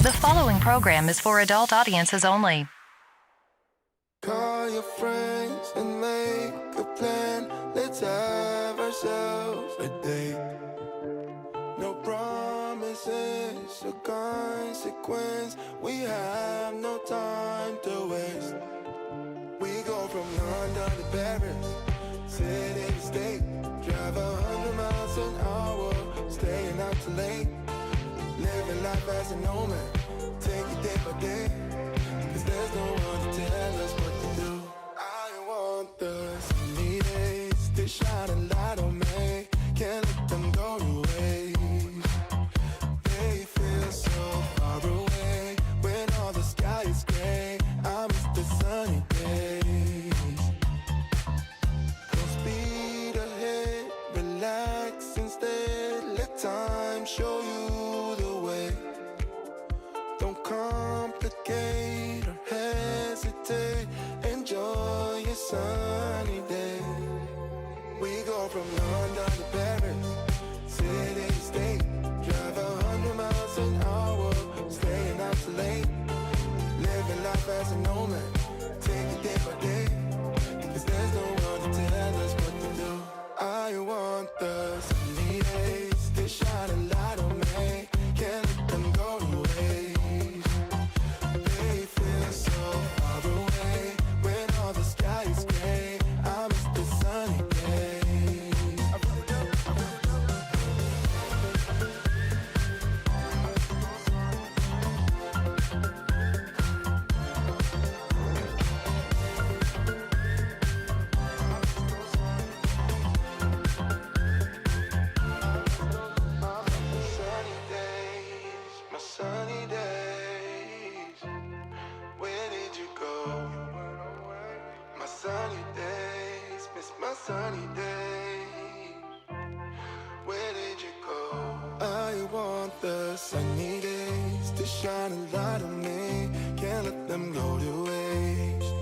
The following program is for adult audiences only. Call your friends and make a plan. Let's have ourselves a date. No promises or consequence. We have no time to waste. We go from London to Paris, city to state. Drive 100 miles an hour, staying out too late. Living life as a nomad, take it day by day. Cause there's no one to tell us what to do. I want the sunny days to shine a light on me. Can't let them go to waste. They feel so far away when all the sky is gray. I miss the sunny days. Don't speed ahead, relax instead. Let time show you the way. Don't complicate or hesitate. Enjoy your sunny day. We go from London to Paris, city to state. Drive 100 miles an hour, staying out too late. Living life as a nomad, take it day by day. Cause there's no one to tell us what to do. I want the sunny days to shine a light on me. Can't let them go to waste. They feel so far away when all the sky is gray. I miss the sunny days. Sunny days, my sunny days. Where did you go? My sunny days, miss my sunny days. Where did you go? I want the sunny days to shine a light on me. Can't let them go to waste.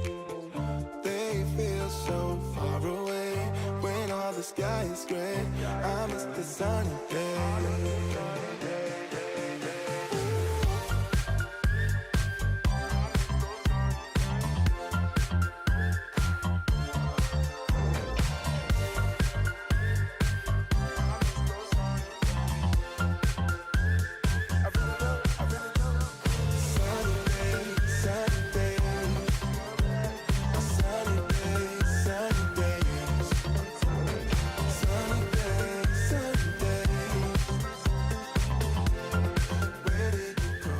They feel so far away when all the sky is gray. I miss the sunny days. Sunny days, sunny days. Sunny days, sunny days. Sunny days, sunny days. Where did you go?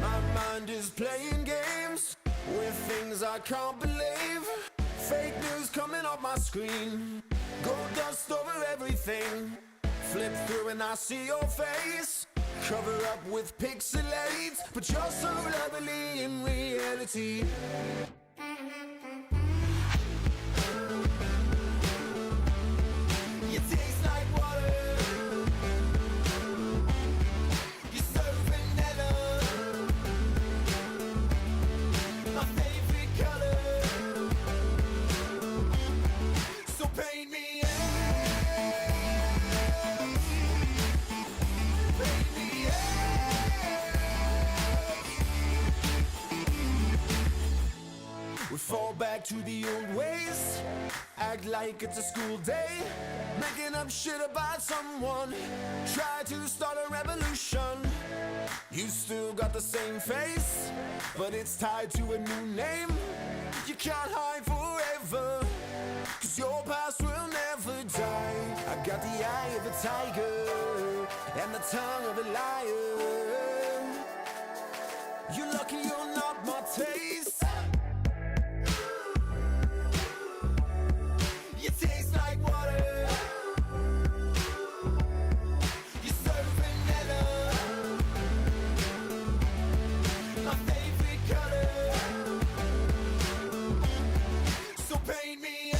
My mind is playing games with things I can't believe. Fake news coming off my screen. Gold dust over everything. Flip through and I see your face. Cover up with pixelates, but you're so lovely in reality. You taste like water. You're so vanilla. My favorite color. So paint me X. Paint me X. We fall back to the old ways. Act like it's a school day. Making up shit about someone. Try to start a revolution. You still got the same face, but it's tied to a new name. You can't hide forever, cause your past will never die. I got the eye of a tiger and the tongue of a lion. You're lucky you're not my taste. You taste like water. You're so vanilla. My favorite color. So paint me X.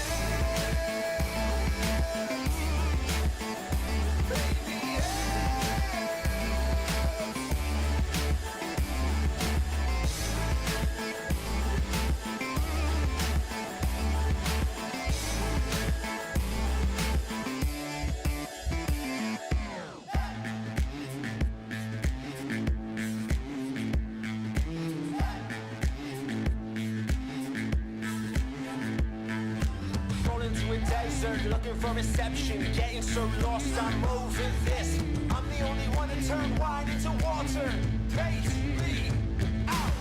Paint me X. desert looking for reception, getting so lost I'm over this. I'm the only one to turn wine into water. Bait me out.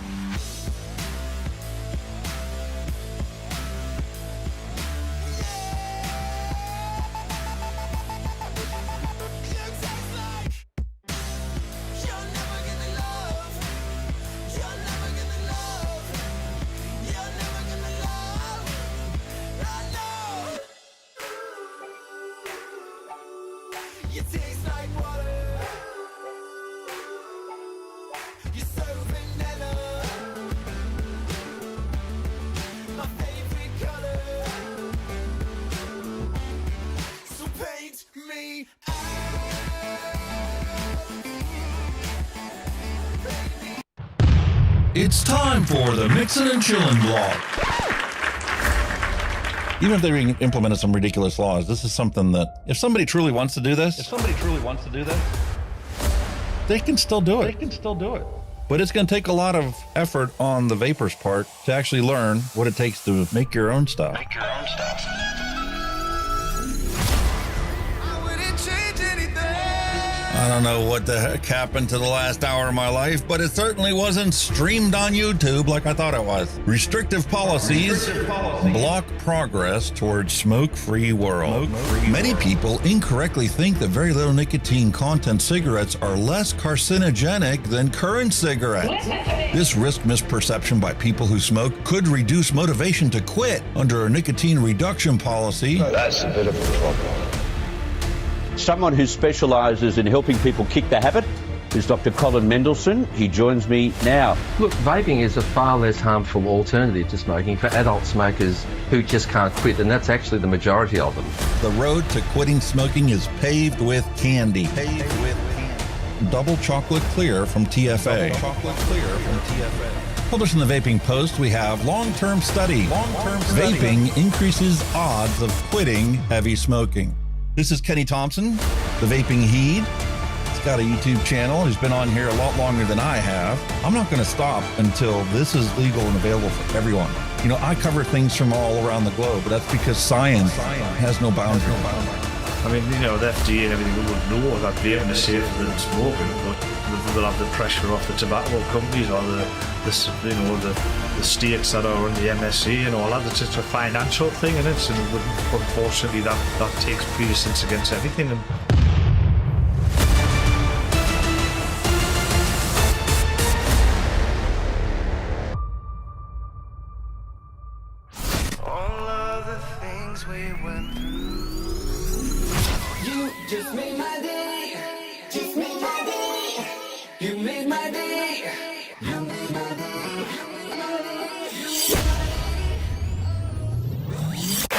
You taste like water. You're so vanilla. My favorite color. So paint me out. It's time for the Mixin and Chillin blog. Even if they implemented some ridiculous laws, this is something that if somebody truly wants to do this, they can still do it. But it's going to take a lot of effort on the vapors' part to actually learn what it takes to make your own stuff. I don't know what the heck happened to the last hour of my life, but it certainly wasn't streamed on YouTube like I thought it was. Restrictive policies block progress towards smoke-free world. Many people incorrectly think that very little nicotine content cigarettes are less carcinogenic than current cigarettes. This risk misperception by people who smoke could reduce motivation to quit under a nicotine reduction policy. That's a bit of a problem. Someone who specialises in helping people kick the habit is Dr. Colin Mendelsohn. He joins me now. Look, vaping is a far less harmful alternative to smoking for adult smokers who just can't quit, and that's actually the majority of them. The road to quitting smoking is paved with candy. Double chocolate clear from TFA. Published in the Vaping Post, we have long-term study. Vaping increases odds of quitting heavy smoking. This is Kenny Thompson, the Vaping Heed. He's got a YouTube channel. He's been on here a lot longer than I have. I'm not going to stop until this is legal and available for everyone. You know, I cover things from all around the globe, but that's because science has no boundaries. I mean, you know, the FDA and everything would know that vaping is safer than smoking, but they'll have the pressure off the tobacco companies or the states that are on the MnC and all that. It's just a financial thing, and unfortunately that takes precedence against everything. And All of the things we went through. You just made my day. Just made my day. You made my day. You made my day.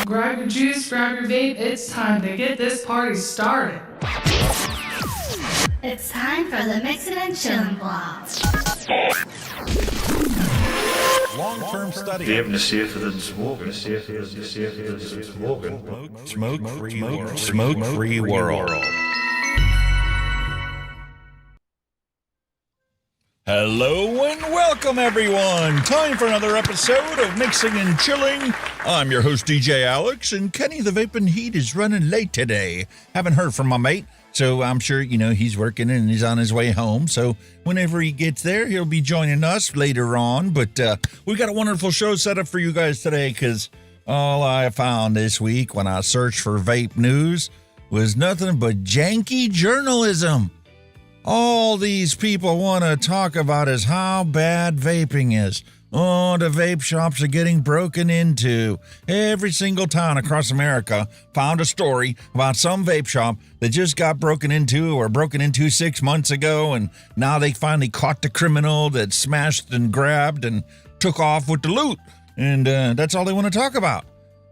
Grab your juice, grab your vape, it's time to get this party started. It's time for the Mixin and Chillin blog. Long-term study. vaping is safer than smoking. Smoke-free world. Hello and welcome, everyone. Time for another episode of Mixing and Chilling. I'm your host, DJ Alex, and Kenny the Vaping Heat is running late today. Haven't heard from my mate, so I'm sure, he's working and he's on his way home. So whenever he gets there, he'll be joining us later on. But we got a wonderful show set up for you guys today, because all I found this week when I searched for vape news was nothing but janky journalism. All these people want to talk about is how bad vaping is. Oh, the vape shops are getting broken into. Every single town across America found a story about some vape shop that just got broken into or broken into 6 months ago, and now they finally caught the criminal that smashed and grabbed and took off with the loot. And that's all they want to talk about.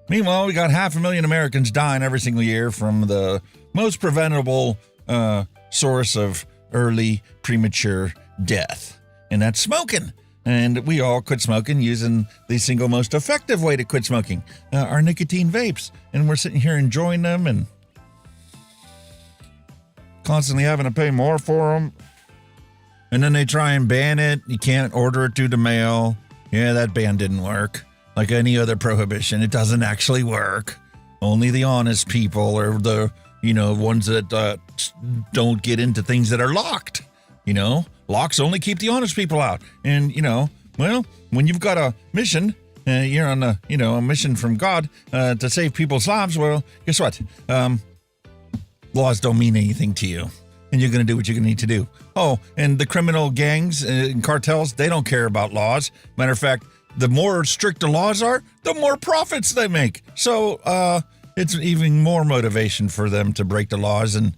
Meanwhile, we got 500,000 Americans dying every single year from the most preventable source of early premature death, and that's smoking. And we all quit smoking using the single most effective way to quit smoking, our nicotine vapes. And we're sitting here enjoying them and constantly having to pay more for them. And then they try and ban it. You can't order it through the mail. Yeah, that ban didn't work. Like any other prohibition, it doesn't actually work. only the honest people are the, ones that don't get into things that are locked. Locks only keep the honest people out. And, well, when you've got a mission, you're on a mission from God to save people's lives, well, guess what? Laws don't mean anything to you. And you're going to do what you're going to need to do. Oh, and the criminal gangs and cartels, they don't care about laws. Matter of fact, the more strict the laws are, the more profits they make. So it's even more motivation for them to break the laws and,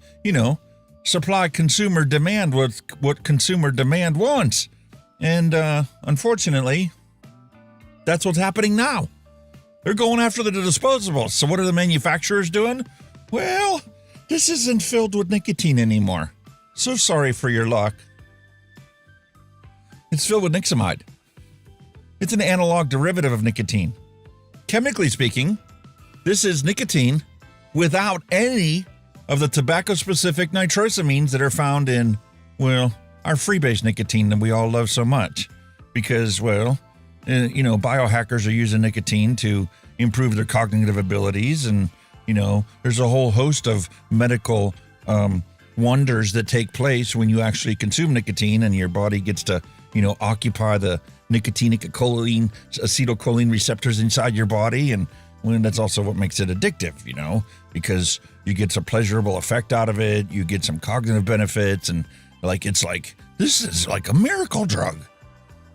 supply consumer demand with what consumer demand wants. And unfortunately, that's what's happening now. They're going after the disposables. So what are the manufacturers doing? Well, this isn't filled with nicotine anymore. So sorry for your luck. It's filled with nixamide. It's an analog derivative of nicotine. Chemically speaking, this is nicotine without any of the tobacco-specific nitrosamines that are found in, our freebase nicotine that we all love so much. Because, biohackers are using nicotine to improve their cognitive abilities, and there's a whole host of medical wonders that take place when you actually consume nicotine, and your body gets to occupy the nicotinic acetylcholine receptors inside your body, and that's also what makes it addictive, because you get some pleasurable effect out of it, you get some cognitive benefits, and this is like a miracle drug.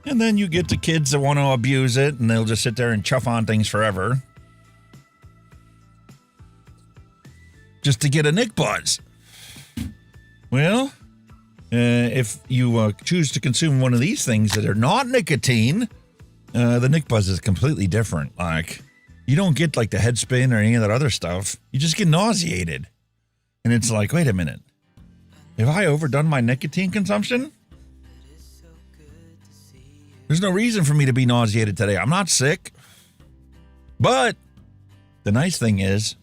And then you get the kids that want to abuse it, and they'll just sit there and chuff on things forever just to get a Nick buzz. Well, if you choose to consume one of these things that are not nicotine, the Nick buzz is completely different. Like, you don't get like the head spin or any of that other stuff. You just get nauseated. And it's like, wait a minute. Have I overdone my nicotine consumption? There's no reason for me to be nauseated today. I'm not sick. But the nice thing is,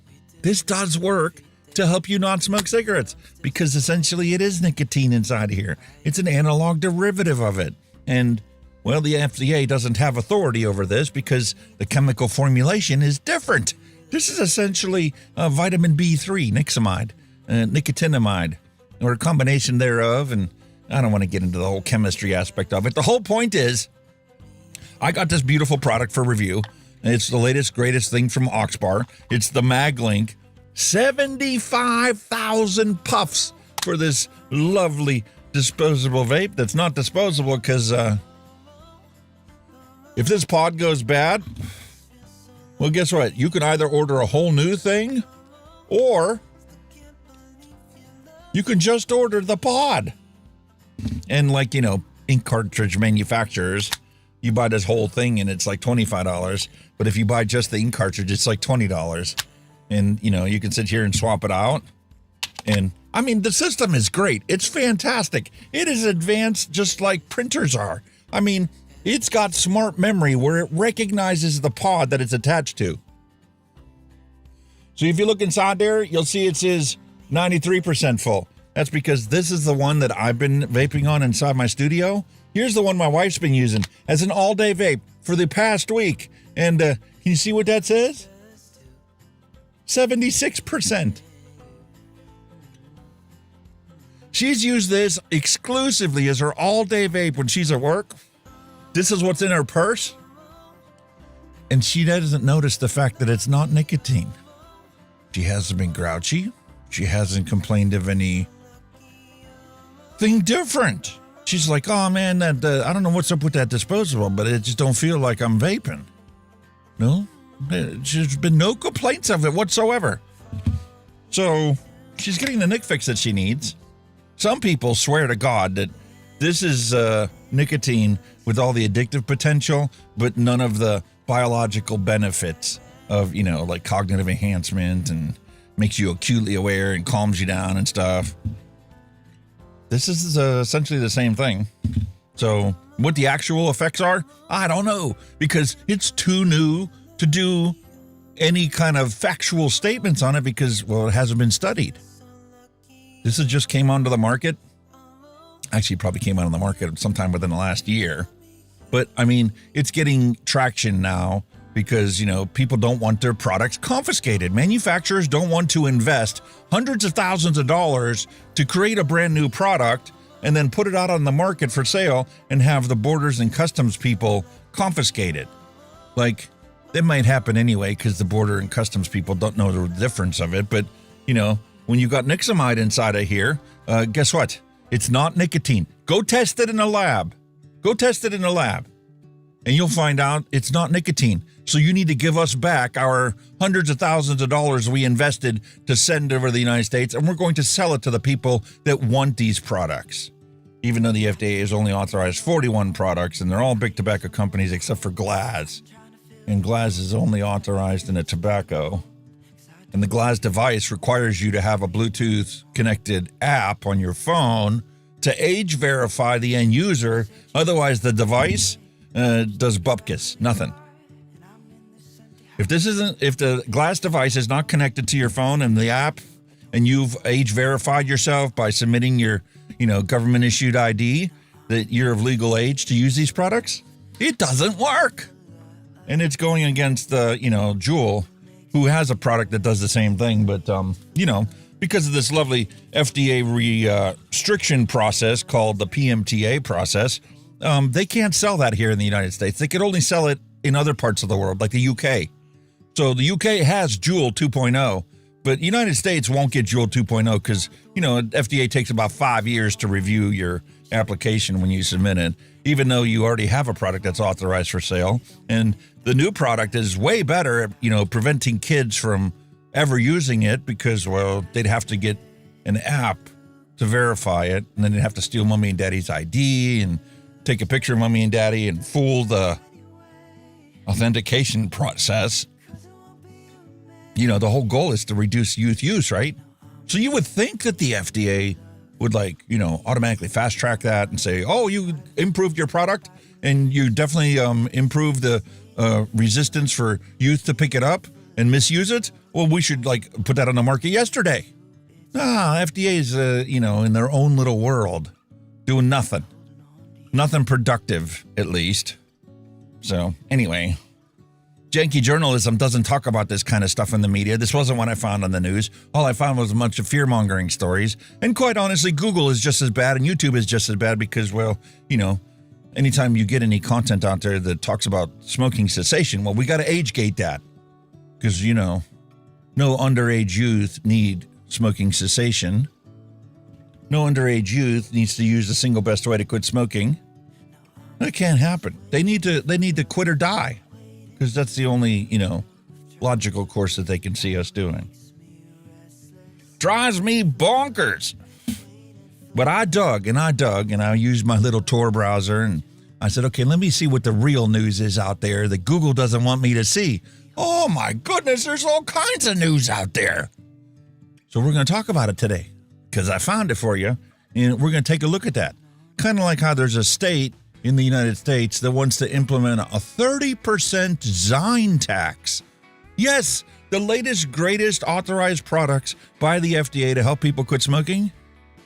this does work to help you not smoke cigarettes, because essentially it is nicotine inside of here. It's an analog derivative of it. And, well, the FDA doesn't have authority over this because the chemical formulation is different. This is essentially vitamin B3, nixamide, nicotinamide, or a combination thereof. And I don't want to get into the whole chemistry aspect of it. The whole point is, I got this beautiful product for review. It's the latest, greatest thing from Oxbar. It's the MagLink. 75,000 puffs for this lovely disposable vape that's not disposable, because if this pod goes bad, well, guess what? You can either order a whole new thing, or you can just order the pod. And ink cartridge manufacturers, you buy this whole thing and it's like $25. But if you buy just the ink cartridge, it's like $20. And, you can sit here and swap it out. And, the system is great. It's fantastic. It is advanced just like printers are. It's got smart memory where it recognizes the pod that it's attached to. So if you look inside there, you'll see it says 93% full. That's because this is the one that I've been vaping on inside my studio. Here's the one my wife's been using as an all-day vape for the past week. And can you see what that says? 76%. She's used this exclusively as her all-day vape when she's at work. This is what's in her purse. And she doesn't notice the fact that it's not nicotine. She hasn't been grouchy. She hasn't complained of anything different. She's like, oh man, I don't know what's up with that disposable, but it just don't feel like I'm vaping. No, there's been no complaints of it whatsoever. So she's getting the Nick fix that she needs. Some people swear to God that this is nicotine with all the addictive potential, but none of the biological benefits of, like cognitive enhancement and makes you acutely aware and calms you down and stuff. This is essentially the same thing. So what the actual effects are, I don't know, because it's too new to do any kind of factual statements on it because, well, it hasn't been studied. This has just came onto the market. Actually, probably came out on the market sometime within the last year. But, it's getting traction now because, people don't want their products confiscated. Manufacturers don't want to invest hundreds of thousands of dollars to create a brand new product and then put it out on the market for sale and have the borders and customs people confiscate it. Like, that might happen anyway because the border and customs people don't know the difference of it. But, when you got nixamide inside of here, guess what? It's not nicotine. Go test it in a lab. And you'll find out it's not nicotine. So you need to give us back our hundreds of thousands of dollars we invested to send over to the United States, and we're going to sell it to the people that want these products. Even though the FDA has only authorized 41 products, and they're all big tobacco companies except for Glas. And Glas is only authorized in a tobacco. And the Glas device requires you to have a Bluetooth-connected app on your phone to age verify the end user. Otherwise, the device does bupkis, nothing. If the Glas device is not connected to your phone and the app, and you've age verified yourself by submitting your, government issued ID that you're of legal age to use these products, it doesn't work. And it's going against Juul, who has a product that does the same thing, but because of this lovely FDA restriction process called the PMTA process, they can't sell that here in the United States. They could only sell it in other parts of the world, like the UK. So the UK has Juul 2.0, but the United States won't get Juul 2.0 because, FDA takes about 5 years to review your application when you submit it, even though you already have a product that's authorized for sale. And the new product is way better at, preventing kids from ever using it because, they'd have to get an app to verify it, and then they'd have to steal mommy and daddy's ID and take a picture of mommy and daddy and fool the authentication process. The whole goal is to reduce youth use, right? So you would think that the FDA would automatically fast track that and say, oh, you improved your product and you definitely improved the resistance for youth to pick it up and misuse it. Well, we should put that on the market yesterday. FDA is, in their own little world doing nothing productive, at least. So anyway, janky journalism doesn't talk about this kind of stuff in the media. This wasn't what I found on the news. All I found was a bunch of fear-mongering stories. And quite honestly, Google is just as bad and YouTube is just as bad because, anytime you get any content out there that talks about smoking cessation, we got to age gate that. Because, no underage youth need smoking cessation. No underage youth needs to use the single best way to quit smoking. That can't happen. They need to quit or die. Because that's the only, logical course that they can see us doing. Drives me bonkers. But I dug and I used my little Tor browser and I said, okay, let me see what the real news is out there that Google doesn't want me to see. Oh my goodness, there's all kinds of news out there. So we're going to talk about it today because I found it for you and we're going to take a look at that. Kind of like how there's a state in the United States that wants to implement a 30% Zine tax. Yes, the latest, greatest authorized products by the FDA to help people quit smoking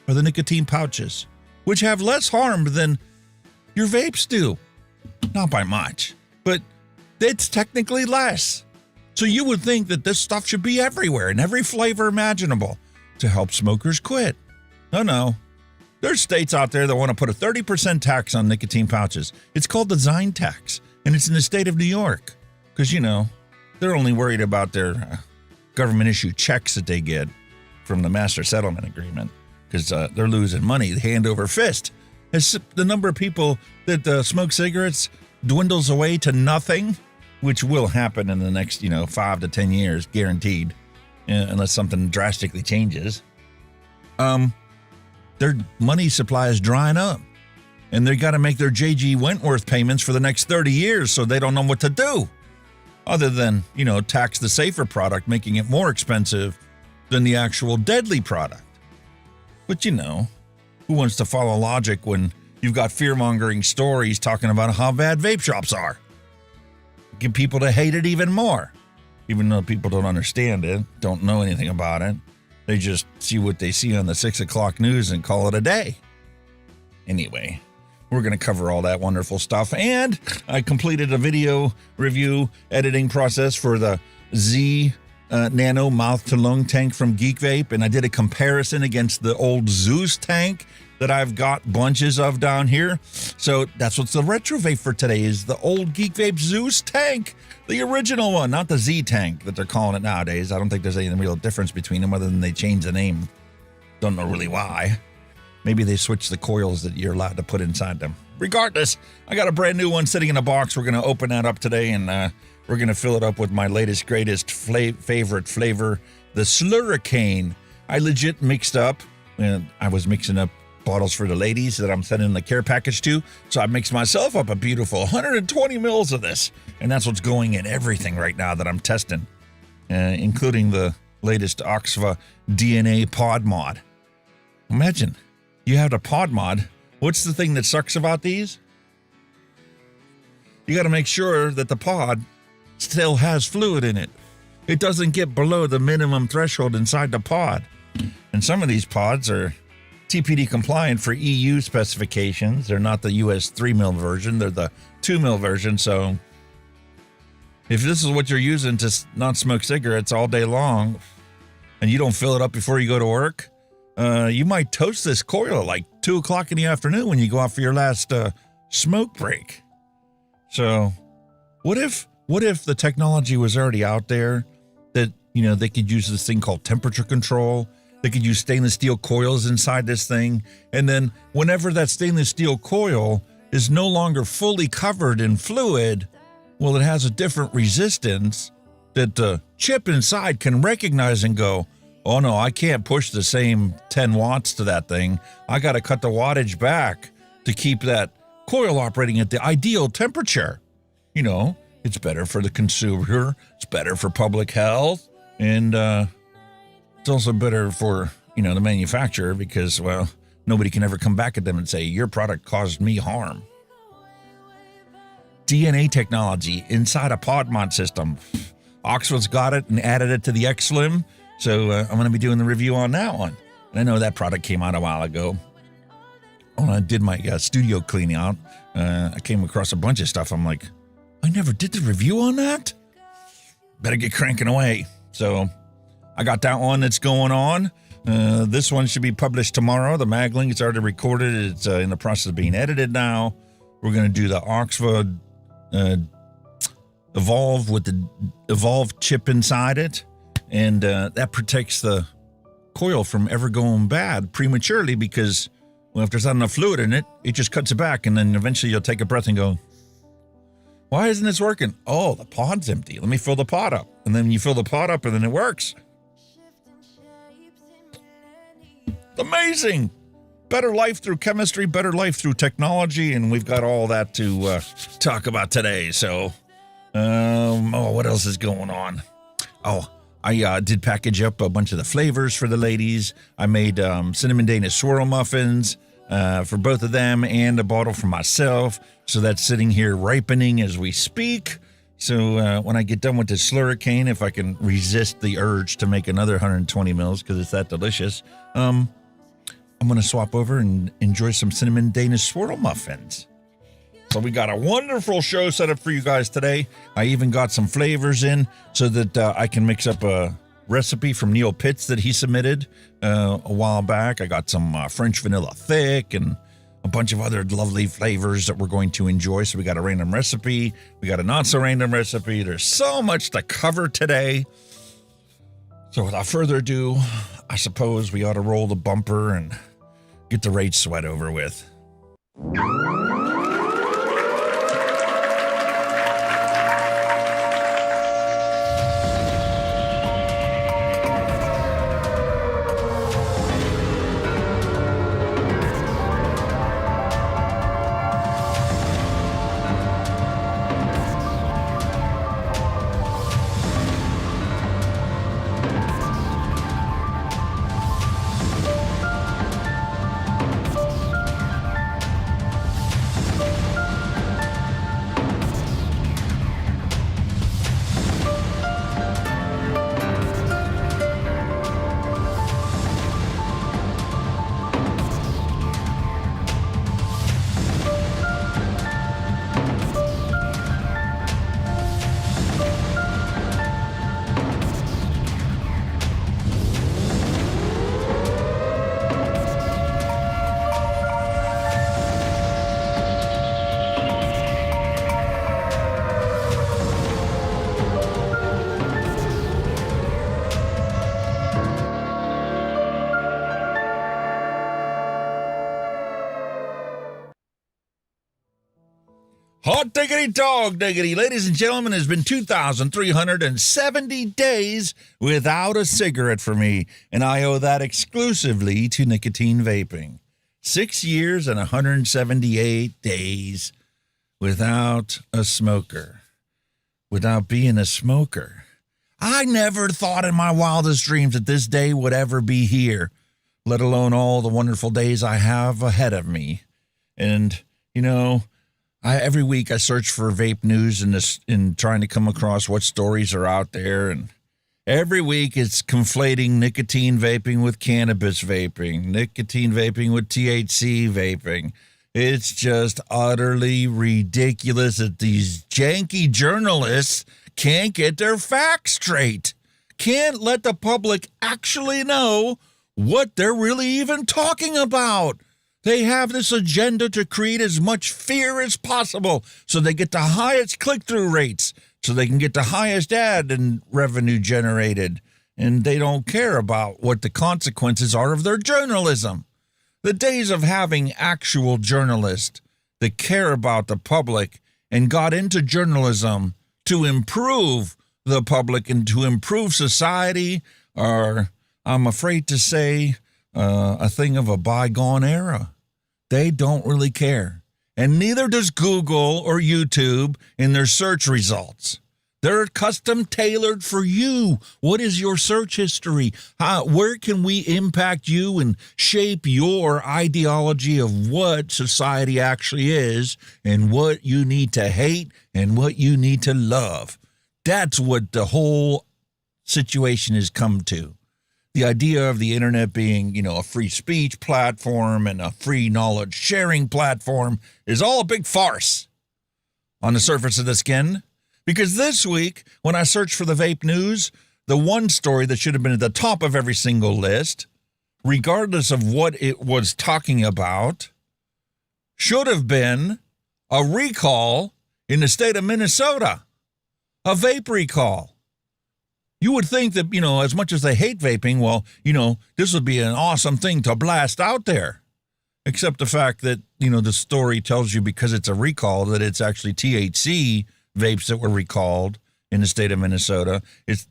are the nicotine pouches, which have less harm than your vapes do. Not by much, but it's technically less. So you would think that this stuff should be everywhere in every flavor imaginable to help smokers quit. No. There's states out there that want to put a 30% tax on nicotine pouches. It's called the Zine tax, and it's in the state of New York. Because, they're only worried about their government-issued checks that they get from the Master Settlement Agreement. Because they're losing money hand over fist. As the number of people that smoke cigarettes dwindles away to nothing, which will happen in the next, 5 to 10 years, guaranteed, unless something drastically changes. Their money supply is drying up. And they got to make their J.G. Wentworth payments for the next 30 years, so they don't know what to do. Other than, tax the safer product, making it more expensive than the actual deadly product. But who wants to follow logic when you've got fear-mongering stories talking about how bad vape shops are? Get people to hate it even more. Even though people don't understand it, don't know anything about it. They just see what they see on the 6 o'clock news and call it a day. Anyway, we're going to cover all that wonderful stuff. And I completed a video review editing process for the Z Nano mouth to lung tank from Geekvape, and I did a comparison against the old Zeus tank that I've got bunches of down here. So that's what's the retro vape for today, is the old Geekvape Zeus tank, the original one, not the Z tank that they're calling it nowadays. I don't think there's any real difference between them other than they changed the name. Don't know really why. Maybe they switched the coils that you're allowed to put inside them. Regardless, I got a brand new one sitting in a box. We're going to open that up today, and we're going to fill it up with my latest, greatest favorite flavor, the Slurricane. I legit mixed up, and I was mixing up bottles for the ladies that I'm sending the care package to. So I mixed myself up a beautiful 120 mils of this, and that's what's going in everything right now that I'm testing, including the latest Oxva DNA pod mod. Imagine you have a pod mod. What's the thing that sucks about these? You got to make sure that the pod still has fluid in it. It doesn't get below the minimum threshold inside the pod. And some of these pods are TPD compliant for EU specifications. They're not the US 3 mil version. They're the 2 mil version. So if this is what you're using to not smoke cigarettes all day long and you don't fill it up before you go to work, you might toast this coil at like 2 o'clock in the afternoon when you go out for your last smoke break. So what if the technology was already out there that, you know, they could use this thing called temperature control. They could use stainless steel coils inside this thing. And then whenever that stainless steel coil is no longer fully covered in fluid, well, it has a different resistance that the chip inside can recognize and go, oh no, I can't push the same 10 watts to that thing. I got to cut the wattage back to keep that coil operating at the ideal temperature. You know, it's better for the consumer. It's better for public health. And it's also better for, you know, the manufacturer because, well, nobody can ever come back at them and say, your product caused me harm. DNA technology inside a pod mod system. Oxford's got it and added it to the X Slim. So I'm going to be doing the review on that one. And I know that product came out a while ago. When I did my studio cleaning out, I came across a bunch of stuff. I'm like, I never did the review on that? Better get cranking away. So I got that one that's going on. This one should be published tomorrow. The mag link is already recorded. It's in the process of being edited now. We're going to do the Oxford Evolve with the Evolve chip inside it. And that protects the coil from ever going bad prematurely because, well, if there's not enough fluid in it, it just cuts it back. And then eventually you'll take a breath and go, why isn't this working? Oh, the pod's empty. Let me fill the pod up. And then you fill the pod up and then it works. Amazing. Better life through chemistry, better life through technology. And we've got all that to talk about today. So, what else is going on? Oh, I did package up a bunch of the flavors for the ladies. I made cinnamon Danish swirl muffins for both of them and a bottle for myself. So that's sitting here ripening as we speak. So when I get done with this Slurricane, if I can resist the urge to make another 120 mils because it's that delicious, I'm going to swap over and enjoy some cinnamon Danish swirl muffins. So we got a wonderful show set up for you guys today. I even got some flavors in so that I can mix up a recipe from Neil Pitts that he submitted a while back. I got some French vanilla thick and a bunch of other lovely flavors that we're going to enjoy. So we got a random recipe. We got a not so random recipe. There's so much to cover today. So without further ado, I suppose we ought to roll the bumper and get the rage sweat over with. Hot diggity dog diggity. Ladies and gentlemen, it's been 2,370 days without a cigarette for me, and I owe that exclusively to nicotine vaping. 6 years and 178 days without a smoker, without being a smoker. I never thought in my wildest dreams that this day would ever be here, let alone all the wonderful days I have ahead of me. And, you know, every week I search for vape news in trying to come across what stories are out there. And every week it's conflating nicotine vaping with cannabis vaping, nicotine vaping with THC vaping. It's just utterly ridiculous that these janky journalists can't get their facts straight. Can't let the public actually know what they're really even talking about. They have this agenda to create as much fear as possible so they get the highest click-through rates, so they can get the highest ad and revenue generated. And they don't care about what the consequences are of their journalism. The days of having actual journalists that care about the public and got into journalism to improve the public and to improve society are, I'm afraid to say, a thing of a bygone era. They don't really care. And neither does Google or YouTube in their search results. They're custom tailored for you. What is your search history? Where can we impact you and shape your ideology of what society actually is and what you need to hate and what you need to love? That's what the whole situation has come to. The idea of the internet being, you know, a free speech platform and a free knowledge sharing platform is all a big farce on the surface of the skin. Because this week, when I searched for the vape news, the one story that should have been at the top of every single list, regardless of what it was talking about, should have been a recall in the state of Minnesota, a vape recall. You would think that, you know, as much as they hate vaping, well, you know, this would be an awesome thing to blast out there. Except the fact that, you know, the story tells you because it's a recall that it's actually THC vapes that were recalled in the state of Minnesota.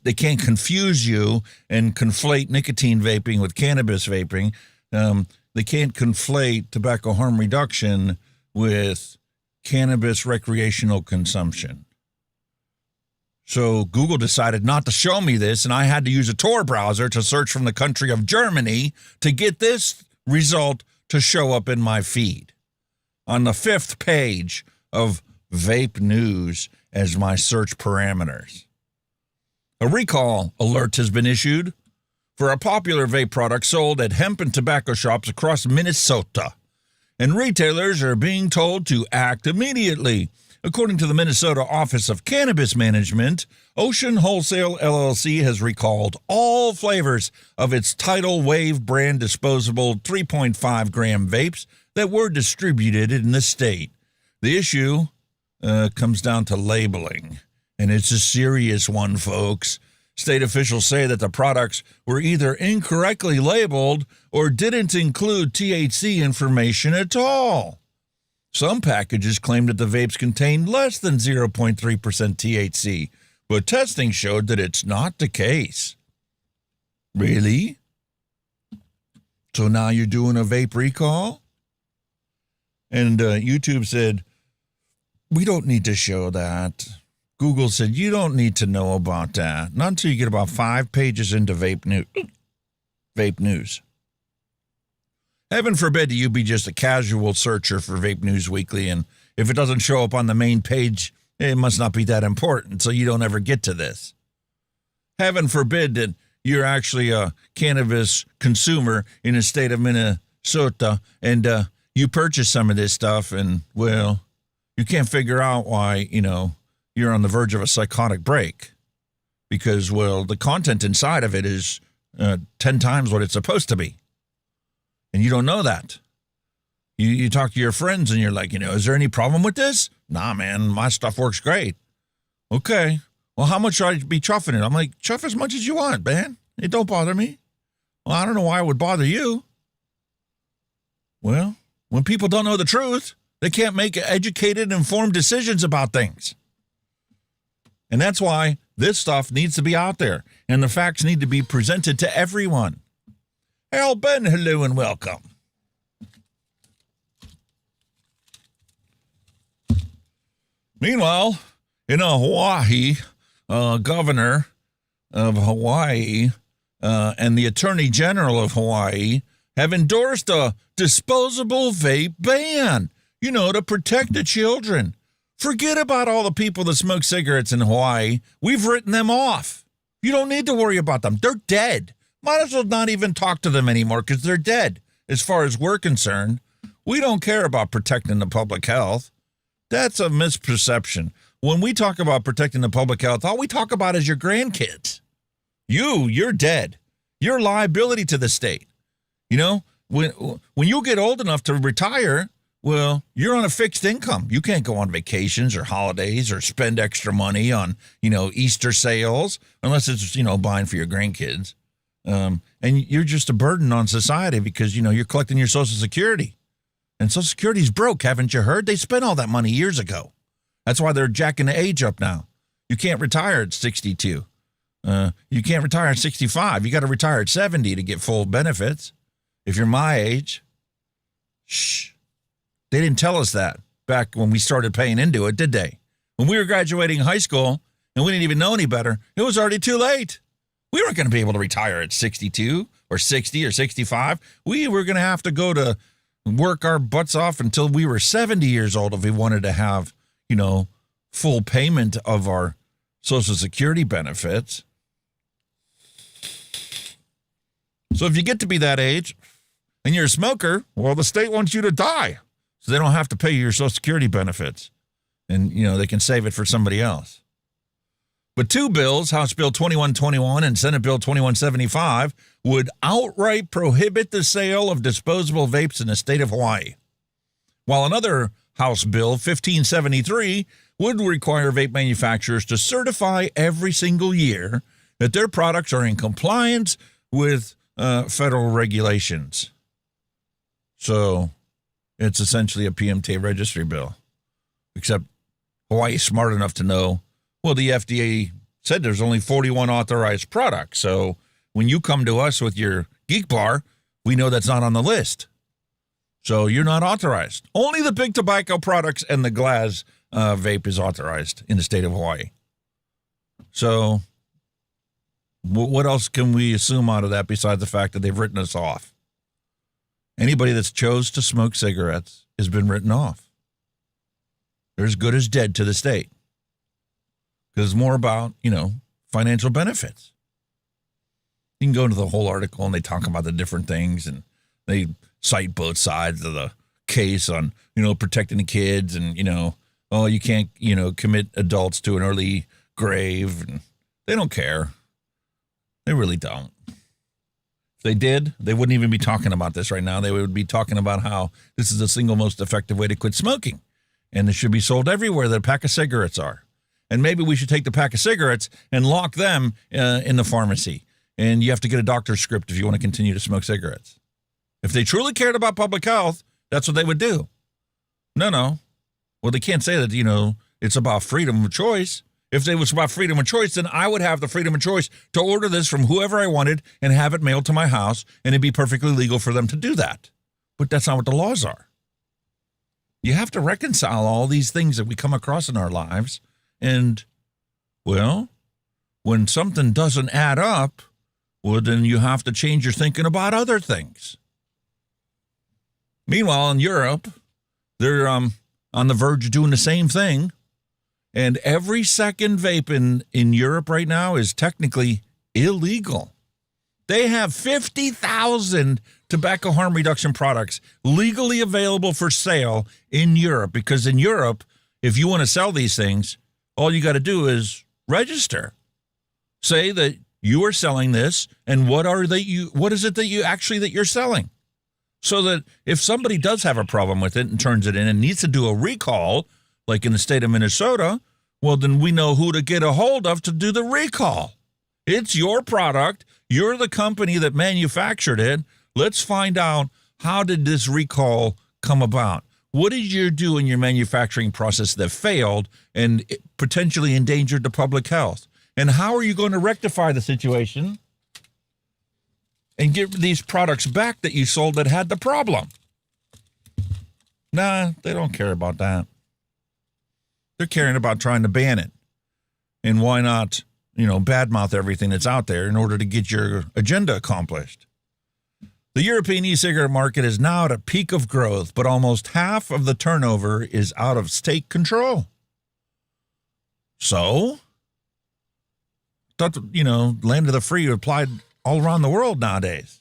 They can't confuse you and conflate nicotine vaping with cannabis vaping. They can't conflate tobacco harm reduction with cannabis recreational consumption. So Google decided not to show me this, and I had to use a Tor browser to search from the country of Germany to get this result to show up in my feed on the 5th page of Vape News as my search parameters. A recall alert has been issued for a popular vape product sold at hemp and tobacco shops across Minnesota, and retailers are being told to act immediately. According to the Minnesota Office of Cannabis Management, Ocean Wholesale LLC has recalled all flavors of its Tidal Wave brand disposable 3.5-gram vapes that were distributed in the state. The issue comes down to labeling, and it's a serious one, folks. State officials say that the products were either incorrectly labeled or didn't include THC information at all. Some packages claim that the vapes contain less than 0.3% THC, but testing showed that it's not the case. Really? So now you're doing a vape recall? And YouTube said, we don't need to show that. Google said, you don't need to know about that. Not until you get about 5 pages into Vape News. Heaven forbid that you be just a casual searcher for Vape News Weekly, and if it doesn't show up on the main page, it must not be that important, so you don't ever get to this. Heaven forbid that you're actually a cannabis consumer in the state of Minnesota, and you purchase some of this stuff, and, well, you can't figure out why, you know, you're on the verge of a psychotic break. Because, well, the content inside of it is 10 times what it's supposed to be. And you don't know that. You talk to your friends and you're like, you know, is there any problem with this? Nah, man, my stuff works great. Okay. Well, how much should I be chuffing it? I'm like, chuff as much as you want, man. It don't bother me. Well, I don't know why it would bother you. Well, when people don't know the truth, They can't make educated, informed decisions about things. And that's why this stuff needs to be out there, and the facts need to be presented to everyone. Al Ben, hello and welcome. Meanwhile, in Hawaii, governor of Hawaii and the Attorney General of Hawaii have endorsed a disposable vape ban, to protect the children. Forget about all the people that smoke cigarettes in Hawaii. We've written them off. You don't need to worry about them. They're dead. Might as well not even talk to them anymore because they're dead. As far as we're concerned, we don't care about protecting the public health. That's a misperception. When we talk about protecting the public health, all we talk about is your grandkids. You're dead. You're a liability to the state. When you get old enough to retire, well, you're on a fixed income. You can't go on vacations or holidays or spend extra money on, Easter sales, unless it's, buying for your grandkids. And you're just a burden on society because, you're collecting your Social Security. And Social Security's broke, haven't you heard? They spent all that money years ago. That's why they're jacking the age up now. You can't retire at 62. You can't retire at 65. You got to retire at 70 to get full benefits. If you're my age, shh. They didn't tell us that back when we started paying into it, did they? When we were graduating high school and we didn't even know any better, it was already too late. We weren't going to be able to retire at 62 or 60 or 65. We were going to have to go to work our butts off until we were 70 years old if we wanted to have, full payment of our Social Security benefits. So if you get to be that age and you're a smoker, well, the state wants you to die so they don't have to pay you your Social Security benefits. And, they can save it for somebody else. But two bills, House Bill 2121 and Senate Bill 2175, would outright prohibit the sale of disposable vapes in the state of Hawaii, while another House Bill 1573 would require vape manufacturers to certify every single year that their products are in compliance with federal regulations. So it's essentially a PMTA registry bill, except Hawaii's smart enough to know, well, the FDA said there's only 41 authorized products. So when you come to us with your Geek Bar, we know that's not on the list. So you're not authorized. Only the big tobacco products and the Glasgow vape is authorized in the state of Hawaii. So what else can we assume out of that besides the fact that they've written us off? Anybody that's chose to smoke cigarettes has been written off. They're as good as dead to the state. Because it's more about, financial benefits. You can go into the whole article and they talk about the different things and they cite both sides of the case on, protecting the kids and, you can't, commit adults to an early grave. And they don't care. They really don't. If they did, they wouldn't even be talking about this right now. They would be talking about how this is the single most effective way to quit smoking. And it should be sold everywhere that a pack of cigarettes are. And maybe we should take the pack of cigarettes and lock them in the pharmacy. And you have to get a doctor's script if you want to continue to smoke cigarettes. If they truly cared about public health, that's what they would do. No. Well, they can't say that, it's about freedom of choice. If it was about freedom of choice, then I would have the freedom of choice to order this from whoever I wanted and have it mailed to my house, and it'd be perfectly legal for them to do that. But that's not what the laws are. You have to reconcile all these things that we come across in our lives. And, well, when something doesn't add up, well, then you have to change your thinking about other things. Meanwhile, in Europe, they're on the verge of doing the same thing. And every second vape in Europe right now is technically illegal. They have 50,000 tobacco harm reduction products legally available for sale in Europe. Because in Europe, if you want to sell these things, all you got to do is register. Say that you are selling this, and what is it that you're selling? So that if somebody does have a problem with it and turns it in and needs to do a recall, like in the state of Minnesota, well, then we know who to get a hold of to do the recall. It's your product. You're the company that manufactured it. Let's find out, how did this recall come about? What did you do in your manufacturing process that failed and potentially endangered the public health? And how are you going to rectify the situation and get these products back that you sold that had the problem? Nah, they don't care about that. They're caring about trying to ban it. And why not, badmouth everything that's out there in order to get your agenda accomplished? The European e-cigarette market is now at a peak of growth, but almost half of the turnover is out of state control. So, thought, land of the free applied all around the world nowadays,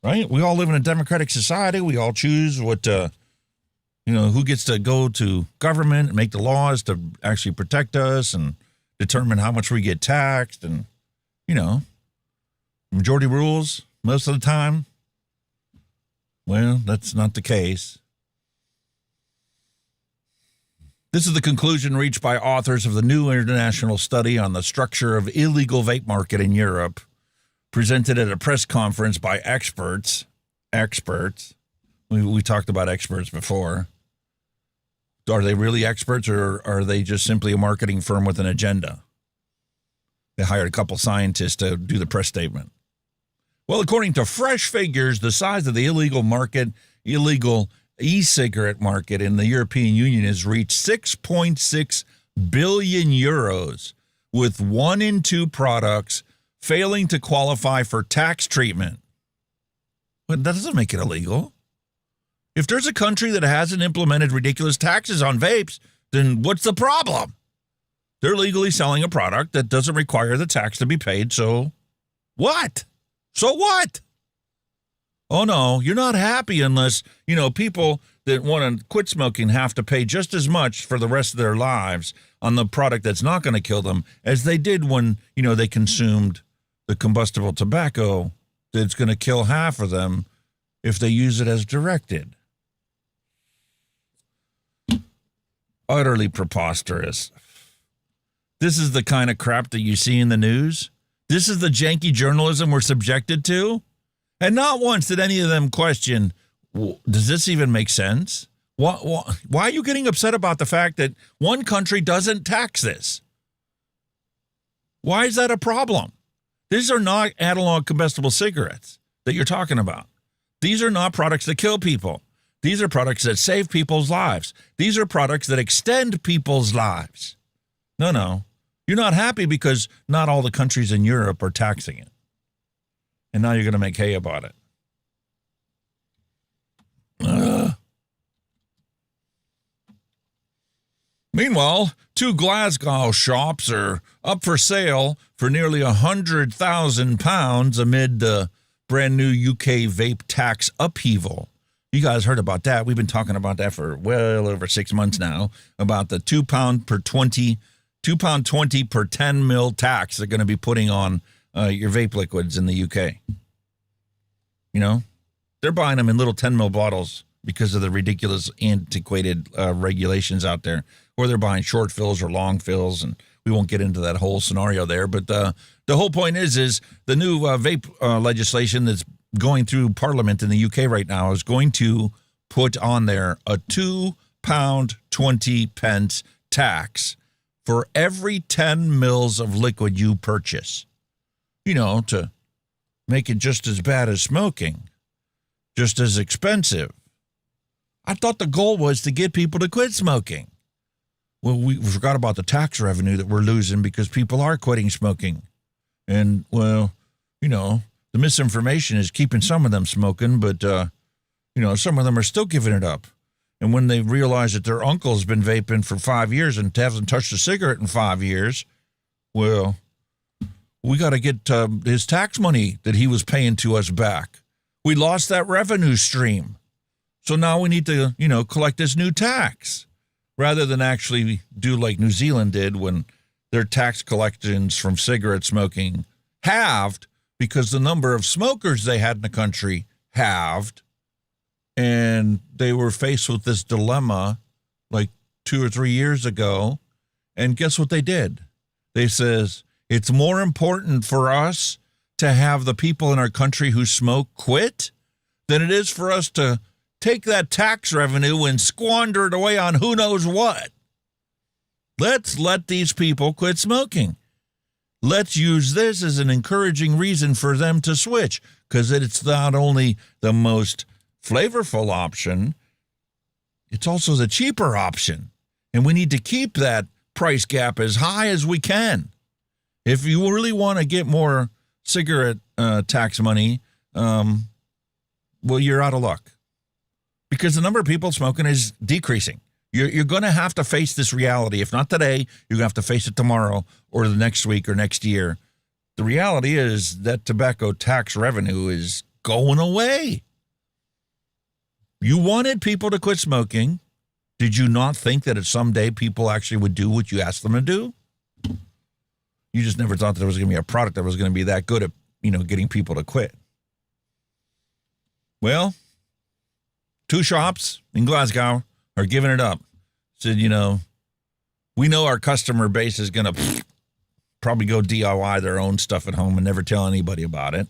right? We all live in a democratic society. We all choose what, who gets to go to government and make the laws to actually protect us and determine how much we get taxed. And, majority rules most of the time. Well, that's not the case. This is the conclusion reached by authors of the new international study on the structure of illegal vape market in Europe, presented at a press conference by experts. We talked about experts before. Are they really experts, or are they just simply a marketing firm with an agenda? They hired a couple scientists to do the press statement. Well, according to fresh figures, the size of the illegal e-cigarette market in the European Union has reached 6.6 billion euros, with 1 in 2 products failing to qualify for tax treatment. But that doesn't make it illegal. If there's a country that hasn't implemented ridiculous taxes on vapes, then what's the problem? They're legally selling a product that doesn't require the tax to be paid, so what? So what? Oh, no, you're not happy unless, people that want to quit smoking have to pay just as much for the rest of their lives on the product that's not going to kill them as they did when, they consumed the combustible tobacco that's going to kill half of them if they use it as directed. Utterly preposterous. This is the kind of crap that you see in the news. This is the janky journalism we're subjected to. And not once did any of them question, does this even make sense? Why are you getting upset about the fact that one country doesn't tax this? Why is that a problem? These are not analog combustible cigarettes that you're talking about. These are not products that kill people. These are products that save people's lives. These are products that extend people's lives. No. You're not happy because not all the countries in Europe are taxing it. And now you're going to make hay about it. Meanwhile, 2 Glasgow shops are up for sale for nearly £100,000 amid the brand new UK vape tax upheaval. You guys heard about that. We've been talking about that for well over 6 months now, about the £2.20 per 10 mil tax they're going to be putting on your vape liquids in the UK. They're buying them in little 10 mil bottles because of the ridiculous antiquated regulations out there, or they're buying short fills or long fills, and we won't get into that whole scenario there. But the whole point is the new vape legislation that's going through Parliament in the UK right now is going to put on there a £2.20 tax for every 10 mils of liquid you purchase, to make it just as bad as smoking, just as expensive. I thought the goal was to get people to quit smoking. Well, we forgot about the tax revenue that we're losing because people are quitting smoking. And, the misinformation is keeping some of them smoking, but, some of them are still giving it up. And when they realize that their uncle's been vaping for 5 years and hasn't touched a cigarette in 5 years, well, we got to get his tax money that he was paying to us back. We lost that revenue stream. So now we need to, collect this new tax rather than actually do like New Zealand did when their tax collections from cigarette smoking halved because the number of smokers they had in the country halved. And they were faced with this dilemma like 2 or 3 years ago. And guess what they did? They says, it's more important for us to have the people in our country who smoke quit than it is for us to take that tax revenue and squander it away on who knows what. Let's let these people quit smoking. Let's use this as an encouraging reason for them to switch, because it's not only the most flavorful option, it's also the cheaper option. And we need to keep that price gap as high as we can. If you really want to get more cigarette tax money, well, you're out of luck. Because the number of people smoking is decreasing. You're going to have to face this reality. If not today, you're going to have to face it tomorrow or the next week or next year. The reality is that tobacco tax revenue is going away. You wanted people to quit smoking. Did you not think that at someday people actually would do what you asked them to do? You just never thought that there was going to be a product that was going to be that good at, getting people to quit. Well, 2 shops in Glasgow are giving it up. Said, we know our customer base is going to probably go DIY their own stuff at home and never tell anybody about it.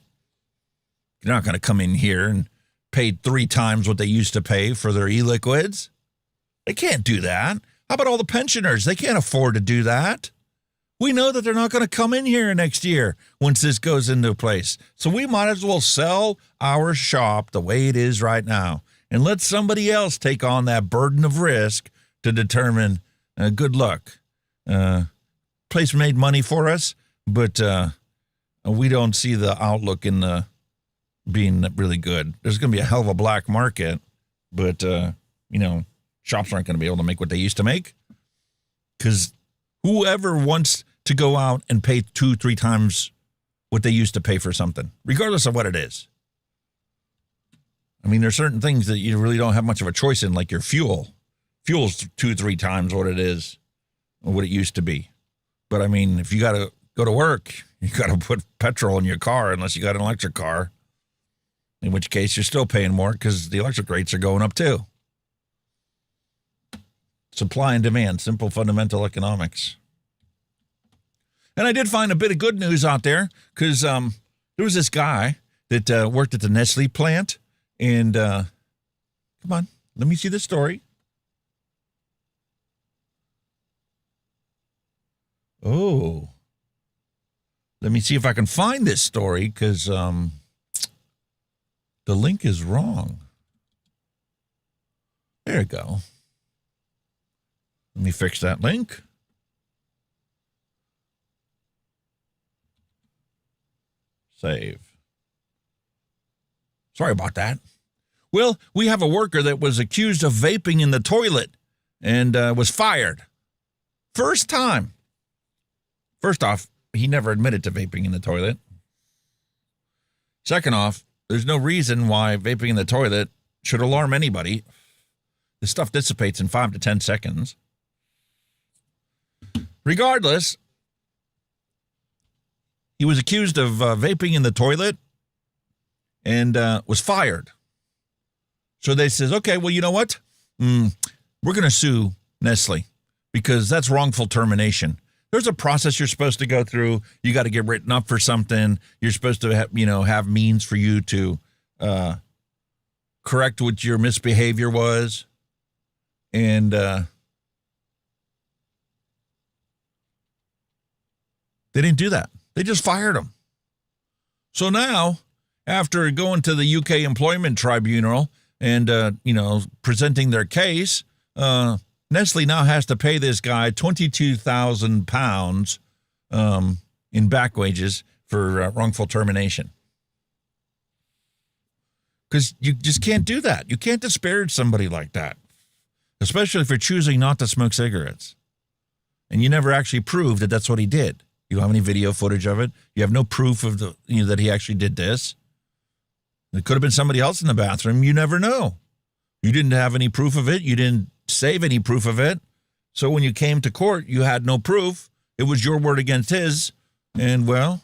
You're not going to come in here and pay 3 times what they used to pay for their e-liquids. They can't do that. How about all the pensioners? They can't afford to do that. We know that they're not going to come in here next year once this goes into place. So we might as well sell our shop the way it is right now and let somebody else take on that burden of risk to determine, good luck. Place made money for us, but we don't see the outlook in being really good. There's going to be a hell of a black market, but, shops aren't going to be able to make what they used to make, because whoever wants to go out and pay 2-3 times what they used to pay for something, regardless of what it is. I mean, there's certain things that you really don't have much of a choice in, like your fuel. Fuel's 2-3 times what it is, or what it used to be. But I mean, if you got to go to work, you got to put petrol in your car unless you got an electric car, in which case you're still paying more because the electric rates are going up too. Supply and demand, simple fundamental economics. And I did find a bit of good news out there, because there was this guy that worked at the Nestle plant. And come on, let me see the story. Oh, let me see if I can find this story, because the link is wrong. There you go. Let me fix that link. Save. Sorry about that. Well, we have a worker that was accused of vaping in the toilet and was fired. First time. First off, he never admitted to vaping in the toilet. Second off, there's no reason why vaping in the toilet should alarm anybody. The stuff dissipates in 5 to 10 seconds. Regardless, he was accused of vaping in the toilet and was fired. So they says, okay, well, you know what? We're going to sue Nestle because that's wrongful termination. There's a process you're supposed to go through. You got to get written up for something. You're supposed to have means for you to correct what your misbehavior was. And they didn't do that. They just fired him. So now, after going to the UK Employment Tribunal and, presenting their case, Nestle now has to pay this guy £22,000 in back wages for wrongful termination. Because you just can't do that. You can't disparage somebody like that, especially if you're choosing not to smoke cigarettes. And you never actually proved that that's what he did. You don't have any video footage of it. You have no proof of that he actually did this. It could have been somebody else in the bathroom. You never know. You didn't have any proof of it. You didn't save any proof of it. So when you came to court, you had no proof. It was your word against his. And, well,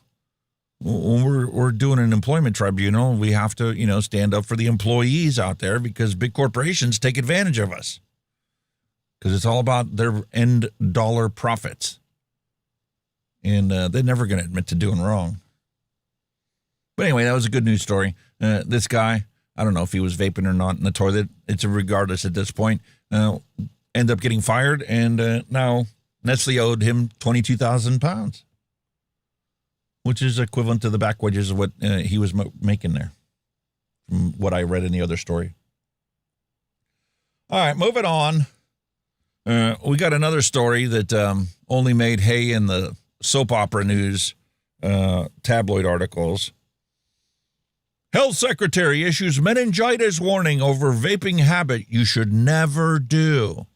when we're doing an employment tribunal, we have to, stand up for the employees out there because big corporations take advantage of us. Because it's all about their end dollar profits. And they're never going to admit to doing wrong. But anyway, that was a good news story. This guy I don't know if he was vaping or not in the toilet. It's regardless at this point. End up getting fired, and now Nestle owed him 22,000 pounds, which is equivalent to the back wages of what he was making there, from what I read in the other story. All right, moving on. We got another story that only made hay in the soap opera news tabloid articles. Health Secretary issues meningitis warning over vaping habit you should never do.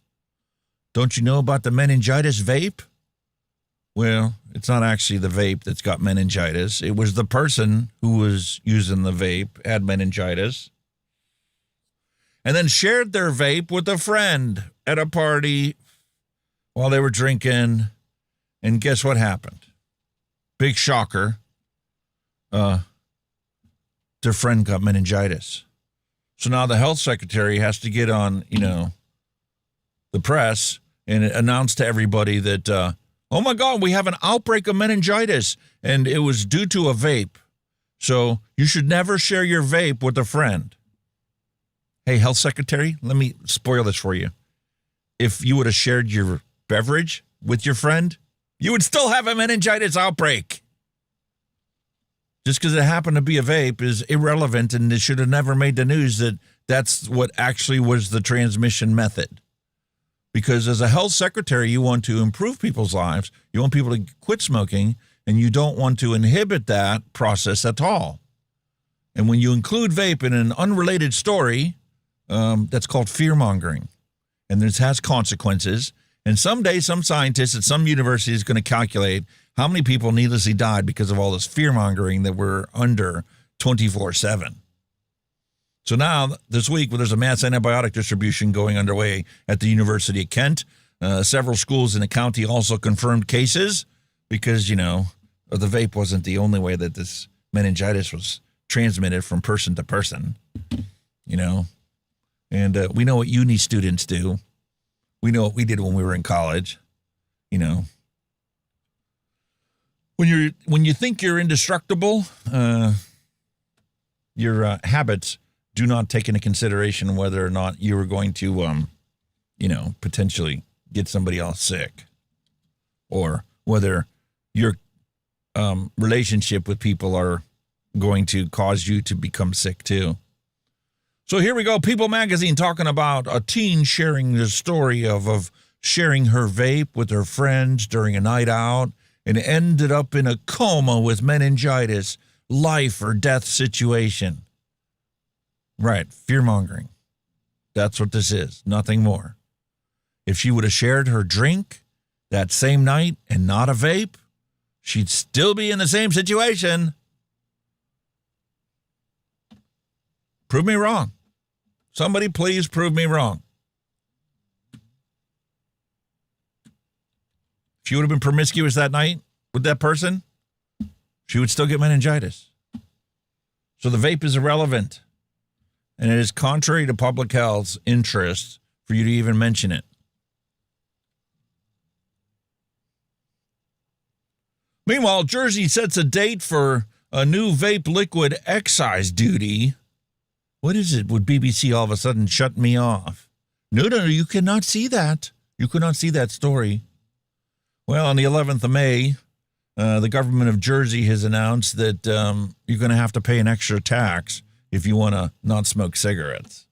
Don't you know about the meningitis vape? Well, it's not actually the vape that's got meningitis. It was the person who was using the vape had meningitis and then shared their vape with a friend at a party while they were drinking. And guess what happened? Big shocker. Their friend got meningitis. So now the health secretary has to get on, the press and announce to everybody that, oh my God, we have an outbreak of meningitis, and it was due to a vape. So you should never share your vape with a friend. Hey, health secretary, let me spoil this for you. If you would have shared your beverage with your friend, you would still have a meningitis outbreak. Just because it happened to be a vape is irrelevant, and it should have never made the news that that's what actually was the transmission method. Because as a health secretary, you want to improve people's lives. You want people to quit smoking, and you don't want to inhibit that process at all. And when you include vape in an unrelated story, that's called fear-mongering. And this has consequences. And someday some scientist at some university is going to calculate how many people needlessly died because of all this fear-mongering that we're under 24/7. So now, this week, there's a mass antibiotic distribution going underway at the University of Kent. Several schools in the county also confirmed cases because, the vape wasn't the only way that this meningitis was transmitted from person to person, And we know what uni students do. We know what we did when we were in college, When you think you're indestructible, your habits do not take into consideration whether or not you are going to, potentially get somebody else sick, or whether your relationship with people are going to cause you to become sick too. So here we go. People Magazine talking about a teen sharing the story of sharing her vape with her friends during a night out and ended up in a coma with meningitis, life or death situation. Right, fear-mongering. That's what this is, nothing more. If she would have shared her drink that same night and not a vape, she'd still be in the same situation. Prove me wrong. Somebody please prove me wrong. If she would have been promiscuous that night with that person, she would still get meningitis. So the vape is irrelevant. And it is contrary to public health's interest for you to even mention it. Meanwhile, Jersey sets a date for a new vape liquid excise duty. What is it? Would BBC all of a sudden shut me off? No, you cannot see that. You could not see that story. Well, on the 11th of May, the government of Jersey has announced that you're going to have to pay an extra tax if you want to not smoke cigarettes.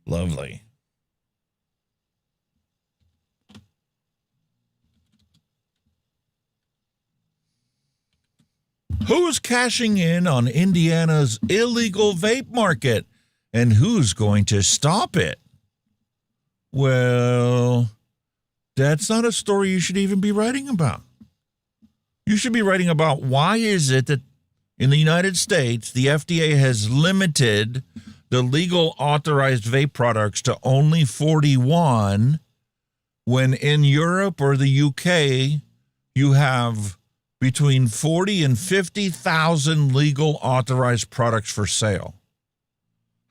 Lovely. Who's cashing in on Indiana's illegal vape market, and who's going to stop it? Well, that's not a story you should even be writing about. You should be writing about why is it that in the United States, the FDA has limited the legal authorized vape products to only 41, when in Europe or the UK, you have between 40 and 50,000 legal authorized products for sale.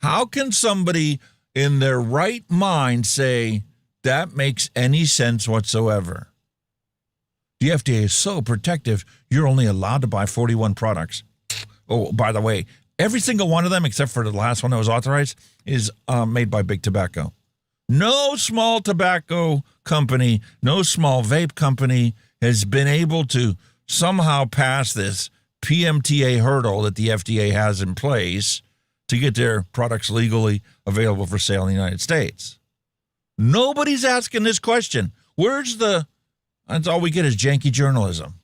How can somebody in their right mind say that makes any sense whatsoever? The FDA is so protective, you're only allowed to buy 41 products. Oh, by the way, Every single one of them, except for the last one that was authorized, is made by Big Tobacco. No small tobacco company, no small vape company has been able to somehow pass this PMTA hurdle that the FDA has in place to get their products legally available for sale in the United States. Nobody's asking this question. That's all we get is janky journalism.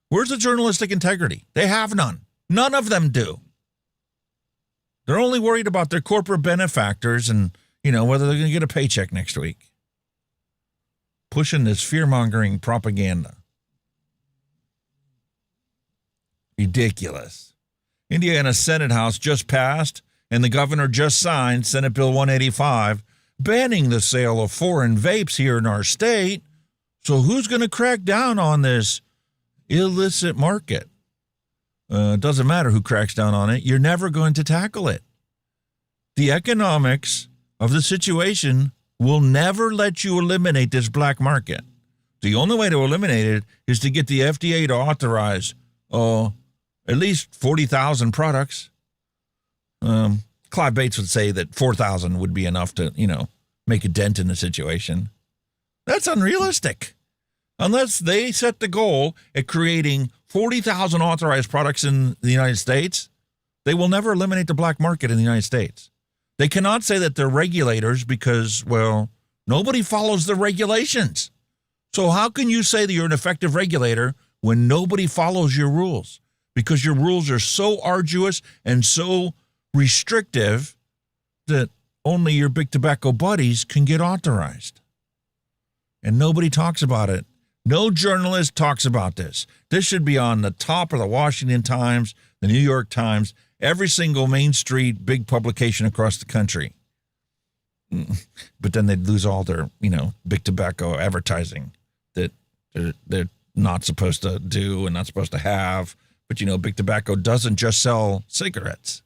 Where's the journalistic integrity? They have none. None of them do. They're only worried about their corporate benefactors and, whether they're going to get a paycheck next week. Pushing this fear-mongering propaganda. Ridiculous. Indiana Senate House just passed, and the governor just signed Senate Bill 185, banning the sale of foreign vapes here in our state. So who's going to crack down on this illicit market? It doesn't matter who cracks down on it. You're never going to tackle it. The economics of the situation will never let you eliminate this black market. The only way to eliminate it is to get the FDA to authorize at least 40,000 products. Clive Bates would say that 4,000 would be enough to, make a dent in the situation. That's unrealistic. Unless they set the goal at creating 40,000 authorized products in the United States, they will never eliminate the black market in the United States. They cannot say that they're regulators because, nobody follows the regulations. So how can you say that you're an effective regulator when nobody follows your rules? Because your rules are so arduous and so restrictive that only your big tobacco buddies can get authorized. And nobody talks about it. No journalist talks about this. This should be on the top of the Washington Times, the New York Times, every single Main Street big publication across the country. But then they'd lose all their, big tobacco advertising that they're not supposed to do and not supposed to have. But, big tobacco doesn't just sell cigarettes.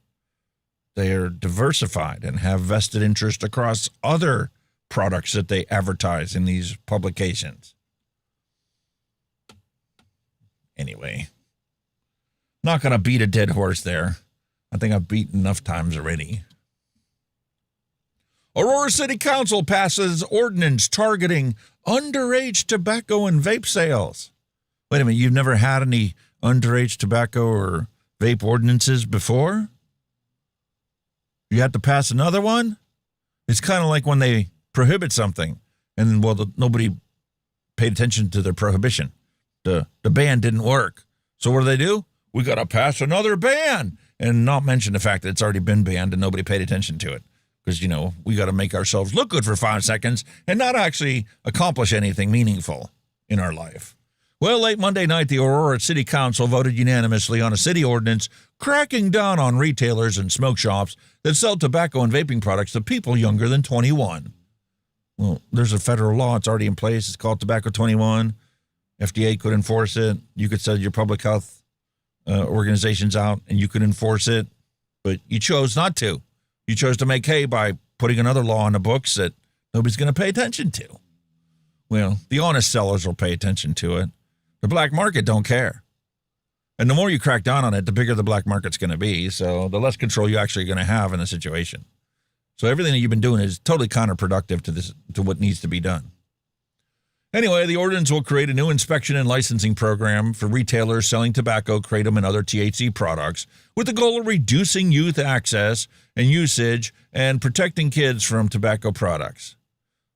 They are diversified and have vested interest across other products that they advertise in these publications. Anyway, not going to beat a dead horse there. I think I've beaten enough times already. Aurora City Council passes ordinance targeting underage tobacco and vape sales. Wait a minute, you've never had any underage tobacco or vape ordinances before? You have to pass another one? It's kind of like when they prohibit something and, nobody paid attention to their prohibition. The ban didn't work. So what do? We got to pass another ban and not mention the fact that it's already been banned and nobody paid attention to it. Because, we got to make ourselves look good for 5 seconds and not actually accomplish anything meaningful in our life. Well, late Monday night, the Aurora City Council voted unanimously on a city ordinance cracking down on retailers and smoke shops that sell tobacco and vaping products to people younger than 21. Well, there's a federal law. It's already in place. It's called Tobacco 21. FDA could enforce it. You could send your public health organizations out and you could enforce it. But you chose not to. You chose to make hay by putting another law on the books that nobody's going to pay attention to. Well, the honest sellers will pay attention to it. The black market don't care. And the more you crack down on it, the bigger the black market's going to be. So the less control you're actually going to have in the situation. So everything that you've been doing is totally counterproductive to what needs to be done. Anyway, the ordinance will create a new inspection and licensing program for retailers selling tobacco, kratom, and other THC products with the goal of reducing youth access and usage and protecting kids from tobacco products.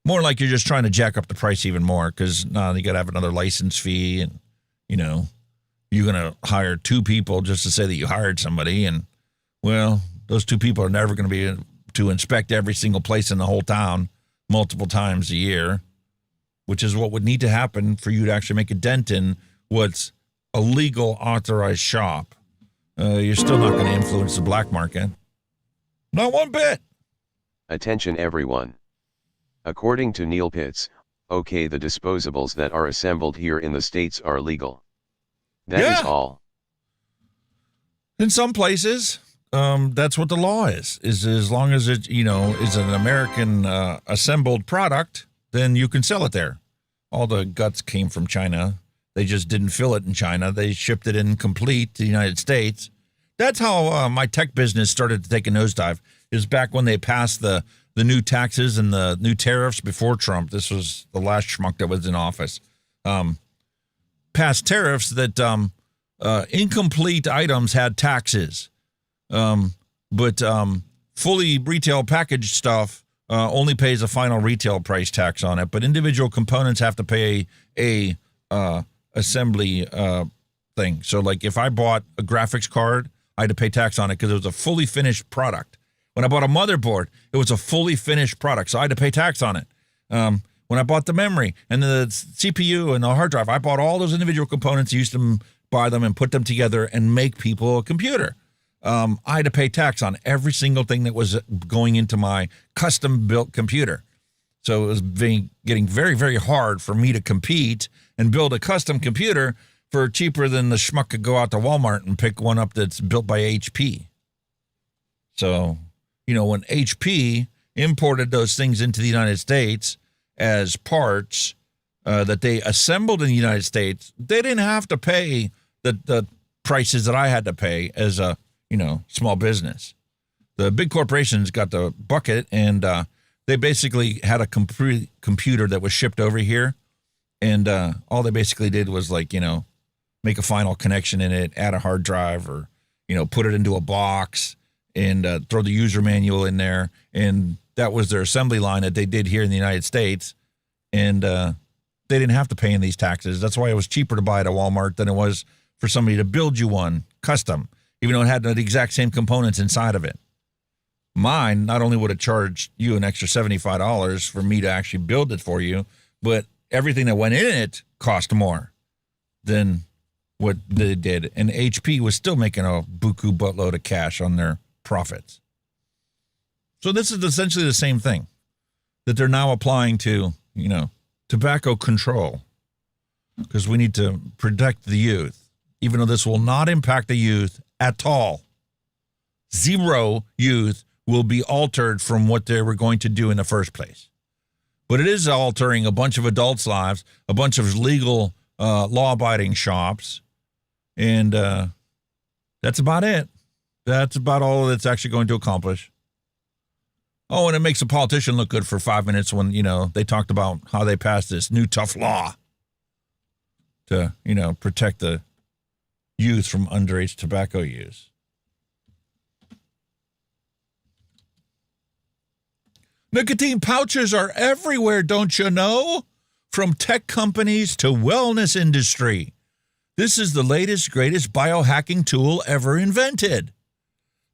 More like you're just trying to jack up the price even more because now you got to have another license fee and, you're going to hire 2 people just to say that you hired somebody. And, those 2 people are never going to be able to inspect every single place in the whole town multiple times a year, which is what would need to happen for you to actually make a dent in what's a legal authorized shop. You're still not going to influence the black market. Not one bit. Attention everyone. According to Neil Pitts, the disposables that are assembled here in the States are legal. That is all. In some places, that's what the law is as long as it, is an American assembled product, then you can sell it there. All the guts came from China. They just didn't fill it in China. They shipped it in complete to the United States. That's how my tech business started to take a nosedive, is back when they passed the new taxes and the new tariffs before Trump. This was the last schmuck that was in office. Passed tariffs that incomplete items had taxes, but fully retail packaged stuff only pays a final retail price tax on it. But individual components have to pay a assembly thing. So, like, if I bought a graphics card, I had to pay tax on it because it was a fully finished product. When I bought a motherboard, it was a fully finished product, so I had to pay tax on it. When I bought the memory and the CPU and the hard drive, I bought all those individual components, used them, buy them, and put them together and make people a computer. I had to pay tax on every single thing that was going into my custom-built computer. So it was getting very, very hard for me to compete and build a custom computer for cheaper than the schmuck could go out to Walmart and pick one up that's built by HP. So, you know, when HP imported those things into the United States as parts that they assembled in the United States, they didn't have to pay the prices that I had to pay as a, you know, small business. The big corporations got the bucket, and they basically had a computer that was shipped over here, and all they basically did was, like, you know, make a final connection in it, add a hard drive, or, you know, put it into a box and throw the user manual in there. And that was their assembly line that they did here in the United States. And they didn't have to pay in these taxes. That's why it was cheaper to buy at a Walmart than it was for somebody to build you one custom, even though it had the exact same components inside of it. Mine not only would have charged you an extra $75 for me to actually build it for you, but everything that went in it cost more than what they did. And HP was still making a buku buttload of cash on their profits. So this is essentially the same thing that they're now applying to, you know, tobacco control, because we need to protect the youth, even though this will not impact the youth at all. Zero youth will be altered from what they were going to do in the first place. But it is altering a bunch of adults' lives, a bunch of legal, law-abiding shops, and that's about it. That's about all it's actually going to accomplish. Oh, and it makes a politician look good for 5 minutes when, you know, they talked about how they passed this new tough law to, you know, protect the youth from underage tobacco use. Nicotine pouches are everywhere, don't you know? From tech companies to wellness industry. This is the latest, greatest biohacking tool ever invented.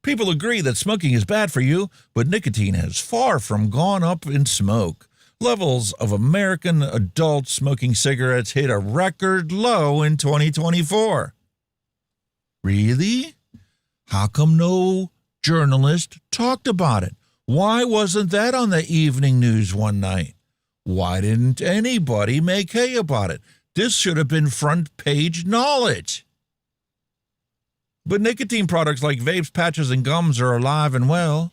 People agree that smoking is bad for you, but nicotine has far from gone up in smoke. Levels of American adult smoking cigarettes hit a record low in 2024. Really? How come no journalist talked about it? Why wasn't that on the evening news one night? Why didn't anybody make hay about it? This should have been front page knowledge. But nicotine products like vapes, patches, and gums are alive and well.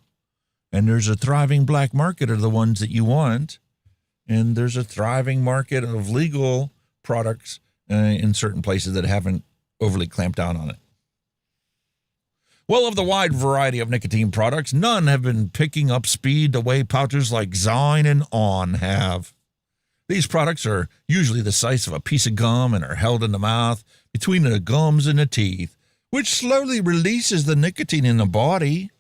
And there's a thriving black market of the ones that you want. And there's a thriving market of legal products in certain places that haven't overly clamped down on it. Well, of the wide variety of nicotine products, none have been picking up speed the way pouches like Zine and On have. These products are usually the size of a piece of gum and are held in the mouth between the gums and the teeth, which slowly releases the nicotine in the body.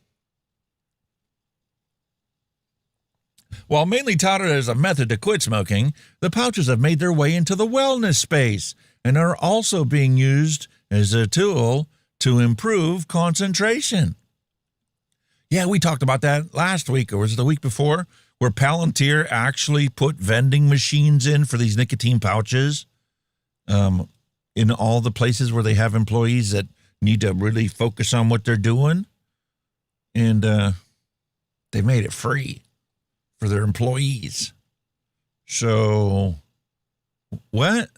While mainly touted as a method to quit smoking, the pouches have made their way into the wellness space and are also being used as a tool to improve concentration. Yeah, we talked about that last week, or was it the week before, where Palantir actually put vending machines in for these nicotine pouches in all the places where they have employees that need to really focus on what they're doing. And they made it free for their employees. So, what?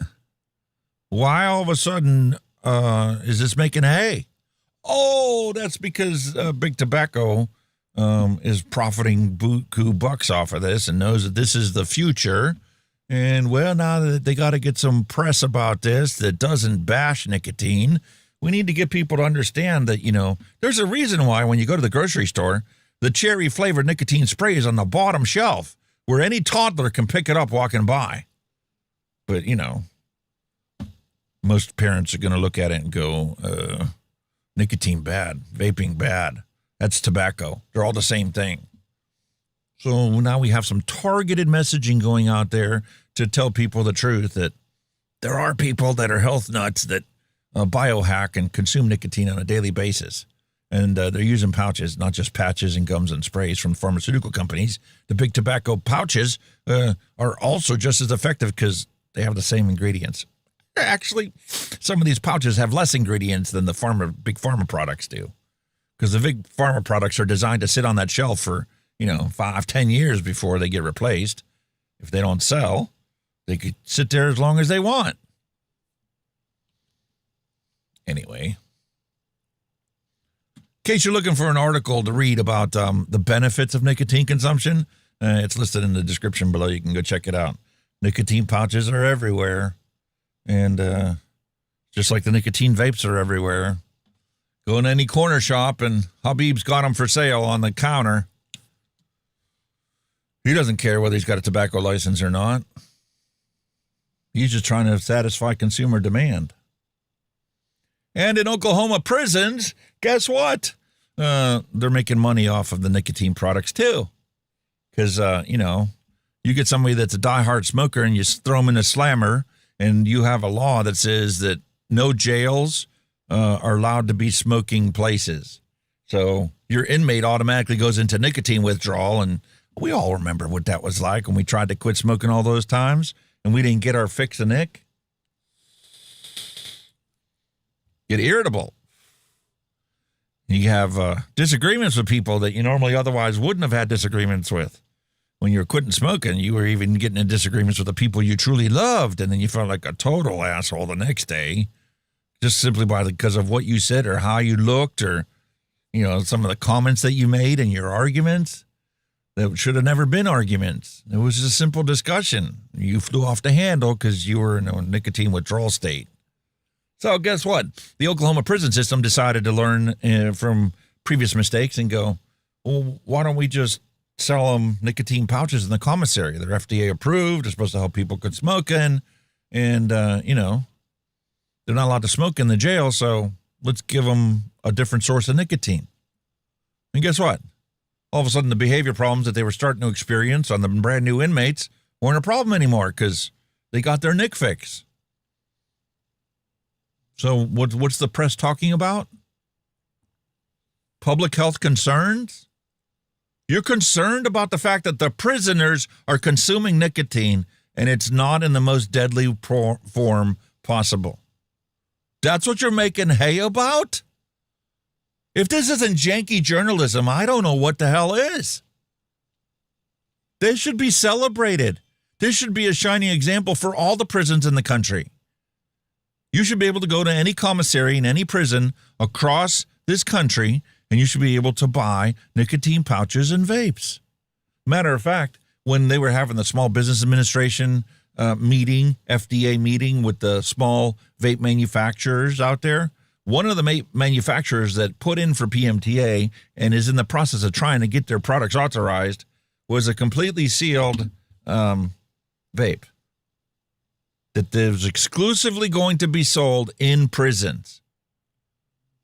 Why all of a sudden is this making hay? Oh, that's because Big Tobacco is profiting buku bucks off of this and knows that this is the future. And, well, now that they got to get some press about this that doesn't bash nicotine, We need to get people to understand that, there's a reason why when you go to the grocery store, the cherry-flavored nicotine spray is on the bottom shelf where any toddler can pick it up walking by. But, most parents are going to look at it and go, nicotine bad, vaping bad. That's tobacco. They're all the same thing. So now we have some targeted messaging going out there to tell people the truth that there are people that are health nuts that biohack and consume nicotine on a daily basis. And they're using pouches, not just patches and gums and sprays from pharmaceutical companies. The big tobacco pouches are also just as effective because they have the same ingredients. Actually, some of these pouches have less ingredients than the big pharma products do. Because the big pharma products are designed to sit on that shelf for, 5-10 years before they get replaced. If they don't sell, they could sit there as long as they want. Anyway, in case you're looking for an article to read about the benefits of nicotine consumption, it's listed in the description below. You can go check it out. Nicotine pouches are everywhere. And just like the nicotine vapes are everywhere. Go in any corner shop and Habib's got them for sale on the counter. He doesn't care whether he's got a tobacco license or not. He's just trying to satisfy consumer demand. And in Oklahoma prisons, guess what? They're making money off of the nicotine products too. Because, you get somebody that's a diehard smoker and you throw them in a slammer and you have a law that says that no jails are allowed to be smoking places. So your inmate automatically goes into nicotine withdrawal, and we all remember what that was like when we tried to quit smoking all those times and we didn't get our fix of Nick. Get irritable. You have disagreements with people that you normally otherwise wouldn't have had disagreements with. When you were quitting smoking, you were even getting in disagreements with the people you truly loved, and then you felt like a total asshole the next day, just simply because of what you said or how you looked or, some of the comments that you made in your arguments that should have never been arguments. It was just a simple discussion. You flew off the handle because you were in a nicotine withdrawal state. So guess what? The Oklahoma prison system decided to learn from previous mistakes and go, well, why don't we just sell them nicotine pouches in the commissary? They're FDA approved. They're supposed to help people quit smoking. And, they're not allowed to smoke in the jail. So let's give them a different source of nicotine. And guess what? All of a sudden, the behavior problems that they were starting to experience on the brand new inmates weren't a problem anymore because they got their Nick fix. So what's the press talking about? Public health concerns? You're concerned about the fact that the prisoners are consuming nicotine and it's not in the most deadly form possible. That's what you're making hay about? If this isn't janky journalism, I don't know what the hell is. This should be celebrated. This should be a shining example for all the prisons in the country. You should be able to go to any commissary in any prison across this country, and you should be able to buy nicotine pouches and vapes. Matter of fact, when they were having the Small Business Administration meeting, FDA meeting with the small vape manufacturers out there, one of the manufacturers that put in for PMTA and is in the process of trying to get their products authorized was a completely sealed vape that was exclusively going to be sold in prisons.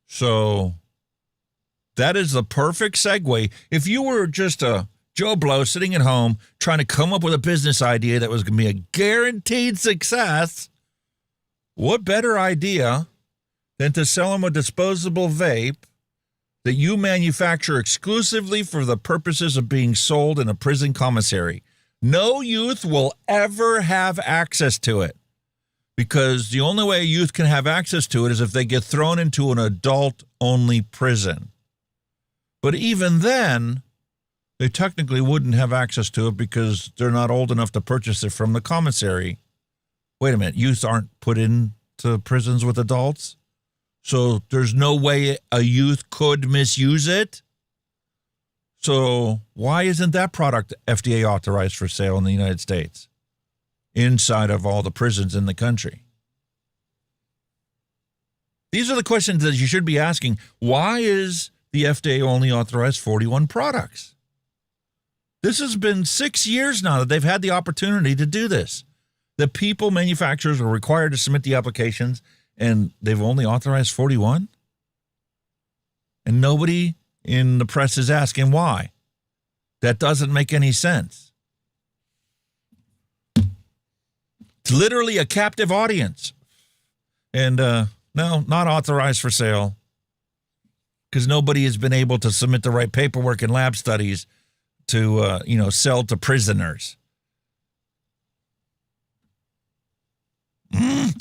So that is the perfect segue. If you were just a Joe Blow sitting at home trying to come up with a business idea that was going to be a guaranteed success, what better idea than to sell them a disposable vape that you manufacture exclusively for the purposes of being sold in a prison commissary? No youth will ever have access to it because the only way a youth can have access to it is if they get thrown into an adult-only prison. But even then, they technically wouldn't have access to it because they're not old enough to purchase it from the commissary. Wait a minute, youth aren't put into prisons with adults? So there's no way a youth could misuse it? So why isn't that product FDA authorized for sale in the United States inside of all the prisons in the country? These are the questions that you should be asking. Why is the FDA only authorized 41 products? This has been 6 years now that they've had the opportunity to do this. The people, manufacturers, are required to submit the applications, and they've only authorized 41? And nobody in the press is asking why. That doesn't make any sense. It's literally a captive audience. And no, not authorized for sale, because nobody has been able to submit the right paperwork and lab studies to, sell to prisoners.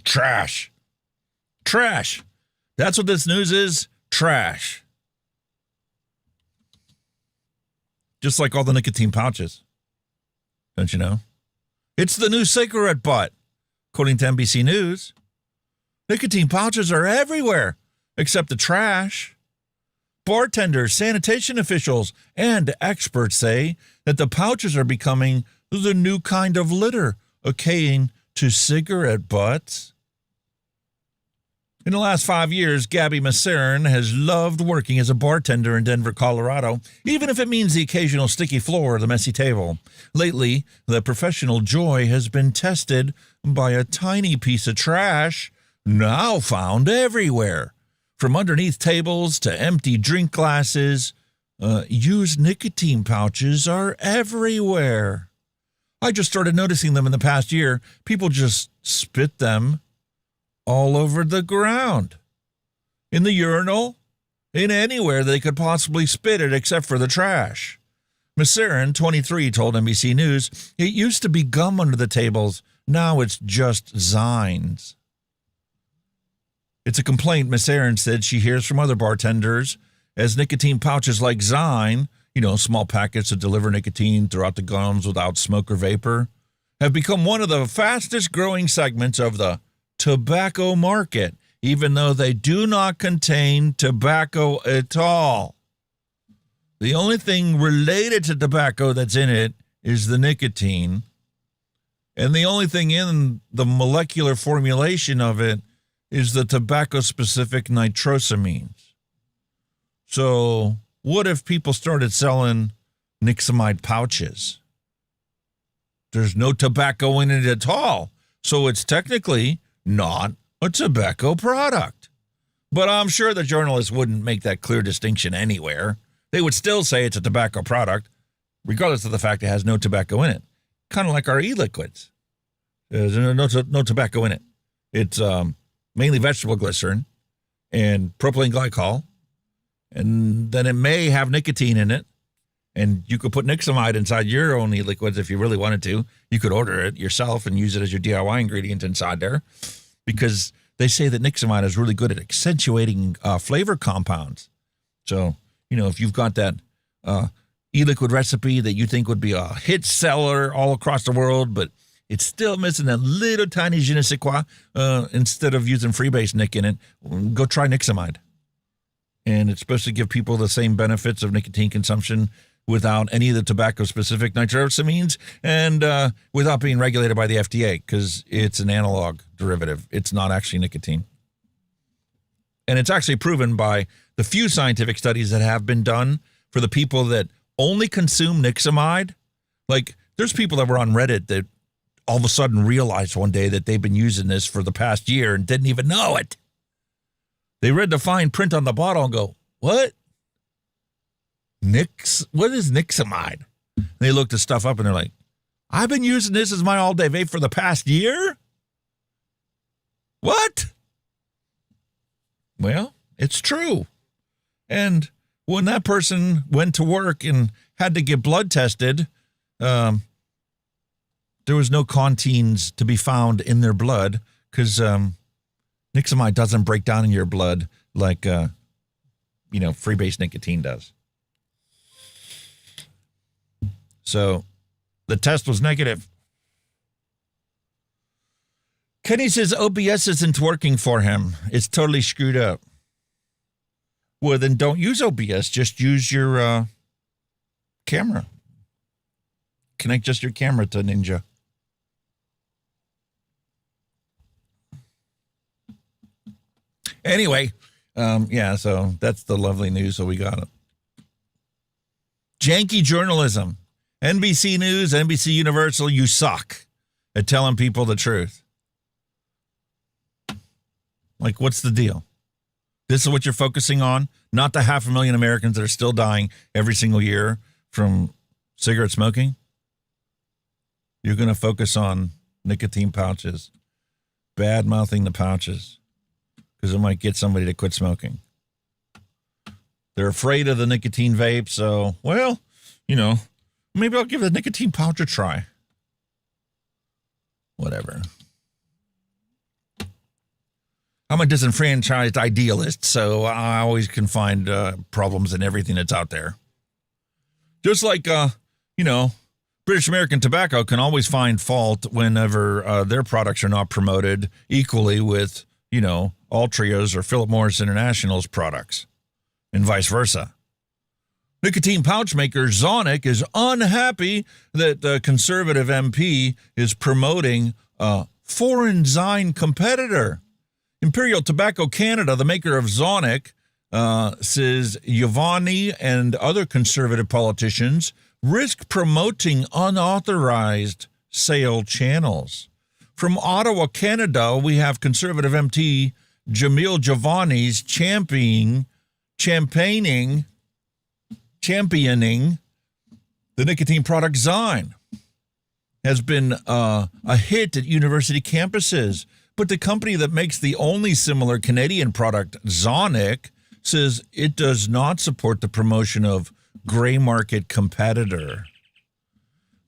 Trash. Trash. That's what this news is. Trash. Just like all the nicotine pouches. Don't you know? It's the new cigarette butt, according to NBC News. Nicotine pouches are everywhere, except the trash. Bartenders, sanitation officials, and experts say that the pouches are becoming the new kind of litter, akin to cigarette butts. In the last 5 years, Gabby Mixin has loved working as a bartender in Denver, Colorado, even if it means the occasional sticky floor or the messy table. Lately, the professional joy has been tested by a tiny piece of trash now found everywhere. From underneath tables to empty drink glasses, used nicotine pouches are everywhere. I just started noticing them in the past year. People just spit them all over the ground, in the urinal, in anywhere they could possibly spit it except for the trash. Mixin, 23, told NBC News, it used to be gum under the tables. Now it's just zines. It's a complaint Mixin said she hears from other bartenders, as nicotine pouches like Zine, small packets that deliver nicotine throughout the gums without smoke or vapor, have become one of the fastest growing segments of the tobacco market, even though they do not contain tobacco at all. The only thing related to tobacco that's in it is the nicotine, and the only thing in the molecular formulation of it is the tobacco-specific nitrosamines. So what if people started selling Nixamide pouches? There's no tobacco in it at all, so it's technically not a tobacco product. But I'm sure the journalists wouldn't make that clear distinction anywhere. They would still say it's a tobacco product, regardless of the fact it has no tobacco in it. Kind of like our e-liquids. There's no tobacco in it. It's mainly vegetable glycerin and propylene glycol, and then it may have nicotine in it, and you could put Nixamide inside your own e-liquids if you really wanted to. You could order it yourself and use it as your DIY ingredient inside there, because they say that Nixamide is really good at accentuating flavor compounds. So, if you've got that e-liquid recipe that you think would be a hit seller all across the world, but it's still missing a little tiny je ne sais quoi, instead of using freebase Nick in it, go try Nixamide. And it's supposed to give people the same benefits of nicotine consumption without any of the tobacco-specific nitrosamines and without being regulated by the FDA, because it's an analog derivative. It's not actually nicotine. And it's actually proven by the few scientific studies that have been done for the people that only consume Nixamide. Like, there's people that were on Reddit that all of a sudden realized one day that they've been using this for the past year and didn't even know it. They read the fine print on the bottle and go, what? What is Nixamide? And they look the stuff up and they're like, I've been using this as my all-day vape for the past year? What? Well, it's true. And when that person went to work and had to get blood tested, there was no conteens to be found in their blood because Nixamide doesn't break down in your blood like, freebase nicotine does. So the test was negative. Kenny says OBS isn't working for him. It's totally screwed up. Well, then don't use OBS. Just use your camera. Connect just your camera to Ninja. Anyway, so that's the lovely news. So we got it. Janky journalism. NBC News, NBC Universal, you suck at telling people the truth. Like, what's the deal? This is what you're focusing on? Not the 500,000 Americans that are still dying every single year from cigarette smoking? You're going to focus on nicotine pouches, bad-mouthing the pouches, because it might get somebody to quit smoking. They're afraid of the nicotine vape, so, well, maybe I'll give the nicotine pouch a try. Whatever. I'm a disenfranchised idealist, so I always can find problems in everything that's out there. Just like, British American Tobacco can always find fault whenever their products are not promoted equally with, Altria's or Philip Morris International's products, and vice versa. Nicotine pouch maker Zonic is unhappy that the Conservative MP is promoting a foreign Zine competitor. Imperial Tobacco Canada, the maker of Zonic, says Giovanni and other Conservative politicians risk promoting unauthorized sale channels. From Ottawa, Canada, we have Conservative MT Jamil Giovanni's championing the nicotine product Zine. Has been a hit at university campuses. But the company that makes the only similar Canadian product, Zonic, says it does not support the promotion of gray market competitor.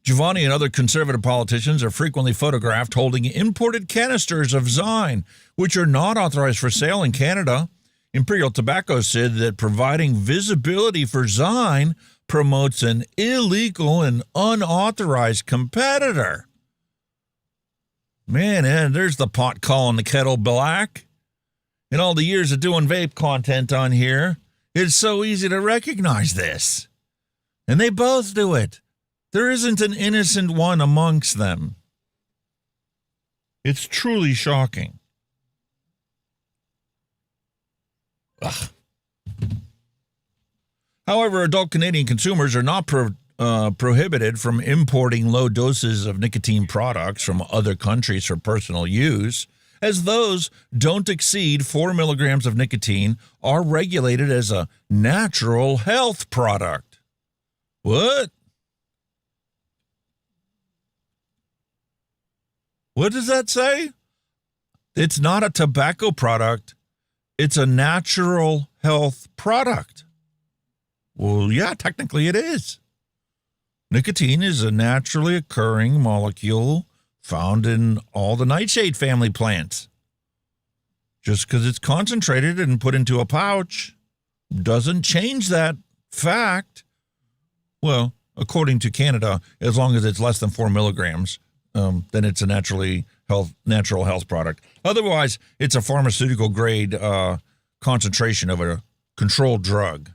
Giovanni and other Conservative politicians are frequently photographed holding imported canisters of Zine, which are not authorized for sale in Canada. Imperial Tobacco said that providing visibility for Zine promotes an illegal and unauthorized competitor. Man, and there's the pot calling the kettle black. In all the years of doing vape content on here, it's so easy to recognize this. And they both do it. There isn't an innocent one amongst them. It's truly shocking. Ugh. However, adult Canadian consumers are not prohibited from importing low doses of nicotine products from other countries for personal use, as those don't exceed 4 milligrams of nicotine are regulated as a natural health product. What? What does that say? It's not a tobacco product. It's a natural health product. Well, yeah, technically it is. Nicotine is a naturally occurring molecule found in all the nightshade family plants. Just because it's concentrated and put into a pouch doesn't change that fact. Well, according to Canada, as long as it's less than 4 milligrams, then it's a natural health product. Otherwise, it's a pharmaceutical grade concentration of a controlled drug.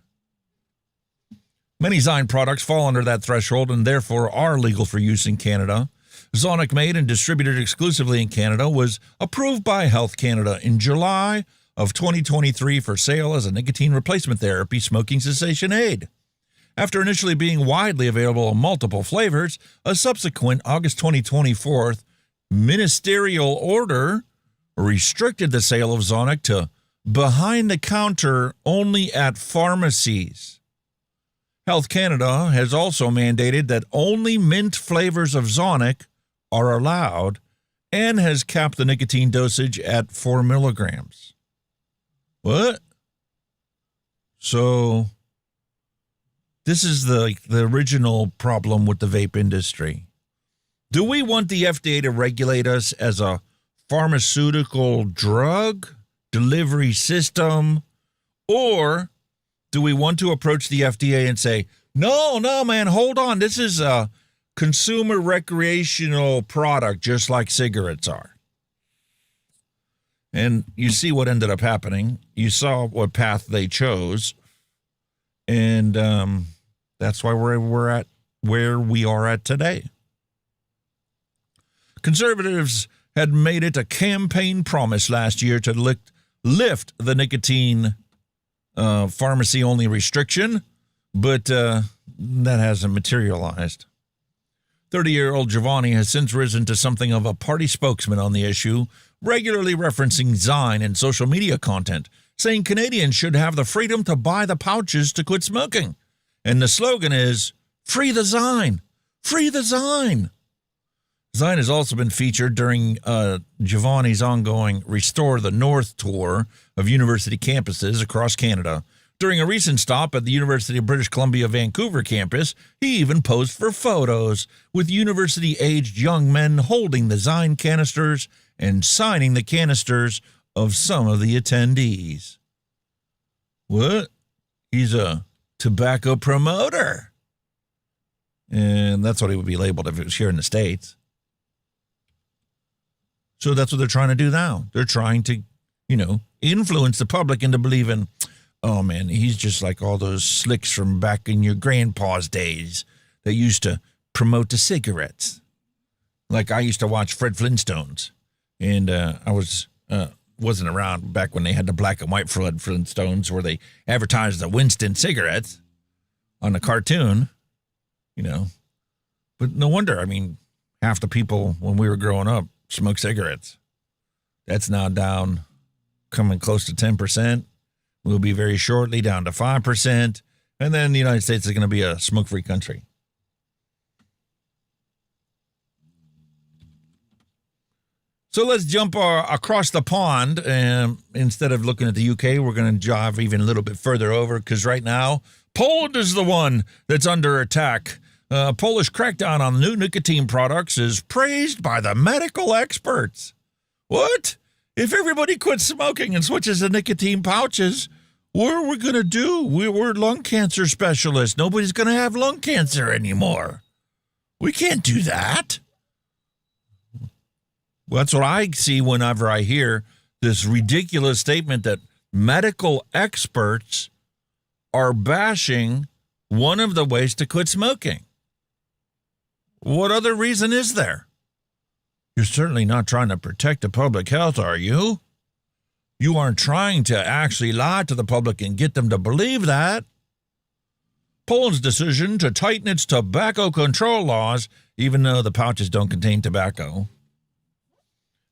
Many Zine products fall under that threshold and therefore are legal for use in Canada. Zonic, made and distributed exclusively in Canada, was approved by Health Canada in July of 2023 for sale as a nicotine replacement therapy smoking cessation aid. After initially being widely available in multiple flavors, a subsequent August 2024 ministerial order restricted the sale of Zonic to behind-the-counter only at pharmacies. Health Canada has also mandated that only mint flavors of Zonic are allowed and has capped the nicotine dosage at 4 milligrams. What? So this is the original problem with the vape industry. Do we want the FDA to regulate us as a pharmaceutical drug delivery system, or do we want to approach the FDA and say, no, man, hold on. This is a consumer recreational product just like cigarettes are. And you see what ended up happening. You saw what path they chose. And that's why we're at where we are at today. Conservatives had made it a campaign promise last year to lift lift the nicotine pharmacy-only restriction, but that hasn't materialized. 30-year-old Giovanni has since risen to something of a party spokesman on the issue, regularly referencing Zine in social media content, saying Canadians should have the freedom to buy the pouches to quit smoking. And the slogan is, "Free the Zine! Free the Zine!" Zine has also been featured during Giovanni's ongoing Restore the North tour of university campuses across Canada. During a recent stop at the University of British Columbia Vancouver campus, he even posed for photos with university-aged young men holding the Zine canisters and signing the canisters of some of the attendees. What? He's a tobacco promoter. And that's what he would be labeled if it was here in the States. So that's what they're trying to do now. They're trying to, influence the public into believing, oh, man, he's just like all those slicks from back in your grandpa's days that used to promote the cigarettes. Like I used to watch Fred Flintstones, and I wasn't around back when they had the black and white Fred Flintstones where they advertised the Winston cigarettes on the cartoon, But no wonder, half the people when we were growing up smoke cigarettes. That's now down, coming close to 10%. We'll be very shortly down to 5%. And then the United States is going to be a smoke-free country. So let's jump across the pond. And instead of looking at the UK, we're going to dive even a little bit further over because right now, Poland is the one that's under attack. Polish crackdown on new nicotine products is praised by the medical experts. What? If everybody quits smoking and switches to nicotine pouches, what are we going to do? We're lung cancer specialists. Nobody's going to have lung cancer anymore. We can't do that. Well, that's what I see whenever I hear this ridiculous statement that medical experts are bashing one of the ways to quit smoking. What other reason is there? You're certainly not trying to protect the public health, are you? You aren't trying to actually lie to the public and get them to believe that. Poland's decision to tighten its tobacco control laws, even though the pouches don't contain tobacco.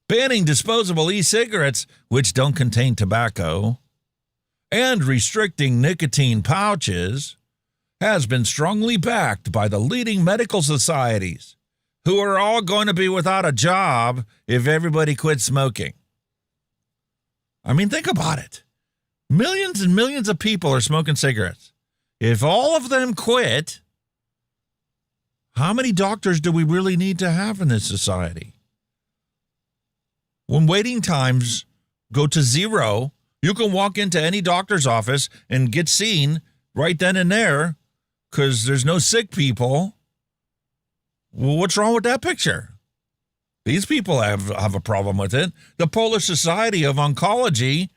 Banning disposable e-cigarettes, which don't contain tobacco. And restricting nicotine pouches has been strongly backed by the leading medical societies, who are all going to be without a job if everybody quits smoking. Think about it. Millions and millions of people are smoking cigarettes. If all of them quit, how many doctors do we really need to have in this society? When waiting times go to zero, you can walk into any doctor's office and get seen right then and there because there's no sick people. Well, what's wrong with that picture? These people have a problem with it. The Polish Society of Oncology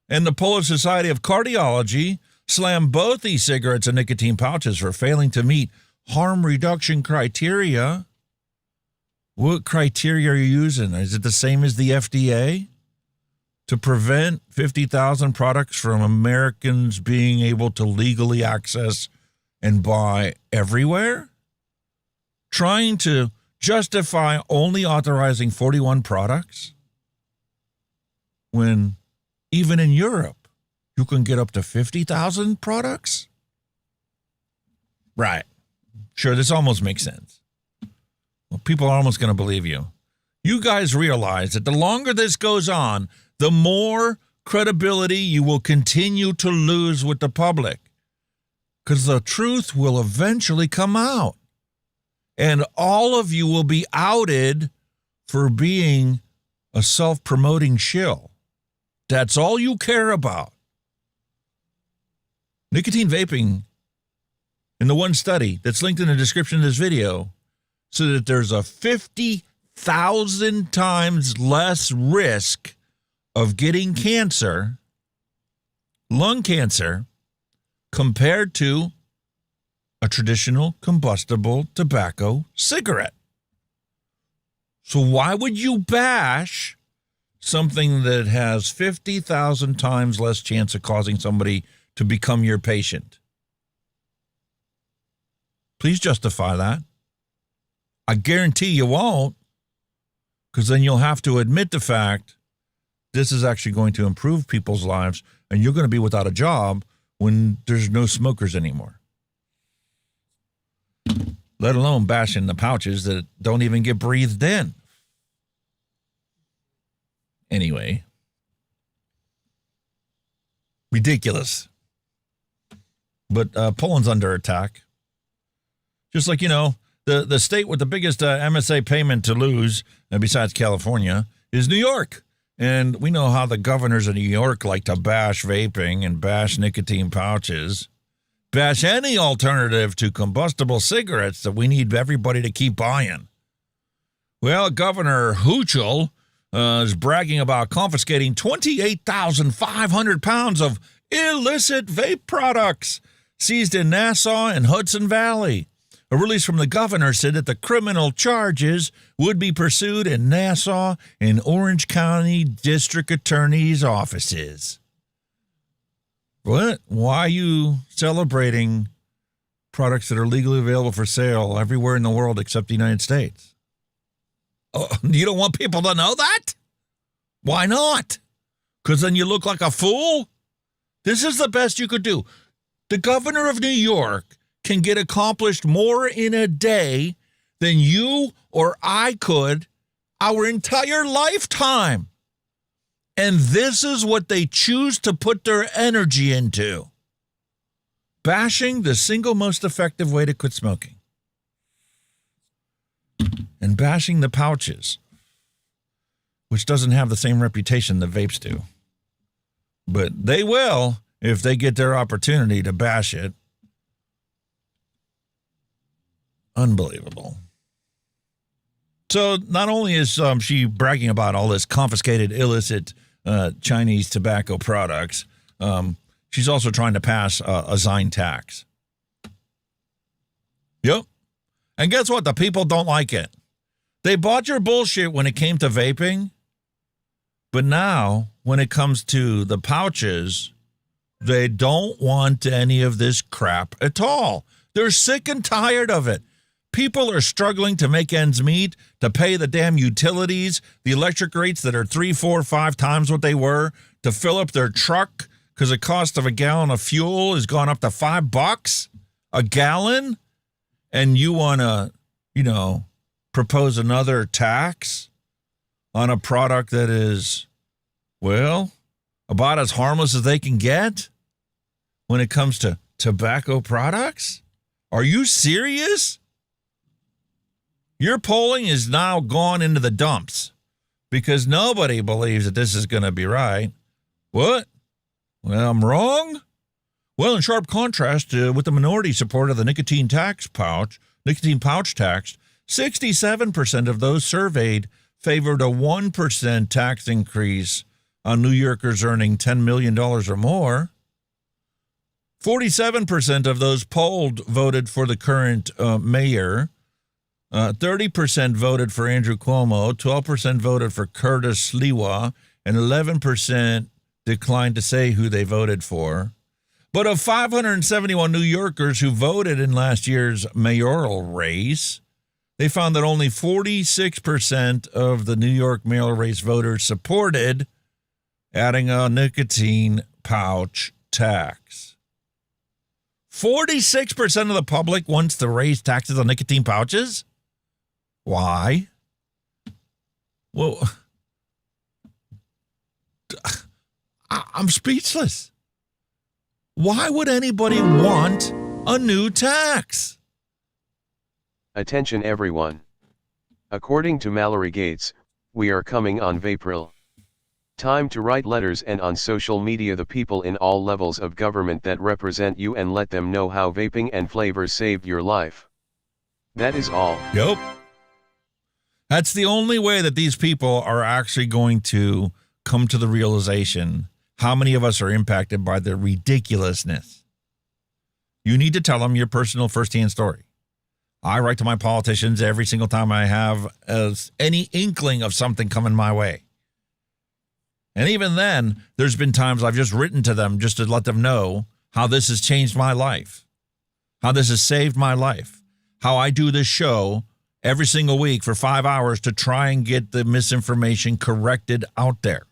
and the Polish Society of Cardiology slammed both e-cigarettes and nicotine pouches for failing to meet harm reduction criteria. What criteria are you using? Is it the same as the FDA? To prevent 50,000 products from Americans being able to legally access and buy everywhere? Trying to justify only authorizing 41 products? When even in Europe, you can get up to 50,000 products? Right. Sure, this almost makes sense. Well, people are almost going to believe you. You guys realize that the longer this goes on, the more credibility you will continue to lose with the public. Because the truth will eventually come out. And all of you will be outed for being a self-promoting shill. That's all you care about. Nicotine vaping, in the one study that's linked in the description of this video, so that there's a 50,000 times less risk of getting cancer, lung cancer, compared to a traditional combustible tobacco cigarette. So why would you bash something that has 50,000 times less chance of causing somebody to become your patient? Please justify that. I guarantee you won't, because then you'll have to admit the fact this is actually going to improve people's lives, and you're going to be without a job when there's no smokers anymore. Let alone bashing the pouches that don't even get breathed in. Anyway, ridiculous. But Poland's under attack. Just like, the state with the biggest MSA payment to lose, besides California, is New York. And we know how the governors of New York like to bash vaping and bash nicotine pouches, bash any alternative to combustible cigarettes that we need everybody to keep buying. Well, Governor Hochul is bragging about confiscating 28,500 pounds of illicit vape products seized in Nassau and Hudson Valley. A release from the governor said that the criminal charges would be pursued in Nassau and Orange County District Attorney's offices. What? Why are you celebrating products that are legally available for sale everywhere in the world except the United States? Oh, you don't want people to know that? Why not? Because then you look like a fool? This is the best you could do. The governor of New York can get accomplished more in a day than you or I could our entire lifetime. And this is what they choose to put their energy into. Bashing the single most effective way to quit smoking. And bashing the pouches, which doesn't have the same reputation that vapes do. But they will if they get their opportunity to bash it. Unbelievable. So not only is she bragging about all this confiscated illicit Chinese tobacco products, she's also trying to pass a Zine tax. Yep. And guess what? The people don't like it. They bought your bullshit when it came to vaping, but now when it comes to the pouches, they don't want any of this crap at all. They're sick and tired of it. People are struggling to make ends meet, to pay the damn utilities, the electric rates that are 3, 4, 5 times what they were, to fill up their truck because the cost of a gallon of fuel has gone up to $5 a gallon. And you want to, propose another tax on a product that is, well, about as harmless as they can get when it comes to tobacco products? Are you serious? Your polling is now gone into the dumps because nobody believes that this is going to be right. What? Well, I'm wrong? Well, in sharp contrast with the minority support of the nicotine pouch tax, 67% of those surveyed favored a 1% tax increase on New Yorkers earning $10 million or more. 47% of those polled voted for the current mayor. 30% voted for Andrew Cuomo. 12% voted for Curtis Sliwa. And 11% declined to say who they voted for. But of 571 New Yorkers who voted in last year's mayoral race, they found that only 46% of the New York mayoral race voters supported adding a nicotine pouch tax. 46% of the public wants to raise taxes on nicotine pouches? Why? Well, I'm speechless. Why would anybody want a new tax? Attention everyone. According to Mallory Gates, we are coming on Vapril. Time to write letters and on social media the people in all levels of government that represent you and let them know how vaping and flavors saved your life. That is all. Yep. That's the only way that these people are actually going to come to the realization how many of us are impacted by the ridiculousness. You need to tell them your personal firsthand story. I write to my politicians every single time I have any inkling of something coming my way. And even then, there's been times I've just written to them just to let them know how this has changed my life, how this has saved my life, how I do this show every single week for 5 hours to try and get the misinformation corrected out there.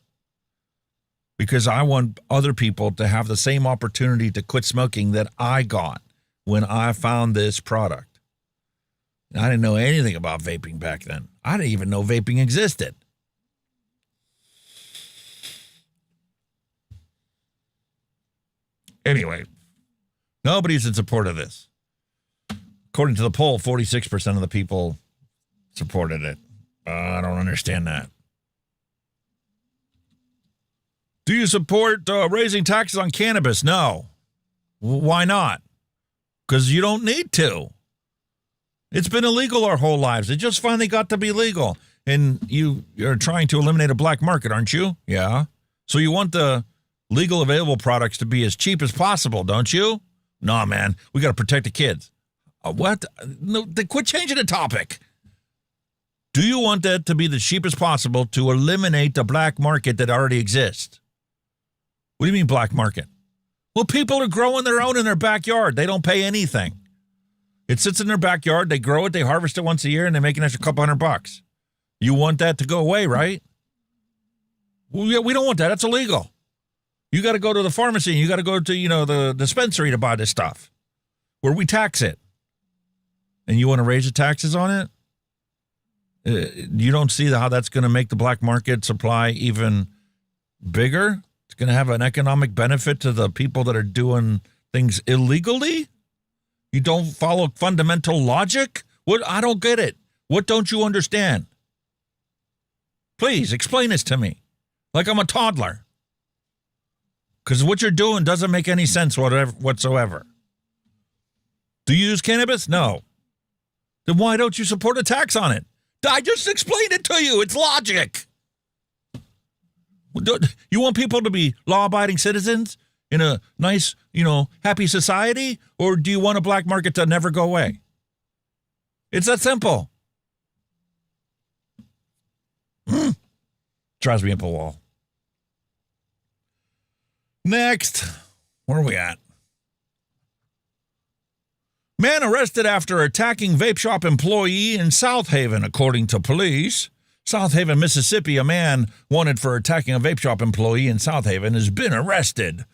Because I want other people to have the same opportunity to quit smoking that I got when I found this product. I didn't know anything about vaping back then. I didn't even know vaping existed. Anyway, nobody's in support of this. According to the poll, 46% of the people supported it. I don't understand that. Do you support raising taxes on cannabis? No. Why not? Because you don't need to. It's been illegal our whole lives. It just finally got to be legal. And you're trying to eliminate a black market, aren't you? Yeah. So you want the legal available products to be as cheap as possible, don't you? Nah, man. We got to protect the kids. What? No, quit changing the topic. Do you want that to be the cheapest possible to eliminate the black market that already exists? What do you mean black market? Well, people are growing their own in their backyard. They don't pay anything. It sits in their backyard. They grow it. They harvest it once a year, and they make an extra couple $100. You want that to go away, right? Well, yeah, we don't want that. That's illegal. You got to go to the pharmacy. You got to go to, the dispensary to buy this stuff where we tax it. And you want to raise the taxes on it? You don't see how that's going to make the black market supply even bigger? It's going to have an economic benefit to the people that are doing things illegally? You don't follow fundamental logic? What? I don't get it. What don't you understand? Please explain this to me like I'm a toddler. Because what you're doing doesn't make any sense whatsoever. Do you use cannabis? No. Then why don't you support a tax on it? I just explained it to you. It's logic. You want people to be law-abiding citizens in a nice, happy society? Or do you want a black market to never go away? It's that simple. Drives me up a wall. Next. Where are we at? Man arrested after attacking vape shop employee in South Haven, according to police. South Haven, Mississippi, a man wanted for attacking a vape shop employee in South Haven has been arrested.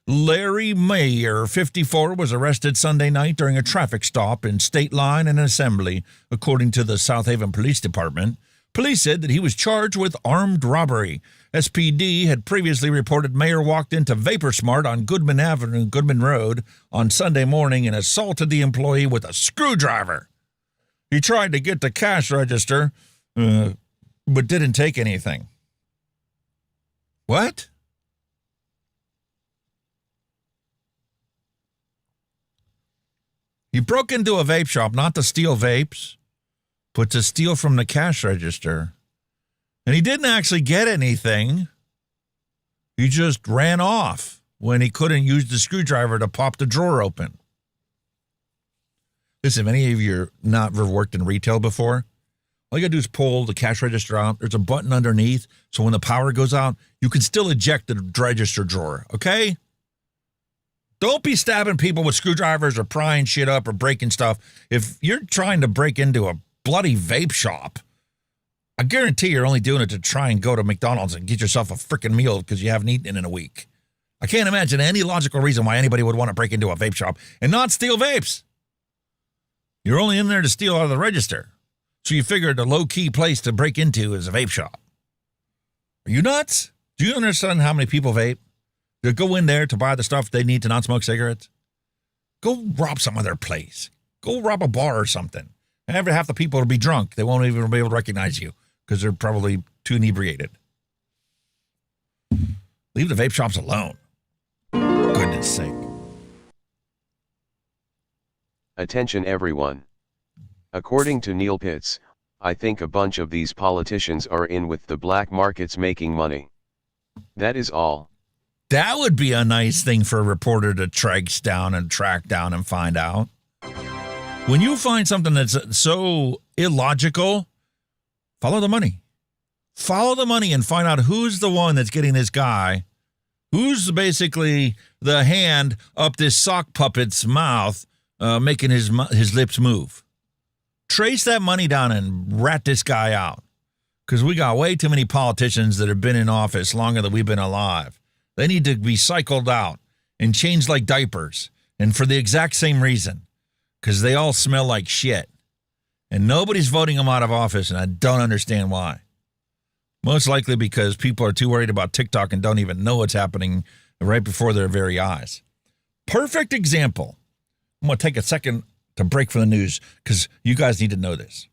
Larry Mayer, 54, was arrested Sunday night during a traffic stop in State Line and Assembly, according to the South Haven Police Department. Police said that he was charged with armed robbery. SPD had previously reported Mayer walked into Vapor Smart on Goodman Avenue, Goodman Road, on Sunday morning and assaulted the employee with a screwdriver. He tried to get the cash register, but didn't take anything. What? He broke into a vape shop not to steal vapes, but to steal from the cash register. And he didn't actually get anything. He just ran off when he couldn't use the screwdriver to pop the drawer open. Listen, if any of you not ever worked in retail before, all you got to do is pull the cash register out. There's a button underneath, so when the power goes out, you can still eject the register drawer, okay? Don't be stabbing people with screwdrivers or prying shit up or breaking stuff. If you're trying to break into a bloody vape shop, I guarantee you're only doing it to try and go to McDonald's and get yourself a freaking meal because you haven't eaten in a week. I can't imagine any logical reason why anybody would want to break into a vape shop and not steal vapes. You're only in there to steal out of the register. So you figured a low-key place to break into is a vape shop. Are you nuts? Do you understand how many people vape? They go in there to buy the stuff they need to not smoke cigarettes. Go rob some other place. Go rob a bar or something. And every half the people will be drunk. They won't even be able to recognize you because they're probably too inebriated. Leave the vape shops alone. Goodness sake. Attention everyone. According to Neil Pitts, I think a bunch of these politicians are in with the black markets making money. That is all. That would be a nice thing for a reporter to track down and find out. When you find something that's so illogical, follow the money. Follow the money and find out who's the one that's getting this guy, who's basically the hand up this sock puppet's mouth, making his lips move. Trace that money down and rat this guy out. Because we got way too many politicians that have been in office longer than we've been alive. They need to be cycled out and changed like diapers. And for the exact same reason. Because they all smell like shit. And nobody's voting them out of office, and I don't understand why. Most likely because people are too worried about TikTok and don't even know what's happening right before their very eyes. Perfect example. I'm going to take a second to break for the news because you guys need to know this.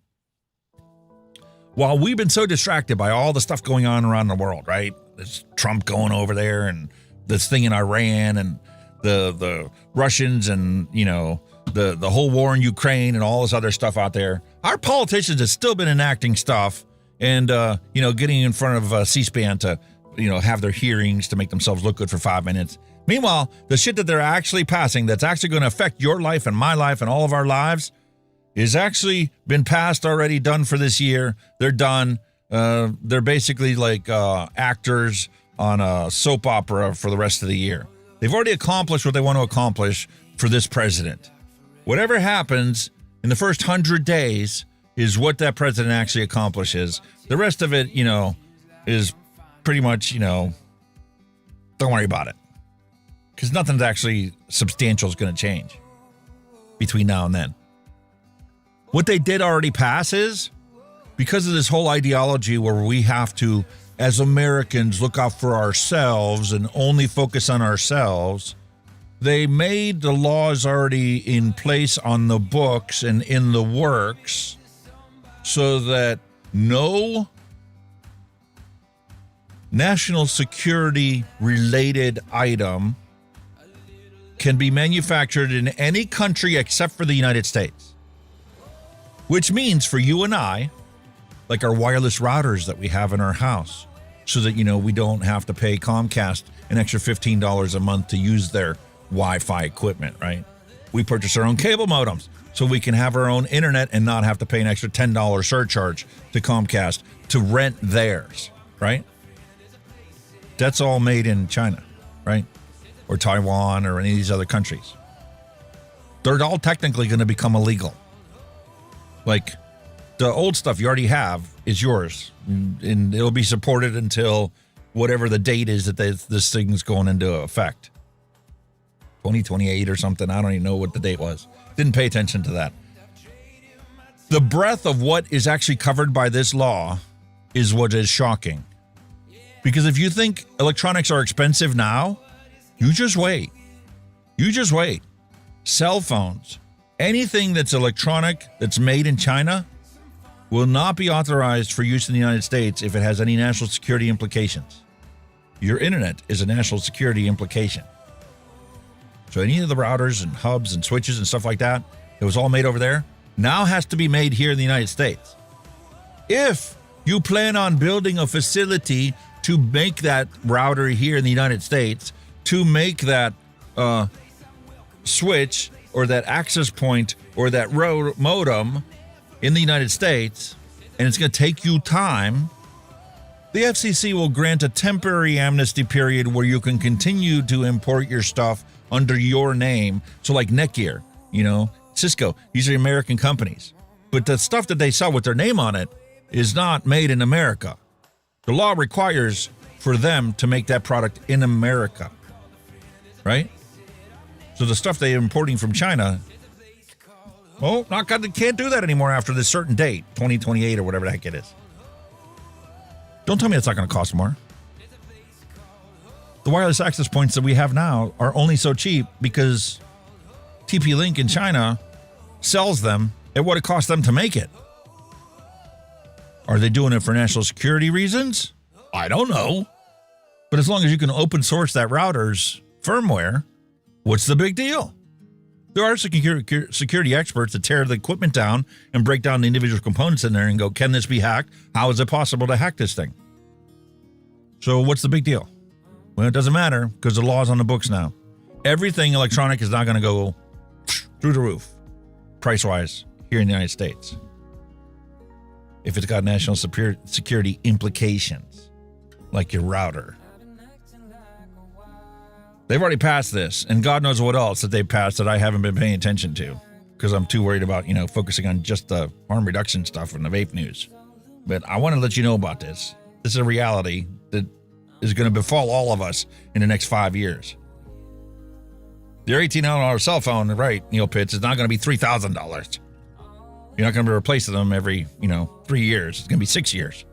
While we've been so distracted by all the stuff going on around the world, right? There's Trump going over there and this thing in Iran and the Russians and, you know, the whole war in Ukraine and all this other stuff out there. Our politicians have still been enacting stuff and, you know, getting in front of C-SPAN to, you know, have their hearings to make themselves look good for 5 minutes. Meanwhile, the shit that they're actually passing that's actually going to affect your life and my life and all of our lives is actually been passed already, done for this year. They're done. They're basically like actors on a soap opera for the rest of the year. They've already accomplished what they want to accomplish for this president. Whatever happens in the first 100 days is what that president actually accomplishes. The rest of it, you know, is pretty much, you know, don't worry about it. Because nothing's actually substantial is going to change between now and then. What they did already pass is, because of this whole ideology where we have to, as Americans, look out for ourselves and only focus on ourselves, they made the laws already in place on the books and in the works so that no national security related item can be manufactured in any country except for the United States. Which means for you and I, like our wireless routers that we have in our house, so that, you know, we don't have to pay Comcast an extra $15 a month to use their Wi-Fi equipment, right? We purchase our own cable modems so we can have our own internet and not have to pay an extra $10 surcharge to Comcast to rent theirs, right? That's all made in China, right? Or Taiwan or any of these other countries. They're all technically going to become illegal. Like, the old stuff you already have is yours, and it'll be supported until whatever the date is that this thing's going into effect. 2028 or something. I don't even know what the date was. Didn't pay attention to that. The breadth of what is actually covered by this law is what is shocking. Because if you think electronics are expensive now, you just wait. You just wait. Cell phones, anything that's electronic that's made in China will not be authorized for use in the United States if it has any national security implications. Your internet is a national security implication. So any of the routers and hubs and switches and stuff like that was all made over there now has to be made here in the United States. If you plan on building a facility to make that router here in the United States, to make that switch or that access point or that modem in the United States, and it's going to take you time, the FCC will grant a temporary amnesty period where you can continue to import your stuff under your name. So like Netgear, you know, Cisco, these are American companies. But the stuff that they sell with their name on it is not made in America. The law requires for them to make that product in America, right? So the stuff they're importing from China, well, can't do that anymore after this certain date, 2028 or whatever the heck it is. Don't tell me it's not going to cost more. The wireless access points that we have now are only so cheap because TP-Link in China sells them at what it costs them to make it. Are they doing it for national security reasons? I don't know. But as long as you can open source that router's firmware, what's the big deal? There are security experts that tear the equipment down and break down the individual components in there and go, can this be hacked? How is it possible to hack this thing? So what's the big deal? Well, it doesn't matter because the law's on the books now. Everything electronic is not going to go through the roof, price-wise, here in the United States. if it's got national security implications, like your router. They've already passed this, and God knows what else that they passed that I haven't been paying attention to because I'm too worried about, focusing on just the harm reduction stuff in the vape news. But I want to let you know about this. This is a reality that is going to befall all of us in the next 5 years. Your $1,800 cell phone, right, Neil Pitts, is not going to be $3,000. You're not going to be replacing them every, 3 years. It's going to be 6 years.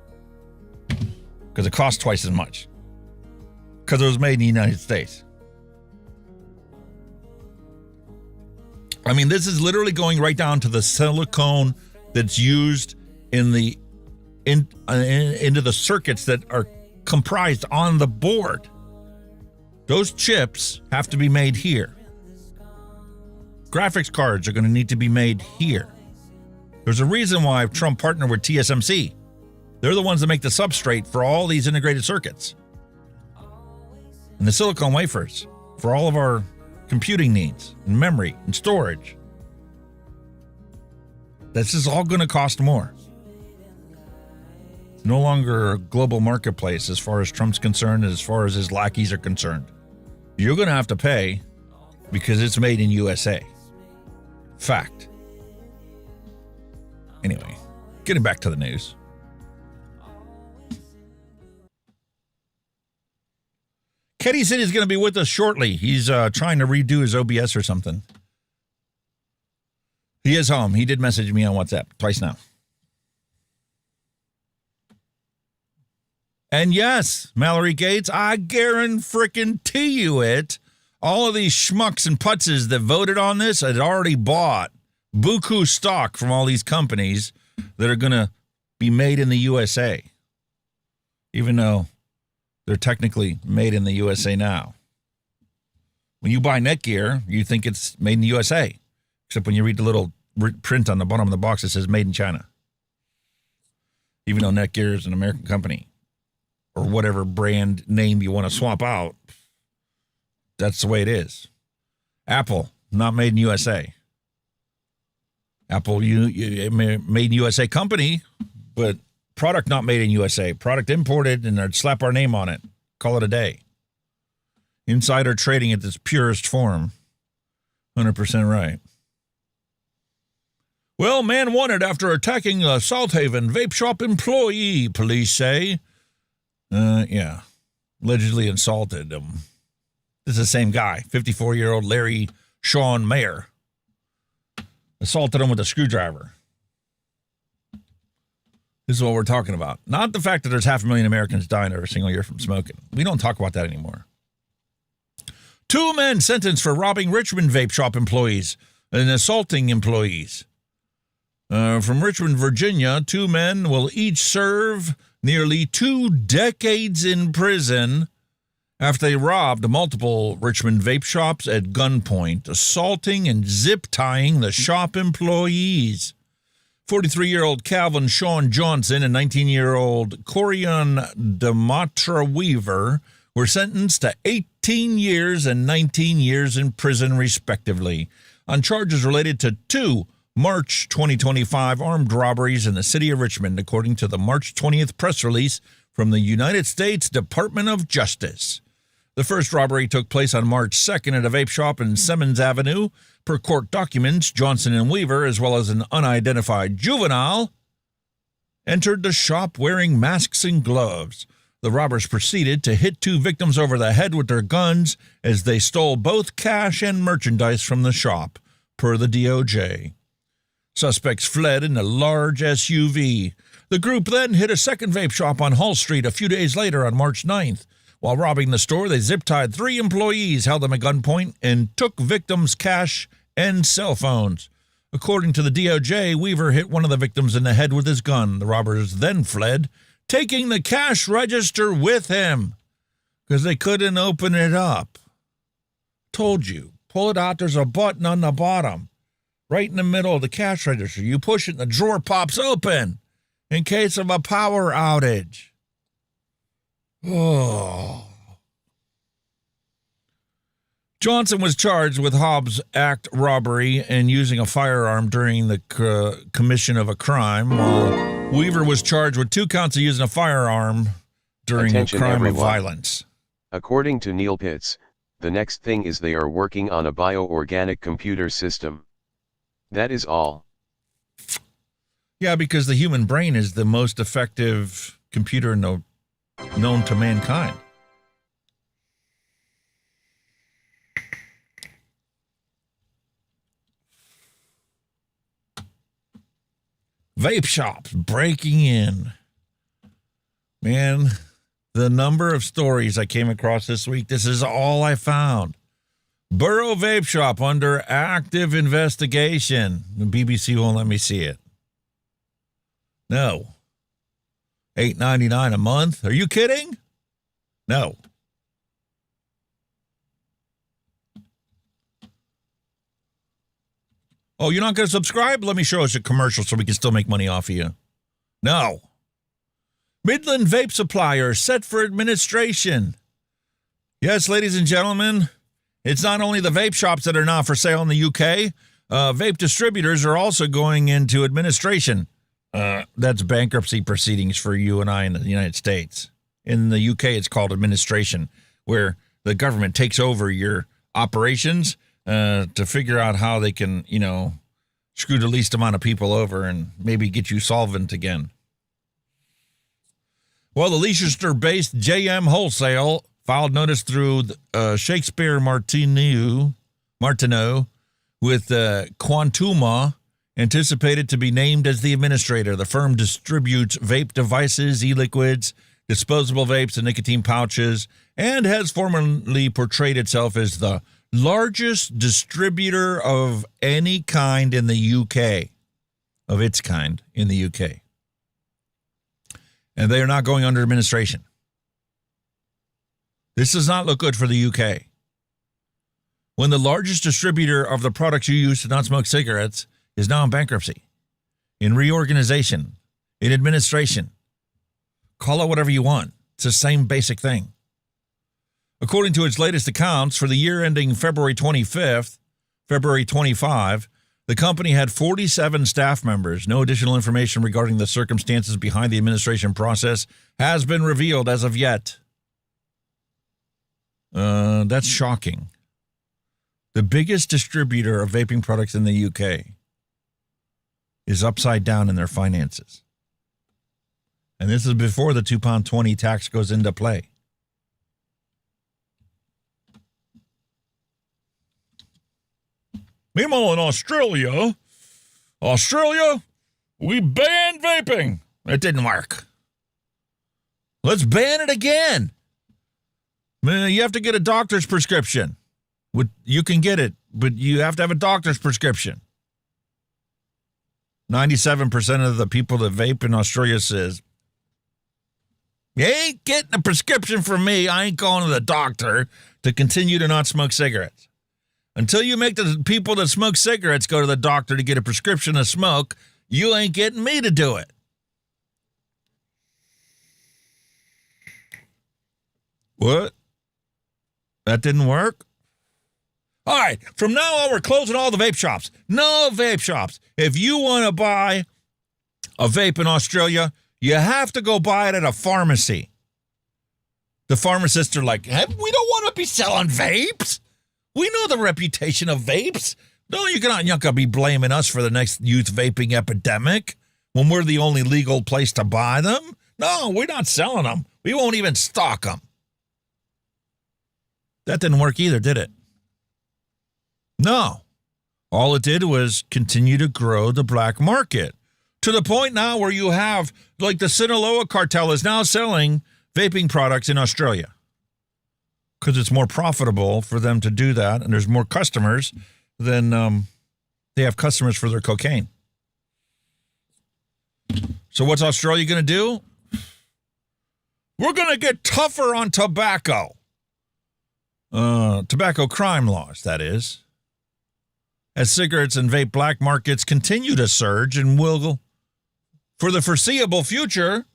Because it costs twice as much. Because it was made in the United States. I mean, this is literally going right down to the silicone that's used in the into the circuits that are comprised on the board. Those chips have to be made here. Graphics cards are going to need to be made here. There's a reason why Trump partnered with TSMC. They're the ones that make the substrate for all these integrated circuits. And the silicone wafers for all of our computing needs and memory and storage. This is all going to cost more. It's no longer a global marketplace as far as Trump's concerned and as far as his lackeys are concerned. You're going to have to pay because it's made in USA. Fact. Anyway, getting back to the news. Kenny said he's going to be with us shortly. He's trying to redo his OBS or something. He is home. He did message me on WhatsApp twice now. And yes, Mallory Gates, I guarantee you it. All of these schmucks and putzes that voted on this had already bought buku stock from all these companies that are going to be made in the USA. Even though they're technically made in the USA now. When you buy Netgear, you think it's made in the USA. Except when you read the little print on the bottom of the box, it says made in China. Even though Netgear is an American company. Or whatever brand name you want to swap out. That's the way it is. Apple, not made in USA. Apple, made in USA company, but product not made in USA. Product imported and they'd slap our name on it. Call it a day. Insider trading at its purest form. 100% right. Well, man wanted after attacking a South Haven vape shop employee, police say. Yeah. Allegedly assaulted him. This is the same guy. 54-year-old Larry Sean Mayer. Assaulted him with a screwdriver. This is what we're talking about. Not the fact that there's 500,000 Americans dying every single year from smoking. We don't talk about that anymore. 2 men sentenced for robbing Richmond vape shop employees and assaulting employees. From Richmond, Virginia, 2 men will each serve nearly 2 decades in prison after they robbed multiple Richmond vape shops at gunpoint, assaulting and zip-tying the shop employees. 43-year-old Calvin Sean Johnson and 19-year-old Corian Dematra Weaver were sentenced to 18 years and 19 years in prison, respectively, on charges related to 2 March 2025 armed robberies in the city of Richmond, according to the March 20th press release from the United States Department of Justice. The first robbery took place on March 2nd at a vape shop in Simmons Avenue. Per court documents, Johnson and Weaver, as well as an unidentified juvenile, entered the shop wearing masks and gloves. The robbers proceeded to hit 2 victims over the head with their guns as they stole both cash and merchandise from the shop, per the DOJ. Suspects fled in a large SUV. The group then hit a second vape shop on Hull Street a few days later on March 9th. While robbing the store, they zip-tied 3 employees, held them at gunpoint, and took victims' cash and cell phones. According to the DOJ, Weaver hit one of the victims in the head with his gun. The robbers then fled, taking the cash register with him because they couldn't open it up. Told you. Pull it out. There's a button on the bottom, right in the middle of the cash register. You push it and the drawer pops open in case of a power outage. Oh. Johnson was charged with Hobbs Act robbery and using a firearm during the commission of a crime, while Weaver was charged with 2 counts of using a firearm during Attention a crime everyone. of violence. According to Neil Pitts, the next thing is they are working on a bioorganic computer system. That is all. Yeah, because the human brain is the most effective computer known to mankind. Vape shops breaking in. Man, the number of stories I came across this week, this is all I found. Borough Vape Shop under active investigation. The BBC won't let me see it. No. $8.99 a month? Are you kidding? No. Oh, you're not going to subscribe? Let me show us a commercial so we can still make money off of you. No. Midland Vape Supplier set for administration. Yes, ladies and gentlemen, it's not only the vape shops that are now for sale in the UK. Vape distributors are also going into administration. That's bankruptcy proceedings for you and I in the United States. In the UK, it's called administration, where the government takes over your operations to figure out how they can, screw the least amount of people over and maybe get you solvent again. Well, the Leicester-based JM Wholesale filed notice through Shakespeare Martineau with Quantuma, anticipated to be named as the administrator. The firm distributes vape devices, e-liquids, disposable vapes, and nicotine pouches, and has formerly portrayed itself as the largest distributor of any kind in the UK, of its kind in the UK. And they are not going under administration. This does not look good for the UK. When the largest distributor of the products you use to not smoke cigarettes is now in bankruptcy, in reorganization, in administration. Call it whatever you want. It's the same basic thing. According to its latest accounts, for the year ending February 25, the company had 47 staff members. No additional information regarding the circumstances behind the administration process has been revealed as of yet. That's shocking. The biggest distributor of vaping products in the UK is upside down in their finances. And this is before the £2.20 tax goes into play. Meanwhile, in Australia, we banned vaping. It didn't work. Let's ban it again. You have to get a doctor's prescription. You can get it, but you have to have a doctor's prescription. 97% of the people that vape in Australia says, you ain't getting a prescription from me. I ain't going to the doctor to continue to not smoke cigarettes. Until you make the people that smoke cigarettes go to the doctor to get a prescription to smoke, you ain't getting me to do it. What? That didn't work? All right, from now on, we're closing all the vape shops. No vape shops. If you want to buy a vape in Australia, you have to go buy it at a pharmacy. The pharmacists are like, hey, we don't want to be selling vapes. We know the reputation of vapes. No, you're not going to be blaming us for the next youth vaping epidemic when we're the only legal place to buy them. No, we're not selling them. We won't even stock them. That didn't work either, did it? No. All it did was continue to grow the black market to the point now where you have, like the Sinaloa cartel is now selling vaping products in Australia because it's more profitable for them to do that, and there's more customers than they have customers for their cocaine. So what's Australia going to do? We're going to get tougher on tobacco. Tobacco crime laws, that is. As cigarettes and vape black markets continue to surge and will, for the foreseeable future,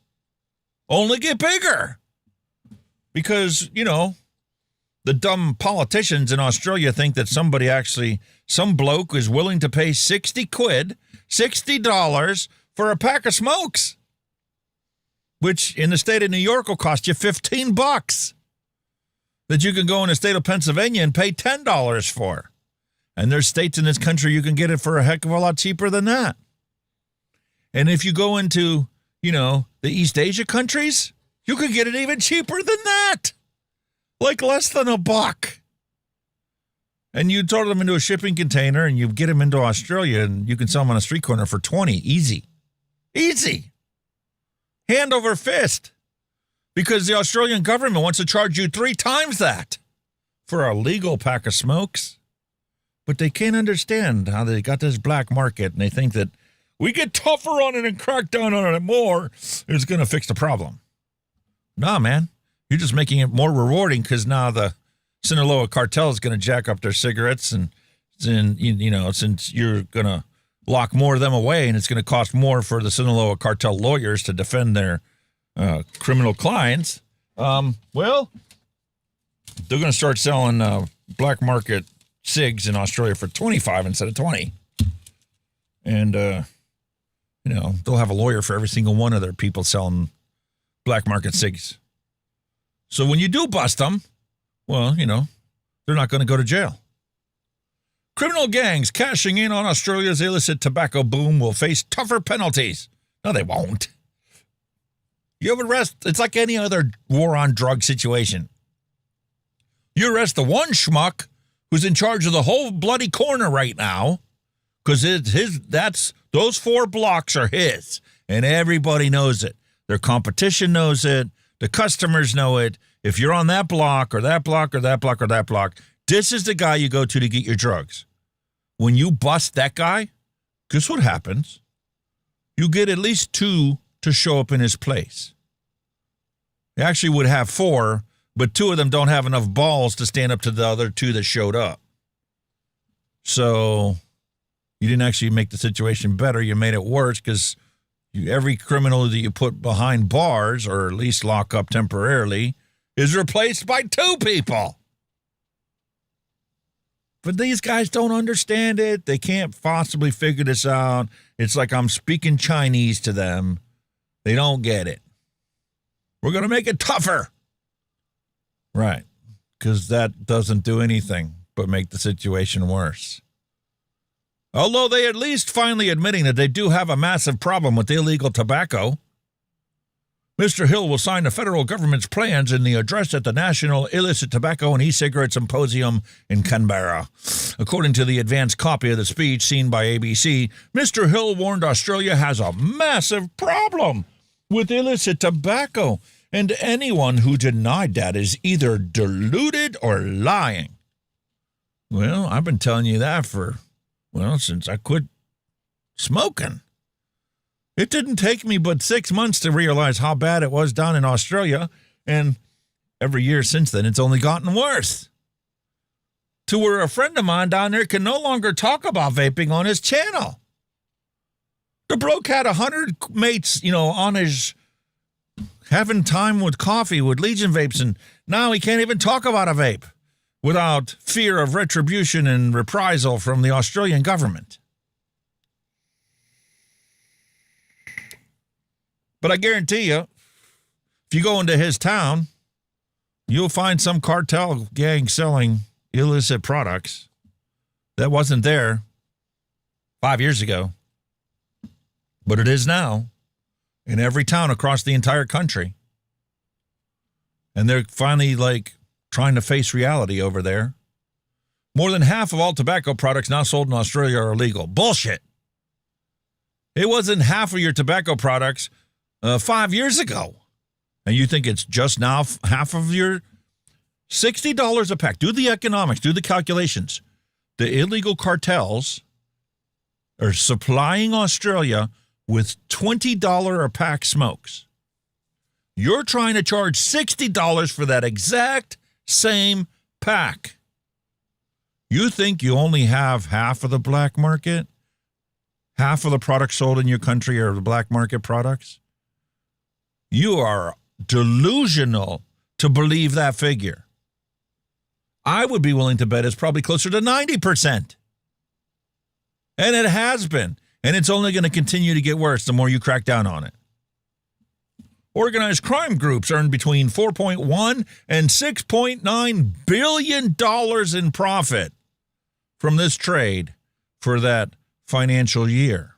only get bigger. Because, the dumb politicians in Australia think that some bloke is willing to pay $60 for a pack of smokes. which in the state of New York will cost you $15, that you can go in the state of Pennsylvania and pay $10 for. And there's states in this country you can get it for a heck of a lot cheaper than that. And if you go into, the East Asia countries, you could get it even cheaper than that. Like less than $1. And you throw them into a shipping container and you get them into Australia and you can sell them on a street corner for $20. Easy. Easy. Hand over fist. Because the Australian government wants to charge you 3 times that for a legal pack of smokes. But they can't understand how they got this black market, and they think that we get tougher on it and crack down on it more, it's going to fix the problem. Nah, man. You're just making it more rewarding because now the Sinaloa cartel is going to jack up their cigarettes, and since you're going to lock more of them away, and it's going to cost more for the Sinaloa cartel lawyers to defend their criminal clients, they're going to start selling black market cigs in Australia for $25 instead of $20. And, they'll have a lawyer for every single one of their people selling black market cigs. So when you do bust them, they're not going to go to jail. Criminal gangs cashing in on Australia's illicit tobacco boom will face tougher penalties. No, they won't. You arrest, it's like any other war on drug situation. You arrest the one schmuck who's in charge of the whole bloody corner right now, because those 4 blocks are his, and everybody knows it. Their competition knows it. The customers know it. If you're on that block or that block or that block or that block, this is the guy you go to get your drugs. When you bust that guy, guess what happens? You get at least 2 to show up in his place. You actually would have 4, but 2 of them don't have enough balls to stand up to the other 2 that showed up. So you didn't actually make the situation better. You made it worse because every criminal that you put behind bars, or at least lock up temporarily, is replaced by 2 people. But these guys don't understand it. They can't possibly figure this out. It's like I'm speaking Chinese to them. They don't get it. We're going to make it tougher. Right. Because that doesn't do anything but make the situation worse. Although they at least finally admitting that they do have a massive problem with illegal tobacco. Mr. Hill will sign the federal government's plans in the address at the National Illicit Tobacco and E-Cigarette Symposium in Canberra. According to the advanced copy of the speech seen by ABC, Mr. Hill warned Australia has a massive problem with illicit tobacco, and anyone who denied that is either deluded or lying. Well, I've been telling you that since I quit smoking. It didn't take me but 6 months to realize how bad it was down in Australia, and every year since then, it's only gotten worse. To where a friend of mine down there can no longer talk about vaping on his channel. The bloke had 100 mates, on his having time with coffee with Legion vapes, and now he can't even talk about a vape without fear of retribution and reprisal from the Australian government. But I guarantee you, if you go into his town, you'll find some cartel gang selling illicit products that wasn't there 5 years ago. But it is now in every town across the entire country. And they're finally trying to face reality over there. More than half of all tobacco products now sold in Australia are illegal. Bullshit. It wasn't half of your tobacco products 5 years ago. And you think it's just now half of your $60 a pack. Do the economics, do the calculations. The illegal cartels are supplying Australia with $20 a pack smokes. You're trying to charge $60 for that exact same pack. You think you only have half of the black market? Half of the products sold in your country are the black market products? You are delusional to believe that figure. I would be willing to bet it's probably closer to 90%. And it has been. And it's only going to continue to get worse the more you crack down on it. Organized crime groups earned between $4.1 and $6.9 billion in profit from this trade for that financial year.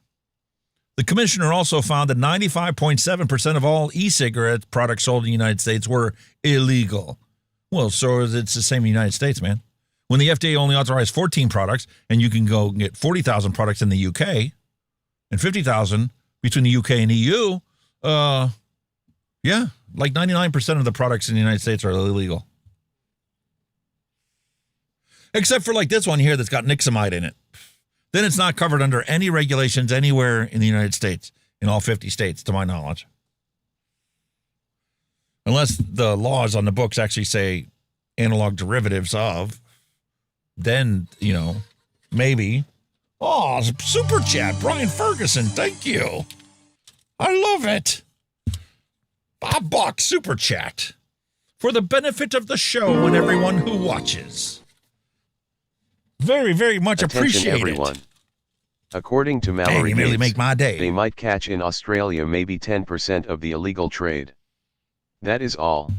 The commissioner also found that 95.7% of all e-cigarette products sold in the United States were illegal. Well, so it's the same in the United States, man. When the FDA only authorized 14 products, and you can go get 40,000 products in the UK and 50,000 between the UK and EU, yeah, like 99% of the products in the United States are illegal. Except for like this one here that's got nixamide in it. Then it's not covered under any regulations anywhere in the United States, in all 50 states, to my knowledge. Unless the laws on the books actually say analog derivatives of, then, you know, maybe. Oh, super chat, Brian Ferguson, thank you. I love it. $5 super chat for the benefit of the show and everyone who watches. Very, very much appreciated. Everyone. According to Mallory Gates, really Gates, make my day. They might catch in Australia maybe 10% of the illegal trade. That is all.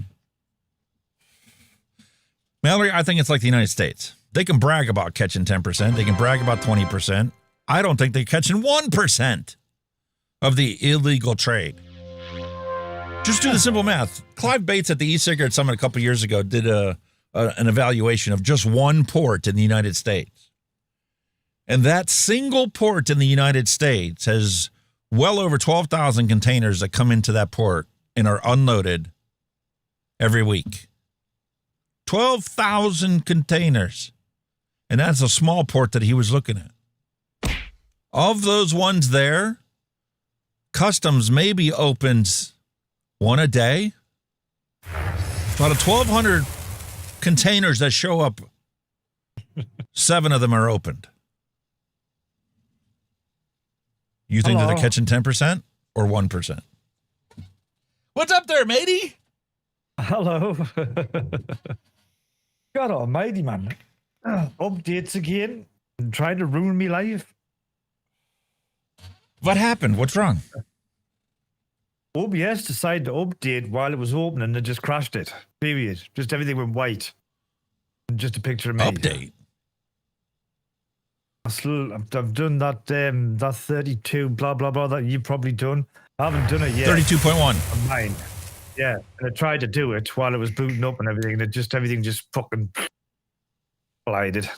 Mallory, I think it's like the United States. They can brag about catching 10%. They can brag about 20%. I don't think they're catching 1% of the illegal trade. Just do the simple math. Clive Bates at the e-cigarette summit a couple years ago did an evaluation of just one port in the United States. And that single port in the United States has well over 12,000 containers that come into that port and are unloaded every week. 12,000 containers. And that's a small port that he was looking at. Of those ones there, customs maybe opens one a day. Out of 1,200 containers that show up, 7 of them are opened. You think that they're catching 10% or 1%? What's up there, matey? Hello. God almighty, man. Updates again and trying to ruin me life. What happened? What's wrong? OBS decided to update while it was open and it just crashed it. Period. Just everything went white. Just a picture of me. Update. I've done that that 32 blah blah blah that you've probably done. I haven't done it yet. 32.1 on mine. Yeah, and I tried to do it while it was booting up and everything, and everything just fucking blinded.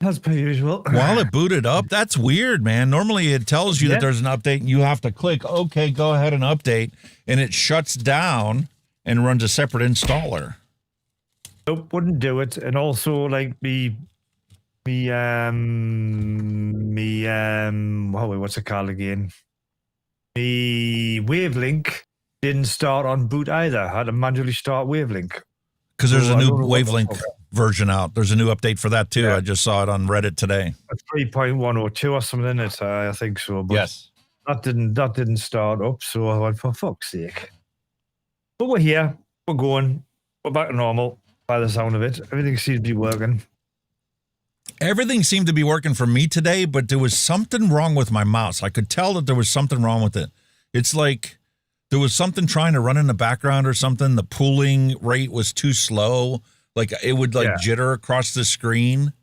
As per usual. While it booted up? That's weird, man. Normally it tells you that there's an update and you have to click, okay, go ahead and update, and it shuts down and runs a separate installer. Nope, wouldn't do it. And also, like, what's it called again? The Wavelink didn't start on boot either. I had to manually start Wavelink. Because there's a new Wavelink version out. There's a new update for that too. Yeah. I just saw it on Reddit today. 3.102 or something in it. I think so. But yes. That didn't start up. So I went, for fuck's sake. But we're here. We're going. We're back to normal by the sound of it. Everything seems to be working. Everything seemed to be working for me today, but there was something wrong with my mouse. I could tell that there was something wrong with it. It's like there was something trying to run in the background or something. The pooling rate was too slow. Like it would jitter across the screen.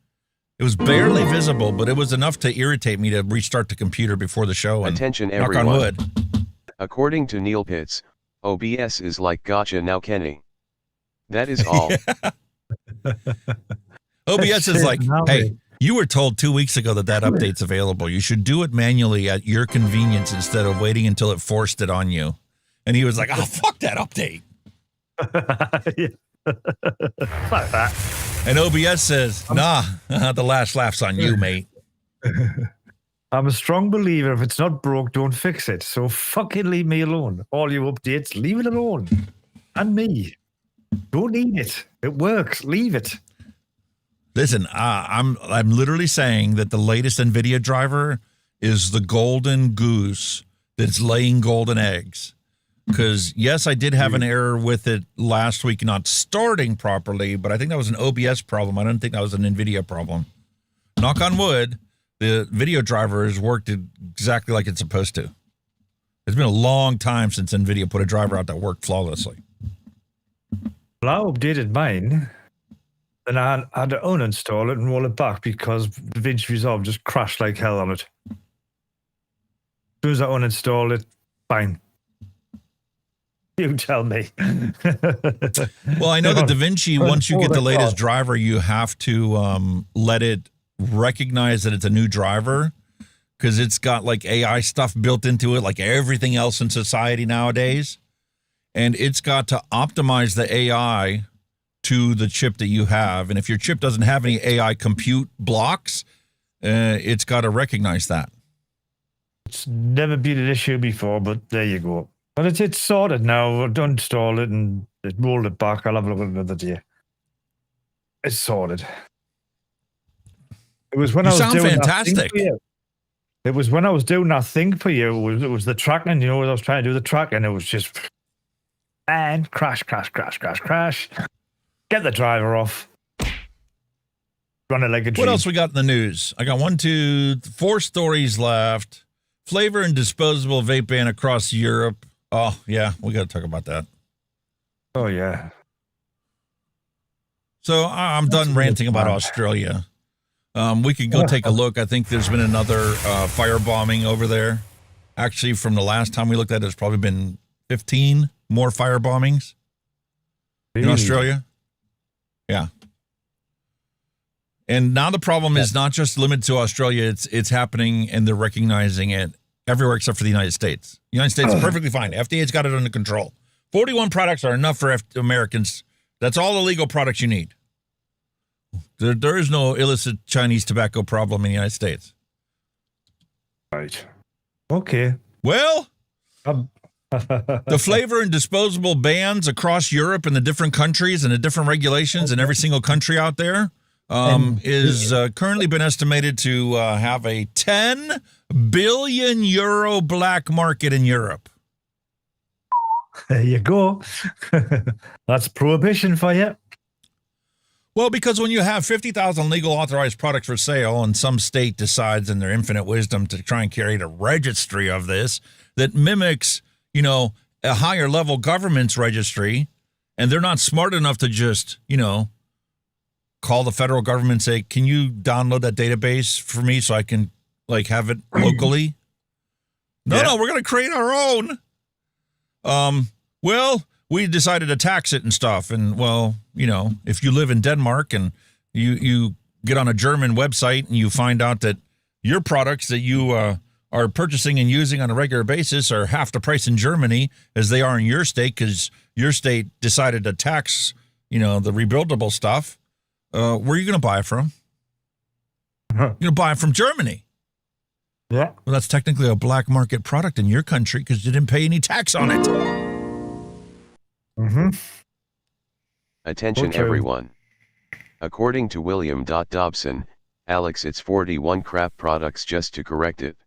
It was barely visible, but it was enough to irritate me to restart the computer before the show. And attention, knock everyone. on wood. According to Neil Pitts, OBS is like gotcha now, Kenny. That is all. OBS is like, hey, you were told 2 weeks ago that update's available. You should do it manually at your convenience instead of waiting until it forced it on you. And he was like, oh, fuck that update. Like that. And OBS says, nah, the last laugh's on you, mate. I'm a strong believer if it's not broke, don't fix it. So fucking leave me alone. All you updates, leave it alone. And me. Don't need it. It works. Leave it. Listen, I'm literally saying that the latest NVIDIA driver is the golden goose that's laying golden eggs. Because, yes, I did have an error with it last week not starting properly, but I think that was an OBS problem. I don't think that was an NVIDIA problem. Knock on wood, the video driver has worked exactly like it's supposed to. It's been a long time since NVIDIA put a driver out that worked flawlessly. Well, I updated mine, and I had to uninstall it and roll it back because DaVinci Resolve just crashed like hell on it. As soon as I uninstalled it, fine. You tell me. Well, I know that DaVinci, once you get the latest driver, you have to let it recognize that it's a new driver because it's got like AI stuff built into it, like everything else in society nowadays. And it's got to optimize the AI to the chip that you have. And if your chip doesn't have any AI compute blocks, it's got to recognize that. It's never been an issue before, but there you go. But it's sorted now. I've installed it and it rolled it back. I'll have a look at it another day. It's sorted. It was when I was doing fantastic. That thing for you. It was when I was doing that thing for you. It was the tracking. You know, when I was trying to do the tracking, it was just and crash. Get the driver off. Run it like a dream. What else we got in the news? I got 4 stories left. Flavor and disposable vape ban across Europe. Oh, yeah, we got to talk about that. Oh, yeah. So I'm done ranting about Australia. We could go take a look. I think there's been another firebombing over there. Actually, from the last time we looked at it, there's probably been 15 more firebombings in Australia. Yeah. And now the problem is not just limited to Australia. It's happening, and they're recognizing it everywhere except for the United States. The United States is perfectly fine. FDA's got it under control. 41 products are enough for Americans. That's all the legal products you need. There is no illicit Chinese tobacco problem in the United States. Right. Okay. Well, the flavor and disposable bans across Europe and the different countries and the different regulations in every single country out there is currently been estimated to have a 10 billion euro black market in Europe. There you go. That's prohibition for you. Well, because when you have 50,000 legal authorized products for sale and some state decides in their infinite wisdom to try and create a registry of this that mimics, you know, a higher level government's registry, and they're not smart enough to just, you know, call the federal government and say, can you download that database for me so I can, like, have it locally? No, we're going to create our own. Well, we decided to tax it and stuff. And, well, you know, if you live in Denmark and you get on a German website and you find out that your products that you are purchasing and using on a regular basis are half the price in Germany as they are in your state because your state decided to tax, you know, the rebuildable stuff, where are you going to buy it from? You're going to buy it from Germany. Yeah. Well, that's technically a black market product in your country because you didn't pay any tax on it. Mm-hmm. Attention everyone. According to William Dobson, Alex, it's 41 crap products just to correct it.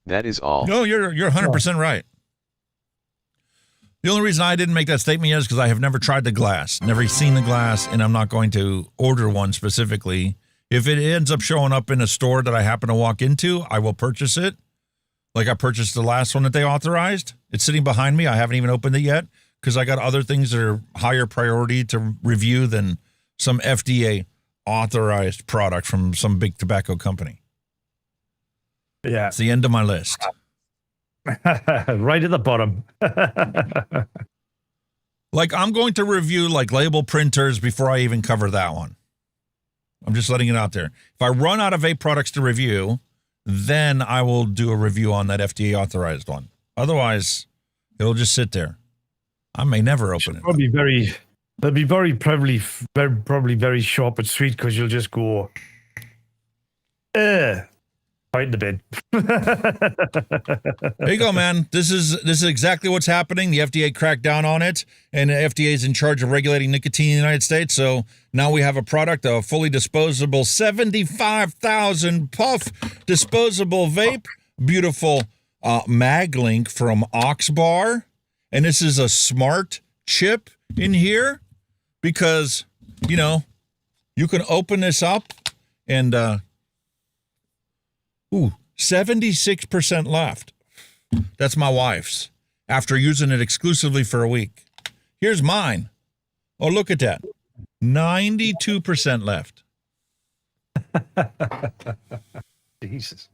That is all. No, you're 100% right. The only reason I didn't make that statement yet is because I have never tried the glass, never seen the glass, and I'm not going to order one specifically. If it ends up showing up in a store that I happen to walk into, I will purchase it. Like I purchased the last one that they authorized. It's sitting behind me. I haven't even opened it yet because I got other things that are higher priority to review than some FDA authorized product from some big tobacco company. Yeah. It's the end of my list. Right at the bottom. Like I'm going to review like label printers before I even cover that one. I'm just letting it out there. If I run out of vape products to review, then I will do a review on that FDA authorized one. Otherwise, it'll just sit there. I may never open it. They'll be probably very sharp and sweet because you'll just go, right in the bin. There you go, man. This is exactly what's happening. The FDA cracked down on it, and the FDA is in charge of regulating nicotine in the United States. So now we have a product, a fully disposable 75,000 puff disposable vape. Beautiful mag link from Oxbar. And this is a smart chip in here because, you know, you can open this up and 76% left. That's my wife's. After using it exclusively for a week. Here's mine. Oh, look at that. 92% left. Jesus.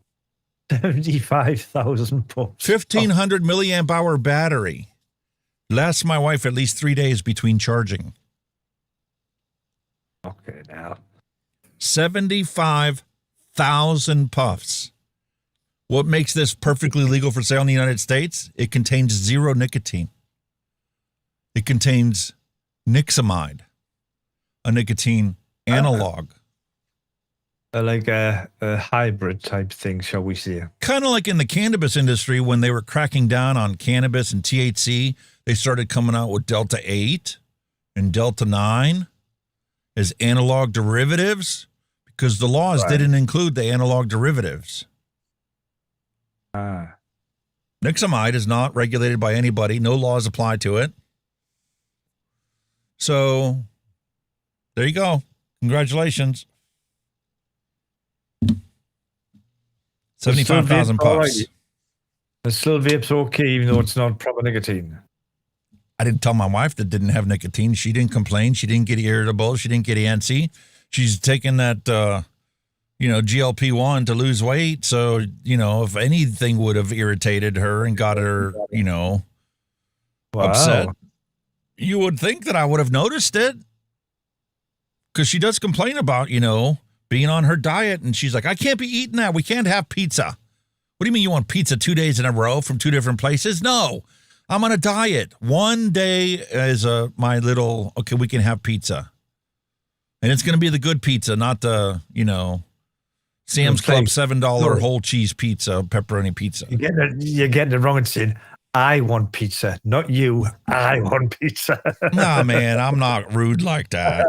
75,000 puffs. 1,500 milliamp hour battery. Lasts my wife at least 3 days between charging. Okay, now. 75,000 puffs. What makes this perfectly legal for sale in the United States? It contains 0 nicotine. It contains nixamide, a nicotine analog. Like a hybrid type thing, shall we say. Kind of like in the cannabis industry when they were cracking down on cannabis and THC, they started coming out with Delta 8 and Delta 9 as analog derivatives because the laws didn't include the analog derivatives. Nixamide is not regulated by anybody. No laws apply to it. So there you go. Congratulations. 75,000 puffs. The still vape's okay, even though it's not proper nicotine. I didn't tell my wife that didn't have nicotine. She didn't complain. She didn't get irritable. She didn't get antsy. She's taking that, GLP-1 to lose weight. So, if anything would have irritated her and got her, upset, you would think that I would have noticed it. Because she does complain about, being on her diet, and she's like, I can't be eating that. We can't have pizza. What do you mean you want pizza 2 days in a row from 2 different places? No, I'm on a diet. One day is my little, okay, we can have pizza. And it's going to be the good pizza, not the, Sam's Club $7 whole cheese pizza, pepperoni pizza. You're getting it wrong and saying, I want pizza, not you. I want pizza. Nah, man, I'm not rude like that.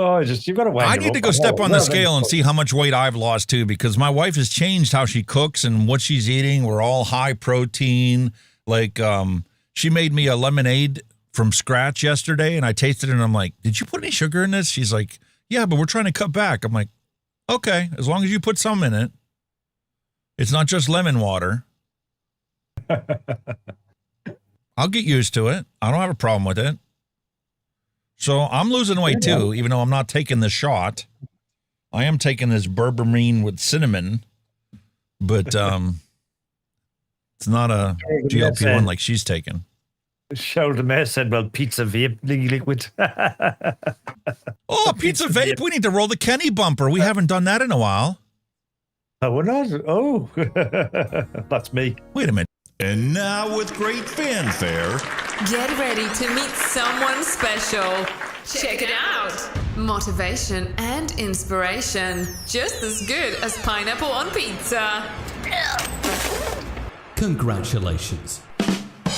Oh, you got to wait. I need to go step on the scale and see how much weight I've lost too, because my wife has changed how she cooks and what she's eating. We're all high protein. Like, she made me a lemonade from scratch yesterday, and I tasted it, and I'm like, did you put any sugar in this? She's like, yeah, but we're trying to cut back. I'm like, okay, as long as you put some in it. It's not just lemon water. I'll get used to it. I don't have a problem with it. So I'm losing weight too, even though I'm not taking the shot. I am taking this berberine with cinnamon, but it's not a GLP-1 like she's taking. Sheldon Mayer said, well, pizza vape liquid. Oh, pizza vape. We need to roll the Kenny bumper. We haven't done that in a while. Oh, we're not? Oh, that's me. Wait a minute. And now with great fanfare, get ready to meet someone special. Check it out. Motivation and inspiration. Just as good as pineapple on pizza. Congratulations.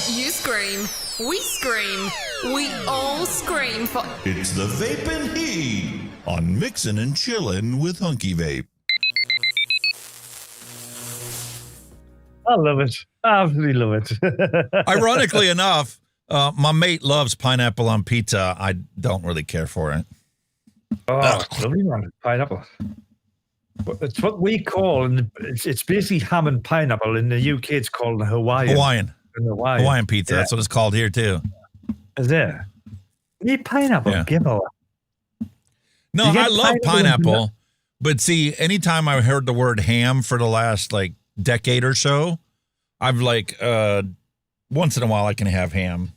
You scream. We scream. We all scream for... It's the Vaping Heat on Mixin and Chillin with Hunky Vape. I love it. I absolutely love it. Ironically enough, my mate loves pineapple on pizza. I don't really care for it. Oh, it's lovely, man. Pineapple. But it's what we call, and it's basically ham and pineapple. In the UK, it's called Hawaiian pizza. Yeah. That's what it's called here, too. Is there? You eat pineapple? Yeah. Give away. No, I love pineapple. But see, anytime I heard the word ham for the last, decade or so, I've once in a while I can have ham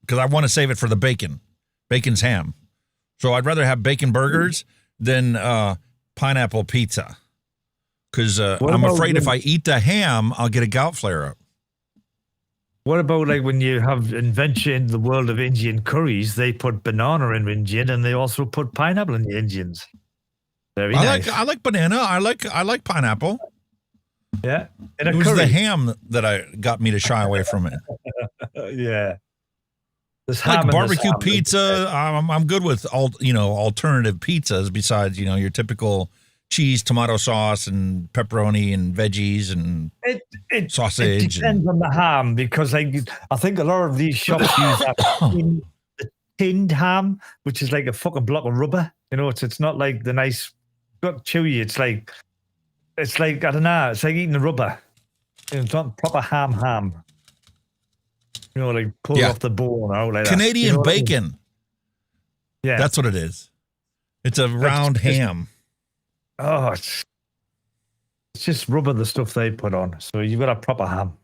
because I want to save it for the bacon. Bacon's ham. So I'd rather have bacon burgers than pineapple pizza because I'm afraid if I eat the ham, I'll get a gout flare up. What about when you have invention in the world of Indian curries, they put banana in Indian and they also put pineapple in the Indians. Very nice. I like banana. I like pineapple. Yeah. It was the ham that got me to shy away from it. Yeah. Like barbecue pizza. I'm good with alternative pizzas besides, your typical cheese, tomato sauce, and pepperoni and veggies and sausage. It depends on the ham because I think a lot of these shops use the tinned ham, which is like a fucking block of rubber. It's not like the nice, not chewy. It's like It's like, I don't know, it's like eating a rubber. It's not proper ham. You know, like pull off the bone out like Canadian that. bacon. I mean? Yeah. That's what it is. It's a round ham. Oh, it's just rubber, the stuff they put on. So you've got a proper ham.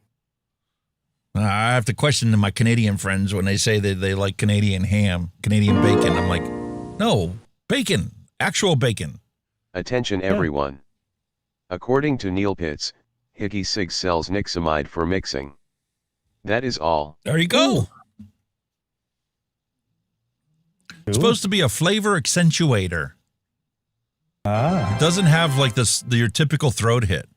I have to question my Canadian friends when they say that they like Canadian ham, Canadian bacon. I'm like, no, bacon, actual bacon. Attention everyone. According to Neil Pitts, Hickey Sig sells nixamide for mixing. That is all. There you go. It's supposed to be a flavor accentuator. It doesn't have like your typical throat hit.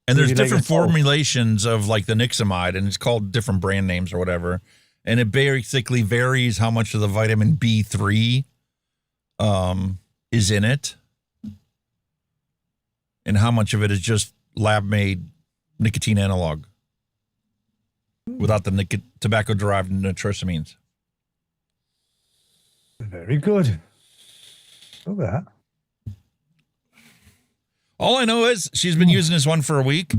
And there's different formulations of like the nixamide, and it's called different brand names or whatever. And it basically varies how much of the vitamin B3 is in it, and how much of it is just lab-made nicotine analog without the tobacco-derived nitrosamines. Very good. Look at that. All I know is she's been using this one for a week.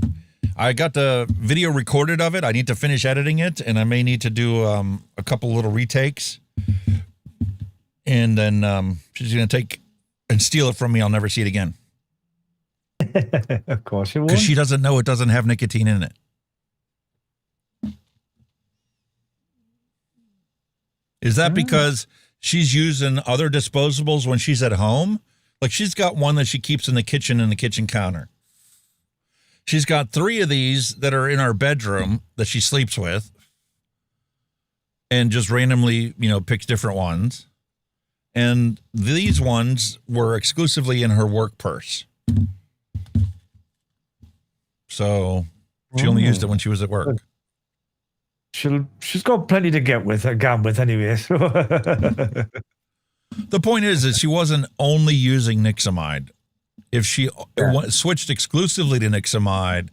I got the video recorded of it. I need to finish editing it, and I may need to do a couple little retakes. And then she's going to take and steal it from me. I'll never see it again. Of course you will. Because she doesn't know it doesn't have nicotine in it. Is that because she's using other disposables when she's at home? Like she's got one that she keeps in the kitchen counter. She's got 3 of these that are in our bedroom that she sleeps with and just randomly, picks different ones. And these ones were exclusively in her work purse. So she only used it when she was at work. She's got plenty to get with, anyway. The point is she wasn't only using nixamide. If she switched exclusively to nixamide,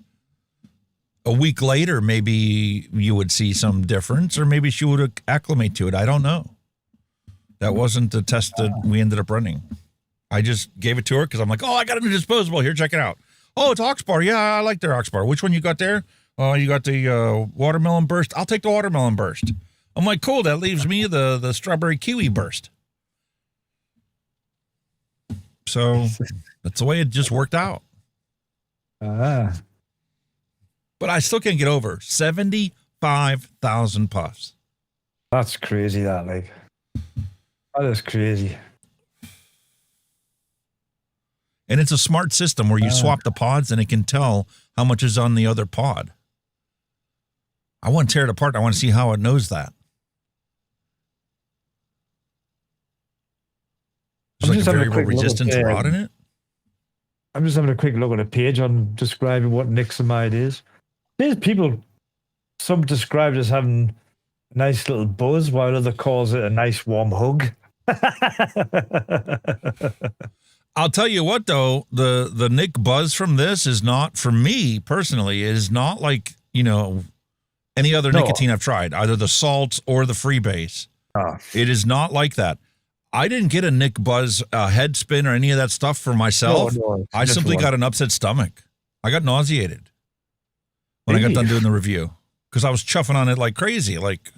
a week later, maybe you would see some difference, or maybe she would acclimate to it. I don't know. That wasn't the test that we ended up running. I just gave it to her because I'm like, I got a new disposable. Here, check it out. Oh, it's Oxbar. Yeah, I like their Oxbar. Which one you got there? Oh, you got the watermelon burst. I'll take the watermelon burst. I'm like, cool. That leaves me the strawberry kiwi burst. So that's the way it just worked out. But I still can't get over 75,000 puffs. That's crazy, that is crazy. And it's a smart system where you swap the pods and it can tell how much is on the other pod. I want to tear it apart. I want to see how it knows that. There's like a variable resistance rod in it. I'm just having a quick look at a page on describing what nixamide is. There's some describe it as having a nice little buzz, while other calls it a nice warm hug. I'll tell you what, though, the Nick buzz from this is not, for me personally, it is not like, any other nicotine I've tried, either the salts or the freebase. It is not like that. I didn't get a Nick buzz head spin or any of that stuff for myself. No, I simply got an upset stomach. I got nauseated when I got done doing the review because I was chuffing on it like crazy. Like,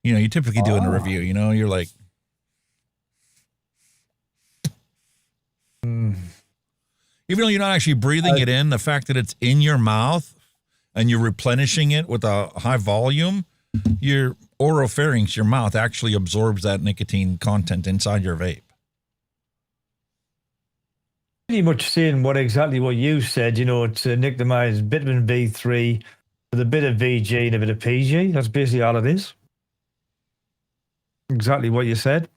you typically do in a review, you're like, even though you're not actually breathing it in, the fact that it's in your mouth and you're replenishing it with a high volume, your oropharynx, your mouth, actually absorbs that nicotine content inside your vape. Pretty much saying exactly what you said. It's nicotine, vitamin B3 with a bit of VG and a bit of PG. That's basically all it is. Exactly what you said.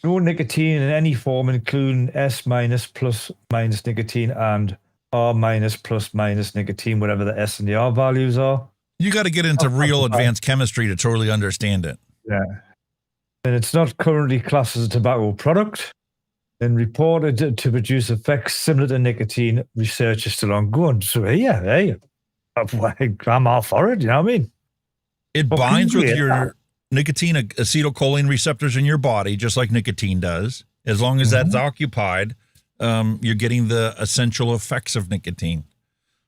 No nicotine in any form, including S- plus minus nicotine and R- plus minus nicotine, whatever the S and the R values are. You got to get into real advanced chemistry to totally understand it. Yeah. And it's not currently classed as a tobacco product. And reported to produce effects similar to nicotine. Research is still ongoing. So, I'm all for it. You know what I mean? It binds with your nicotine acetylcholine receptors in your body, just like nicotine does. As long as that's occupied, you're getting the essential effects of nicotine.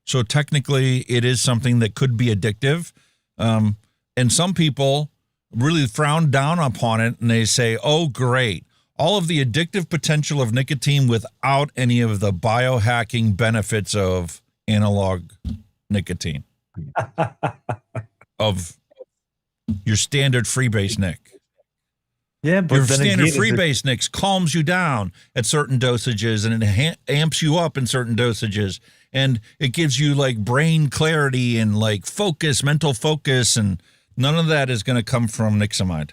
So technically, it is something that could be addictive. And some people really frown down upon it, and they say, oh, great. All of the addictive potential of nicotine without any of the biohacking benefits of analog nicotine. Of your standard freebase nic. Yeah, but your then standard again, freebase nic calms you down at certain dosages, and it amps you up in certain dosages, and it gives you like brain clarity and like focus, mental focus, and none of that is going to come from nicosamide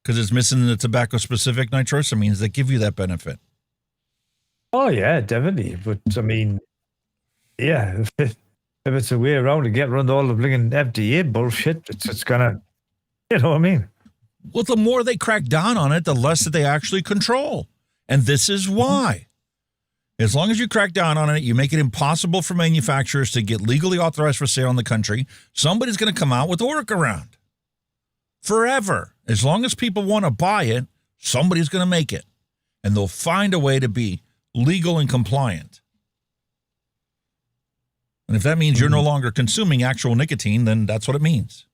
because it's missing the tobacco-specific nitrosamines that give you that benefit. Oh yeah, definitely. But I mean, yeah, if it's a way around to get around all the blinking FDA bullshit, it's gonna, you know what I mean? Well, the more they crack down on it, the less that they actually control. And this is why. As long as you crack down on it, you make it impossible for manufacturers to get legally authorized for sale in the country, somebody's going to come out with a workaround. Forever. As long as people want to buy it, somebody's going to make it. And they'll find a way to be legal and compliant. And if that means you're no longer consuming actual nicotine, then that's what it means.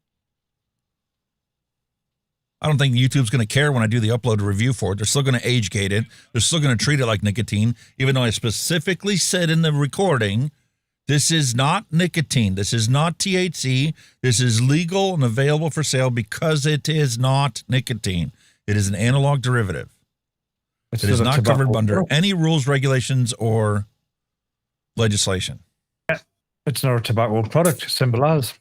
I don't think YouTube's going to care when I do the upload review for it. They're still going to age gate it. They're still going to treat it like nicotine, even though I specifically said in the recording, this is not nicotine. This is not THC. This is legal and available for sale because it is not nicotine. It is an analog derivative. It is not covered under any rules, regulations, or legislation. It's not a tobacco product, simple as.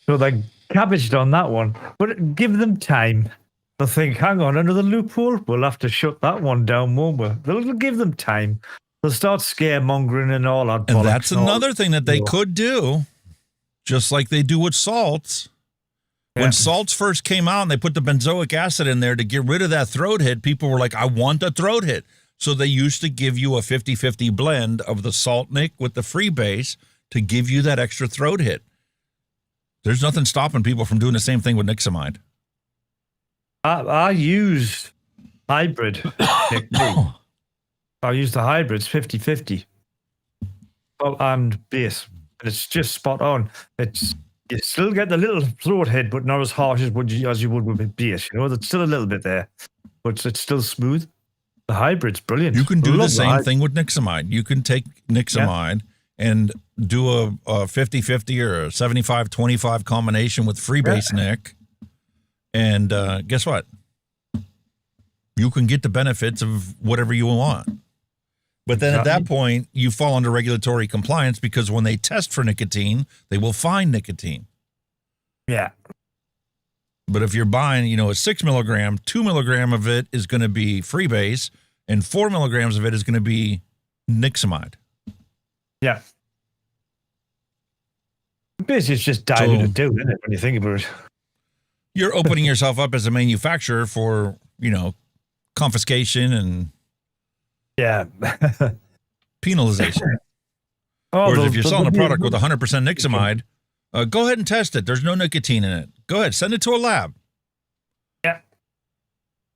So they cabbaged on that one, but give them time. They'll think, hang on, another loophole? We'll have to shut that one down, won't we? They'll give them time. They'll start scaremongering and all that. And that's another thing that they could do, just like they do with salts. When salts first came out and they put the benzoic acid in there to get rid of that throat hit, people were like, I want a throat hit. So they used to give you a 50-50 blend of the salt nic with the freebase to give you that extra throat hit. There's nothing stopping people from doing the same thing with nicosamide. I use hybrid. I use the hybrids 50-50. And base. And it's just spot on. You still get the little throat hit, but not as harsh as you would with base. You know, there's still a little bit there, but it's still smooth. The hybrid's brilliant. You can do the same thing with nicosamide. You can take nicosamide and do a 50-50 or a 75-25 combination with freebase nic. And guess what? You can get the benefits of whatever you want. But then at that point, you fall under regulatory compliance because when they test for nicotine, they will find nicotine. Yeah. But if you're buying, a 6 milligram, 2 milligram of it is going to be freebase, and 4 milligrams of it is going to be nicosamide. Yeah. Basically, it's just diluted down, isn't it, when you think about it? You're opening yourself up as a manufacturer for, confiscation and penalization. Whereas if you're selling a product with 100% nicosamide, go ahead and test it. There's no nicotine in it. Go ahead, send it to a lab. Yeah.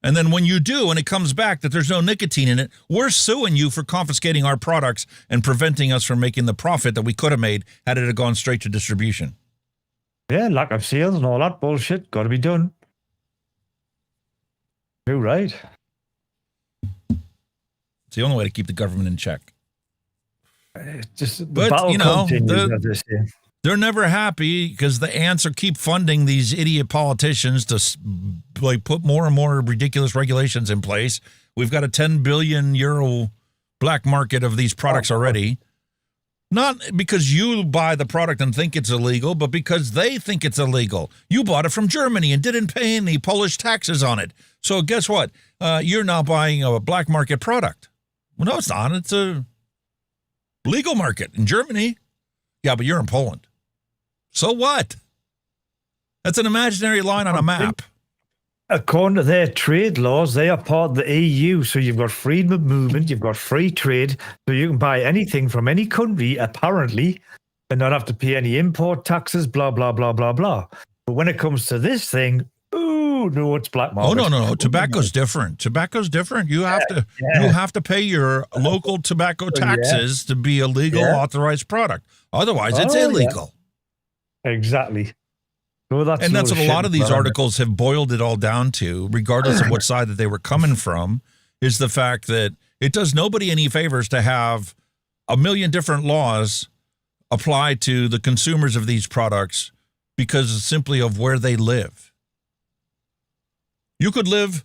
And then when you do, and it comes back that there's no nicotine in it, we're suing you for confiscating our products and preventing us from making the profit that we could have made had it have gone straight to distribution. Yeah, lack of sales and all that bullshit. Got to be done. You're right. It's the only way to keep the government in check. Just but, they're never happy because the ants keep funding these idiot politicians to put more and more ridiculous regulations in place. We've got a 10 billion euro black market of these products already. Not because you buy the product and think it's illegal, but because they think it's illegal. You bought it from Germany and didn't pay any Polish taxes on it. So guess what? You're now buying a black market product. Well, no, it's not. It's a legal market in Germany. Yeah, but you're in Poland. So what? That's an imaginary line on a map. According to their trade laws, they are part of the EU. So you've got freedom of movement, you've got free trade. So you can buy anything from any country, apparently, and not have to pay any import taxes, blah, blah, blah, blah, blah. But when it comes to this thing, ooh, no, it's black market. Oh no. Tobacco's different. Tobacco's different. You have to pay your local tobacco taxes to be a legal authorized product. Otherwise, it's illegal. Yeah. Exactly. So that's what a lot of these articles have boiled it all down to, regardless of what side that they were coming from, is the fact that it does nobody any favors to have a million different laws apply to the consumers of these products because simply of where they live. You could live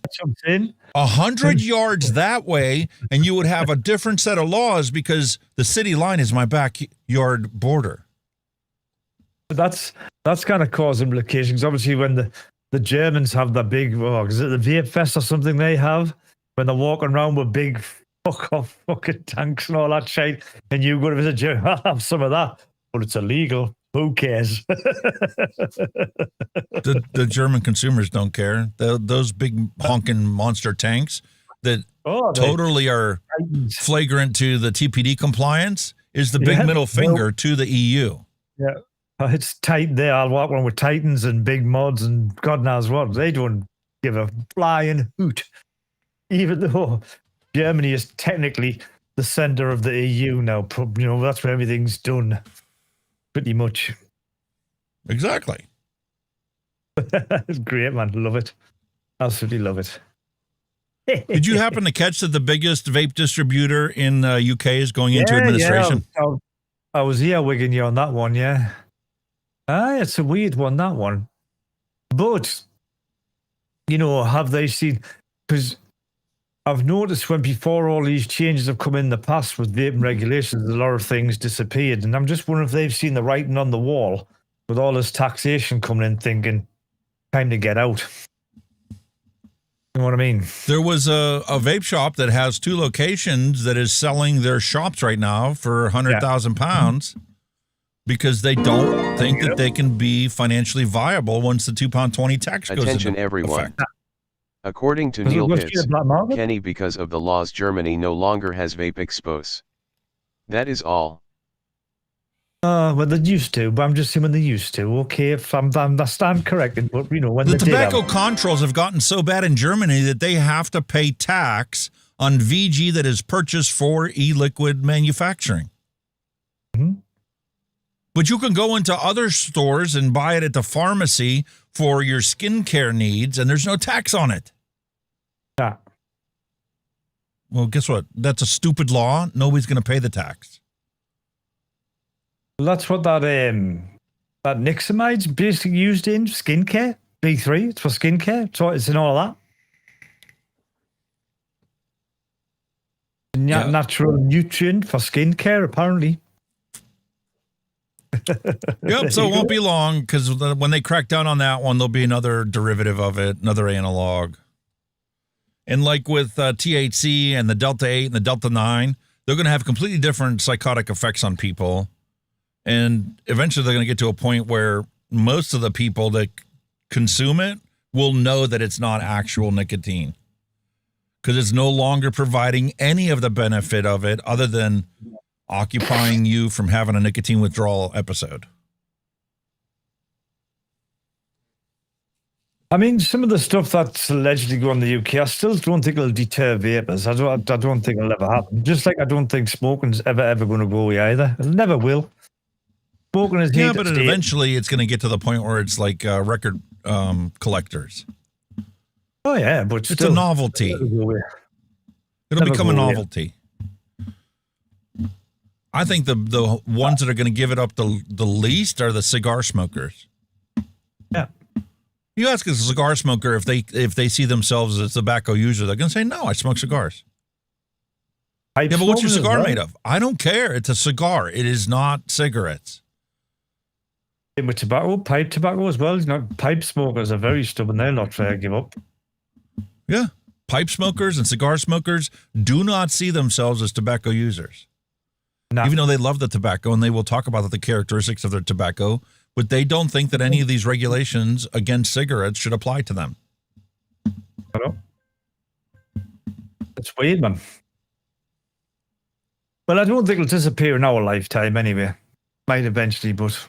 100 yards that way, and you would have a different set of laws because the city line is my backyard border. That's kind of cause implications. Obviously, when the Germans have the big, is it the Vape Fest or something they have? When they're walking around with big fuck-off fucking tanks and all that shit, and you go to visit Germany, I'll have some of that, but it's illegal. Who cares? The German consumers don't care. Those big honking monster tanks that totally are flagrant to the TPD compliance is the big middle finger to the EU. Yeah. It's tight there. I'll walk around with Titans and big mods and God knows what. They don't give a flying hoot. Even though Germany is technically the center of the EU now. You know, that's where everything's done. Pretty much. Exactly. It's great, man. Love it. Absolutely love it. Did you happen to catch that the biggest vape distributor in UK is going into administration? Yeah. I was earwigging you on that one, yeah. It's a weird one, that one. But, you know, have they seen... Because I've noticed when before all these changes have come in the past with vaping regulations, a lot of things disappeared. And I'm just wondering if they've seen the writing on the wall with all this taxation coming in, thinking, time to get out. You know what I mean? There was a vape shop that has 2 locations that is selling their shops right now for £100,000 because they don't think that they can be financially viable once the £2.20 tax goes into Attention, everyone. effect. According to Neil Pitts, Kenny, because of the laws, Germany no longer has vape expose. That is all. Well, they used to, but I'm just saying when they used to. Okay, if I stand corrected, but you know when the tobacco controls have gotten so bad in Germany that they have to pay tax on VG that is purchased for e-liquid manufacturing. Mm-hmm. But you can go into other stores and buy it at the pharmacy for your skincare needs, and there's no tax on it. Yeah. Well, guess what? That's a stupid law. Nobody's going to pay the tax. Well, that's what that Nixamide's basically used in skincare. B3, it's for skincare. So it's in all that. Natural nutrient for skincare, apparently. Yep, so it won't be long because when they crack down on that one, there'll be another derivative of it, another analog. And like with THC and the Delta 8 and the Delta 9, they're going to have completely different psychotic effects on people. And eventually they're going to get to a point where most of the people that consume it will know that it's not actual nicotine because it's no longer providing any of the benefit of it other than occupying you from having a nicotine withdrawal episode. I mean, some of the stuff that's allegedly going in the UK, I still don't think it'll deter vapors. I don't think it'll ever happen. Just like I don't think smoking's ever going to go away either. It never will. Smoking is yeah, but eventually it's going to get to the point where it's like record collectors. Oh yeah, but it's a novelty. It'll become a novelty. I think the ones that are going to give it up the least are the cigar smokers. Yeah. You ask a cigar smoker if they see themselves as a tobacco user, they're going to say, no, I smoke cigars. Yeah, but what's your cigar made of? I don't care. It's a cigar. It is not cigarettes. And with tobacco, pipe tobacco as well. Pipe smokers are very stubborn. They're not fair to give up. Yeah. Pipe smokers and cigar smokers do not see themselves as tobacco users. No. Even though they love the tobacco and they will talk about the characteristics of their tobacco, but they don't think that any of these regulations against cigarettes should apply to them. I know. It's weird, man. Well, I don't think it'll disappear in our lifetime anyway. Might eventually, but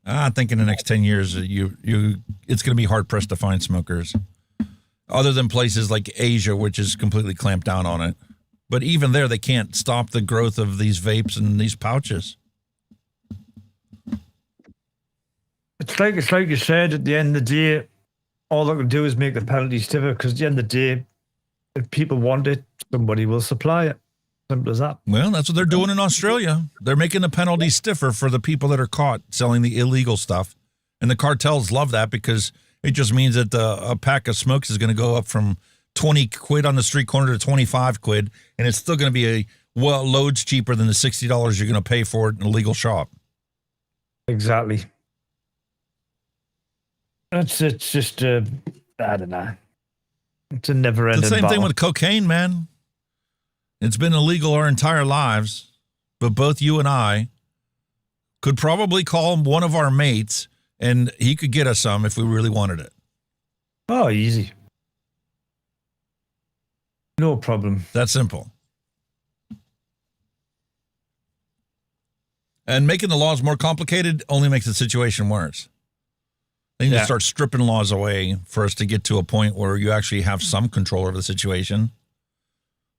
I think in the next 10 years, it's going to be hard pressed to find smokers, other than places like Asia, which is completely clamped down on it. But even there, they can't stop the growth of these vapes and these pouches. It's like you said, at the end of the day, all they can do is make the penalty stiffer, because at the end of the day, if people want it, somebody will supply it. Simple as that. Well, that's what they're doing in Australia. They're making the penalty stiffer for the people that are caught selling the illegal stuff. And the cartels love that, because it just means that a pack of smokes is going to go up from 20 quid on the street corner to 25 quid. And it's still going to be loads cheaper than the $60 you're going to pay for it in a legal shop. Exactly. It's just, I don't know. It's a never-ending battle. The same thing battle. with cocaine, man. It's been illegal our entire lives, but both you and I could probably call one of our mates, and he could get us some if we really wanted it. Oh, easy. No problem. That's simple. And making the laws more complicated only makes the situation worse. They need to start stripping laws away for us to get to a point where you actually have some control over the situation.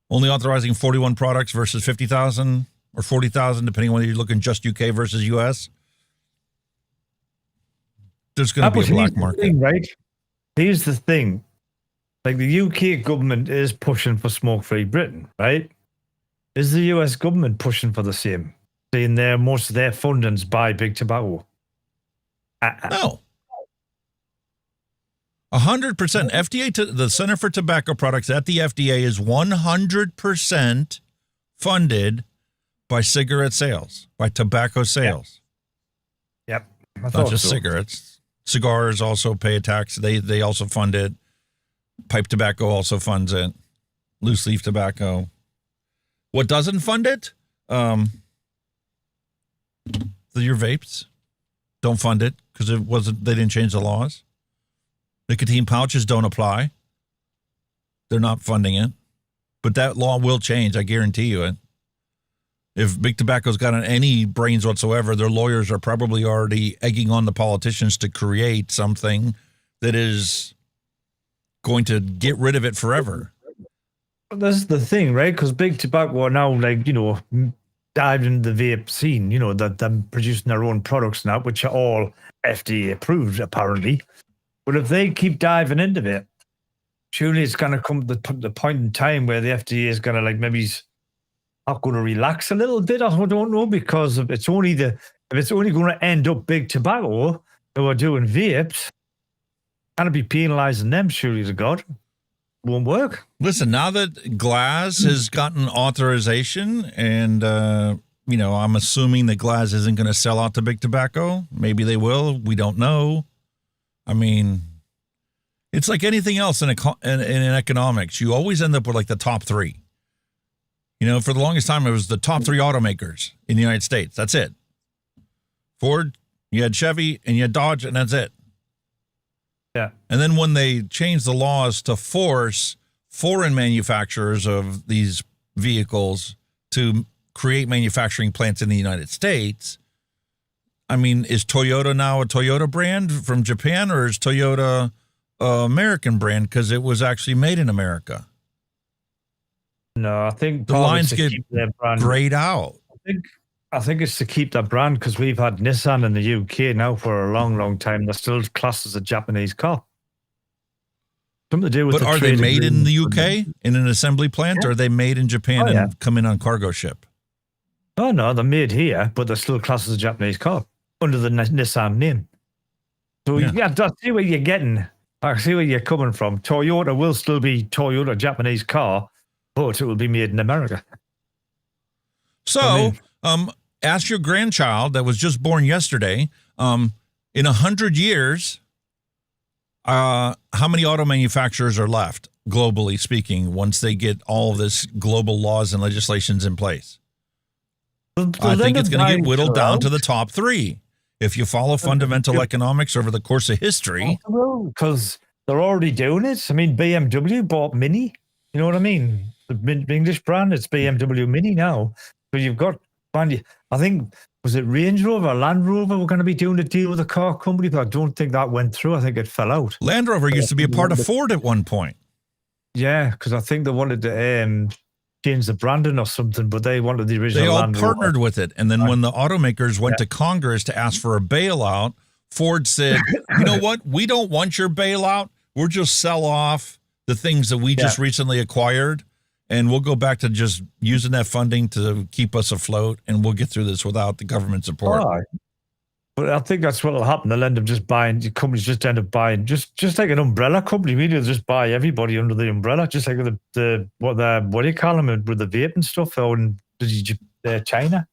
Only authorizing 41 products versus 50,000 or 40,000, depending on whether you're looking just UK versus US. There's going to be a black market. Thing, right? Here's the thing. Like, the UK government is pushing for smoke-free Britain, right? Is the US government pushing for the same? Saying most of their funding's by big tobacco? No. 100%. FDA, the Center for Tobacco Products at the FDA is 100% funded by cigarette sales, by tobacco sales. Yep. Not just cigarettes. Cigars also pay a tax. They also fund it. Pipe tobacco also funds it. Loose leaf tobacco. What doesn't fund it? Your vapes don't fund it because they didn't change the laws. Nicotine pouches don't apply. They're not funding it. But that law will change, I guarantee you it. If Big Tobacco's got any brains whatsoever, their lawyers are probably already egging on the politicians to create something that is going to get rid of it forever. That's the thing, right? Because Big Tobacco are now, dived into the vape scene, that they're producing their own products now, which are all FDA approved, apparently. But if they keep diving into it, surely it's going to come to the point in time where the FDA is going to maybe not going to relax a little bit. I don't know, because if it's only going to end up Big Tobacco who are doing vapes, going to be penalizing them. Surely to God, won't work. Listen, now that Glass has gotten authorization, and I'm assuming that Glass isn't going to sell out to Big Tobacco. Maybe they will. We don't know. I mean, it's like anything else in economics. You always end up with the top three. For the longest time, it was the top three automakers in the United States. That's it. Ford, you had Chevy, and you had Dodge, and that's it. Yeah. And then when they changed the laws to force foreign manufacturers of these vehicles to create manufacturing plants in the United States, I mean, is Toyota now a Toyota brand from Japan, or is Toyota an American brand because it was actually made in America? No, I think the lines get grayed out. I think it's to keep that brand, because we've had Nissan in the UK now for a long, long time. They're still classed as a Japanese car. Something to do with. But are they made in the UK in an assembly plant, or are they made in Japan and come in on cargo ship? Oh no, they're made here, but they're still classed as a Japanese car under the Nissan name. So I see where you're getting. I see where you're coming from. Toyota will still be Toyota Japanese car, but it will be made in America. So, ask your grandchild that was just born yesterday, in 100 years, how many auto manufacturers are left, globally speaking, once they get all of this global laws and legislations in place? I think it's going to get whittled down to the top three. If you follow fundamental economics over the course of history. Because they're already doing it. I mean, BMW bought Mini. You know what I mean? The English brand, it's BMW Mini now. So you've got, I think was it Range Rover, Land Rover? We're going to be doing a deal with a car company, but I don't think that went through. I think it fell out. Land Rover used to be a part of Ford at one point. Yeah, because I think they wanted to change the branding or something, but they wanted the original. They all Land partnered Rover. with it. And then when the automakers went to Congress to ask for a bailout, Ford said, you know what? We don't want your bailout. We'll just sell off the things that we just recently acquired. And we'll go back to just using that funding to keep us afloat, and we'll get through this without the government support. But I think that's what will happen. They'll end up just buying, the companies just end up buying, just like an umbrella company. Really, they'll just buy everybody under the umbrella, just like what do you call them, with the vape and stuff, or in China,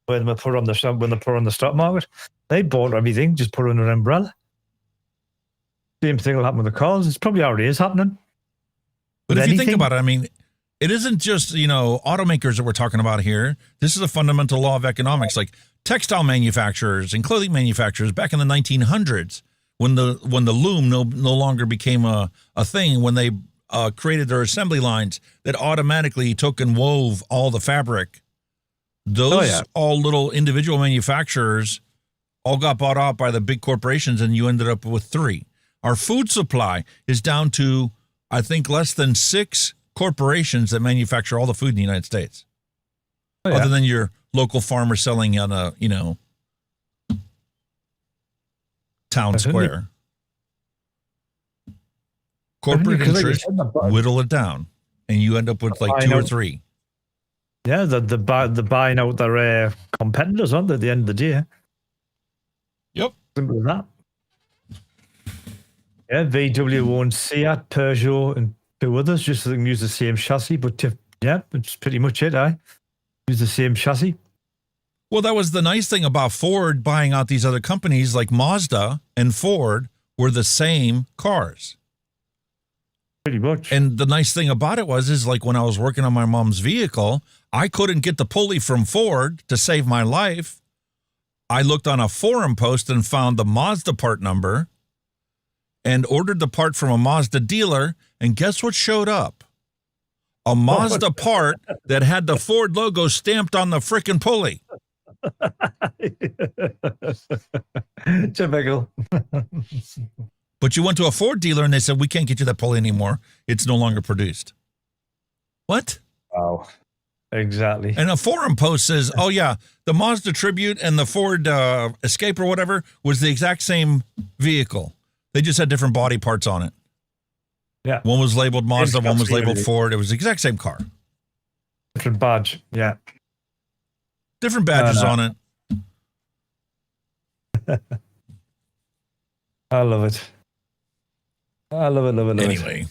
when they put on the stock market. They bought everything, just put it under an umbrella. Same thing will happen with the cars. It's probably already is happening. But if you think about it, I mean, it isn't just, automakers that we're talking about here. This is a fundamental law of economics, like textile manufacturers and clothing manufacturers back in the 1900s, when the loom no longer became a thing, when they created their assembly lines that automatically took and wove all the fabric. Those all little individual manufacturers all got bought out by the big corporations, and you ended up with 3. Our food supply is down to, I think, less than 6 corporations that manufacture all the food in the United States. Other than your local farmer selling on a, town square. Corporate interests whittle it down, and you end up with like 2 or 3. Yeah, they're buying out their competitors, aren't they, at the end of the day? Yep. Simple as that. Yeah, VW owns Seat, Peugeot, and 2 others, just so they can use the same chassis. But yeah, it's pretty much it, use the same chassis. Well, that was the nice thing about Ford buying out these other companies, like Mazda and Ford were the same cars. Pretty much. And the nice thing about it is like when I was working on my mom's vehicle, I couldn't get the pulley from Ford to save my life. I looked on a forum post and found the Mazda part number and ordered the part from a Mazda dealer. And guess what showed up? A Mazda part that had the Ford logo stamped on the frickin' pulley. Typical. But you went to a Ford dealer and they said, we can't get you that pulley anymore. It's no longer produced. What? Wow. Exactly. And a forum post says, oh, yeah, the Mazda Tribute and the Ford Escape or whatever was the exact same vehicle. They just had different body parts on it. Yeah. One was labeled Mazda, one was labeled Ford. It was the exact same car. Different badge, yeah. Different badges on it. I love it. I love it, love it, love it. Anyway.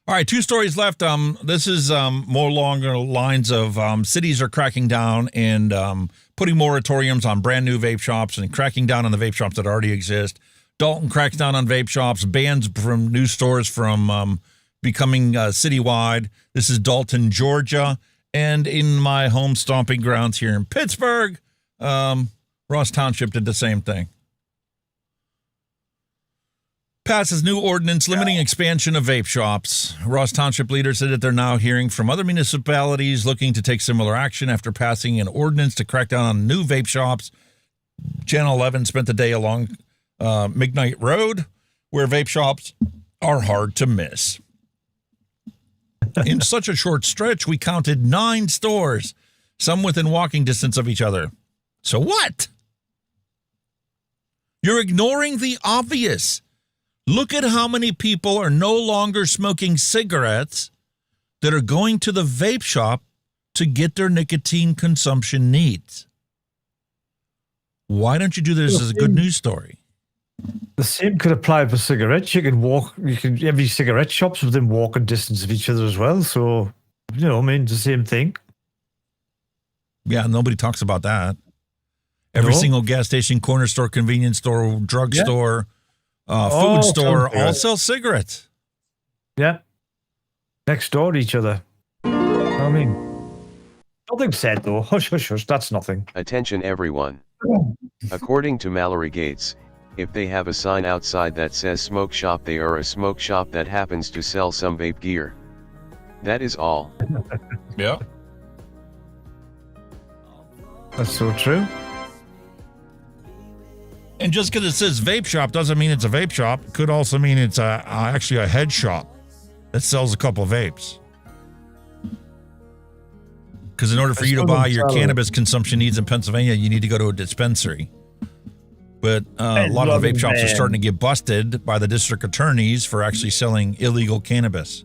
All right, 2 stories left. This is more along the lines of cities are cracking down and putting moratoriums on brand new vape shops and cracking down on the vape shops that already exist. Dalton cracks down on vape shops, bans from new stores from becoming citywide. This is Dalton, Georgia. And in my home stomping grounds here in Pittsburgh, Ross Township did the same thing. Passes new ordinance limiting expansion of vape shops. Ross Township leaders said that they're now hearing from other municipalities looking to take similar action after passing an ordinance to crack down on new vape shops. Channel 11 spent the day along McKnight Road, where vape shops are hard to miss. In such a short stretch, we counted 9 stores, some within walking distance of each other. So what? You're ignoring the obvious. Look at how many people are no longer smoking cigarettes that are going to the vape shop to get their nicotine consumption needs. Why don't you do this as a good news story? The same could apply for cigarettes. Every cigarette shop's within walking distance of each other as well. So, it's the same thing. Yeah, nobody talks about that. Every single gas station, corner store, convenience store, drugstore, food store, all sell cigarettes. Yeah. Next door to each other. Nothing said though. Hush, hush, hush. That's nothing. Attention everyone. According to Mallory Gates, if they have a sign outside that says smoke shop, they are a smoke shop that happens to sell some vape gear. That is all. Yeah. That's so true. And just because it says vape shop doesn't mean it's a vape shop. It could also mean it's actually a head shop that sells a couple of vapes. Because in order for you to buy your cannabis consumption needs in Pennsylvania, you need to go to a dispensary. But a lot of the vape shops are starting to get busted by the district attorneys for actually selling illegal cannabis.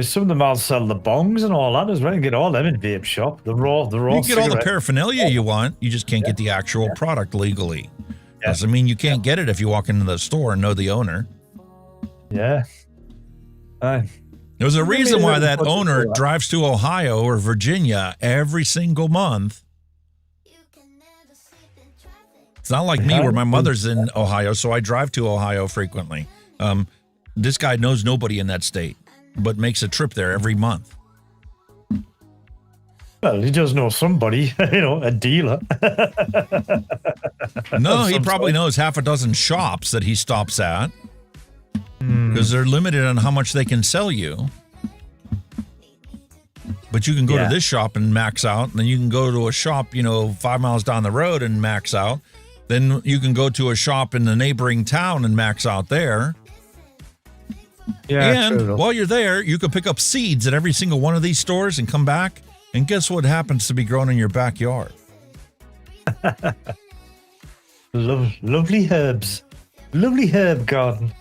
Some of them all sell the bongs and all that as well. You can get all them in vape shop. The raw. You can get all the paraphernalia you want. You just can't get the actual product legally. Doesn't mean you can't get it if you walk into the store and know the owner. Yeah. There's a reason why that owner drives to Ohio or Virginia every single month. It's not like me where my mother's in Ohio, so I drive to Ohio frequently. This guy knows nobody in that state, but makes a trip there every month. Well, he does know somebody, a dealer. No, he probably knows half a dozen shops that he stops at because they're limited on how much they can sell you. But you can go to this shop and max out, and then you can go to a shop, 5 miles down the road and max out. Then you can go to a shop in the neighboring town and max out there. Yeah, and true. while you're there, you can pick up seeds at every single one of these stores and come back. And guess what happens to be grown in your backyard? Lovely herbs. Lovely herb garden.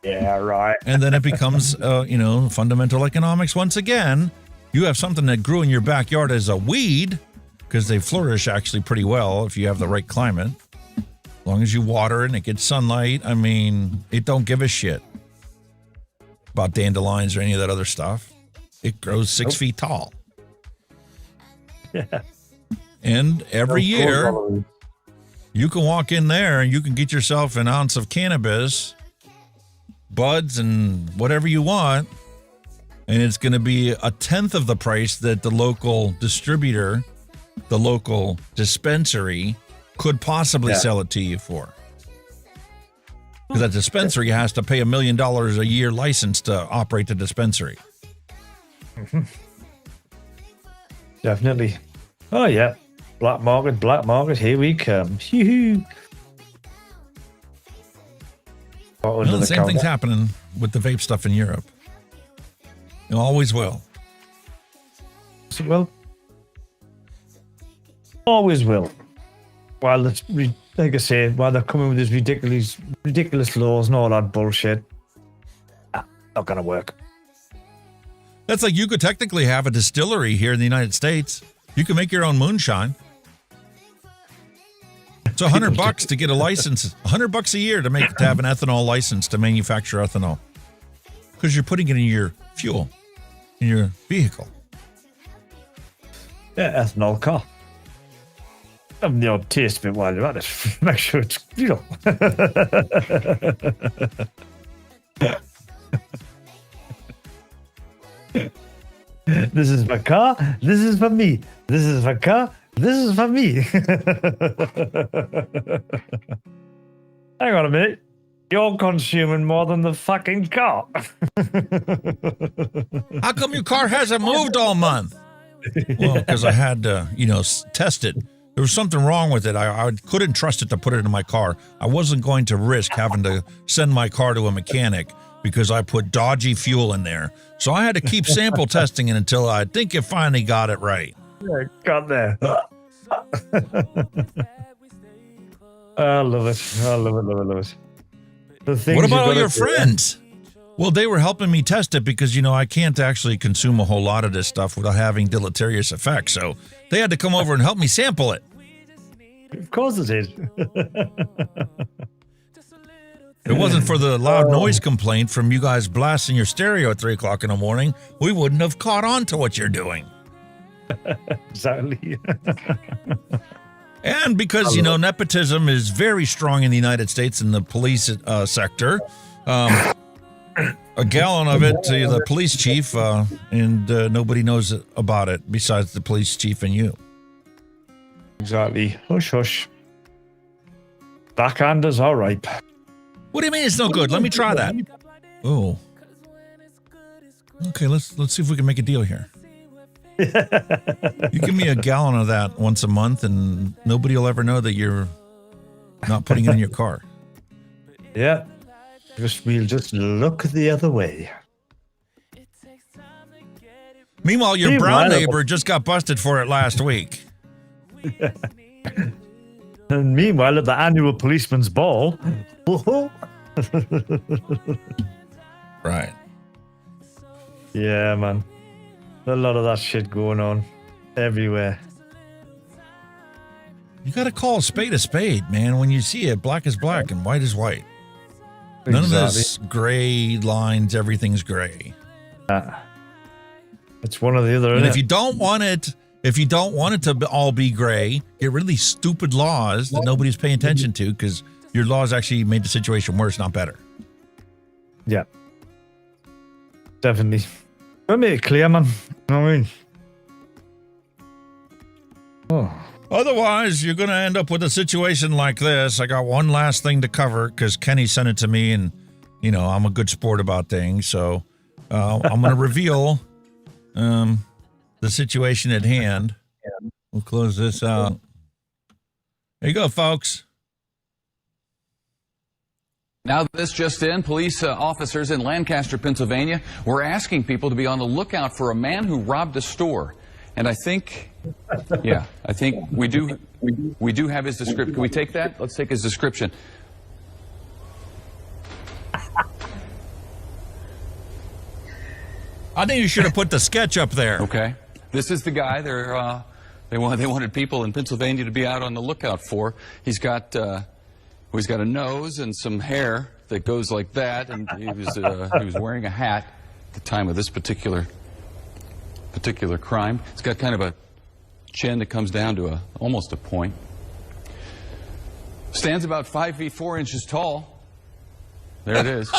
Yeah, right. And then it becomes, fundamental economics. Once again, you have something that grew in your backyard as a weed, because they flourish actually pretty well if you have the right climate. As long as you water it and it gets sunlight, it don't give a shit about dandelions or any of that other stuff. It grows 6 feet tall. Yeah. And every year, you can walk in there and you can get yourself an ounce of cannabis, buds, and whatever you want. And it's going to be 1/10 of the price that the local distributor, the local dispensary, could possibly sell it to you for. Because that dispensary has to pay $1 million a year license to operate the dispensary. Definitely. Oh, yeah. Black market, here we come. Hoo-hoo. Well, the same thing's happening with the vape stuff in Europe. It always will. Well, always will. While it's, like I say, while they're coming with these ridiculous laws and all that bullshit, not gonna work. That's like you could technically have a distillery here in the United States. You can make your own moonshine. It's $100 to get a license. $100 a year to have an ethanol license to manufacture ethanol, because you're putting it in your fuel, in your vehicle. Yeah, ethanol car. Have the odd taste of it while you're at it. Make sure it's, This is my car. This is for me. This is my car. This is for me. Hang on a minute. You're consuming more than the fucking car. How come your car hasn't moved all month? Well, because I had to, test it. There was something wrong with it. I couldn't trust it to put it in my car. I wasn't going to risk having to send my car to a mechanic because I put dodgy fuel in there. So I had to keep sample testing it until I think it finally got it right. Yeah, got there. I love it. I love it. What about all your friends? Well, they were helping me test it because, I can't actually consume a whole lot of this stuff without having deleterious effects. So they had to come over and help me sample it. Of course it is. If it wasn't for the loud noise complaint from you guys blasting your stereo at 3 o'clock in the morning, we wouldn't have caught on to what you're doing. Exactly. And because, nepotism is very strong in the United States in the police sector, a gallon of it to the police chief, and nobody knows about it besides the police chief and you. Exactly. Hush, hush. Backhanders are ripe. What do you mean it's no good? Let me try that. Oh. Okay, let's see if we can make a deal here. You give me a gallon of that once a month, and nobody will ever know that you're not putting it in your car. Yeah. We'll just look the other way. Meanwhile, your brown neighbor just got busted for it last week. And meanwhile, at the annual policeman's ball. Right. Yeah, man. A lot of that shit going on everywhere. You got to call a spade, man. When you see it, black is black and white is white. None of this gray lines, everything's gray. It's one or the other. And if you don't want it to all be gray, get rid of these stupid laws that nobody's paying attention to, because your laws actually made the situation worse, not better. Yeah. Definitely. Let me make it clear, man. You know what I mean? Oh. Otherwise, you're going to end up with a situation like this. I got one last thing to cover because Kenny sent it to me, and, you know, I'm a good sport about things. So I'm going to reveal the situation at hand. We'll close this out. There you go, folks. Now, this just in, police officers in Lancaster, Pennsylvania, were asking people to be on the lookout for a man who robbed a store. And I think, yeah, I think we do have his description. Can we take that? Let's take his description. I think you should have put the sketch up there. Okay. This is the guy they wanted people in Pennsylvania to be out on the lookout for. He's got a nose and some hair that goes like that, and he was wearing a hat at the time of this particular crime. It's got kind of a chin that comes down to almost a point. Stands about 5 feet 4 inches tall. There it is.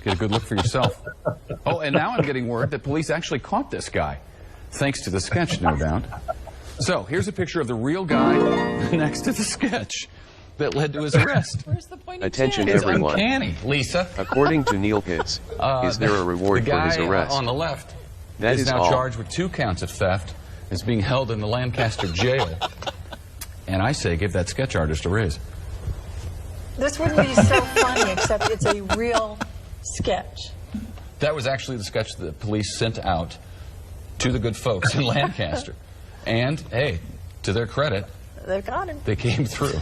Get a good look for yourself. Oh, and now I'm getting word that police actually caught this guy, thanks to the sketch, no doubt. So here's a picture of the real guy next to the sketch that led to his arrest. Where's the pointy Attention, chin? everyone. It's uncanny, Lisa. According to Neil Pitts, is there a reward for his The arrest? guy on the left That is is now all. charged with 2 counts of theft, is being held in the Lancaster jail. And I say give that sketch artist a raise. This wouldn't be so funny, except it's a real sketch. That was actually the sketch that the police sent out to the good folks in Lancaster. And, hey, to their credit, They got him. they came through.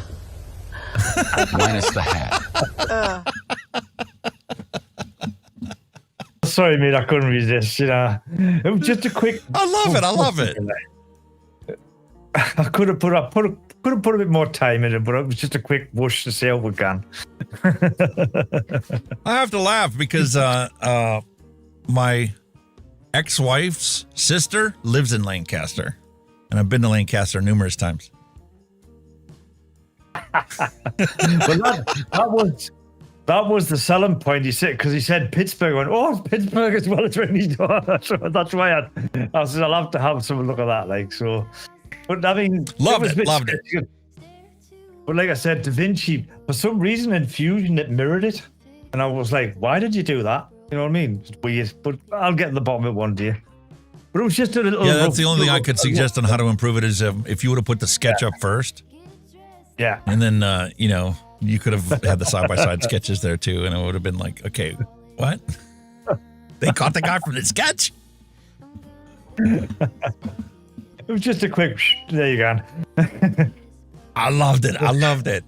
Minus the hat. Sorry, mate, I couldn't resist. You know, it was just a quick. I love it. I could have put a bit more time in it, but it was just a quick whoosh to see how we can. I have to laugh because my ex-wife's sister lives in Lancaster, and I've been to Lancaster numerous times. But that was the selling point. He said, because he said Pittsburgh. Went, oh, Pittsburgh as well as when he's done. So that's why I said I'll have to have some look at that. Like so, but I mean, loved it. But like I said, Da Vinci, for some reason in Fusion it mirrored it, and I was like, why did you do that? You know what I mean? It's weird, but I'll get to the bottom of it one day. But it was just a little. Yeah, that's the only thing I could suggest on how to improve it is if you would have put the sketch up first. Yeah. And then, you could have had the side-by-side sketches there too, and it would have been like, okay, what? They caught the guy from the sketch? It was just a quick, there you go. I loved it.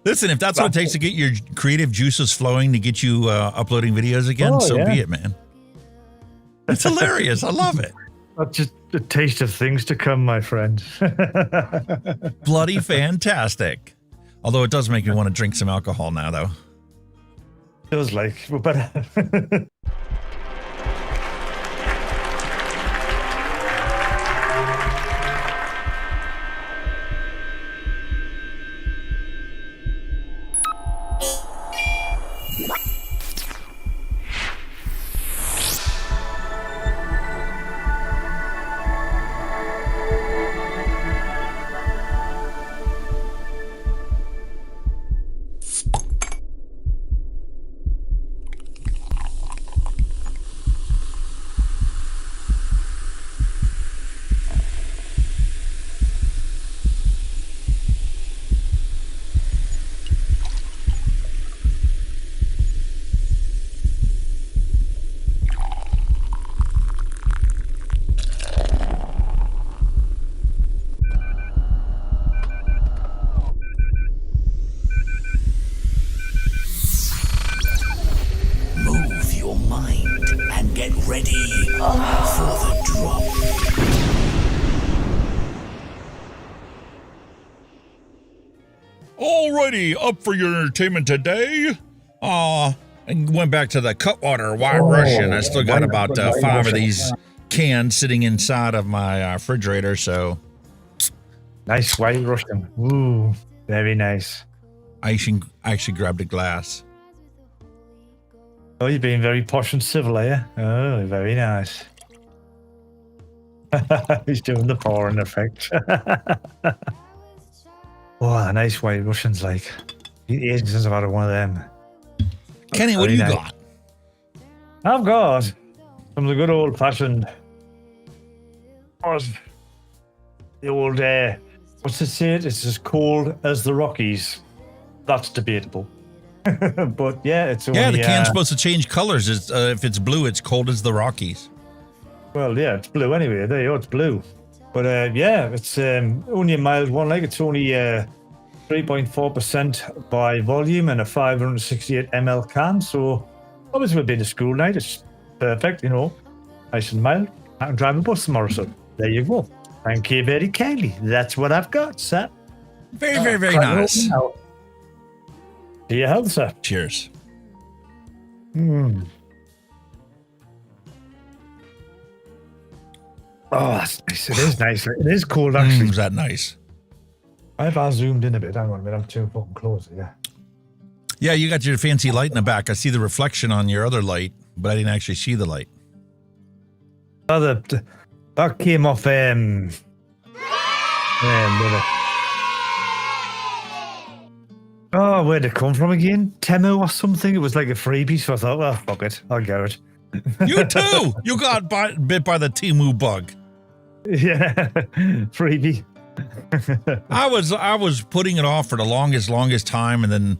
Listen, if that's what it takes to get your creative juices flowing to get you uploading videos again, be it, man. It's hilarious. I love it. That's just a taste of things to come, my friend. Bloody fantastic. Although it does make me want to drink some alcohol now, though. Feels like we're better. Alrighty, up for your entertainment today. I went back to the Cutwater White Russian. I still got about 5 of these cans sitting inside of my refrigerator, so. Nice White Russian. Ooh, very nice. I actually grabbed a glass. Oh, you're being very posh and civil, are you? Oh, very nice. He's doing the pouring effect. Oh, a nice White Russian's like. Ages since I've had one of them. Kenny, what do you got? I've got some of the good old-fashioned. The old, what's it say? It's as cold as the Rockies. That's debatable. But yeah, it's only, the can's supposed to change colors. It's, if it's blue, it's cold as the Rockies. Well, yeah, it's blue anyway. There you go, it's blue. But yeah, it's only a mild one. Like, it's only 3.4% by volume and a 568 ml can. So obviously we've been to school night. It's perfect, you know, nice and mild. I can drive a bus tomorrow, so there you go. Thank you very kindly. That's what I've got, sir. Very, very, very nice. To your health, sir. Cheers. Oh, that's nice. It is nice. It is cold, actually. Is that nice? I zoomed in a bit. Hang on a minute. I'm too fucking close. Yeah, you got your fancy light in the back. I see the reflection on your other light, but I didn't actually see the light. Oh, that came off. Oh, where'd it come from again? Temu or something? It was like a freebie, so I thought, well, fuck it. I'll get it. You too! You got bit by the Temu bug. Yeah, freebie. I was putting it off for the longest time, and then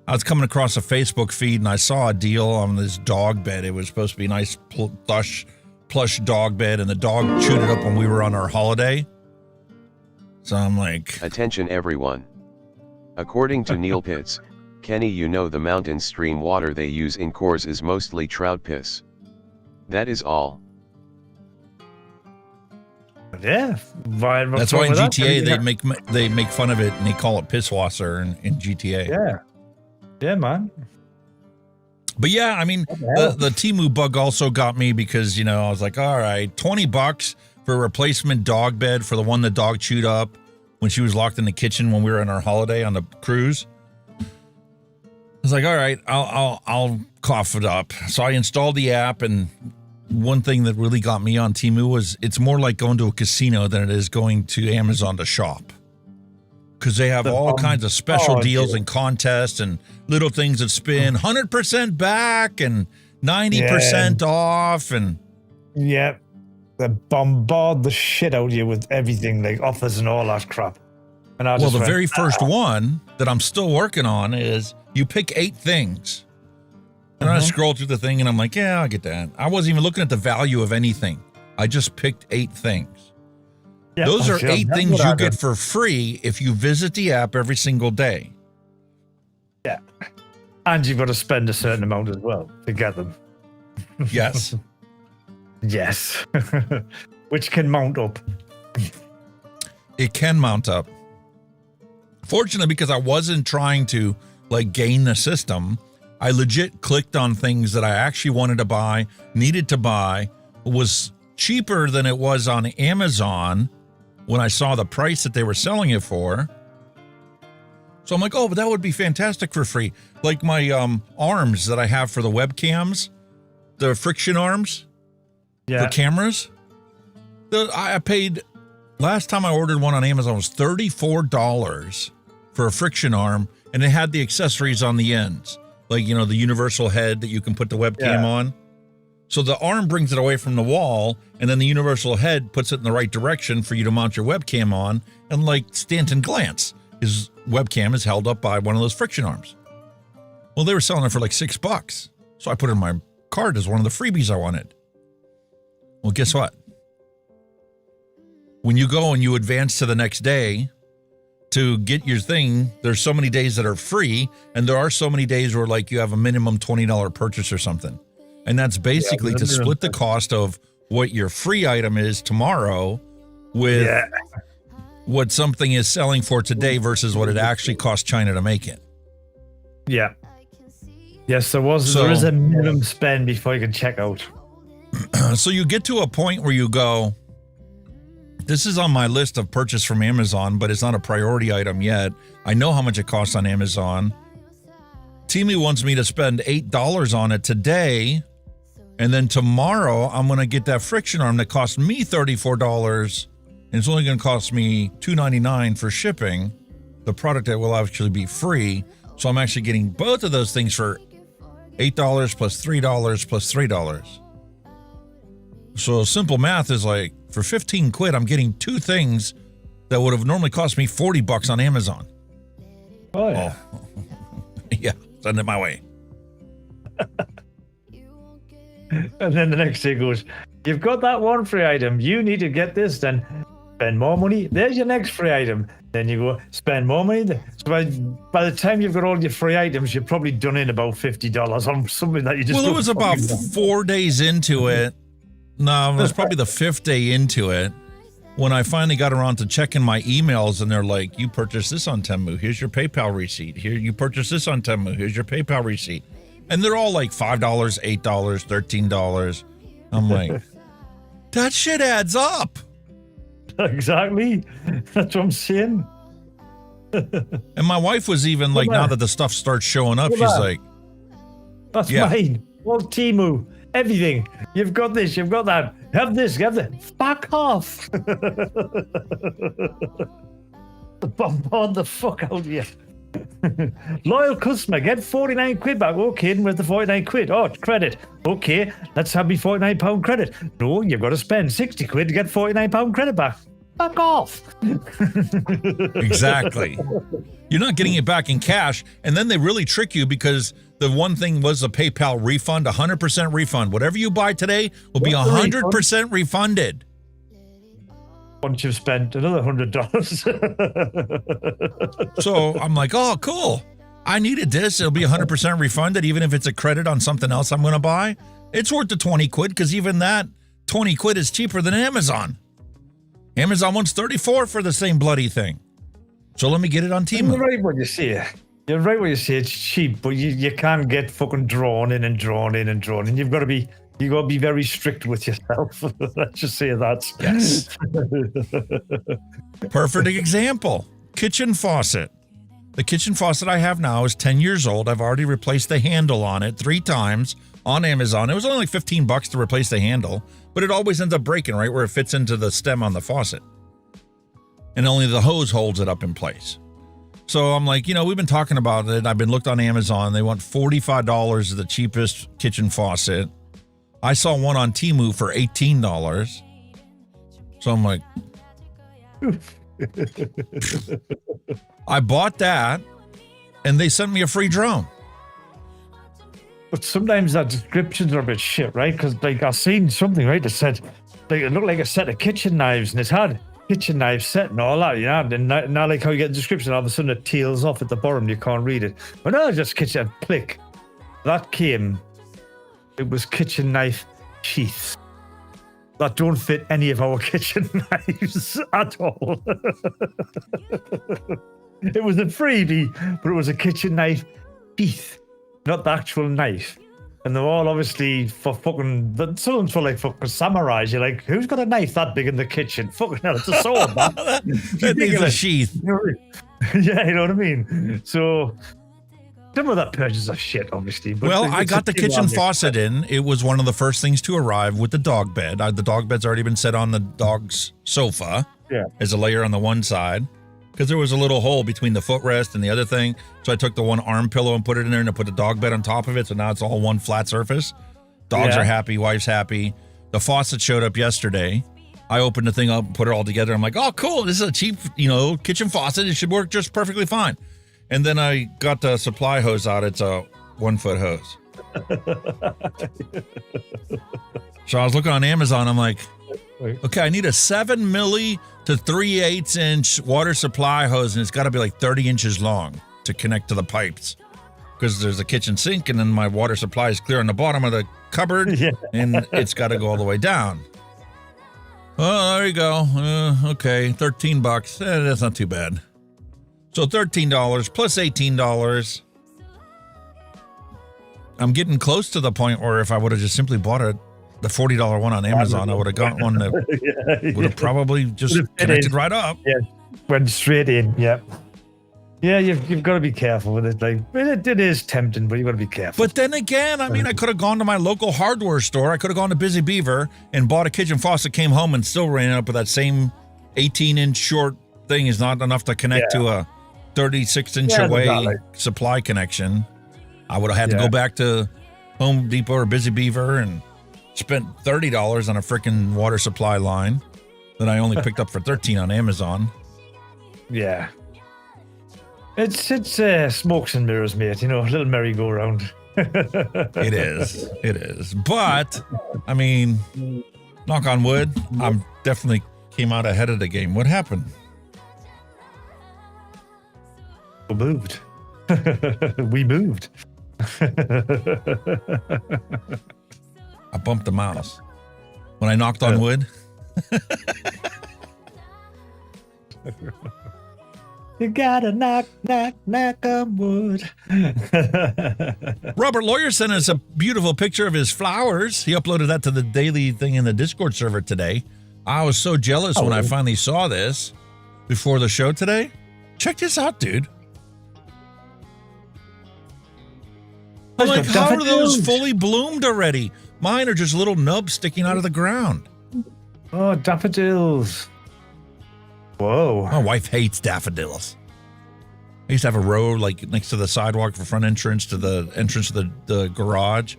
I was coming across a Facebook feed, and I saw a deal on this dog bed. It was supposed to be a nice plush dog bed, and the dog chewed it up when we were on our holiday. So I'm like... Attention everyone. According to Neil Pitts, Kenny, you know the mountain stream water they use in cores is mostly trout piss. That is all. Yeah, that's why in GTA they make fun of it and they call it pisswasser in GTA. Yeah, man. But yeah, I mean, the Temu bug also got me because, you know, I was like, all right, $20 for a replacement dog bed for the one the dog chewed up when she was locked in the kitchen when we were on our holiday on the cruise. I was like, all right, I'll cough it up. So I installed the app, and one thing that really got me on Temu was it's more like going to a casino than it is going to Amazon to shop. Because they have all kinds of special deals and contests and little things that spin 100% back and 90% off. And yeah, they bombard the shit out of you with everything, like offers and all that crap. And I the very first one that I'm still working on is you pick 8 things. And I scroll through the thing and I'm like, yeah, I'll get that. I wasn't even looking at the value of anything. I just picked 8 things. Yeah, those are 8 things you get for free if you visit the app every single day. Yeah. And you've got to spend a certain amount as well to get them. Yes. Yes. Which can mount up. It can mount up. Fortunately, because I wasn't trying to like gain the system, I legit clicked on things that I actually wanted to buy, needed to buy, was cheaper than it was on Amazon when I saw the price that they were selling it for. So I'm like, oh, but that would be fantastic for free. Like my arms that I have for the webcams, the friction arms for cameras. I paid, last time I ordered one on Amazon was $34 for a friction arm, and it had the accessories on the ends. Like, you know, the universal head that you can put the webcam on. So the arm brings it away from the wall, and then the universal head puts it in the right direction for you to mount your webcam on. And like Stanton Glance, his webcam is held up by one of those friction arms. Well, they were selling it for like $6. So I put it in my cart as one of the freebies I wanted. Well, guess what? When you go and you advance to the next day to get your thing, there's so many days that are free, and there are so many days where like you have a minimum $20 purchase or something. And that's basically to split the cost of what your free item is tomorrow with what something is selling for today versus what it actually cost China to make it. Yeah. Yes, there is a minimum spend before you can check out. So you get to a point where you go, this is on my list of purchase from Amazon, but it's not a priority item yet. I know how much it costs on Amazon. Temu wants me to spend $8 on it today, and then tomorrow I'm going to get that friction arm that cost me $34, and it's only going to cost me $2.99 for shipping. The product that will actually be free. So I'm actually getting both of those things for $8 plus $3 plus $3. So simple math is like, for 15 quid, I'm getting two things that would have normally cost me $40 on Amazon. Oh, yeah. Yeah, send it my way. And then the next day goes, you've got that one free item. You need to get this, then spend more money. There's your next free item. Then you go, spend more money. So by the time you've got all your free items, you're probably done in about $50 on something that you just... Well, it was about 4 days into it. No, it was probably the 5th day into it when I finally got around to checking my emails, and they're like, you purchased this on Temu. Here's your PayPal receipt. Here, you purchased this on Temu. Here's your PayPal receipt. And they're all like $5, $8, $13. I'm like, that shit adds up. Exactly. That's what I'm saying. And my wife was even like, now that the stuff starts showing up, she's like, that's mine. All Temu. Everything. You've got this, you've got that. Have this, have that. Fuck off. Bombard the fuck out of you. Loyal customer, get 49 quid back. Okay, where's the 49 quid? Oh, it's credit. Okay, let's have me £49 credit. No, you've got to spend 60 quid to get £49 credit back. Fuck off. Exactly. You're not getting it back in cash. And then they really trick you because the one thing was a PayPal refund, 100% refund. Whatever you buy today will be 100% refunded. Once you've spent another $100. So I'm like, oh, cool. I needed this. It'll be 100% refunded, even if it's a credit on something else I'm going to buy. It's worth the 20 quid because even that 20 quid is cheaper than Amazon. Amazon wants 34 for the same bloody thing. So let me get it on Temu. You're right when you say it. You're right when you say it's cheap, but you can't get fucking drawn in. You've got to be very strict with yourself. Let's just say that. Yes. Perfect example. Kitchen faucet. The kitchen faucet I have now is 10 years old. I've already replaced the handle on it 3 times on Amazon. It was only like $15 to replace the handle, but it always ends up breaking right where it fits into the stem on the faucet. And only the hose holds it up in place. So I'm like, we've been talking about it. I've been looked on Amazon. They want $45 is the cheapest kitchen faucet. I saw one on Temu for $18. So I'm like, I bought that and they sent me a free drone. But sometimes that descriptions are a bit shit, right? Because like I seen something, right, that said like it looked like a set of kitchen knives and it's had kitchen knife set and all that, and now like how you get the description, all of a sudden it tails off at the bottom, you can't read it. But no, just kitchen click. That came, it was kitchen knife sheaths that don't fit any of our kitchen knives at all. It was a freebie, but it was a kitchen knife sheath, not the actual knife. And they're all obviously for fucking, some of them for like fucking samurais. You're like, who's got a knife that big in the kitchen? Fucking hell, it's a sword, man. That needs a sheath. Yeah, you know what I mean? So, some of that purchase of shit, obviously. But well, I got the kitchen faucet in. It was one of the first things to arrive with the dog bed. The dog bed's already been set on the dog's sofa. Yeah. As a layer on the one side. Because there was a little hole between the footrest and the other thing. So I took the one arm pillow and put it in there and I put the dog bed on top of it. So now it's all one flat surface. Dogs are happy. Wife's happy. The faucet showed up yesterday. I opened the thing up and put it all together. I'm like, oh, cool. This is a cheap, kitchen faucet. It should work just perfectly fine. And then I got the supply hose out. It's a 1-foot hose. So I was looking on Amazon. I'm like, okay, I need a 7 milli to 3/8 inch water supply hose, and it's got to be like 30 inches long to connect to the pipes because there's a kitchen sink, and then my water supply is clear on the bottom of the cupboard, and it's got to go all the way down. Oh, there you go. Okay, $13. That's not too bad. So $13 plus $18. I'm getting close to the point where if I would have just simply bought the $40 one on Amazon, I would have got one that would have probably just connected right up. Yeah, went straight in. Yeah. Yeah, you've got to be careful with it. Like, it is tempting, but you've got to be careful. But then again, I mean, I could have gone to my local hardware store. I could have gone to Busy Beaver and bought a kitchen faucet, came home, and still ran up with that same 18-inch short thing is not enough to connect to a 36-inch away supply connection. I would have had to go back to Home Depot or Busy Beaver and spent $30 on a freaking water supply line that I only picked up for $13 on Amazon. Yeah. It's smokes and mirrors, mate. You know, a little merry-go-round. It is. But, I mean, knock on wood, I'm definitely came out ahead of the game. What happened? We moved. We moved. I bumped the mouse. When I knocked on wood. You gotta knock on wood. Robert Lawyer sent us a beautiful picture of his flowers. He uploaded that to the daily thing in the Discord server today. I was so jealous when I finally saw this before the show today. Check this out, dude. I'm like, how are those fully bloomed already? Mine are just little nubs sticking out of the ground. Oh, daffodils. Whoa. My wife hates daffodils. I used to have a row like next to the sidewalk for front entrance to the entrance of the garage.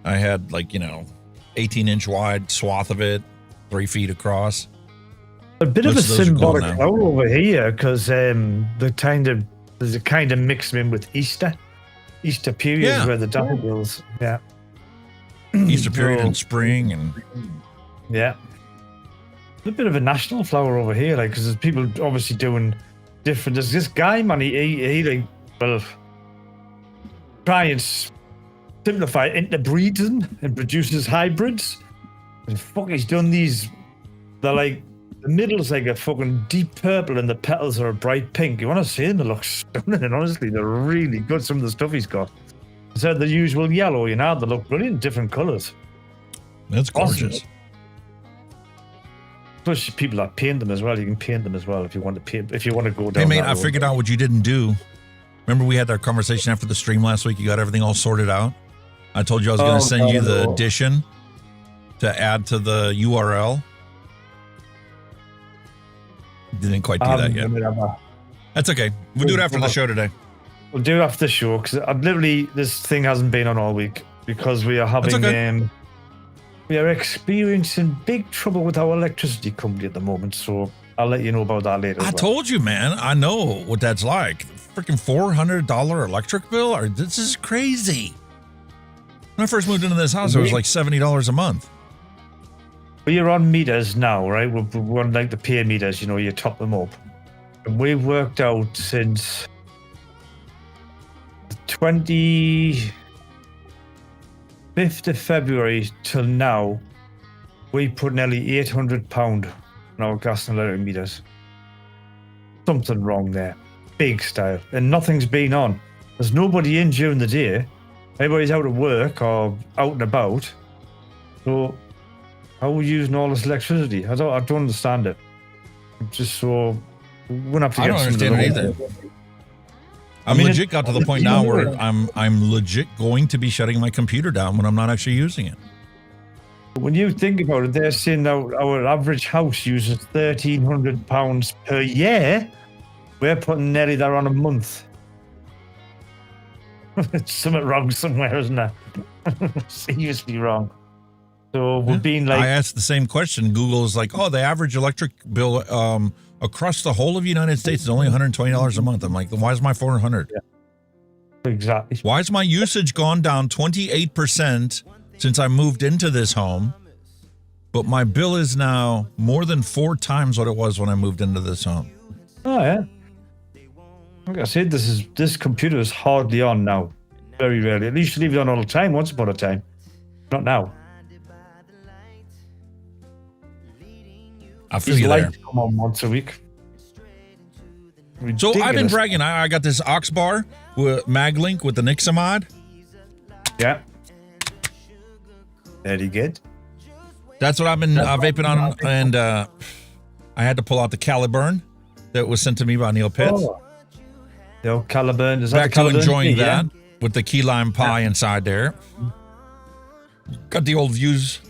I had 18-inch wide swath of it, 3 feet across. A bit of a symbolic flower over here because there's a kind of mix in with Easter period where the daffodils, Easter period in spring and a bit of a national flower over here, because there's people obviously doing different. There's this guy, man. He try and simplify interbreeding and produces hybrids. And he's done these. They're like the middle's like a fucking deep purple and the petals are a bright pink. You want to see them? They look stunning, and honestly, they're really good. Some of the stuff he's got. Instead of the usual yellow, they look brilliant, different colors. That's gorgeous. Awesome. Plus, people that paint them as well. You can paint them as well if you want to paint. If you want to go down. Hey, mate, I figured out what you didn't do. Remember, we had our conversation after the stream last week. You got everything all sorted out. I told you I was going to send you the addition to add to the URL. Didn't quite do that yet. That's okay. We'll do it after the show today. We'll do it after the show because this thing hasn't been on all week because we are having we are experiencing big trouble with our electricity company at the moment. So I'll let you know about that later. I told you, man. I know what that's like. Freaking $400 electric bill. This is crazy. When I first moved into this house, it was like $70 a month. We're on meters now, right? We're on like the pay meters, you top them up. And we've worked out since 25th of February till now, we put nearly £800 on our gas and electric meters. Something wrong there. Big style. And nothing's been on. There's nobody in during the day. Everybody's out at work or out and about. So how are we using all this electricity? I don't understand it. Just so we're gonna have to get. I don't understand it either. I mean, legit got to the point now where I'm legit going to be shutting my computer down when I'm not actually using it. When you think about it, they're saying our average house uses £1,300 per year. We're putting nearly that on a month. It's something wrong somewhere, isn't there? Seriously wrong. So we're being like... I asked the same question. Google's like, the average electric bill across the whole of the United States is only $120 a month. I'm like, why is my $400? Yeah. Exactly. Why has my usage gone down 28% since I moved into this home, but my bill is now more than 4 times what it was when I moved into this home? Oh, yeah. Like I said, this computer is hardly on now. Very rarely. At least you leave it on all the time, once upon a time. Not now. I feel you there. Come on once a week. So I've been Ridiculous. bragging. I got this aux bar with MagLink with the Nixamod. Yeah. Very good. That's what I've been vaping on, and I had to pull out the Caliburn that was sent to me by Neil Pitts. Oh. The old Caliburn. Is that Back the to Caliburn enjoying thing, that yeah? with the key lime pie inside there. Got the old views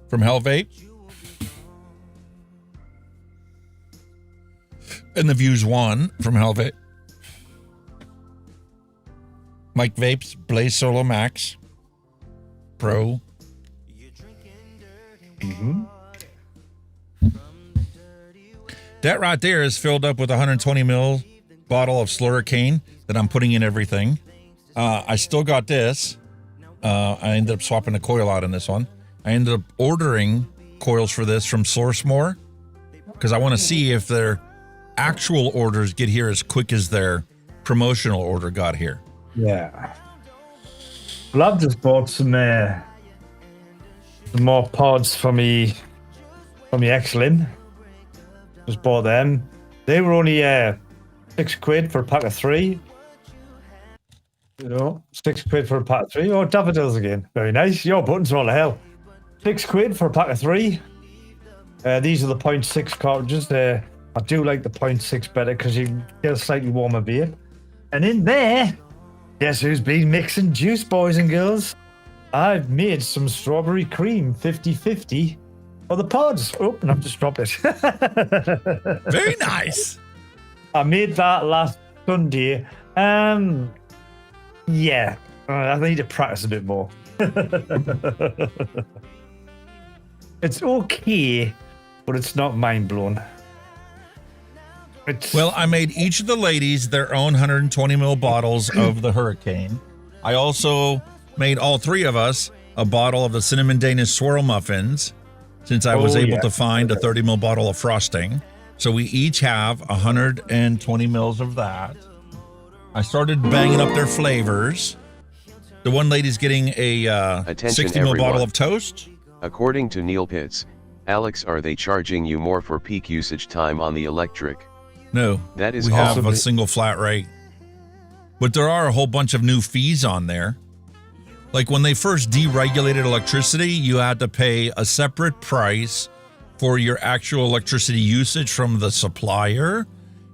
from Hell Vape. And the Views 1 from Hell Vape. Mike Vape's Blaze Solo Max Pro. Mm-hmm. That right there is filled up with a 120 ml bottle of Slurricane that I'm putting in everything. I still got this. I ended up swapping the coil out in this one. I ended up ordering coils for this from SourceMore because I want to see if their actual orders get here as quick as their promotional order got here. Yeah. Well, I've just bought some more pods for me X-Lim. Just bought them. They were only £6 for a pack of 3. You know, £6 for a pack of 3. Oh, daffodils again. Very nice. Your buttons are all the hell. £6 for a pack of 3. These are the 0.6 cartridges. I do like the 0.6 better because you get a slightly warmer vape. And in there, guess who's been mixing juice, boys and girls? I've made some strawberry cream 50-50 for the pods. Oh, and I've just dropped it. Very nice. I made that last Sunday. Yeah, I need to practice a bit more. It's okay, but it's not mind-blown. Well, I made each of the ladies their own 120 ml bottles of the Hurricane. I also made all 3 of us a bottle of the Cinnamon Danish Swirl Muffins, since I was able to find a 30 ml bottle of frosting. So we each have 120 mils of that. I started banging up their flavors. The one lady's getting a 60 ml bottle of toast. According to Neil Pitts, Alex, are they charging you more for peak usage time on the electric? No, that is we have a single flat rate. But there are a whole bunch of new fees on there. Like when they first deregulated electricity, you had to pay a separate price for your actual electricity usage from the supplier.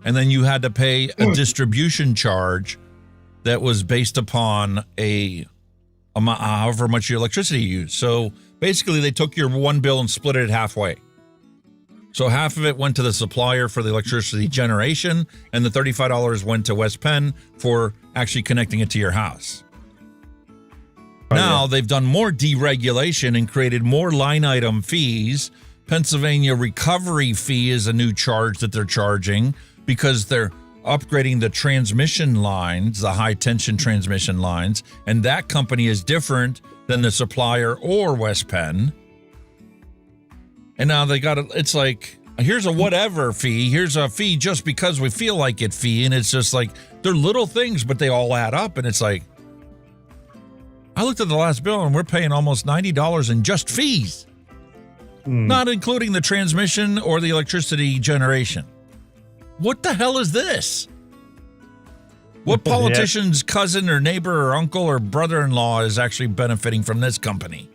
And then you had to pay a distribution charge that was based upon however much your electricity you use. So basically they took your one bill and split it halfway. So half of it went to the supplier for the electricity generation, and the $35 went to West Penn for actually connecting it to your house. Now they've done more deregulation and created more line item fees. Pennsylvania recovery fee is a new charge that they're charging because they're upgrading the transmission lines, the high tension transmission lines, and that company is different than the supplier or West Penn. And now they got it's like, here's a whatever fee, here's a fee just because we feel like it fee, and it's just like, they're little things, but they all add up, and it's like, I looked at the last bill, and we're paying almost $90 in just fees, not including the transmission or the electricity generation. What the hell is this? What politician's cousin or neighbor or uncle or brother-in-law is actually benefiting from this company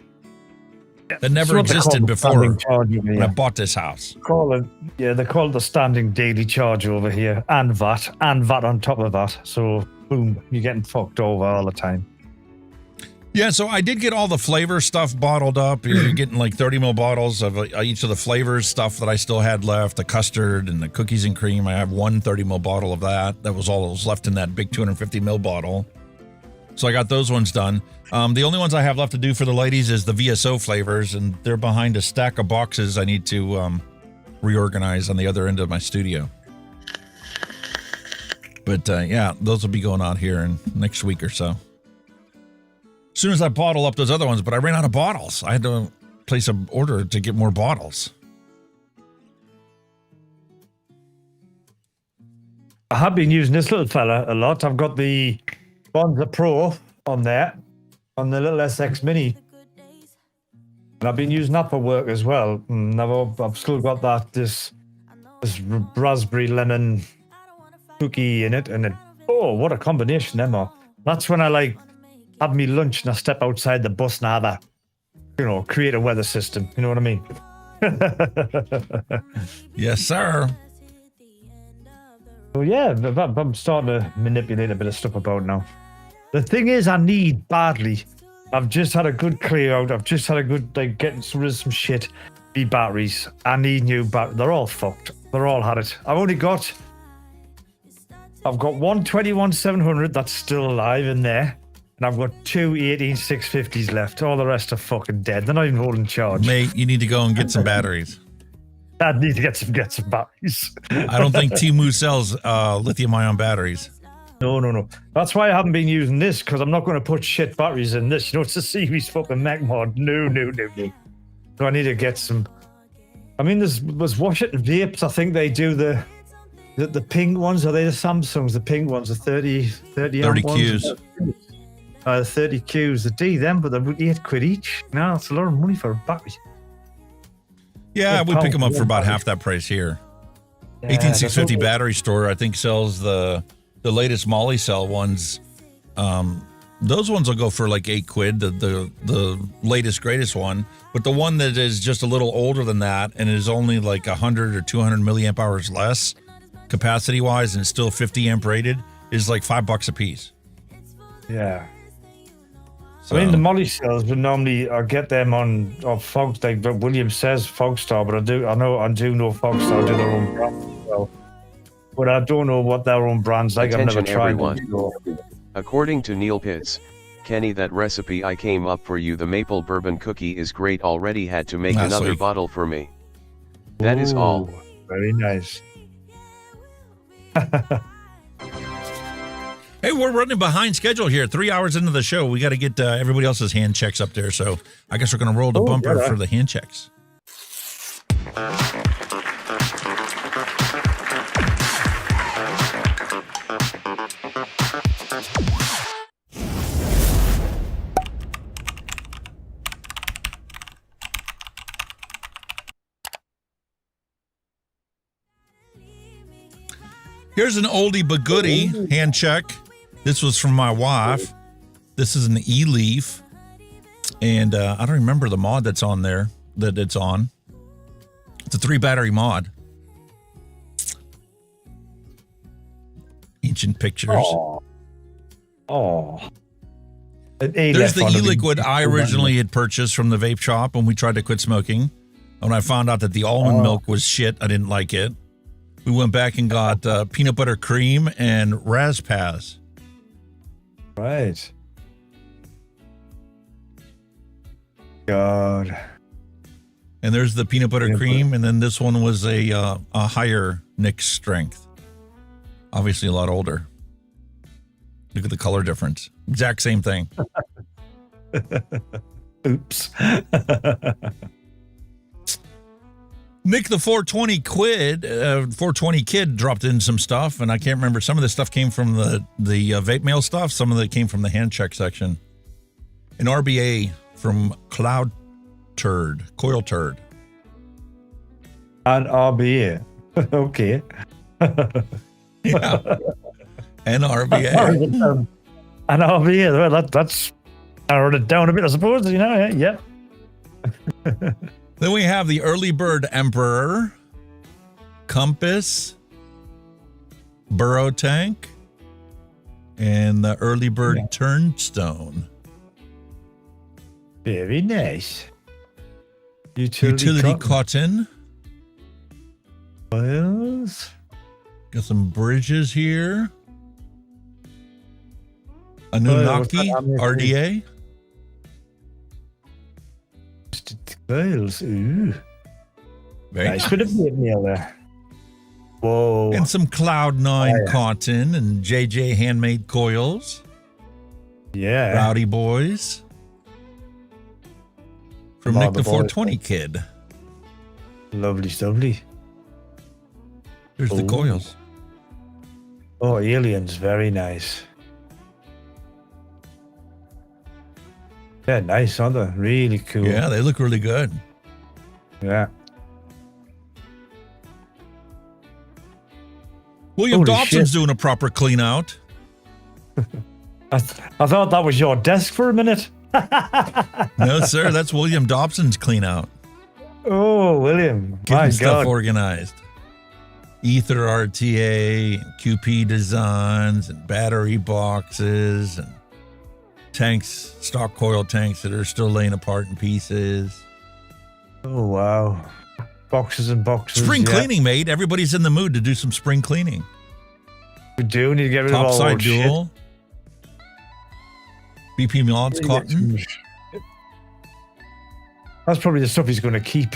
that never existed before when I bought this house? They call it the standing daily charge over here, and VAT on top of that. So boom, you're getting fucked over all the time. Yeah, so I did get all the flavor stuff bottled up. You're getting like 30 ml bottles of each of the flavors stuff that I still had left, the custard and the cookies and cream. I have one 30 ml bottle of that. That was all that was left in that big 250 ml bottle. So I got those ones done. The only ones I have left to do for the ladies is the VSO flavors, and they're behind a stack of boxes I need to reorganize on the other end of my studio. But yeah, those will be going out here in next week or so. As soon as I bottle up those other ones, but I ran out of bottles. I had to place an order to get more bottles. I have been using this little fella a lot. I've got the Bonza Pro on there, on the little SX Mini. And I've been using that for work as well. And I've still got this raspberry lemon cookie in it. And oh, what a combination, them are. That's when I have me lunch and I step outside the bus and I have a, create a weather system. You know what I mean? Yes, sir. So yeah, I'm starting to manipulate a bit of stuff about now. The thing is, I need badly. I've just had a good clear out. I've just had a good getting rid of some shit. Be batteries. I need new batteries. They're all fucked. They're all had it. I've got one 21700 that's still alive in there, and I've got two 18650s left. All the rest are fucking dead. They're not even holding charge. Mate, you need to go and get some batteries. I need to get some batteries. I don't think Temu sells lithium-ion batteries. No. That's why I haven't been using this, because I'm not going to put shit batteries in this. It's a series fucking mech mod. No. So I need to get some. I mean, was Washington Vapes. I think they do the pink ones. Are they the Samsungs? The pink ones, the 30 Qs. 30 Qs. The D them, but they're £8 each. No, it's a lot of money for a battery. Yeah, we pick them up for about half that price here. 18650 battery store, I think, sells the latest Molly cell ones. Those ones will go for like £8, the latest, greatest one. But the one that is just a little older than that and is only like 100 or 200 milliamp hours less capacity wise and still 50 amp rated is like $5 a piece. Yeah. So, I mean, the Molly cells would normally get them on Fog, like William says Fogstar, but I do know Fogstar do their own brand as well. But I don't know what their own brand's like. Attention, I've never tried everyone. According to Neil Pitts, Kenny, that recipe I came up for you, the maple bourbon cookie, is great. Already had to make another bottle for me. That is all. Very nice. Hey, we're running behind schedule here. 3 hours into the show. We got to get everybody else's hand checks up there. So I guess we're going to roll the bumper for the hand checks. Here's an oldie but goodie hand check. This was from my wife. This is an E-Leaf. And I don't remember the mod that's on there that it's on. It's a 3-battery mod. Ancient pictures. Oh. There's the e-liquid I originally had purchased from the vape shop when we tried to quit smoking. When I found out that the almond milk was shit, I didn't like it. We went back and got peanut butter cream and Razpaz. Right. God. And there's the peanut butter cream, and then this one was a higher Nick strength. Obviously a lot older. Look at the color difference. Exact same thing. Oops. Nick the 420 kid dropped in some stuff, and I can't remember. Some of this stuff came from the vape mail stuff. Some of it came from the hand check section. An RBA from Coil Turd. An RBA. Okay. Yeah. An RBA. An RBA. Well, that's narrowed it down a bit, I suppose. Yeah. Then we have the Early Bird Emperor, Compass, Burrow Tank, and the Early Bird Turnstone. Very nice. Utility cotton. Oils. Got some bridges here. Anunnaki RDA. Oils. Ooh. Very nice bit of vape mail there. Whoa. And some Cloud9 cotton and JJ handmade coils. Yeah. Rowdy Boys. From Nick the 420 kid. Lovely. There's the coils. Oh, aliens. Very nice. They're nice, aren't they? Really cool. Yeah, they look really good. Yeah. William Holy Dobson's shit. doing a proper clean out. I thought that was your desk for a minute. No, sir, that's William Dobson's clean out. Oh, William. Getting My stuff God. organized. Ether RTA, and QP designs, and battery boxes, and tanks, stock coil tanks that are still laying apart in pieces. Oh, wow. Boxes and boxes. Spring yeah. cleaning, mate. Everybody's in the mood to do some spring cleaning. We do need to get rid of all Topside old shit. dual. BP mods cotton. That's probably the stuff he's going to keep.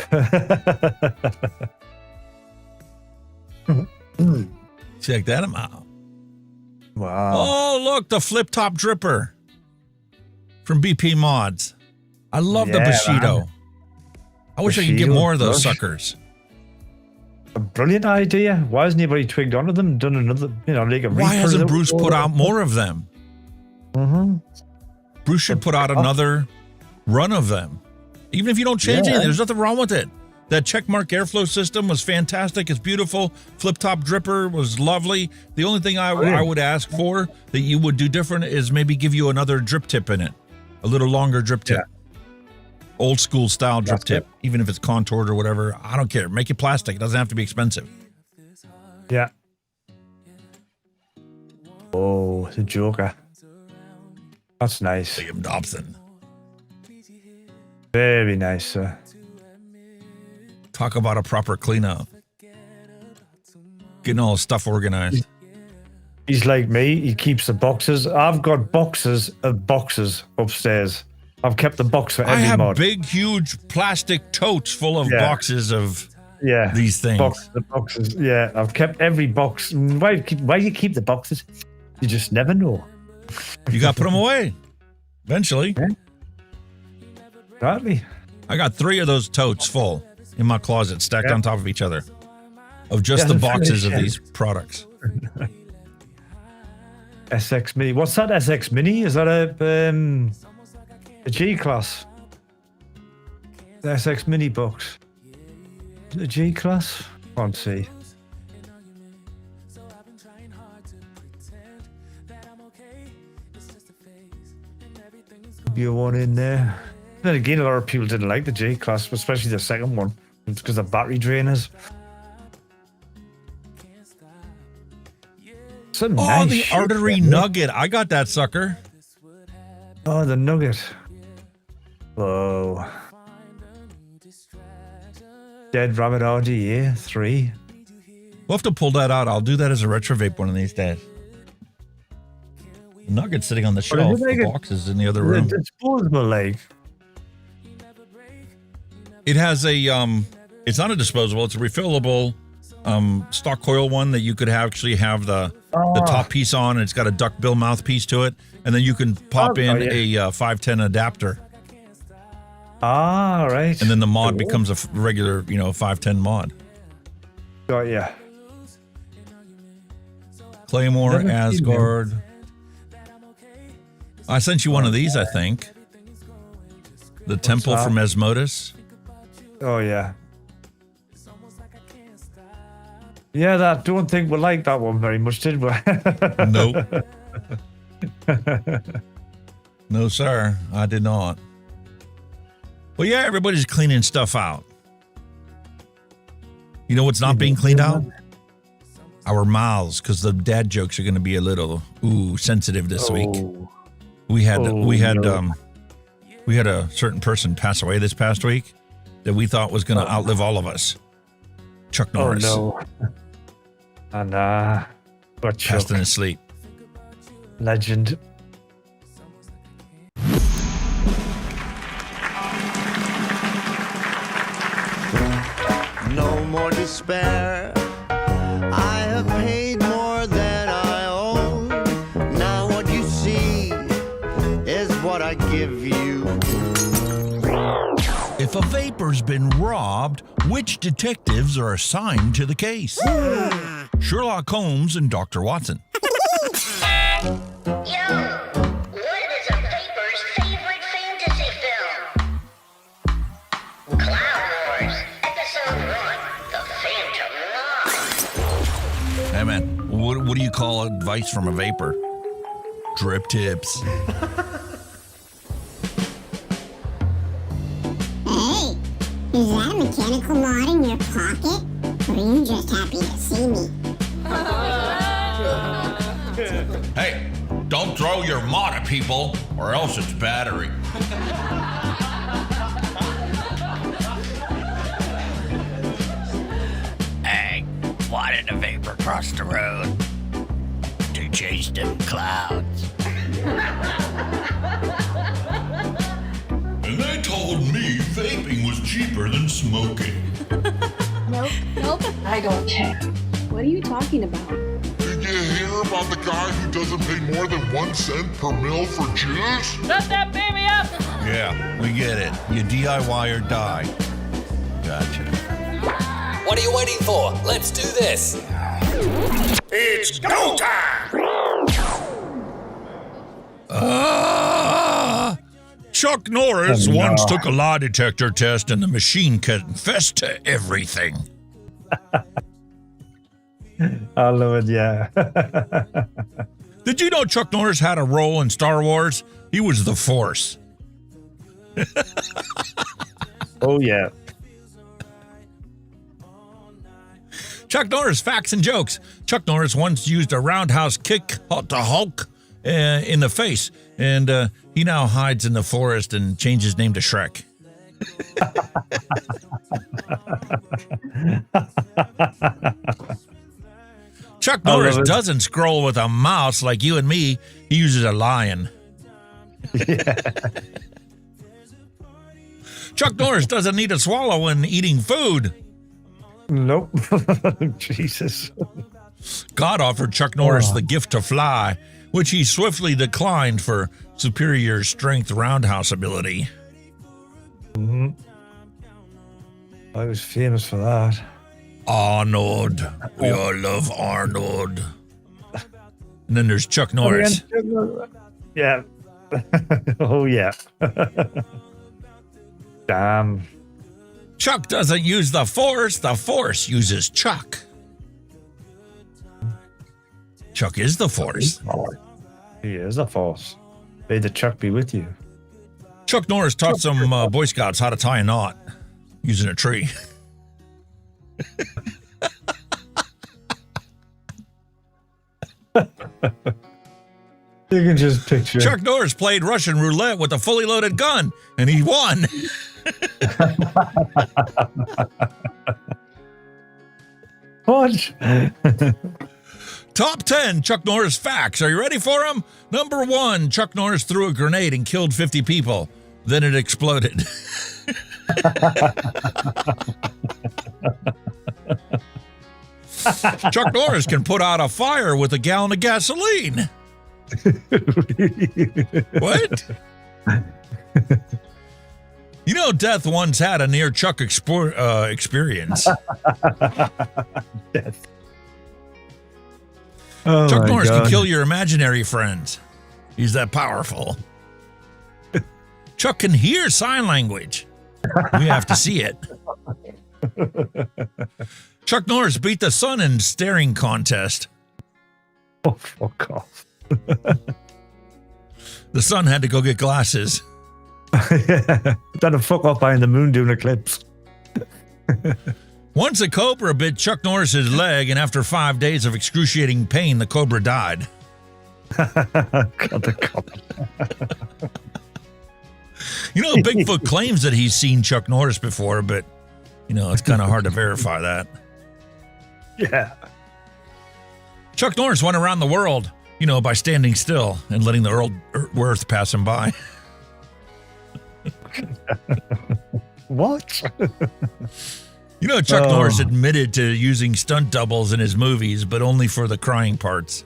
Check that out. Wow. Oh, look, the flip top dripper from BP Mods. I love the Yeah, Bushido. man. I wish I could get Bushido, more of those gosh. suckers. A brilliant idea. Why hasn't anybody twigged onto them? Done another, like a Why hasn't Bruce put out more of them? Mm-hmm. Bruce should put out another run of them. Even if you don't change anything, there's nothing wrong with it. That checkmark airflow system was fantastic. It's beautiful. Flip top dripper was lovely. The only thing I would ask for that you would do different is maybe give you another drip tip in it. A little longer drip tip. Old school style drip tip. Even if it's contoured or whatever. I don't care. Make it plastic. It doesn't have to be expensive. Yeah. Oh, the Joker. That's nice. William Dobson. Very nice, sir. Talk about a proper cleanup. Getting all his stuff organized. He's like me. He keeps the boxes. I've got boxes of boxes upstairs. I've kept the box for I every have mod. big, huge plastic totes full of boxes of these things. Boxes. Yeah, I've kept every box. Why do you keep the boxes? You just never know. You got to put them away eventually. Yeah. Exactly. I got 3 of those totes full in my closet, stacked on top of each other, of just the boxes of these products. SX Mini. What's that SX Mini? Is that a G class? The SX Mini box. Is it a G class? Can't see. Be a one in there. Then again, a lot of people didn't like the G class, especially the second one. It's because of battery drainers. Some nice The shit artery there. nugget. I got that sucker. Oh, the nugget. Whoa. Dead Rabbit RDA 3. We'll have to pull that out. I'll do that as a retro vape one of these days. The nugget's sitting on the shelf. The box is in the other room. The disposable leg. It has a it's not a disposable, it's a refillable stock coil one that you could actually have the top piece on, and it's got a duckbill mouthpiece to it, and then you can pop in a 510 adapter. Ah, right. And then the mod becomes a regular, 510 mod. Got ya. Claymore, Never seen Asgard. I sent you one of these, I think. The Temple that? from Asmodeus. Oh, yeah. Yeah, that. Don't think we liked that one very much, did we? Nope. No, sir. I did not. Well, yeah, everybody's cleaning stuff out. You know what's not being cleaned out? Our mouths, because the dad jokes are going to be a little sensitive this week. We had a certain person pass away this past week that we thought was going to outlive all of us. Chuck Norris. Oh, no. And, but passed in his sleep. Legend. No more despair. I have paid more than I owe. Now what you see is what I give you. If a vapor's been robbed, which detectives are assigned to the case? Sherlock Holmes and Dr. Watson. Yo, what is a vapor's favorite fantasy What do you call advice from a vapor? Drip tips. Hey, is that a mechanical mod in your pocket? Or are you just happy to see me? Hey, don't throw your mod at people, or else it's battery. Hey, why did a vapor cross the road? To chase them clouds. And they told me vaping was cheaper than smoking. Nope, I don't care. What are you talking about? Did you hear about the guy who doesn't pay more than 1 cent per mil for juice? Shut that baby up! Yeah, we get it. You DIY or die. Gotcha. What are you waiting for? Let's do this. It's go time! Chuck Norris once took a lie detector test and the machine confessed to everything. I love it, yeah. Did you know Chuck Norris had a role in Star Wars? He was the Force. Oh, yeah. Chuck Norris, facts and jokes. Chuck Norris once used a roundhouse kick to Hulk in the face, and he now hides in the forest and changed his name to Shrek. Chuck Norris doesn't scroll with a mouse like you and me. He uses a lion. Yeah. Chuck Norris doesn't need to swallow when eating food. Nope. Jesus. God offered Chuck Norris the gift to fly, which he swiftly declined for superior strength roundhouse ability. Mm-hmm. I was famous for that. Arnold. We all love Arnold. And then there's Chuck Norris. Yeah. Oh, yeah. Damn. Chuck doesn't use the Force uses Chuck. Chuck is the Force. He is the Force. May the Chuck be with you. Chuck Norris taught some Boy Scouts how to tie a knot using a tree. You can just picture Chuck Norris played Russian roulette with a fully loaded gun, and he won. What? Top 10 Chuck Norris facts. Are you ready for them? Number 1, Chuck Norris threw a grenade and killed 50 people. Then it exploded. Chuck Norris can put out a fire with a gallon of gasoline. What? You know, Death once had a near Chuck experience. Death. Chuck Norris can kill your imaginary friends. He's that powerful. Chuck can hear sign language. We have to see it. Chuck Norris beat the sun in staring contest. Oh, fuck off. The sun had to go get glasses. Done a fuck off behind the moon doing eclipse. Once a cobra bit Chuck Norris's leg, and after 5 days of excruciating pain, the cobra died. You know, Bigfoot claims that he's seen Chuck Norris before, but, you know, it's kind of hard to verify that. Yeah. Chuck Norris went around the world, you know, by standing still and letting the Earth pass him by. What? You know, Chuck Norris admitted to using stunt doubles in his movies, but only for the crying parts.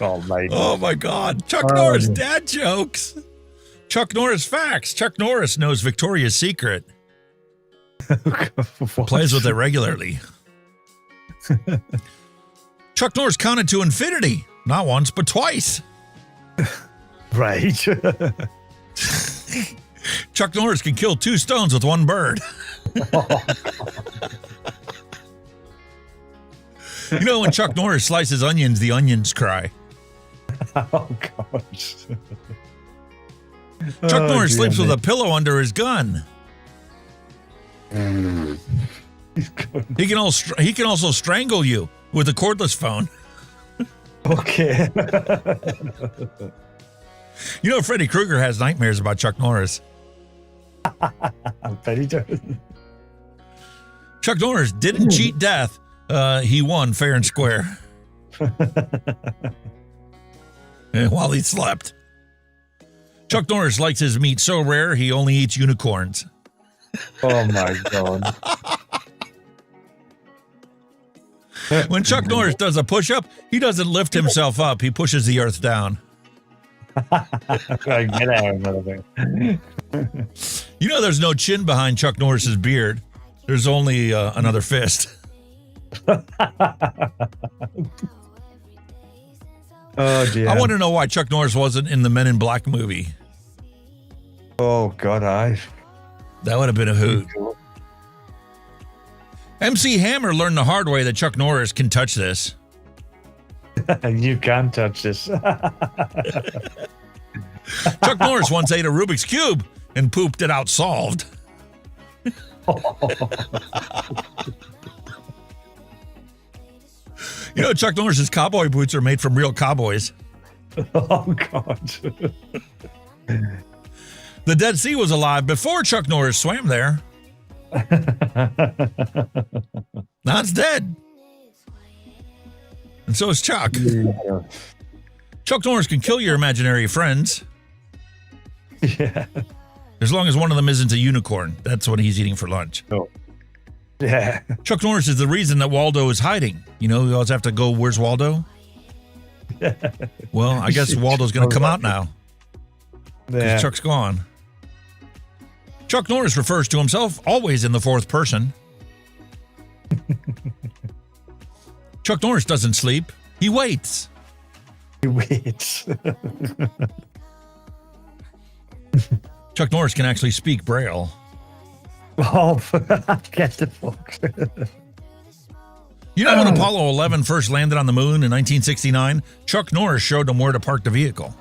Oh my God. Chuck Norris dad jokes. Chuck Norris facts. Chuck Norris knows Victoria's Secret. Plays with it regularly. Chuck Norris counted to infinity. Not once, but twice. Right. Chuck Norris can kill 2 stones with 1 bird. You know, when Chuck Norris slices onions, the onions cry. Oh, God. Chuck Norris sleeps with a pillow under his gun. He can also strangle you with a cordless phone. Okay. You know, Freddy Krueger has nightmares about Chuck Norris. I bet he does. Chuck Norris didn't cheat death. He won fair and square. While he slept. Chuck Norris likes his meat so rare, he only eats unicorns. Oh, my God. When Chuck Norris does a push-up, he doesn't lift himself up. He pushes the earth down. Get out, motherfucker. You know there's no chin behind Chuck Norris's beard. There's only another fist. Oh, dear. I want to know why Chuck Norris wasn't in the Men in Black movie. Oh, God, that would have been a hoot. MC Hammer learned the hard way that Chuck Norris can touch this. You can't touch this. Chuck Norris once ate a Rubik's Cube and pooped it out solved. You know, Chuck Norris's cowboy boots are made from real cowboys. Oh, God. The Dead Sea was alive before Chuck Norris swam there. Now it's dead. And so is Chuck. Yeah. Chuck Norris can kill your imaginary friends. Yeah. As long as one of them isn't a unicorn. That's what he's eating for lunch. Oh. Yeah. Chuck Norris is the reason that Waldo is hiding. You know, you always have to go, where's Waldo? Yeah. Well, I guess Waldo's going to come out now. Yeah. Chuck's gone. Chuck Norris refers to himself always in the 4th person. Chuck Norris doesn't sleep. He waits. He waits. Chuck Norris can actually speak Braille. Oh, get the fuck. You know when Apollo 11 first landed on the moon in 1969? Chuck Norris showed them where to park the vehicle.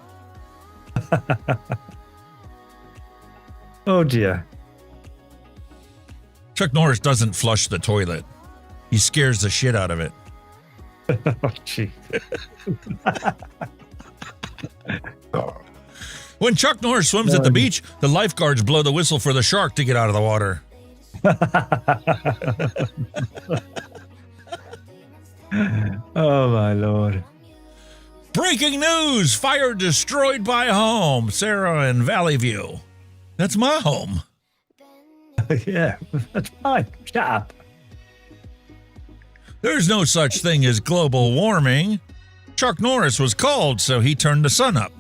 Oh, dear. Chuck Norris doesn't flush the toilet. He scares the shit out of it. Oh, gee. When Chuck Norris swims at the beach, the lifeguards blow the whistle for the shark to get out of the water. Oh, my Lord. Breaking news! Fire destroyed by home. Sarah in Valley View. That's my home. Yeah, that's fine. Shut up. There's no such thing as global warming. Chuck Norris was cold, so he turned the sun up.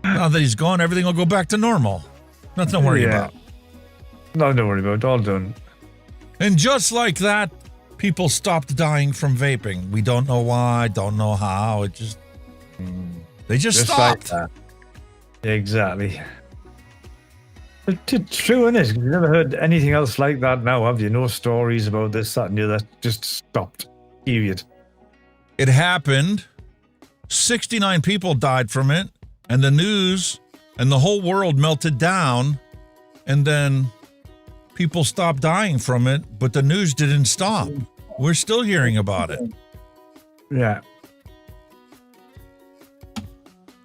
Now that he's gone, everything will go back to normal. Nothing to worry about. Nothing to worry about. All done. And just like that, people stopped dying from vaping. We don't know why, don't know how. It just... They just stopped. Like that. Exactly. It's true, isn't it? You've never heard anything else like that now, have you? No stories about this, that, and the other. Just stopped. Period. It happened. 69 people died from it. And the news and the whole world melted down. And then people stopped dying from it. But the news didn't stop. We're still hearing about it. Yeah.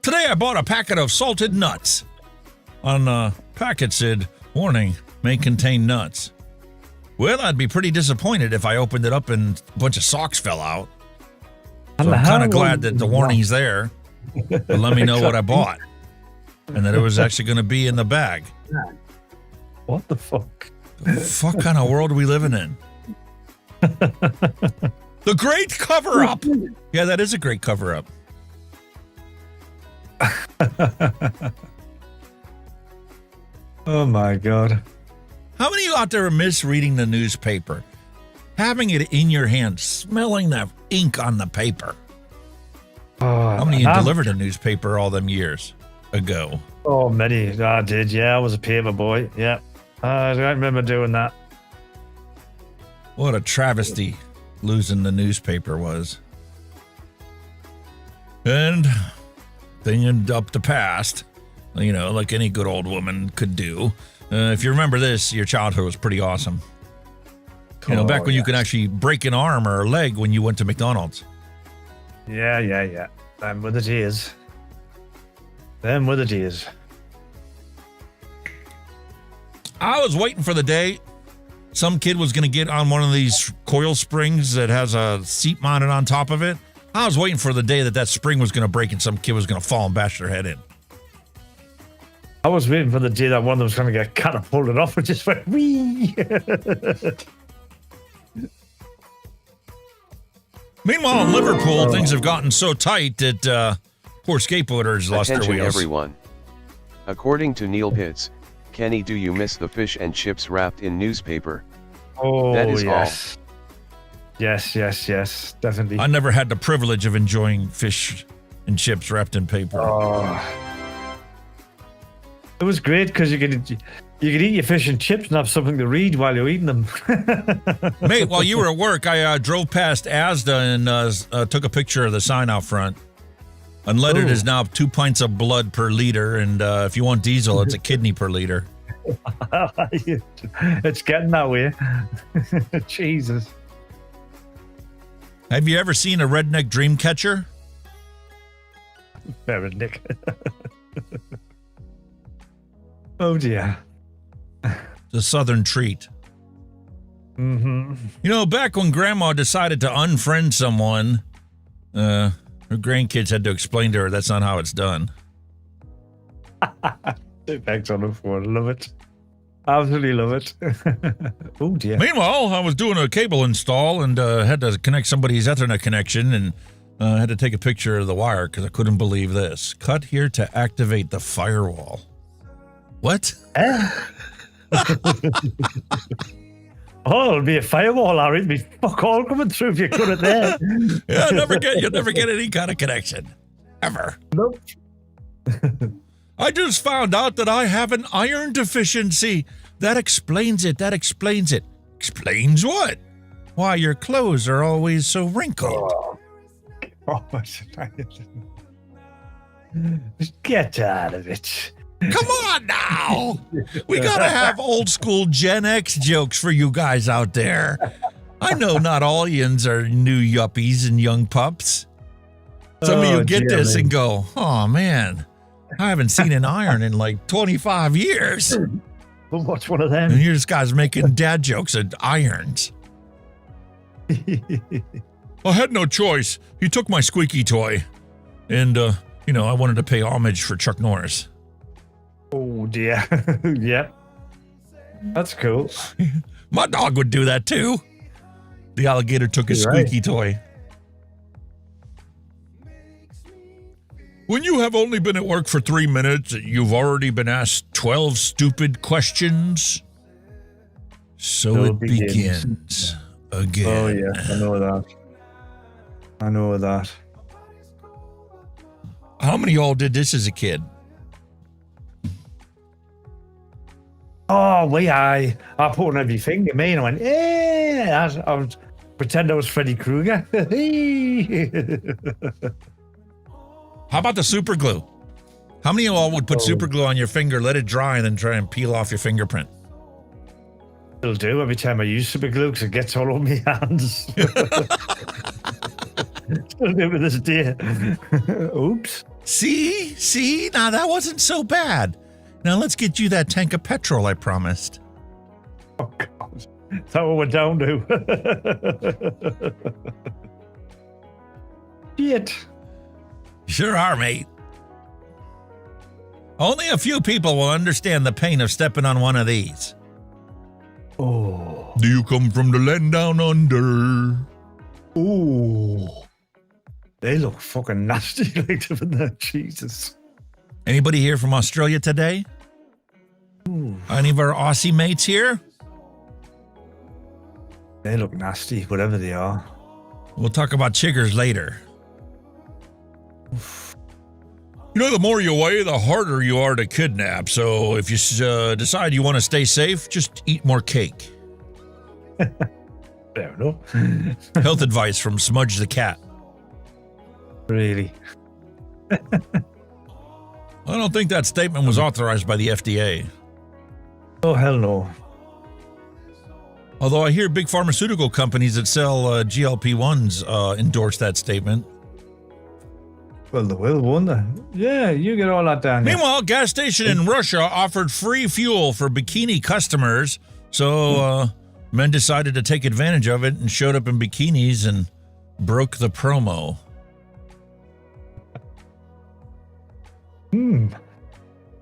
Today I bought a packet of salted nuts. On the packet said, warning, may contain nuts. Well, I'd be pretty disappointed if I opened it up and a bunch of socks fell out. So I'm kind of glad that the warning's there. But let me know what I bought. And that it was actually going to be in the bag. What the fuck? The fuck kind of world are we living in? The great cover-up. Yeah, that is a great cover-up. Oh my God. How many of you out there are misreading the newspaper? Having it in your hand, smelling the ink on the paper. How many you delivered a newspaper all them years ago? Oh, many. I did, yeah. I was a paper boy, yeah. I remember doing that. What a travesty losing the newspaper was. And thinking up the past, you know, like any good old woman could do. If you remember this, your childhood was pretty awesome. You know, back when you could actually break an arm or a leg when you went to McDonald's. Yeah. Them were the days. I was waiting for the day some kid was going to get on one of these coil springs that has a seat mounted on top of it. I was waiting for the day that spring was going to break and some kid was going to fall and bash their head in. I was waiting for the day that one of them was going to get catapulted off and just went, wee. Meanwhile, in Liverpool, things have gotten so tight that poor skateboarders lost their wheels. Everyone. According to Neil Pitts, Kenny, do you miss the fish and chips wrapped in newspaper? Oh, that is yes. All. Yes, definitely. I never had the privilege of enjoying fish and chips wrapped in paper. Oh. It was great because you could eat your fish and chips and have something to read while you're eating them. Mate, while you were at work, I drove past Asda and took a picture of the sign out front. Unleaded is now 2 pints of blood per liter, and if you want diesel, it's a kidney per liter. It's getting that way. Jesus. Have you ever seen a redneck dream catcher? Redneck. Oh dear. The southern treat. Mm-hmm. You know, back when Grandma decided to unfriend someone, her grandkids had to explain to her that's not how it's done. Thanks on the phone. Love it. Absolutely love it. Oh dear. Meanwhile, I was doing a cable install and had to connect somebody's Ethernet connection and had to take a picture of the wire because I couldn't believe this. Cut here to activate the firewall. What? Oh, it'll be a firewall, Larry. It'll be fuck all coming through if you cut it there. Yeah, you'll never get any kind of connection. Ever. Nope. I just found out that I have an iron deficiency. That explains it. Explains what? Why your clothes are always so wrinkled. Oh, get out of it. Come on now. We gotta have old school Gen X jokes for you guys out there. I know not all yins are new yuppies and young pups. Some of you get this and go, oh man, I haven't seen an iron in like 25 years. Well, what's one of them? And here's guys making dad jokes at irons. I had no choice. He took my squeaky toy. And, I wanted to pay homage for Chuck Norris. Oh, dear. Yep. That's cool. My dog would do that, too. The alligator took his squeaky toy. When you have only been at work for 3 minutes, you've already been asked 12 stupid questions. So it begins again. Oh, yeah. I know that. How many of y'all did this as a kid? Oh, I put on every finger, me, and I went, yeah. I was pretend I was Freddy Krueger. How about the super glue? How many of y'all would put super glue on your finger, let it dry, and then try and peel off your fingerprint? It'll do every time I use super glue because it gets all over my hands. Still do with this day. Oops. See? Now that wasn't so bad. Now let's get you that tank of petrol I promised. Oh, God. Is that what we're down to? Shit. Sure are, mate. Only a few people will understand the pain of stepping on one of these. Oh. Do you come from the land down under? Oh. They look fucking nasty like that. Jesus. Anybody here from Australia today? Ooh. Any of our Aussie mates here? They look nasty, whatever they are. We'll talk about chiggers later. You know, the more you weigh, the harder you are to kidnap. So if you decide you want to stay safe, just eat more cake. Fair enough. Health advice from Smudge the cat. Really? I don't think that statement was authorized by the FDA. Oh, hell no. Although I hear big pharmaceutical companies that sell GLP-1s endorse that statement. Well, they will, won't they? Yeah, you get all that down there. Meanwhile, gas station in Russia offered free fuel for bikini customers, so men decided to take advantage of it and showed up in bikinis and broke the promo.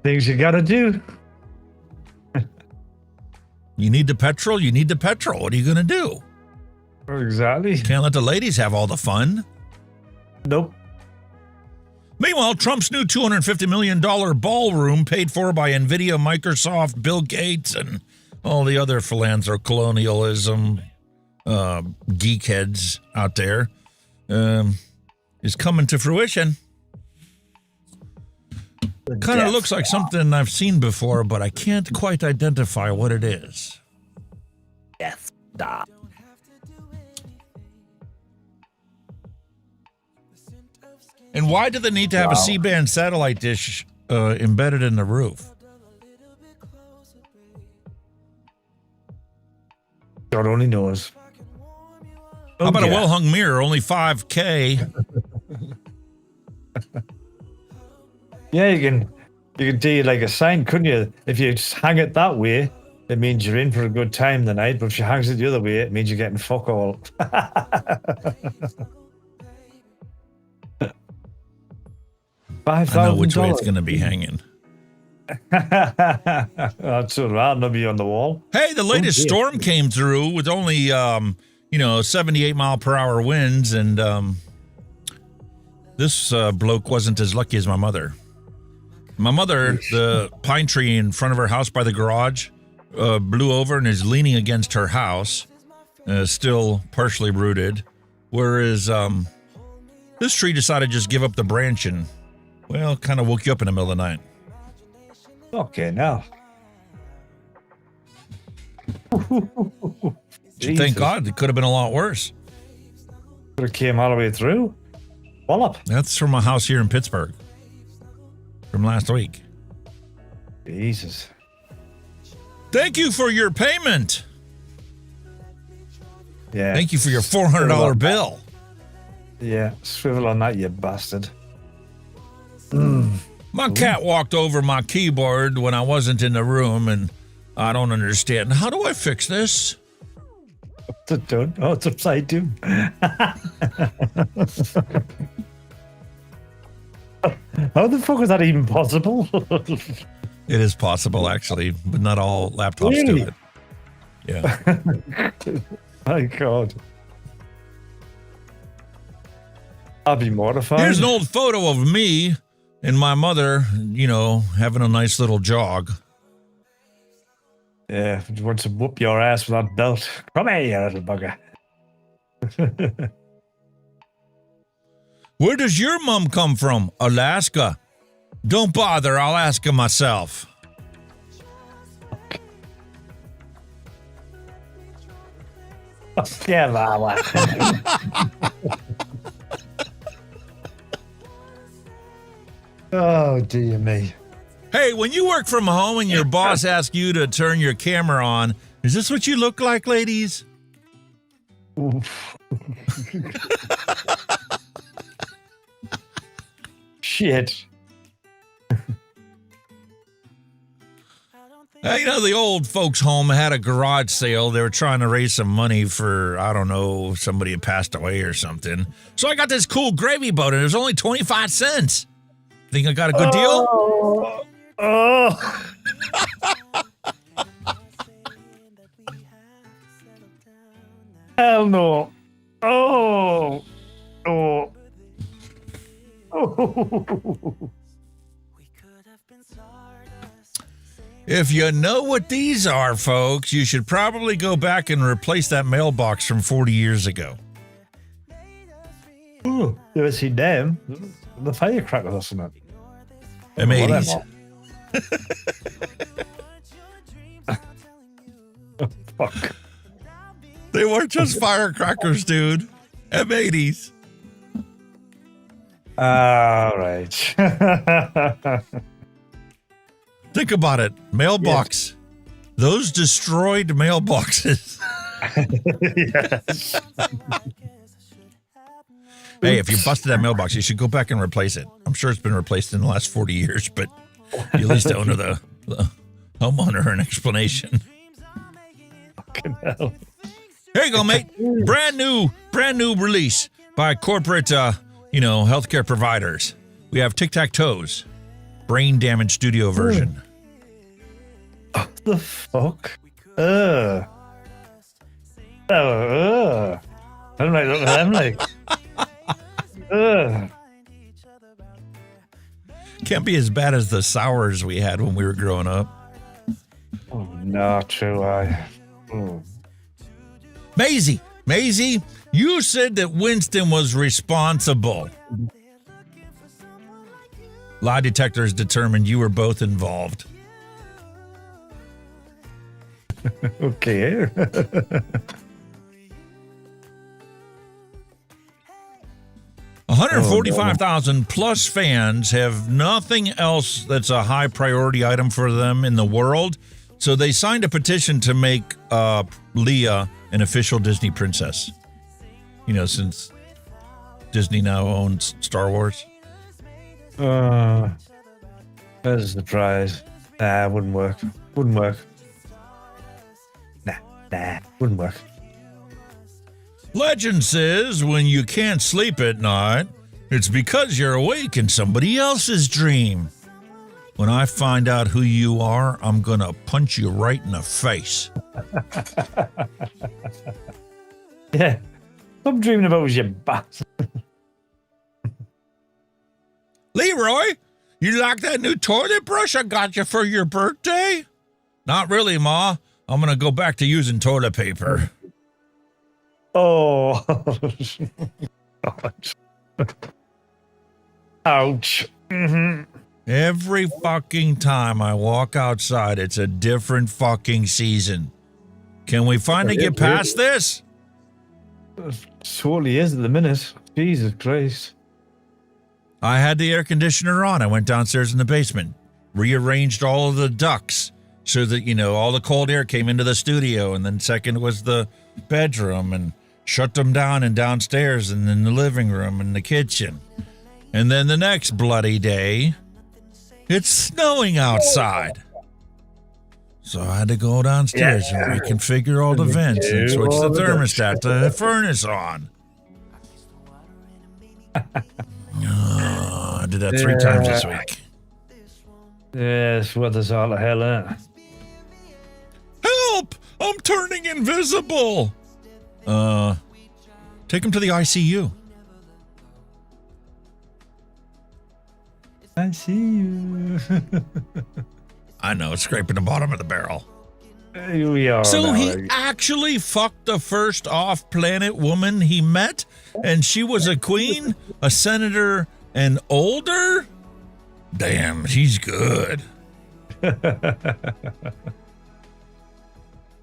Things you gotta do. You need the petrol, you need the petrol. What are you going to do? Exactly. Can't let the ladies have all the fun. Nope. Meanwhile, Trump's new $250 million ballroom paid for by NVIDIA, Microsoft, Bill Gates, and all the other colonialism geekheads out there is coming to fruition. Kind of looks like something I've seen before, but I can't quite identify what it is. Death Star. And why do they need to have a C-band satellite dish embedded in the roof? God only knows. How about a well-hung mirror, only $5K? Yeah, you can do like a sign, couldn't you? If you just hang it that way, it means you're in for a good time the night. But if you hangs it the other way, it means you're getting fuck all. $5,000. I know which way it's going to be hanging. That's all right. It'll be on the wall. Hey, the latest storm came through with only 78 mile per hour winds, and this bloke wasn't as lucky as my mother. My mother, the pine tree in front of her house by the garage, blew over and is leaning against her house, still partially rooted. Whereas this tree decided to just give up the branch and, well, kind of woke you up in the middle of the night. Okay, now. Thank God, it could have been a lot worse. Could have came all the way through. Wallop. That's from a house here in Pittsburgh from last week. Jesus. Thank you for your payment. Yeah. Thank you for your $400 bill. Yeah, swivel on that, you bastard. My cat walked over my keyboard when I wasn't in the room, and I don't understand. How do I fix this? Oh, it's upside down. How the fuck is that even possible? It is possible, actually, but not all laptops Really? do it. Yeah. My God. I'll be mortified. Here's an old photo of me and my mother, having a nice little jog. Yeah, if you want to whoop your ass with that belt. Come here, you little bugger. Where does your mom come from? Alaska. Don't bother, I'll ask her myself. Yeah, Mama. Oh, dear me. Hey, when you work from home and your boss asks you to turn your camera on, is this what you look like, ladies? Shit. The old folks' home had a garage sale. They were trying to raise some money for, I don't know, somebody had passed away or something. So I got this cool gravy boat, and it was only 25 cents. Think I got a good deal? Oh. Hell no. Oh. Oh. Oh. If you know what these are, folks, you should probably go back and replace that mailbox from 40 years ago. Oh, you ever seen them? The firecrackers or something. M80s. Oh, fuck. They weren't just firecrackers, dude. M80s. All right. Think about it. Mailbox. Yes. Those destroyed mailboxes. Yes. Hey, if you busted that mailbox, you should go back and replace it. I'm sure it's been replaced in the last 40 years, but you at least owe the homeowner an explanation. Fucking hell. Here you go, mate. Brand new release by corporate, healthcare providers. We have Tic-Tac-Toes, brain damage studio version. What the fuck? I'm like. Can't be as bad as the sours we had when we were growing up. Oh, no, true. Maisie, you said that Winston was responsible. Lie detectors determined you were both involved. Okay. 145,000 plus fans have nothing else that's a high priority item for them in the world. So they signed a petition to make Leia an official Disney princess. Since Disney now owns Star Wars. That's a surprise. Nah, wouldn't work. Nah, wouldn't work. Legend says when you can't sleep at night, it's because you're awake in somebody else's dream. When I find out who you are, I'm going to punch you right in the face. Yeah. Stop dreaming about you bastard. Leroy, you like that new toilet brush I got you for your birthday? Not really, Ma. I'm going to go back to using toilet paper. Oh. Ouch. Mm-hmm. Every fucking time I walk outside, it's a different fucking season. Can we finally get past this? Surely is at the minute. Jesus Christ. I had the air conditioner on. I went downstairs in the basement, rearranged all of the ducts so that, all the cold air came into the studio. And then second was the bedroom, and shut them down and downstairs and in the living room and the kitchen. And then the next bloody day, it's snowing outside. So I had to go downstairs and reconfigure all the vents and switch the thermostat to the furnace on. I did that 3 times this week. Yes, weather's all the hell out. Help! I'm turning invisible! Take him to the ICU. I see you. I know, it's scraping the bottom of the barrel. We are. So he actually fucked the first off-planet woman he met, and she was a queen, a senator, and older? Damn, he's good.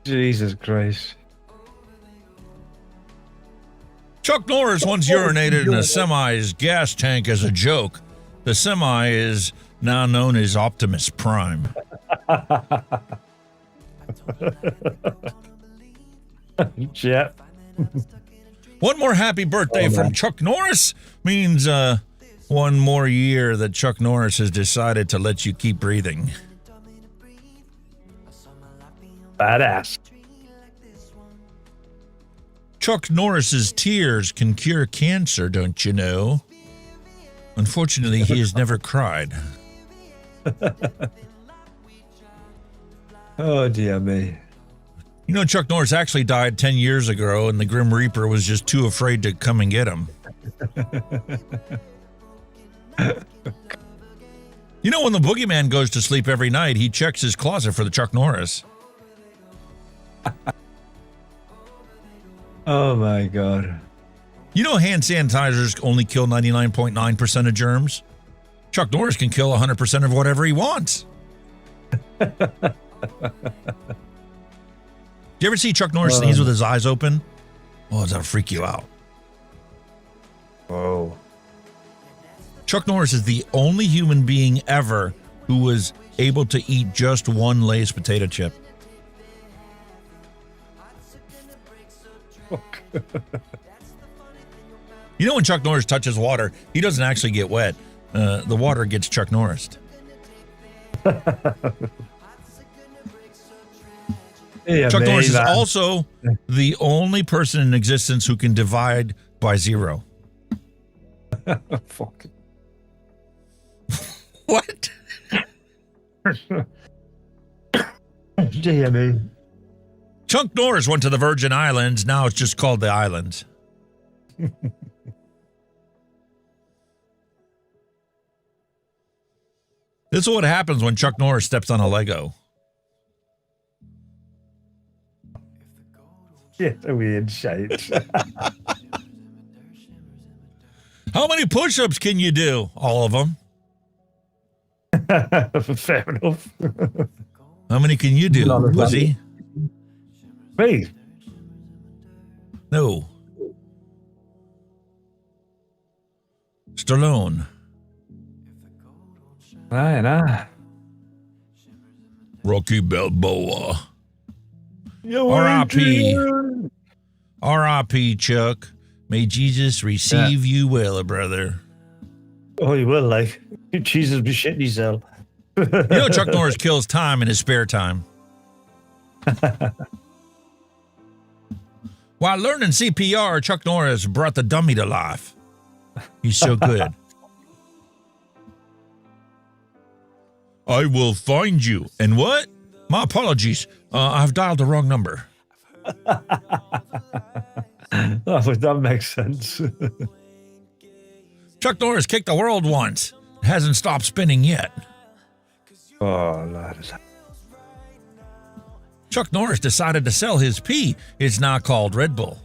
Jesus Christ. Chuck Norris once urinated in a semi's gas tank as a joke. The semi is now known as Optimus Prime. Yeah. One more happy birthday from Chuck Norris means one more year that Chuck Norris has decided to let you keep breathing. Badass. Chuck Norris's tears can cure cancer, don't you know? Unfortunately, he has never cried. Oh, dear me. Chuck Norris actually died 10 years ago, and the Grim Reaper was just too afraid to come and get him. When the boogeyman goes to sleep every night, he checks his closet for the Chuck Norris. Oh, my God. You know, hand sanitizers only kill 99.9% of germs. Chuck Norris can kill 100% of whatever he wants. Do you ever see Chuck Norris sneeze with his eyes open? Oh, does that freak you out? Oh. Chuck Norris is the only human being ever who was able to eat just one Lay's potato chip. You know, when Chuck Norris touches water, he doesn't actually get wet. The water gets Chuck Norris. Yeah, Chuck Norris is also the only person in existence who can divide by 0. Fuck. What? Dear me. Chuck Norris went to the Virgin Islands. Now it's just called the Islands. This is what happens when Chuck Norris steps on a Lego. Yeah, weird shit. How many push-ups can you do? All of them. Fair enough. How many can you do, pussy? Me? No. Stallone. Nah. Rocky Balboa. Yo, R.I.P. R.I.P. Chuck. May Jesus receive you well, brother. Oh, he will, like. Jesus be shitting himself. You know, Chuck Norris kills time in his spare time. While learning CPR, Chuck Norris brought the dummy to life. He's so good. I will find you. And what? My apologies. I've dialed the wrong number. That makes sense. Chuck Norris kicked the world once. It hasn't stopped spinning yet. Oh, Lord. Chuck Norris decided to sell his pee. It's now called Red Bull.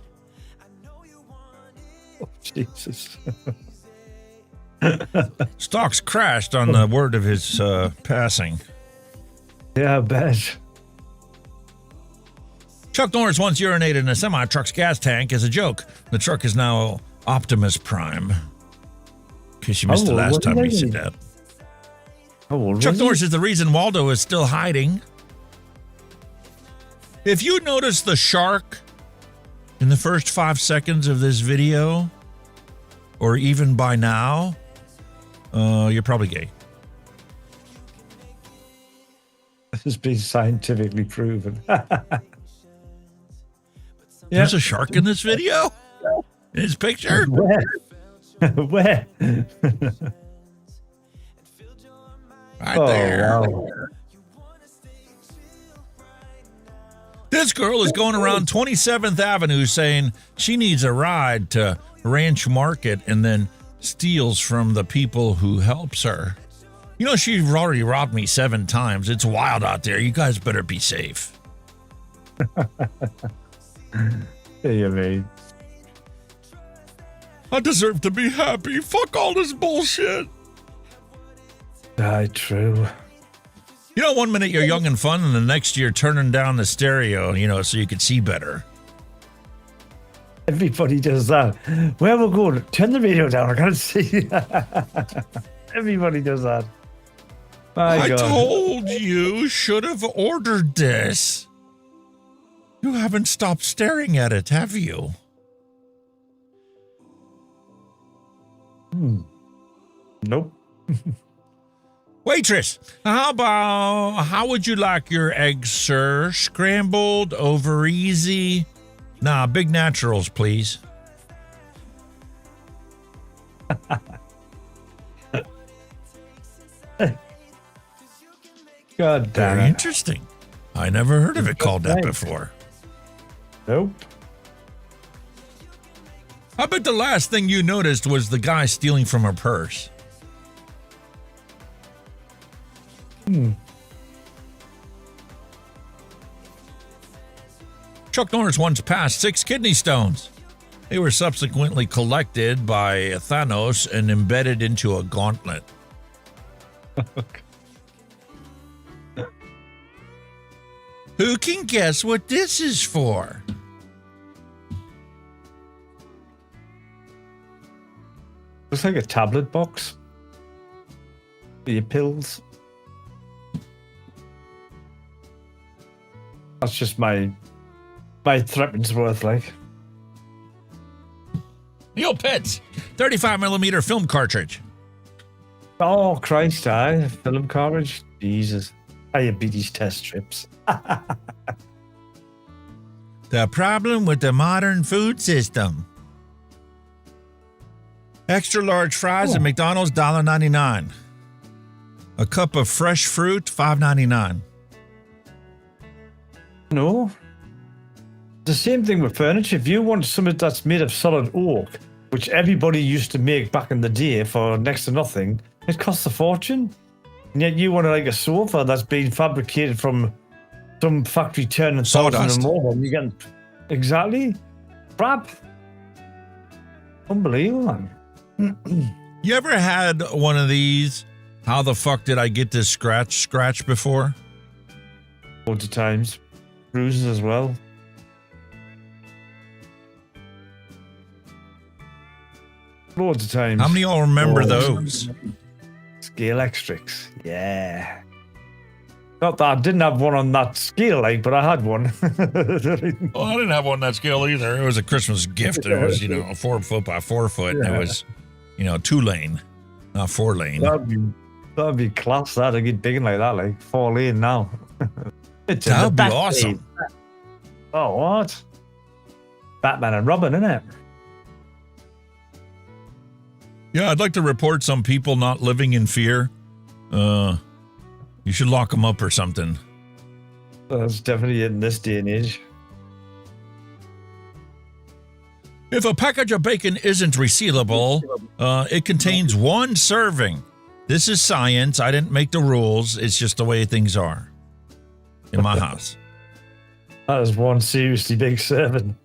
Oh, Jesus. Stocks crashed on the word of his passing. Yeah, I bet. Chuck Norris once urinated in a semi-truck's gas tank as a joke. The truck is now Optimus Prime. In case you missed the last time we said that. Chuck Norris is the reason Waldo is still hiding. If you notice the shark in the first 5 seconds of this video, or even by now, you're probably gay. This has been scientifically proven. There's a shark in this video? In his picture? Where? Where? Right there. Wow. This girl is going around 27th Avenue saying she needs a ride to Ranch Market and then steals from the people who helps her. You know, she's already robbed me 7 times. It's wild out there. You guys better be safe. Yeah, you mean. I deserve to be happy. Fuck all this bullshit. Aye, true. You know, 1 minute you're young and fun, and the next you're turning down the stereo, you know, so you can see better. Everybody does that. Where we're going, turn the radio down. I can't see. Everybody does that. My I God. told you should have ordered this. You haven't stopped staring at it, have you? Nope. Waitress, how would you like your eggs, sir? Scrambled, over easy? Nah, big naturals, please. God damn Very it. interesting. I never heard of it called that before. Nope. I bet the last thing you noticed was the guy stealing from her purse. Chuck Norris once passed 6 kidney stones. They were subsequently collected by Thanos and embedded into a gauntlet. Who can guess what this is for? Looks like a tablet box. For your pills. That's just my threepence worth, like. Neopets, 35mm film cartridge. Oh, Christ, film cartridge. Jesus. Diabetes test strips. The problem with the modern food system. Extra large fries at McDonald's, $1.99. A cup of fresh fruit, $5.99. No. The same thing with furniture. If you want something that's made of solid oak, which everybody used to make back in the day for next to nothing, it costs a fortune. And yet you want like a sofa that's been fabricated from some factory turning sawdust. You get exactly crap. Unbelievable, man. You ever had one of these? How the fuck did I get this scratch before? Loads of times. Bruises as well. Loads of times. How many of y'all remember those? Scale extracts. Yeah. Not that I didn't have one on that scale, like, but I had one. Well, I didn't have one on that scale either. It was a Christmas gift. It was, 4 foot by 4 foot. And it was, 2-lane, not 4-lane. That'd be class. That'd get digging like that, like 4-lane now. That'd be awesome. Oh, what? Batman and Robin, innit? Yeah, I'd like to report some people not living in fear. You should lock them up or something. That's definitely in this day and age. If a package of bacon isn't resealable, it contains 1 serving. This is science. I didn't make the rules. It's just the way things are in my house. That is one seriously big serving.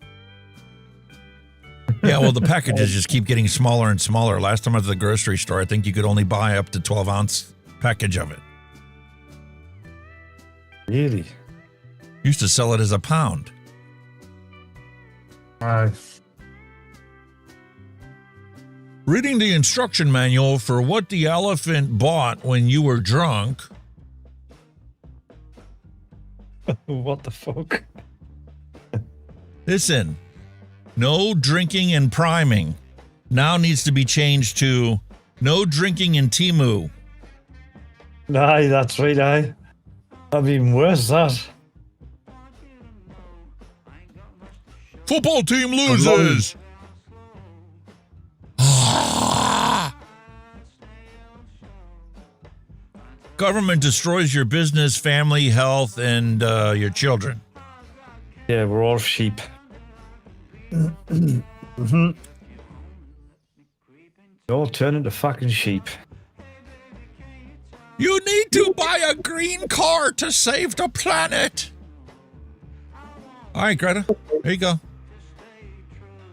Yeah, well, the packages just keep getting smaller and smaller. Last time I was at the grocery store, I think you could only buy up to 12-ounce package of it. Really? Used to sell it as a pound. Reading the instruction manual for what the elephant bought when you were drunk. What the fuck? Listen, no drinking and priming. Now needs to be changed to no drinking in Timu. Aye, that's right, aye. That'd be even worse, that. Football team loses. Government destroys your business, family, health, and your children. Yeah, we're all sheep. They all turn into fucking sheep. You need to buy a green car to save the planet. All right, Greta, there you go.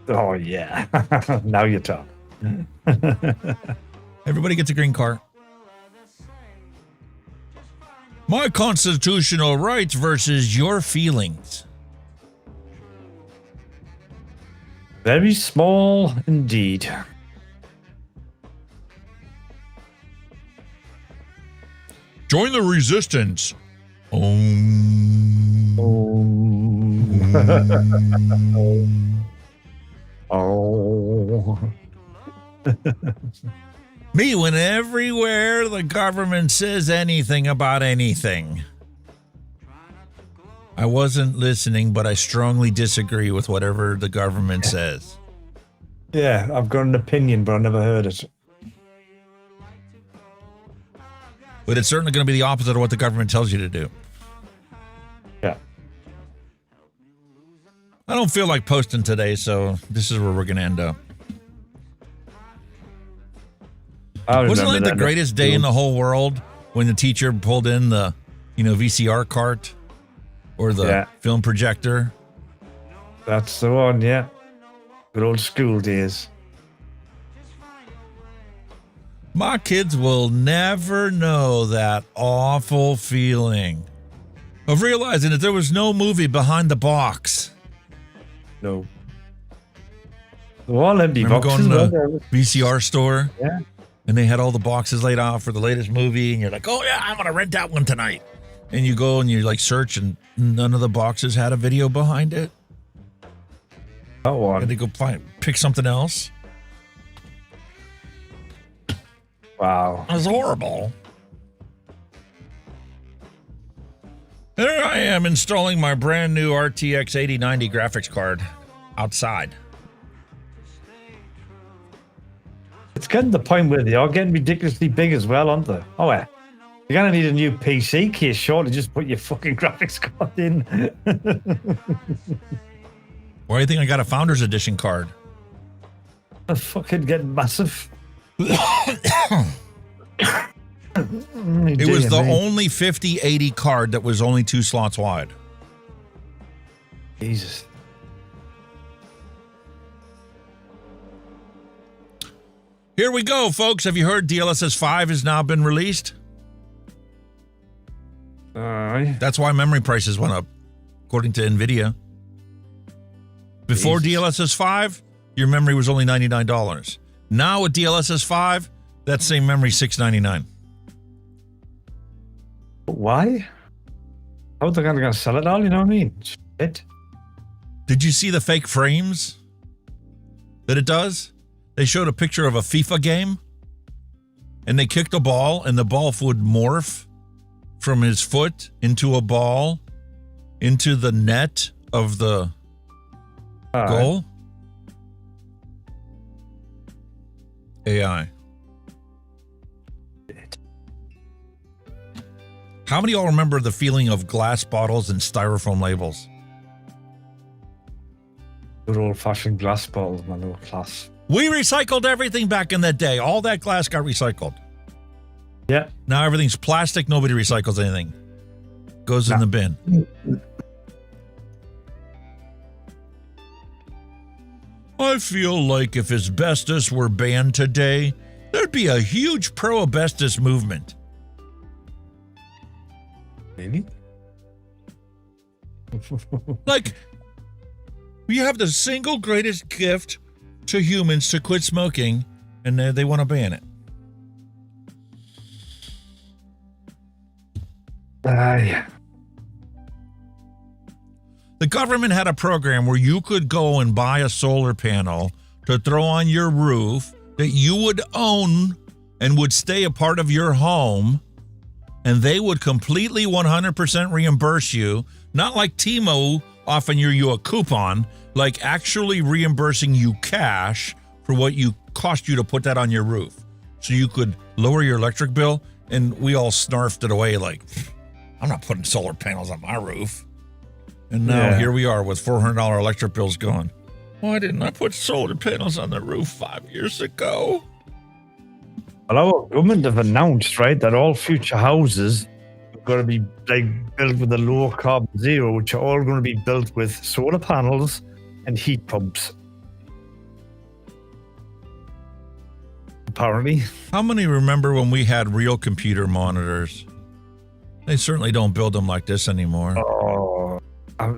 Oh, yeah. Now you talk. Everybody gets a green car. My constitutional rights versus your feelings. Very small indeed. Join the resistance. Oh. Me, when everywhere the government says anything about anything. I wasn't listening, but I strongly disagree with whatever the government says. Yeah, I've got an opinion, but I've never heard it. But it's certainly going to be the opposite of what the government tells you to do. Yeah. I don't feel like posting today, so this is where we're going to end up. Wasn't it like the greatest day in the whole world when the teacher pulled in the, VCR cart or the film projector? That's the one, yeah. Good old school days. My kids will never know that awful feeling of realizing that there was no movie behind the box. No. Well, all empty Remember boxes. going to the VCR store? Yeah. And they had all the boxes laid out for the latest movie, and you're like, oh yeah, I'm going to rent that one tonight. And you go and you like search, and none of the boxes had a video behind it. That one. And they go pick something else. Wow. It was horrible. There I am installing my brand new RTX 8090 graphics card outside. It's getting to the point where they are getting ridiculously big as well, aren't they? Oh, yeah. You're going to need a new PC case, surely. Just put your fucking graphics card in. Why do you think I got a Founders Edition card? They're fucking getting massive. It was the only 5080 card that was only 2 slots wide. Jesus. Here we go, folks. Have you heard DLSS 5 has now been released? That's why memory prices went up, according to NVIDIA. Before DLSS 5, your memory was only $99. Now with DLSS 5, that same memory $699. Why? How are they going to sell it all? You know what I mean? Shit. Did you see the fake frames that it does? They showed a picture of a FIFA game, and they kicked a ball, and the ball would morph from his foot into a ball into the net of the goal. AI. How many of y'all remember the feeling of glass bottles and styrofoam labels? Good old-fashioned glass bottles, my little class. We recycled everything back in that day. All that glass got recycled. Yeah. Now everything's plastic. Nobody recycles anything. Goes in the bin. I feel like if asbestos were banned today, there'd be a huge pro-asbestos movement. Maybe. Like, we have the single greatest gift to humans to quit smoking, and they want to ban it. Yeah. The government had a program where you could go and buy a solar panel to throw on your roof that you would own and would stay a part of your home, and they would completely 100% reimburse you, not like Timo offering you a coupon, like actually reimbursing you cash for what you cost you to put that on your roof. So you could lower your electric bill, and we all snarfed it away like, I'm not putting solar panels on my roof. And now here we are with $400 electric bills going, why didn't I put solar panels on the roof 5 years ago? Well, our government have announced, right, that all future houses are going to be like built with a low carbon zero, which are all going to be built with solar panels and heat pumps. Apparently. How many remember when we had real computer monitors? They certainly don't build them like this anymore. Oh,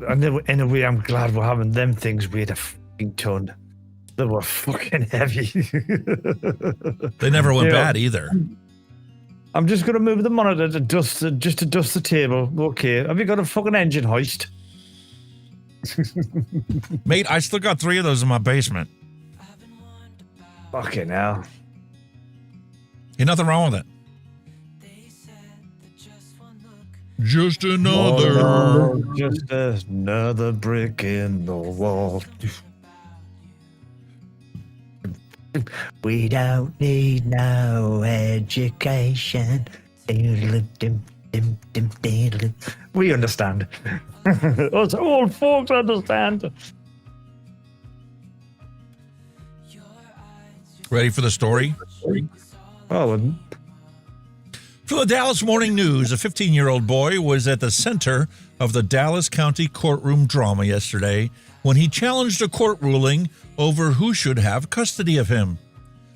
anyway, I'm glad we're having them things weighed a fucking ton. They were fucking heavy. They never went bad either. I'm just going to move the monitor to dust the table. Okay. Have you got a fucking engine hoist? Mate, I still got 3 of those in my basement. Fucking hell. Ain't nothing wrong with it. Just another brick in the wall. We don't need no education. We understand. Us old folks understand. Ready for the story? Oh, For the Dallas Morning News, a 15-year-old boy was at the center of the Dallas County courtroom drama yesterday when he challenged a court ruling over who should have custody of him.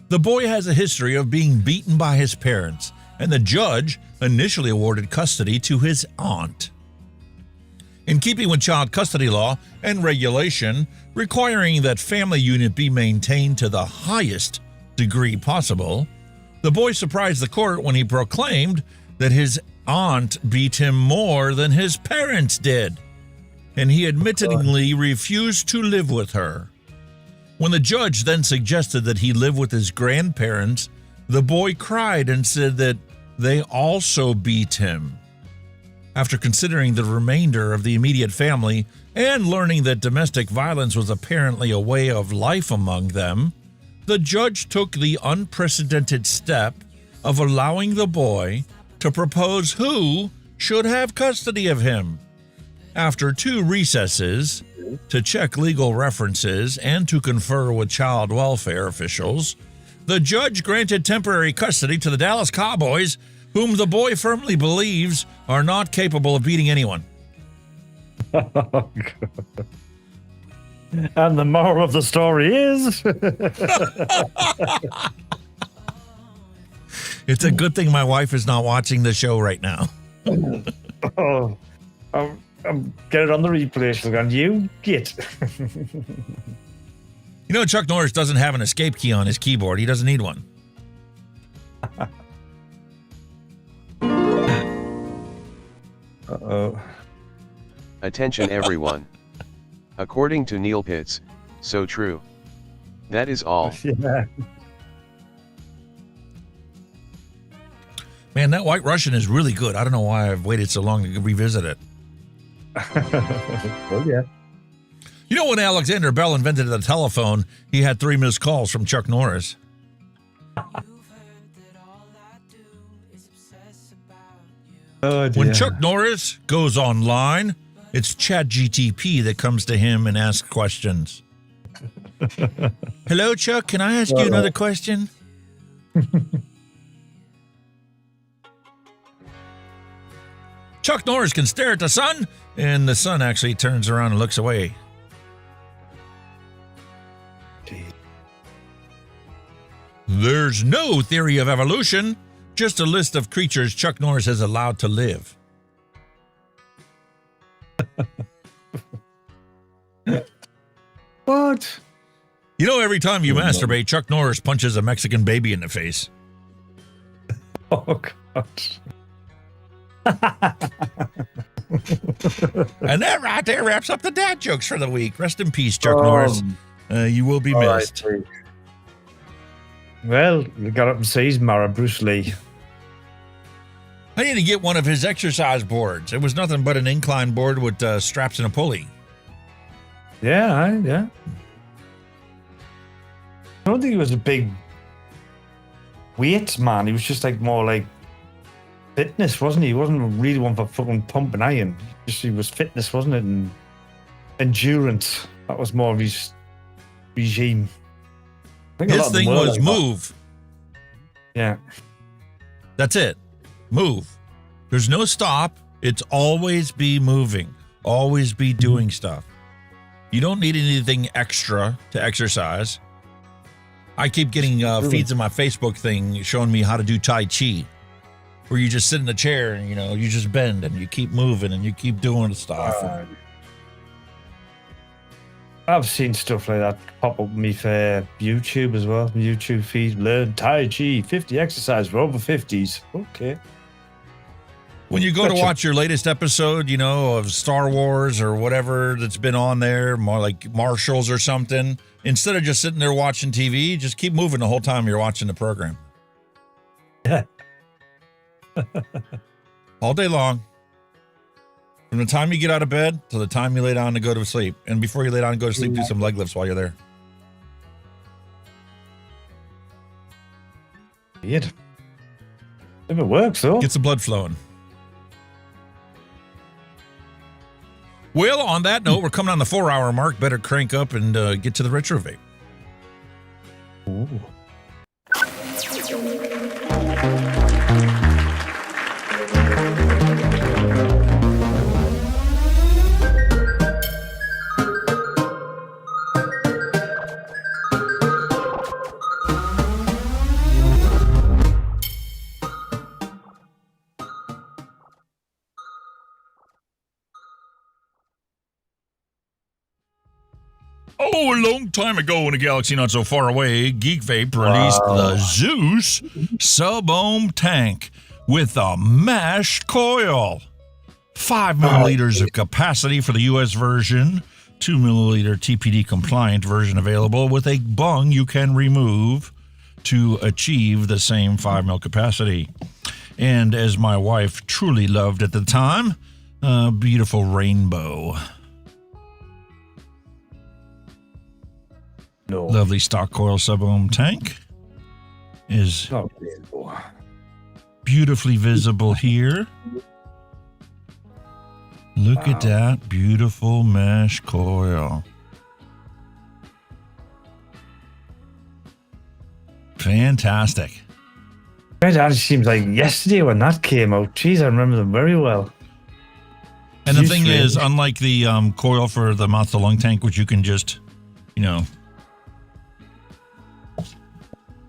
The boy has a history of being beaten by his parents, and the judge initially awarded custody to his aunt. In keeping with child custody law and regulation requiring that family unit be maintained to the highest degree possible, the boy surprised the court when he proclaimed that his aunt beat him more than his parents did, and he admittedly refused to live with her. When the judge then suggested that he live with his grandparents, the boy cried and said that they also beat him. After considering the remainder of the immediate family and learning that domestic violence was apparently a way of life among them, the judge took the unprecedented step of allowing the boy to propose who should have custody of him. After 2 recesses to check legal references and to confer with child welfare officials, the judge granted temporary custody to the Dallas Cowboys, whom the boy firmly believes are not capable of beating anyone. And the moral of the story is... It's a good thing my wife is not watching the show right now. I'm get it on the replay. She'll go, you get. You know, Chuck Norris doesn't have an escape key on his keyboard. He doesn't need one. Uh-oh. Attention everyone. According to Neil Pitts, so true. That is all. Yeah. Man, that White Russian is really good. I don't know why I've waited so long to revisit it. Oh, yeah. You know, when Alexander Bell invented the telephone, he had 3 missed calls from Chuck Norris. Oh, when Chuck Norris goes online, it's ChatGTP that comes to him and asks questions. Hello, Chuck. Can I ask you another question? Chuck Norris can stare at the sun, and the sun actually turns around and looks away. There's no theory of evolution, just a list of creatures Chuck Norris has allowed to live. What? You know, every time you masturbate, Chuck Norris punches a Mexican baby in the face. Oh, God. And that right there wraps up the dad jokes for the week. Rest in peace, Chuck Norris. You will be missed. Right. Well, we got up and sees Mara Bruce Lee. I need to get one of his exercise boards. It was nothing but an incline board with straps and a pulley. Yeah, yeah. I don't think he was a big weights man. He was just like more like fitness, wasn't he? He wasn't really one for fucking pumping iron. He was fitness, wasn't it? And endurance. That was more of his regime. His thing was like move. Yeah. That's it. Move. There's no stop. It's always be moving. Always be doing stuff. You don't need anything extra to exercise. I keep getting feeds in my Facebook thing showing me how to do Tai Chi, where you just sit in a chair and, you know, you just bend and you keep moving and you keep doing stuff. I've seen stuff like that pop up me for YouTube as well. YouTube feed, learn Tai Chi, 50 exercise for over 50s. Okay. When you go to watch your latest episode, you know, of Star Wars or whatever that's been on there, more like Marshalls or something, instead of just sitting there watching TV, just keep moving the whole time you're watching the program. Yeah. All day long. From the time you get out of bed to the time you lay down to go to sleep. And before you lay down and go to sleep, do some leg lifts while you're there. Weird. If it works, though. Get some blood flowing. Well, on that note, we're coming on the 4-hour mark. Better crank up and get to the retro vape. Ooh. Oh, a long time ago in a galaxy not so far away, Geekvape released the Zeus sub-ohm tank with a mashed coil. 5 milliliters of capacity for the US version, 2 milliliter TPD compliant version available with a bung you can remove to achieve the same 5 mil capacity. And as my wife truly loved at the time, a beautiful rainbow. No. Lovely stock coil sub-ohm tank is beautifully visible here. Look at that beautiful mesh coil. Fantastic. It actually seems like yesterday when that came out. Jeez, I remember them very well. And the thing is, unlike the coil for the mouth to lung tank, which you can just,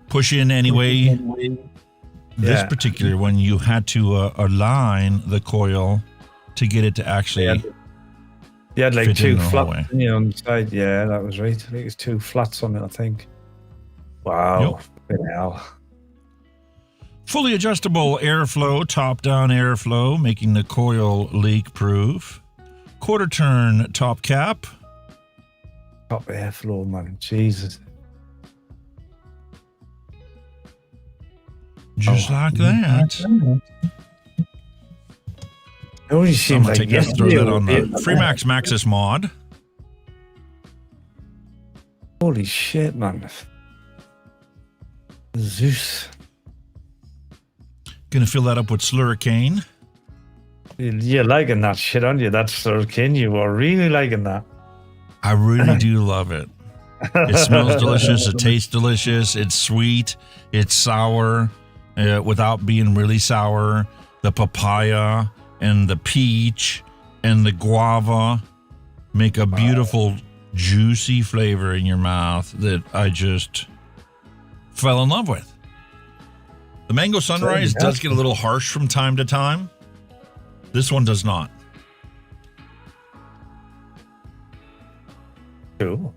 push in anyway, this particular one, you had to align the coil to get it to actually You had like fit in two the whole way. flats on the side. Yeah, that was right. I think it's 2 flats on it, I think. Wow. Hell. Fully adjustable airflow, top-down airflow, making the coil leak-proof. Quarter-turn top cap. Top airflow, man. Jesus. Just like that. It only seems like throw that on the Freemax Maxis mod. Holy shit, man. Zeus. Gonna fill that up with Slurricane. You're liking that shit, aren't you? That's Slurricane. You are really liking that. I really do love it. It smells delicious. It tastes delicious. It's sweet. It's sour without being really sour. The papaya and the peach and the guava make a beautiful, juicy flavor in your mouth that I just fell in love with. The Mango Sunrise does get a little harsh from time to time. This one does not. Cool.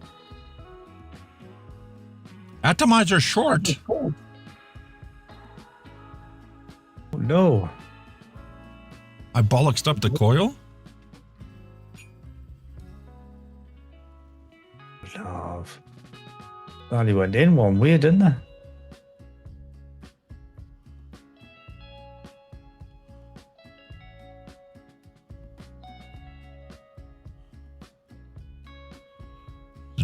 Atomizer short. Oh, no. I bollocksed up the coil. Love. Only went in one way, didn't they?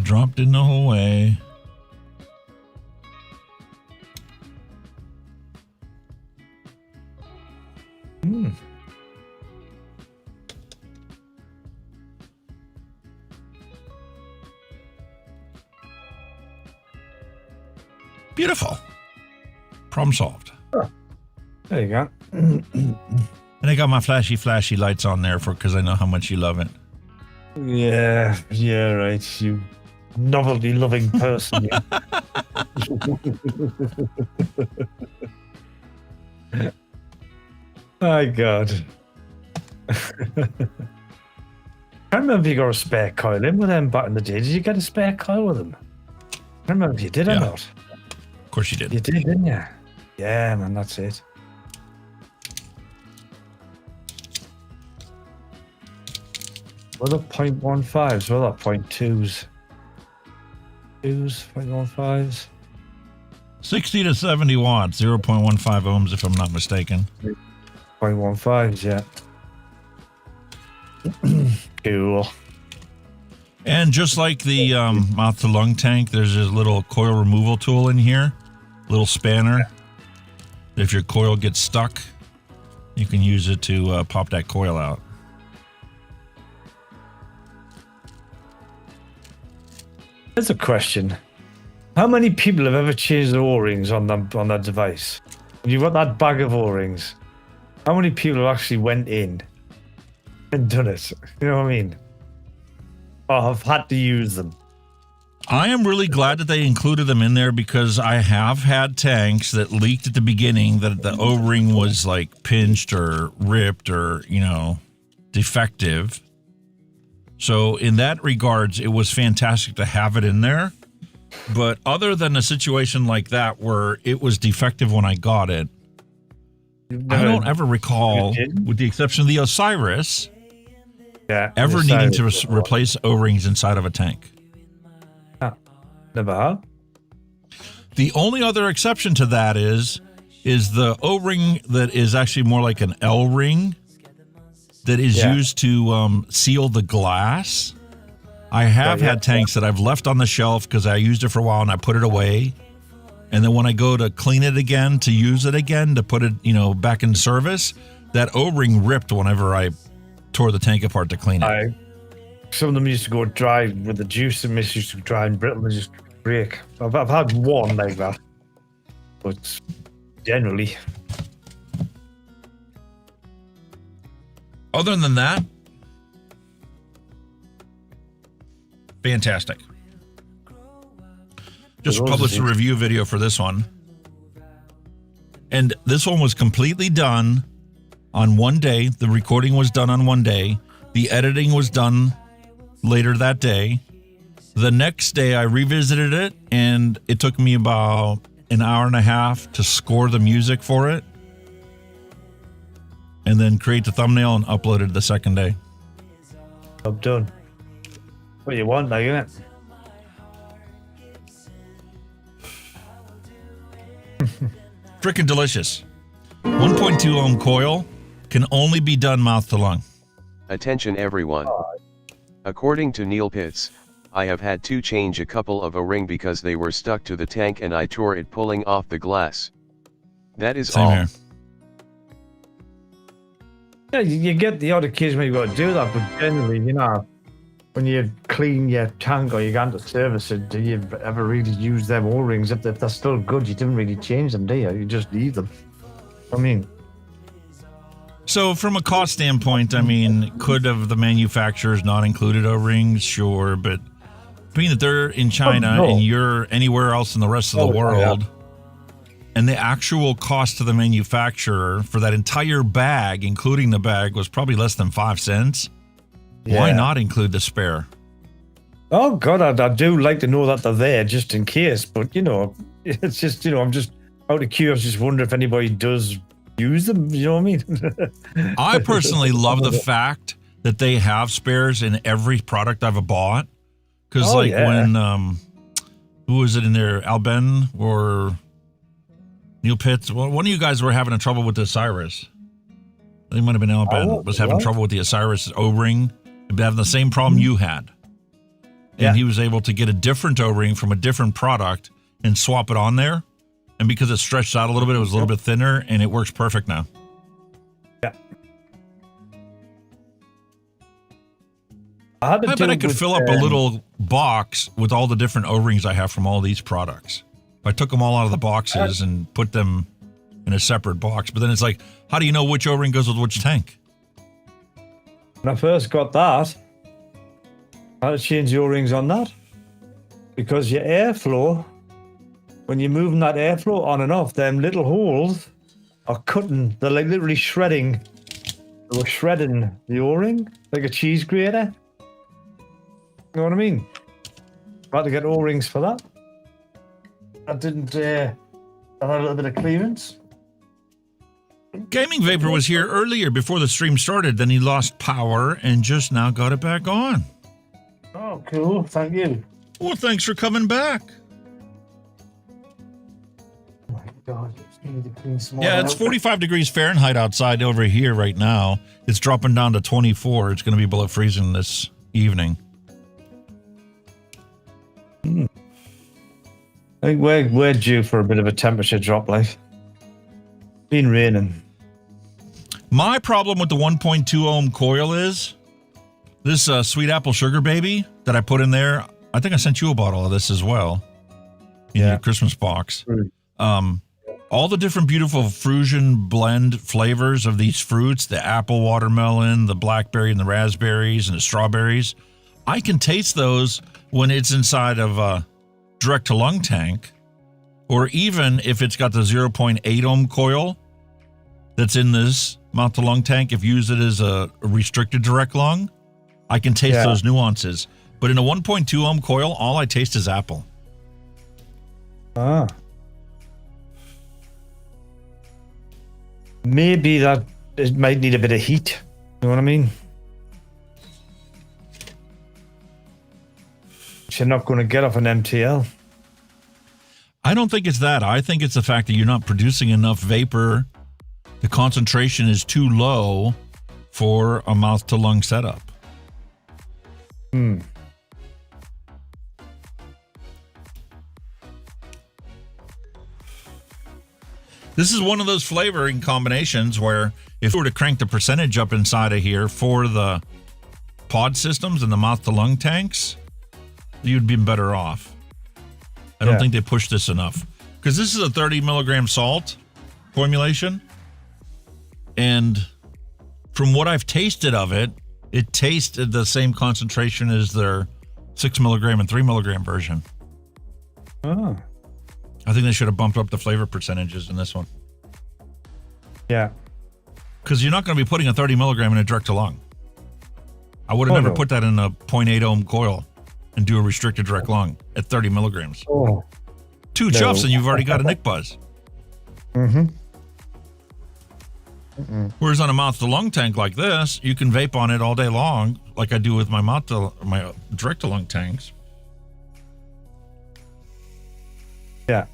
Dropped in the whole way. Beautiful. Problem solved. Oh, there you go. And I got my flashy lights on there because I know how much you love it. Yeah, right. You novelty loving person. My God. I remember if you got a spare coil in with them back in the day. Did you get a spare coil with them? I remember if you did or not. Of course you did. You did, didn't you? Yeah, man, that's it. What are 0.15s? What are 0.2s? 0.15s? 60 to 70 watts, 0.15 ohms if I'm not mistaken. 0.15s, yeah. Cool. And just like the mouth to lung tank, there's this little coil removal tool in here, little spanner. If your coil gets stuck, you can use it to pop that coil out. There's a question. How many people have ever changed the O-rings on that device? When you've got that bag of O-rings, how many people have actually went in and done it? You know what I mean? Or have had to use them? I am really glad that they included them in there because I have had tanks that leaked at the beginning that the O-ring was like pinched or ripped or, defective. So in that regards, it was fantastic to have it in there. But other than a situation like that where it was defective when I got it, I don't ever recall, with the exception of the Osiris, ever needing to replace O-rings inside of a tank. Never have. The only other exception to that is the O-ring that is actually more like an L-ring that is used to seal the glass. I have had tanks that I've left on the shelf because I used it for a while and I put it away. And then when I go to clean it again, to use it again, to put it, back in service, that O-ring ripped whenever I tore the tank apart to clean it. Some of them used to go dry with the juice, and used to dry and brittle and just break. I've had one like that, but generally. Other than that, fantastic. Just published a review video for this one. And this one was completely done on one day. The recording was done on one day. The editing was done later that day. The next day I revisited it, and it took me about an hour and a half to score the music for it. And then create the thumbnail and upload it the second day. I'm done. What you want now, innit? Frickin' delicious. 1.2 ohm coil can only be done mouth to lung. Attention everyone. According to Neil Pitts, I have had to change a couple of O-ring because they were stuck to the tank and I tore it pulling off the glass. That is all. Here. Yeah, you get the odd occasion where you've got to do that, but generally, when you clean your tank or you go to service it, do you ever really use them O-rings? If they're still good, you didn't really change them, do you? You just leave them. So from a cost standpoint, could have the manufacturers not included O-rings? Sure, but being that they're in China and you're anywhere else in the rest of the world, and the actual cost to the manufacturer for that entire bag, including the bag, was probably less than 5 cents. Why not include the spare? Oh, God, I do like to know that they're there just in case. But, it's just, I'm just out of curiosity, just wonder if anybody does use them. You know what I mean? I personally love the fact that they have spares in every product I've bought. Because, when, who was it in there? Alben or Neil Pitts? Well, one of you guys were having trouble with the Osiris. I think it might have been Alben was having trouble with the Osiris O-ring. Having the same problem you had. And he was able to get a different O-ring from a different product and swap it on there. And because it stretched out a little bit, it was a little bit thinner, and it works perfect now. Yeah. I bet I could fill up a little box with all the different O-rings I have from all these products. If I took them all out of the boxes and put them in a separate box. But then it's like, how do you know which O-ring goes with which tank? When I first got that, I had to change the O-rings on that because your airflow, when you're moving that airflow on and off, them little holes are cutting. They're like literally shredding. They were shredding the O-ring like a cheese grater. You know what I mean? I had to get O-rings for that. I didn't. I had a little bit of clearance. Gaming Vapor was here earlier before the stream started, then he lost power and just now got it back on. Oh, cool. Thank you. Well, thanks for coming back. Oh my God. Need to clean some Yeah, it's 45 degrees Fahrenheit outside over here right now. It's dropping down to 24. It's going to be below freezing this evening. I think we're due for a bit of a temperature drop, like. Been raining. My problem with the 1.2 ohm coil is this sweet apple sugar baby that I put in there. I think I sent you a bottle of this as well in your Christmas box. All the different beautiful Frusion blend flavors of these fruits, the apple watermelon, the blackberry and the raspberries and the strawberries. I can taste those when it's inside of a direct to lung tank. Or even if it's got the 0.8 ohm coil that's in this mouth to lung tank, if you use it as a restricted direct lung, I can taste those nuances. But in a 1.2 ohm coil, all I taste is apple. Ah. Maybe that it might need a bit of heat. You know what I mean? You're not going to get off an MTL. I don't think it's that. I think it's the fact that you're not producing enough vapor. The concentration is too low for a mouth-to-lung setup. This is one of those flavoring combinations where if we were to crank the percentage up inside of here for the pod systems and the mouth-to-lung tanks, you'd be better off. I don't think they pushed this enough. Because this is a 30 milligram salt formulation. And from what I've tasted of it, it tasted the same concentration as their 6 milligram and 3 milligram version. Oh. I think they should have bumped up the flavor percentages in this one. Yeah. Because you're not going to be putting a 30 milligram in a direct to lung. I would have never put that in a 0.8 ohm coil and do a restricted direct lung at 30 milligrams. Oh. 2 chuffs and you've already got a nick buzz. Whereas on a mouth-to-lung tank like this, you can vape on it all day long, like I do with my my direct-to-lung tanks. Yeah.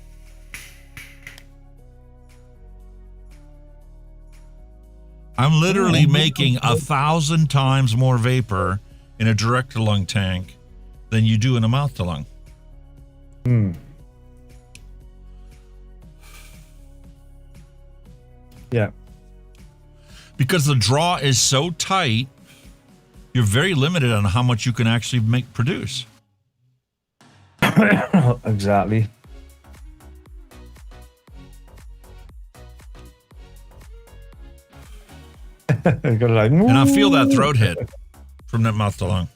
I'm literally making 1,000 times more vapor in a direct-to-lung tank than you do in a mouth-to-lung. Yeah. Because the draw is so tight, you're very limited on how much you can actually produce. Exactly. And I feel that throat hit from that mouth to lung.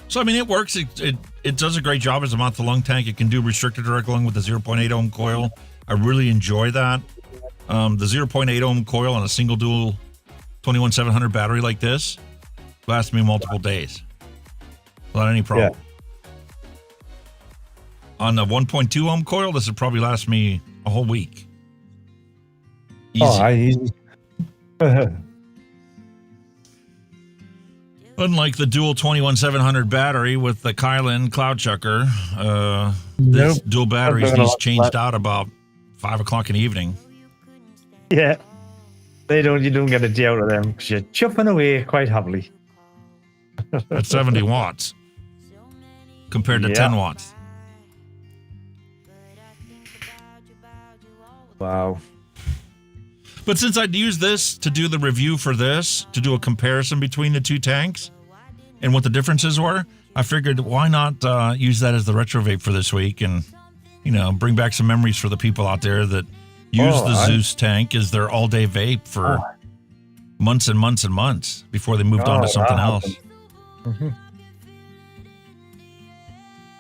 So, I mean, it works. It does a great job as a mouth to lung tank. It can do restricted direct lung with the 0.8 ohm coil. I really enjoy that. The 0.8 ohm coil on a single dual 21700 battery like this lasts me multiple days without any problem. On the 1.2 ohm coil, this would probably last me a whole week. Easy. Unlike the dual 21700 battery with the Kylan Cloud Chucker, this dual batteries needs changed out about 5 o'clock in the evening. Yeah. You don't get a day out of them because you're chuffing away quite happily. At 70 watts compared to 10 watts. Wow. But since I'd used this to do the review for this, to do a comparison between the two tanks and what the differences were, I figured why not use that as the retro vape for this week and, bring back some memories for the people out there that use the Zeus tank as their all-day vape for months and months and months before they moved on to something else.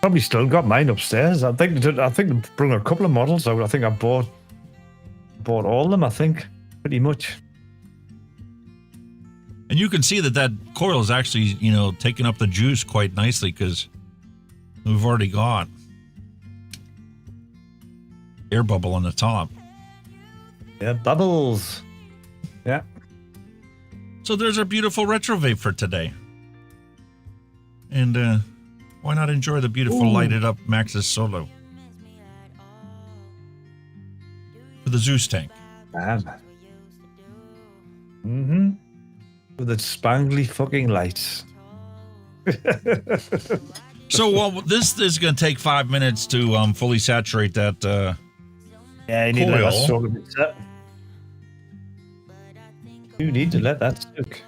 Probably still got mine upstairs. I think they brought a couple of models out. I think I bought all of them, I think, pretty much. And you can see that coil is actually, taking up the juice quite nicely because we've already got air bubble on the top. Yeah, bubbles. Yeah. So there's our beautiful retro vape for today. And why not enjoy the beautiful lighted up Maxxis Solo for the Zeus tank? With its spangly fucking lights. So this is going to take 5 minutes to fully saturate that. You need to let that soak a bit. You need to let that soak.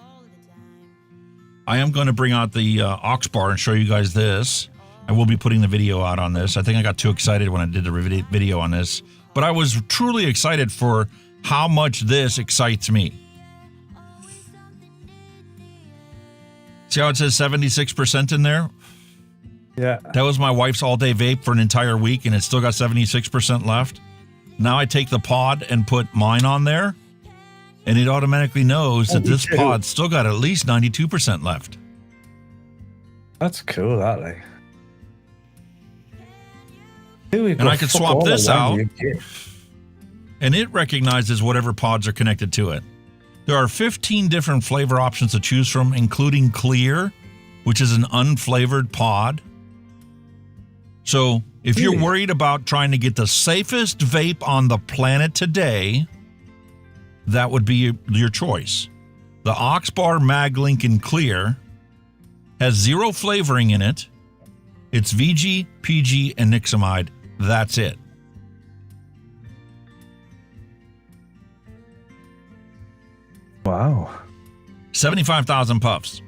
I am going to bring out the aux bar and show you guys this. I will be putting the video out on this. I think I got too excited when I did the video on this, but I was truly excited for how much this excites me. See how it says 76% in there? Yeah. That was my wife's all-day vape for an entire week, and it's still got 76% left. Now I take the pod and put mine on there, and it automatically knows that this pod still got at least 92% left. That's cool, that like. And I could swap this out, and it recognizes whatever pods are connected to it. There are 15 different flavor options to choose from, including clear, which is an unflavored pod. So if you're worried about trying to get the safest vape on the planet today, that would be your choice. The Oxbar Mag Lincoln Clear has 0 flavoring in it. It's VG, PG, and Nixamide. That's it. Wow. 75,000 puffs.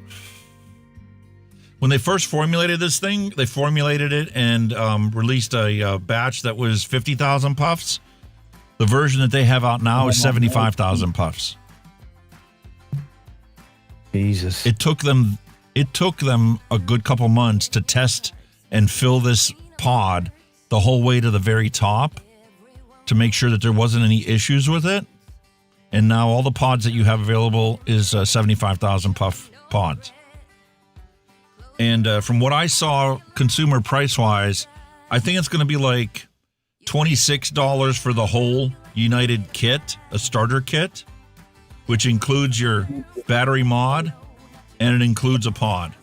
When they first formulated this thing, they formulated it and released a batch that was 50,000 puffs. The version that they have out now is 75,000 puffs. Jesus. It took them a good couple months to test and fill this pod the whole way to the very top to make sure that there wasn't any issues with it. And now all the pods that you have available is 75,000 puff pods. And from what I saw, consumer price-wise, I think it's going to be like $26 for the whole United kit, a starter kit, which includes your battery mod, and it includes a pod.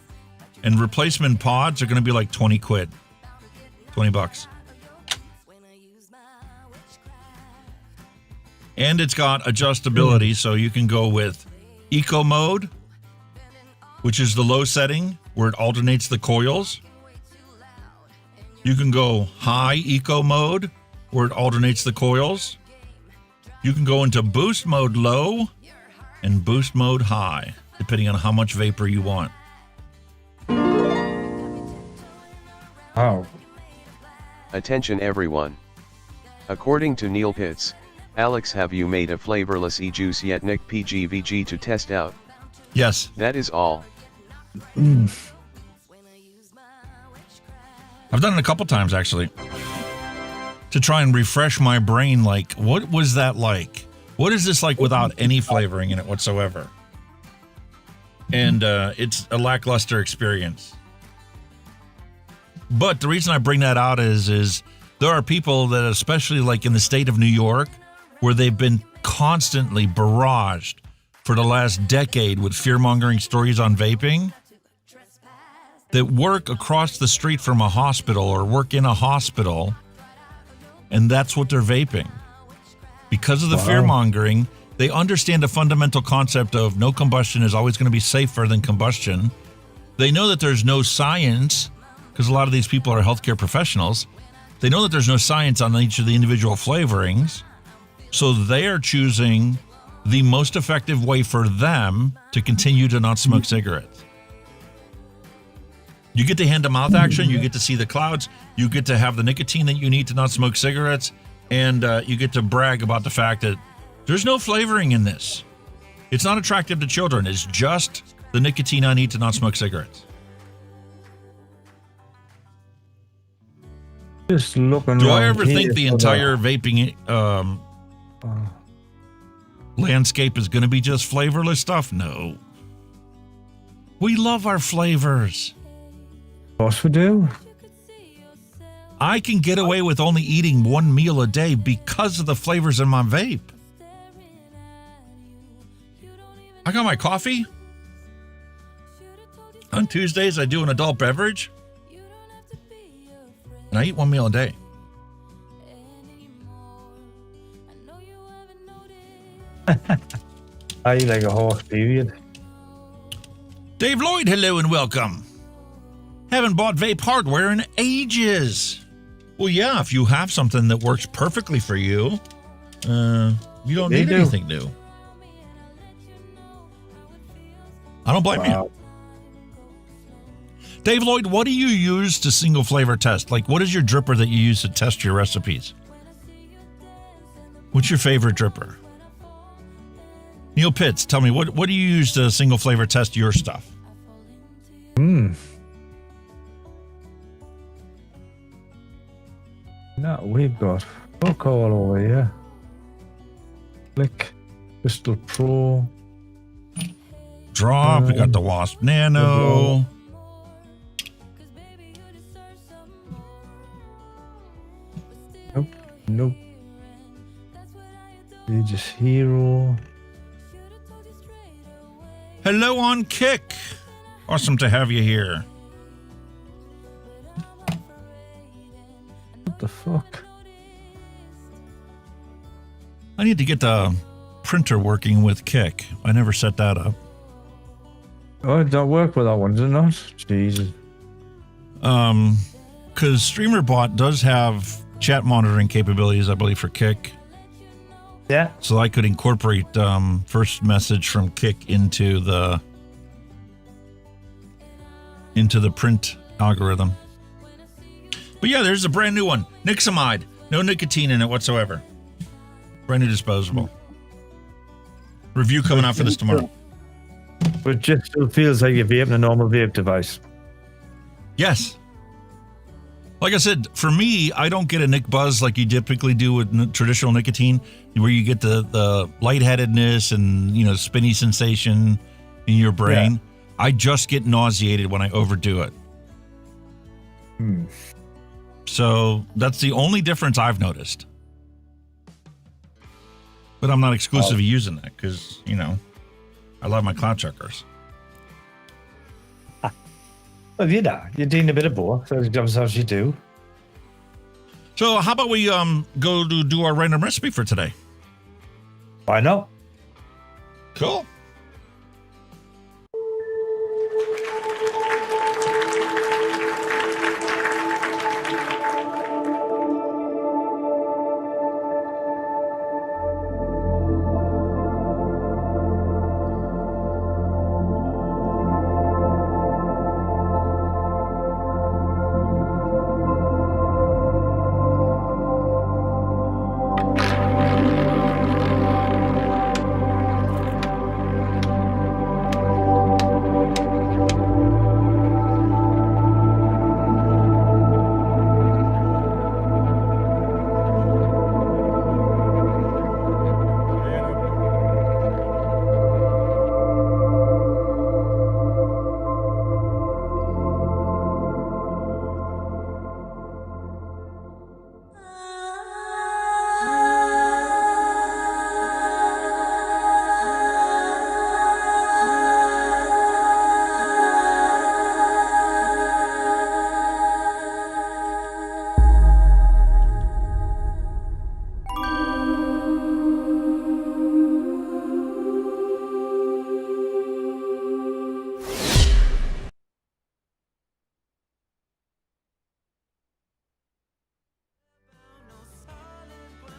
And replacement pods are going to be like 20 quid, $20. And it's got adjustability, so you can go with eco mode, which is the low setting where it alternates the coils. You can go high eco mode where it alternates the coils. You can go into boost mode low and boost mode high, depending on how much vapor you want. Oh. Attention everyone. According to Neil Pitts, Alex, have you made a flavorless e-juice yet Nick PGVG to test out? Yes. That is all. I've done it a couple times, actually, to try and refresh my brain. Like, what was that like? What is this like without any flavoring in it whatsoever? And it's a lackluster experience. But the reason I bring that out is there are people that, especially like in the state of New York, where they've been constantly barraged for the last decade with fear-mongering stories on vaping, that work across the street from a hospital or work in a hospital, and that's what they're vaping. Because of the fear-mongering, they understand a fundamental concept of no combustion is always going to be safer than combustion. They know that there's no science, because a lot of these people are healthcare professionals. They know that there's no science on each of the individual flavorings, so they are choosing the most effective way for them to continue to not smoke cigarettes. You get the hand-to-mouth action, you get to see the clouds, you get to have the nicotine that you need to not smoke cigarettes, and you get to brag about the fact that there's no flavoring in this. It's not attractive to children. It's just the nicotine I need to not smoke cigarettes. Just looking. Do I ever think the entire vaping landscape is going to be just flavorless stuff? No. We love our flavors. Of course we do. I can get away with only eating one meal a day because of the flavors in my vape. I got my coffee. On Tuesdays, I do an adult beverage. And I eat one meal a day. I eat like a horse, period. Dave Lloyd, hello and welcome. Haven't bought vape hardware in ages. Well, yeah, if you have something that works perfectly for you, you don't need anything new. I don't blame you. Dave Lloyd, what do you use to single flavor test? Like, what is your dripper that you use to test your recipes? What's your favorite dripper? Neil Pitts, tell me, what do you use to single flavor test your stuff? No, we've got fuck all over here. Click, Crystal Pro. Drop, we got the Wasp Nano. Just hero. Hello on Kick. Awesome to have you here. What the fuck? I need to get the printer working with Kick. I never set that up. Oh, it don't work with that one, does it not? Jesus. Because StreamerBot does have chat monitoring capabilities, I believe, for Kick. Yeah. So I could incorporate first message from Kick into the print algorithm. But yeah, there's a brand new one. Nixamide. No nicotine in it whatsoever. Brand new disposable. Review coming out for this tomorrow. But it just still feels like you're vaping a normal vape device. Yes. Like I said, for me, I don't get a nick buzz like you typically do with traditional nicotine, where you get the lightheadedness and, you know, spinny sensation in your brain. Yeah. I just get nauseated when I overdo it. So that's the only difference I've noticed. But I'm not exclusively using that because, you know, I love my cloud checkers. Well, you know, you're doing a bit of both. That's what you do. So how about we go to do our random recipe for today? Why not? Cool.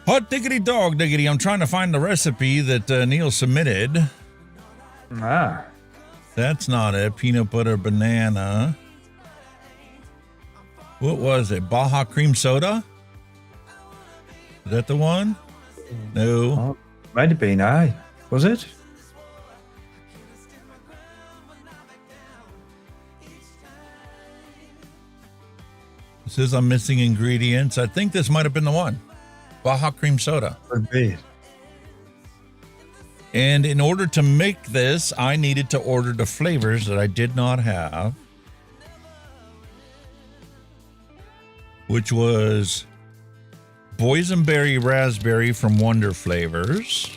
Hot diggity dog diggity. I'm trying to find the recipe that Neil submitted. That's not it. Peanut butter banana. What was it? Baja cream soda? Is that the one? No. Oh, might have been, aye. Was it? It says I'm missing ingredients. I think this might have been the one. Baja cream soda. Could be. And in order to make this, I needed to order the flavors that I did not have, which was boysenberry raspberry from Wonder Flavors,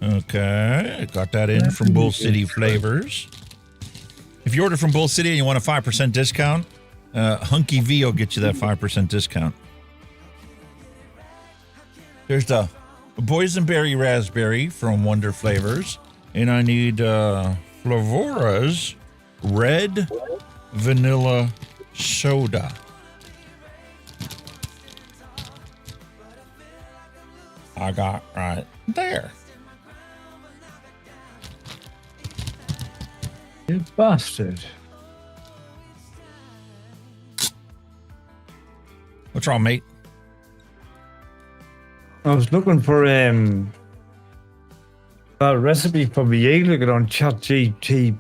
okay, I got that in from Bull City Flavors. If you order from Bull City and you want a 5% discount, Hunky V will get you that 5% discount. There's the boysenberry raspberry from Wonder Flavors, and I need Flavora's red vanilla soda. I got right there. You bastard. What's wrong, mate? I was looking for a recipe for me looking on ChatGPT,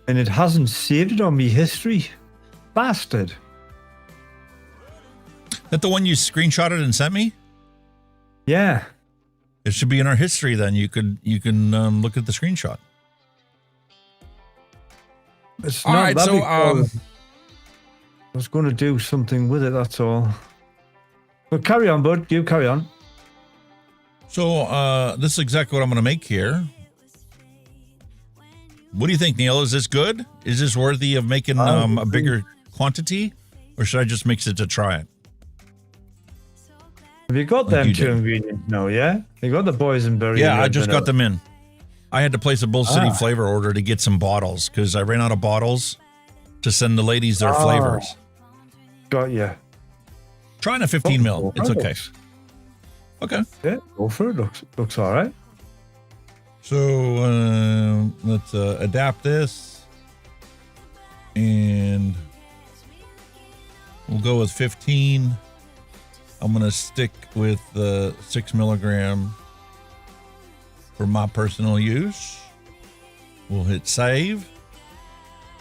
and it hasn't saved it on me history. Bastard. That the one you screenshotted and sent me? Yeah. It should be in our history then. You can look at the screenshot. It's All not right, that so I was going to do something with it, that's all. But carry on, bud. You carry on. So this is exactly what I'm going to make here. What do you think, Neil? Is this good? Is this worthy of making a bigger quantity? Or should I just mix it to try it? Have you got them two ingredients now, yeah? You got the boysenberry? Yeah, I just got them in. I had to place a Bull City flavor order to get some bottles because I ran out of bottles to send the ladies their flavors. Got you. Trying a 15 mil. It's okay. Okay. Yeah, go for it. Looks all right. So let's adapt this. And we'll go with 15. I'm going to stick with the 6 milligram for my personal use. We'll hit save.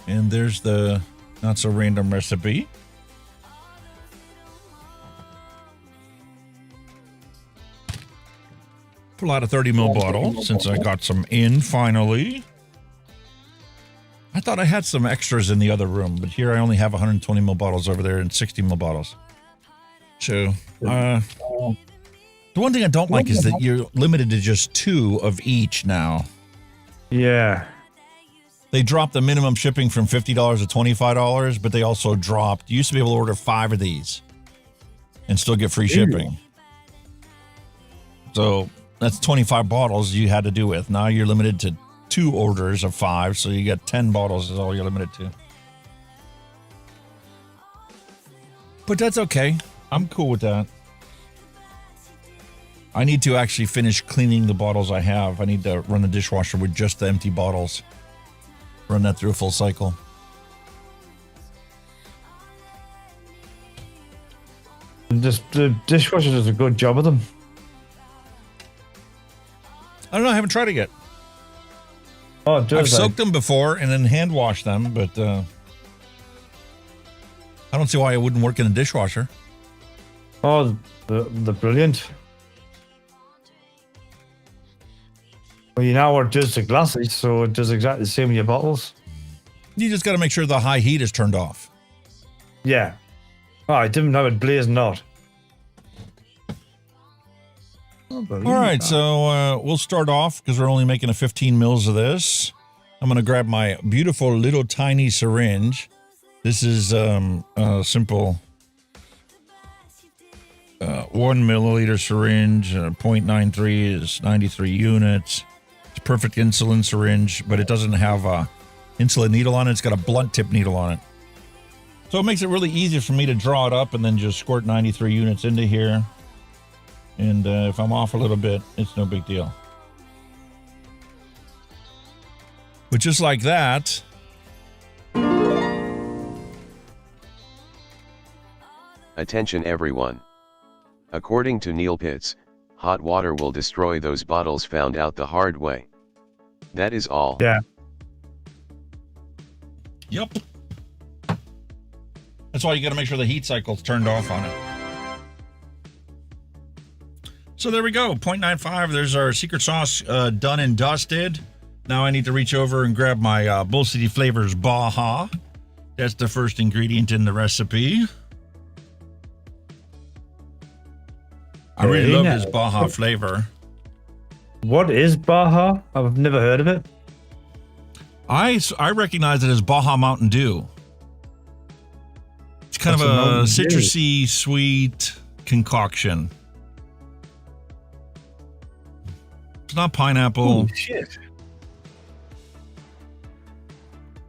And there's the not so random recipe. Pull out a 30 ml bottle since I got some in finally. I thought I had some extras in the other room, but here I only have 120 ml bottles over there and 60 ml bottles. So, the one thing I don't like is that you're limited to just 2 of each now. Yeah. They dropped the minimum shipping from $50 to $25, but they also dropped, you used to be able to order 5 of these and still get free shipping. So that's 25 bottles you had to do with. Now you're limited to 2 orders of 5, so you get 10 bottles is all you're limited to. But that's okay. I'm cool with that. I need to actually finish cleaning the bottles I have. I need to run the dishwasher with just the empty bottles. Run that through a full cycle. The dishwasher does a good job of them. I don't know. I haven't tried it yet. Oh, it does. I've soaked them before and then hand washed them, but I don't see why it wouldn't work in a dishwasher. Oh, they're brilliant. Well, you know it does the glasses, so it does exactly the same with your bottles. You just got to make sure the high heat is turned off. Yeah. Oh, I didn't have it blazing hot. All right, so we'll start off because we're only making a 15 mils of this. I'm going to grab my beautiful little tiny syringe. This is a simple 1 milliliter syringe. 0.93 is 93 units. It's a perfect insulin syringe, but it doesn't have a insulin needle on it. It's got a blunt tip needle on it. So it makes it really easy for me to draw it up and then just squirt 93 units into here. And if I'm off a little bit, it's no big deal. But just like that, attention everyone. According to Neil Pitts, hot water will destroy those bottles found out the hard way. That is all. Yeah. Yep. That's why you got to make sure the heat cycle's turned off on it. So there we go, 0.95. There's our secret sauce done and dusted. Now I need to reach over and grab my Bull City Flavors Baja. That's the first ingredient in the recipe. I really love this Baja flavor. What is Baja? I've never heard of it. I recognize it as Baja Mountain Dew. It's kind of a citrusy, sweet concoction. It's not pineapple. Holy shit.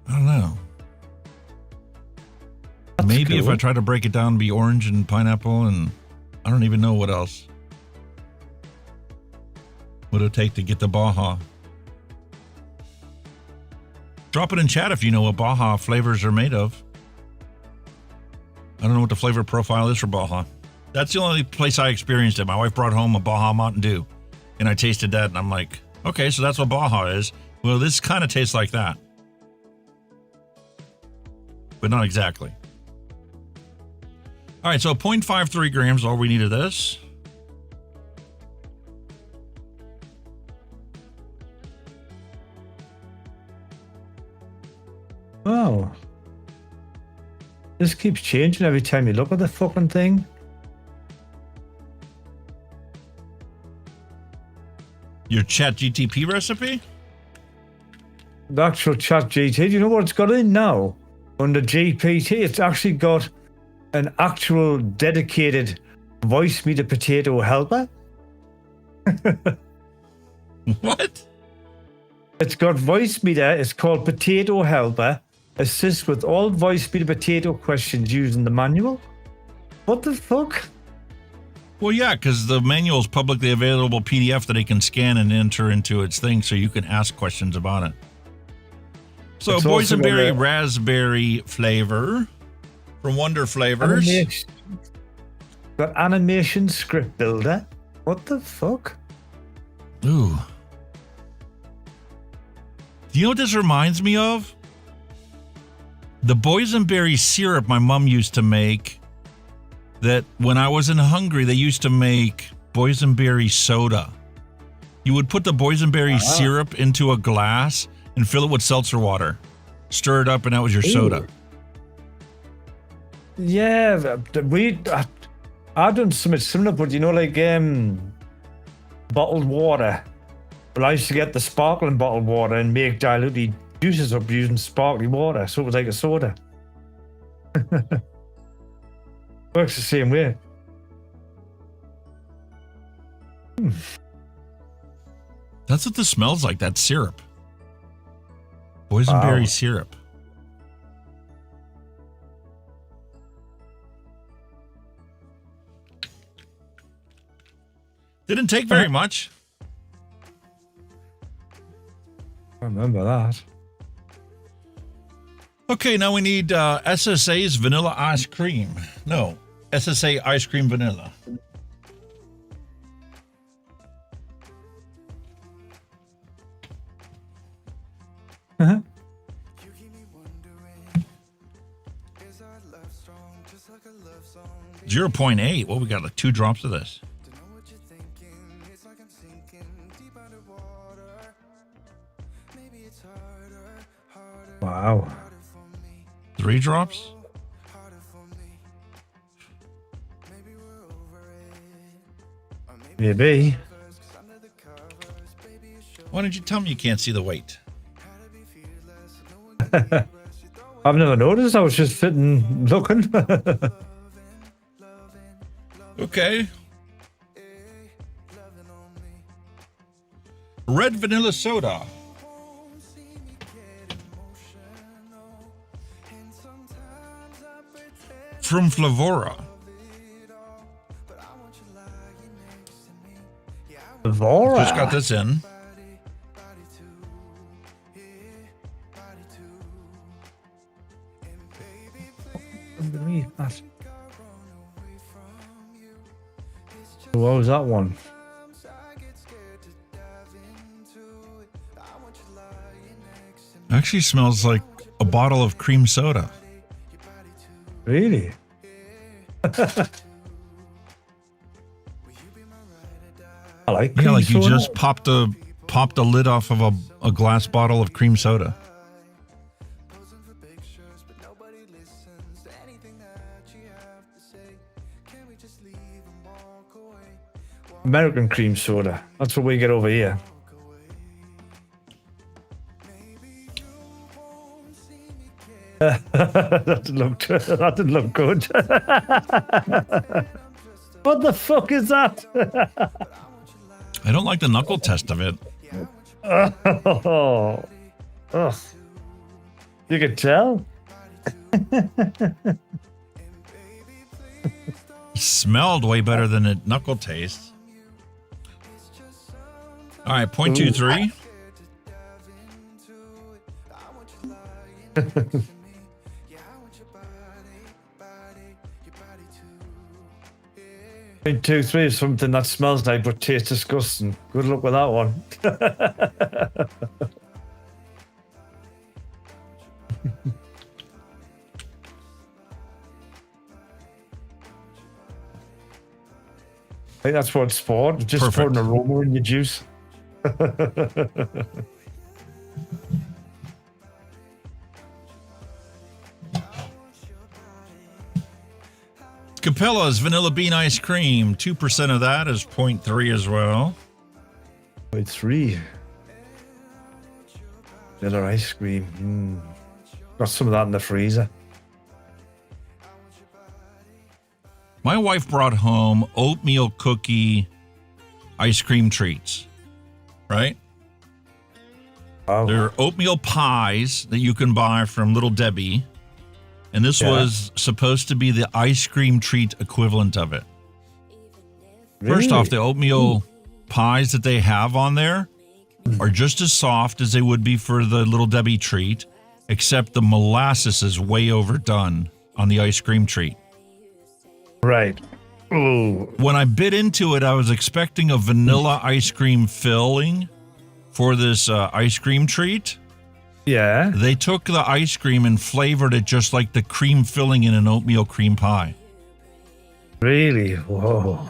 I don't know. Maybe if I try to break it down, it'd be orange and pineapple, and I don't even know what else. What it'll take to get the Baja. Drop it in chat if you know what Baja flavors are made of. I don't know what the flavor profile is for Baja. That's the only place I experienced it. My wife brought home a Baja Mountain Dew, and I tasted that, and I'm like, okay, so that's what Baja is. Well, this kind of tastes like that. But not exactly. All right, so 0.53 grams, all we need of this. Oh, This keeps changing every time you look at the fucking thing. Your chat GTP recipe? The actual chat GT. Do you know what it's got in now? Under GPT, it's actually got an actual dedicated voice meter potato helper. What? It's got voice meter. It's called Potato Helper. Assist with all voice meter potato questions using the manual. What the fuck? Well, yeah, because the manual is publicly available PDF that they can scan and enter into its thing, so you can ask questions about it. So, It's boysenberry raspberry flavor from Wonder Flavors. Got animation script builder. What the fuck? Ooh. Do you know what this reminds me of? The boysenberry syrup my mom used to make. That when I was in Hungary, they used to make boysenberry soda. You would put the boysenberry syrup into a glass and fill it with seltzer water. Stir it up, and that was your soda. Yeah, I've done something similar, but you know, like bottled water. Well, I used to get the sparkling bottled water and make diluted juices up using sparkling water, so it was like a soda. Works the same way. That's what this smells like, that syrup. Boysenberry syrup. Didn't take very much. I remember that. Okay, now we need SSA's vanilla ice cream. No, SSA ice cream vanilla. Uh-huh. 0.8. Well, we got like 2 drops of this. Wow. 3 drops? Maybe. Why did you tell me you can't see the weight? I've never noticed. I was just sitting looking. Okay. Red vanilla soda. From Flavora. Flavora? Just got this in. What was that one? Actually smells like a bottle of cream soda. Really? I like cream like you soda. just popped a lid off of a glass bottle of cream soda. American cream soda. That's what we get over here. that didn't look good. What the fuck is that? I don't like the knuckle test of it. Oh. Ugh. You can tell. Smelled way better than it knuckle tastes. All right, 0.23. 0.23 is something that smells nice but tastes disgusting. Good luck with that one. I think that's what it's for. Just Perfect. for an aroma in your juice. Capella's Vanilla Bean Ice Cream. 2% of that is 0.3 as well. 0.3. Vanilla ice cream. Got some of that in the freezer. My wife brought home oatmeal cookie ice cream treats, right? Oh. They're oatmeal pies that you can buy from Little Debbie. And this was supposed to be the ice cream treat equivalent of it. First off, the oatmeal pies that they have on there are just as soft as they would be for the Little Debbie treat, except the molasses is way overdone on the ice cream treat. Right. Ooh. When I bit into it, I was expecting a vanilla ice cream filling for this ice cream treat. Yeah. They took the ice cream and flavored it just like the cream filling in an oatmeal cream pie. Really? Whoa.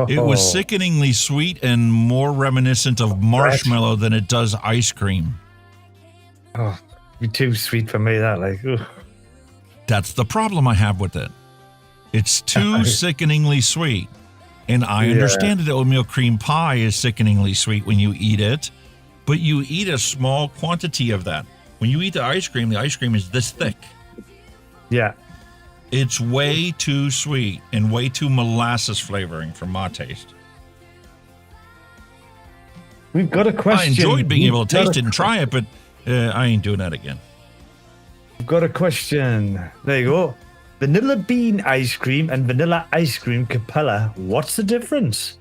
It was sickeningly sweet and more reminiscent of marshmallow than it does ice cream. Oh, you're too sweet for me, that. Ugh. That's the problem I have with it. It's too sickeningly sweet. And I understand that oatmeal cream pie is sickeningly sweet when you eat it, but you eat a small quantity of that. When you eat the ice cream is this thick. Yeah. It's way too sweet and way too molasses flavoring for my taste. We've got a question. I enjoyed being able to taste it and try it, but I ain't doing that again. We've got a question. There you go. Vanilla bean ice cream and vanilla ice cream Capella. What's the difference?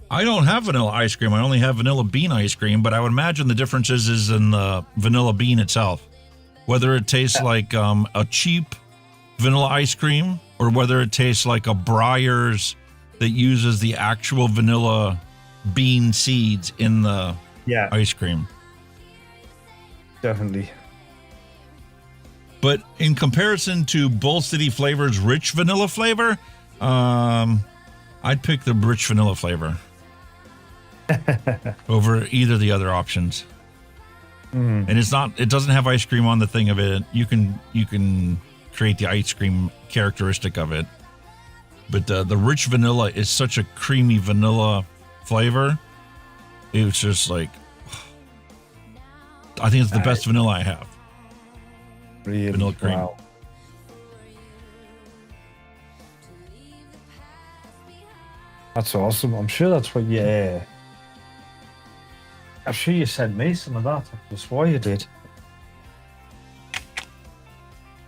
I don't have vanilla ice cream. I only have vanilla bean ice cream, but I would imagine the difference is in the vanilla bean itself. Whether it tastes like a cheap vanilla ice cream or whether it tastes like a Breyers that uses the actual vanilla bean seeds in the ice cream. Definitely. But in comparison to Bull City Flavor's rich vanilla flavor, I'd pick the rich vanilla flavor over either of the other options. And it doesn't have ice cream on the thing of it. You can create the ice cream characteristic of it. But the rich vanilla is such a creamy vanilla flavor. It was just like, I think it's the best vanilla I have. Really? Vanilla cream. Wow. That's awesome. I'm sure that's what you... I'm sure you sent me some of that. That's why you did.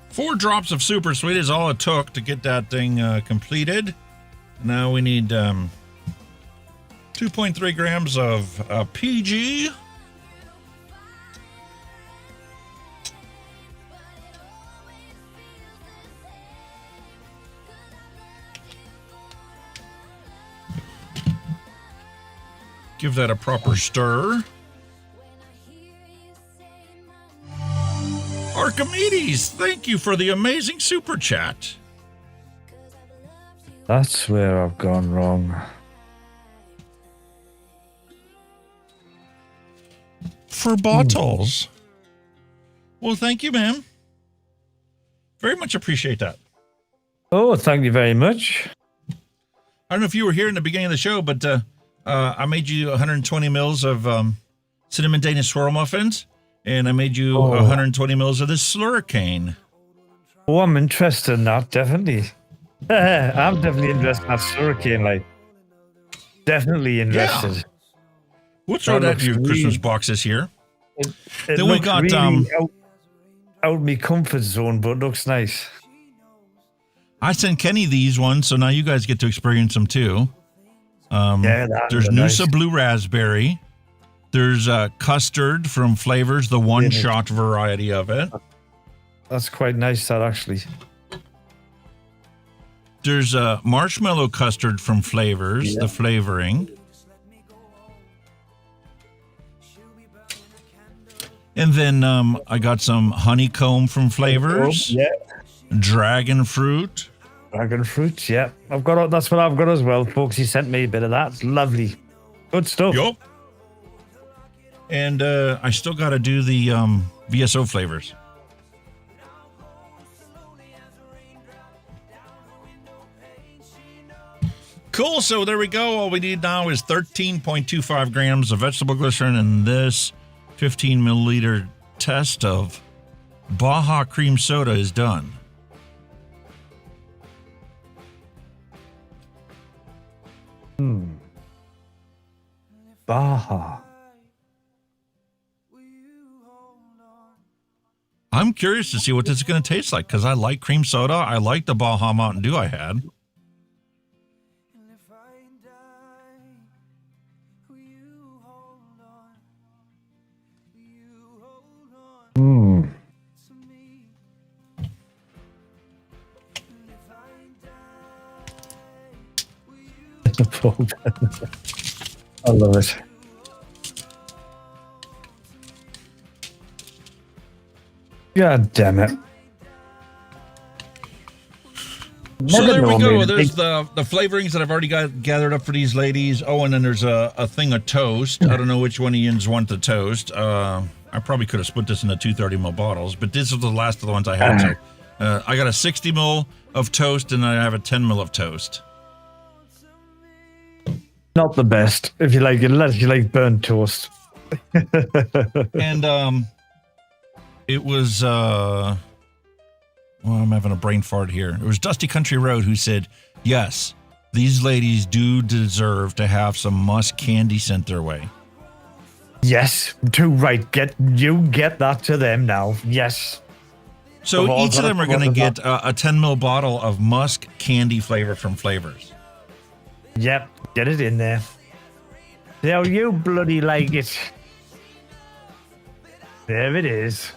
4 drops of super sweet is all it took to get that thing completed. Now we need 2.3 grams of PG. Give that a proper stir. Archimedes, thank you for the amazing super chat. That's where I've gone wrong. For bottles. Well, thank you, ma'am. Very much appreciate that. Oh, thank you very much. I don't know if you were here in the beginning of the show, but I made you 120 mils of cinnamon Danish swirl muffins, and I made you 120 mils of this slurricane. Oh, I'm interested in that, definitely. I'm definitely interested in that slurricane, like. Definitely interested. Yeah. We'll throw that in your Christmas box this year. It then we got really out of my comfort zone, but it looks nice. I sent Kenny these ones, so now you guys get to experience them too. There's Noosa nice. Blue Raspberry. There's custard from Flavors, the one-shot variety of it. That's quite nice, that actually. There's marshmallow custard from Flavors, the flavoring. And then I got some honeycomb from Flavors. Dragon fruit. Dragon fruit, yeah. That's what I've got as well, folks. He sent me a bit of that. It's lovely. Good stuff. Yup. And I still got to do the VSO flavors. Cool. So there we go. All we need now is 13.25 grams of vegetable glycerin, and this 15 milliliter test of Baja cream soda is done. Baja. I'm curious to see what this is going to taste like because I like cream soda. I like the Baja Mountain Dew I had. I love it. God damn it. So there we go. There's the flavorings that I've already got gathered up for these ladies. Oh, and then there's a thing of toast. I don't know which one of you want the toast. I probably could have split this into 230 ml bottles, but this is the last of the ones I had. So I got a 60 ml of toast, and I have a 10 ml of toast. Not the best. If you like it, unless you like burnt toast. And it was well, I'm having a brain fart here. It was Dusty Country Road who said, yes, these ladies do deserve to have some musk candy sent their way. Yes, too right. Get that to them now. Yes. So each of them are going to get a 10 ml bottle of musk candy flavor from Flavors. Yep, get it in there. Now you bloody like it. There it is.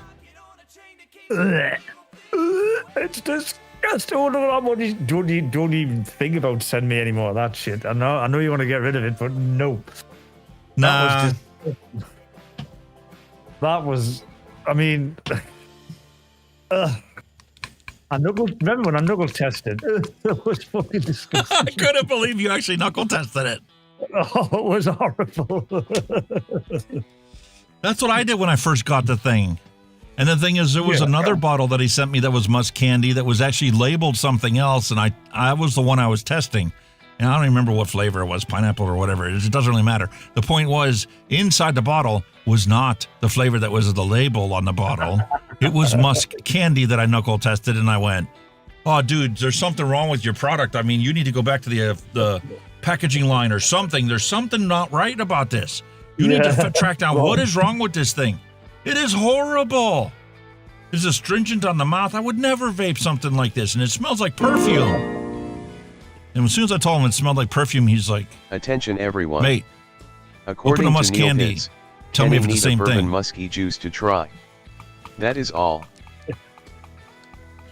Ugh. It's disgusting. Don't even think about sending me any more of that shit. I know you want to get rid of it, but no. Nah. That was I mean, remember when I knuckle tested? It was fucking disgusting. I couldn't believe you actually knuckle tested it. Oh, it was horrible. That's what I did when I first got the thing. And the thing is, there was another bottle that he sent me that was musk candy that was actually labeled something else, and I was the one I was testing. And I don't even remember what flavor it was, pineapple or whatever. It doesn't really matter. The point was, inside the bottle was not the flavor that was the label on the bottle. It was musk candy that I knuckle tested, and I went, oh, dude, there's something wrong with your product. I mean, you need to go back to the packaging line or something. There's something not right about this. You need to track down what is wrong with this thing. It is horrible. It's astringent on the mouth. I would never vape something like this, and it smells like perfume. And as soon as I told him it smelled like perfume, he's like, attention everyone. Mate, according open the musk to Neil candy. Pitts, Tell me if it's the need same a bourbon thing. musky juice to try. That is all.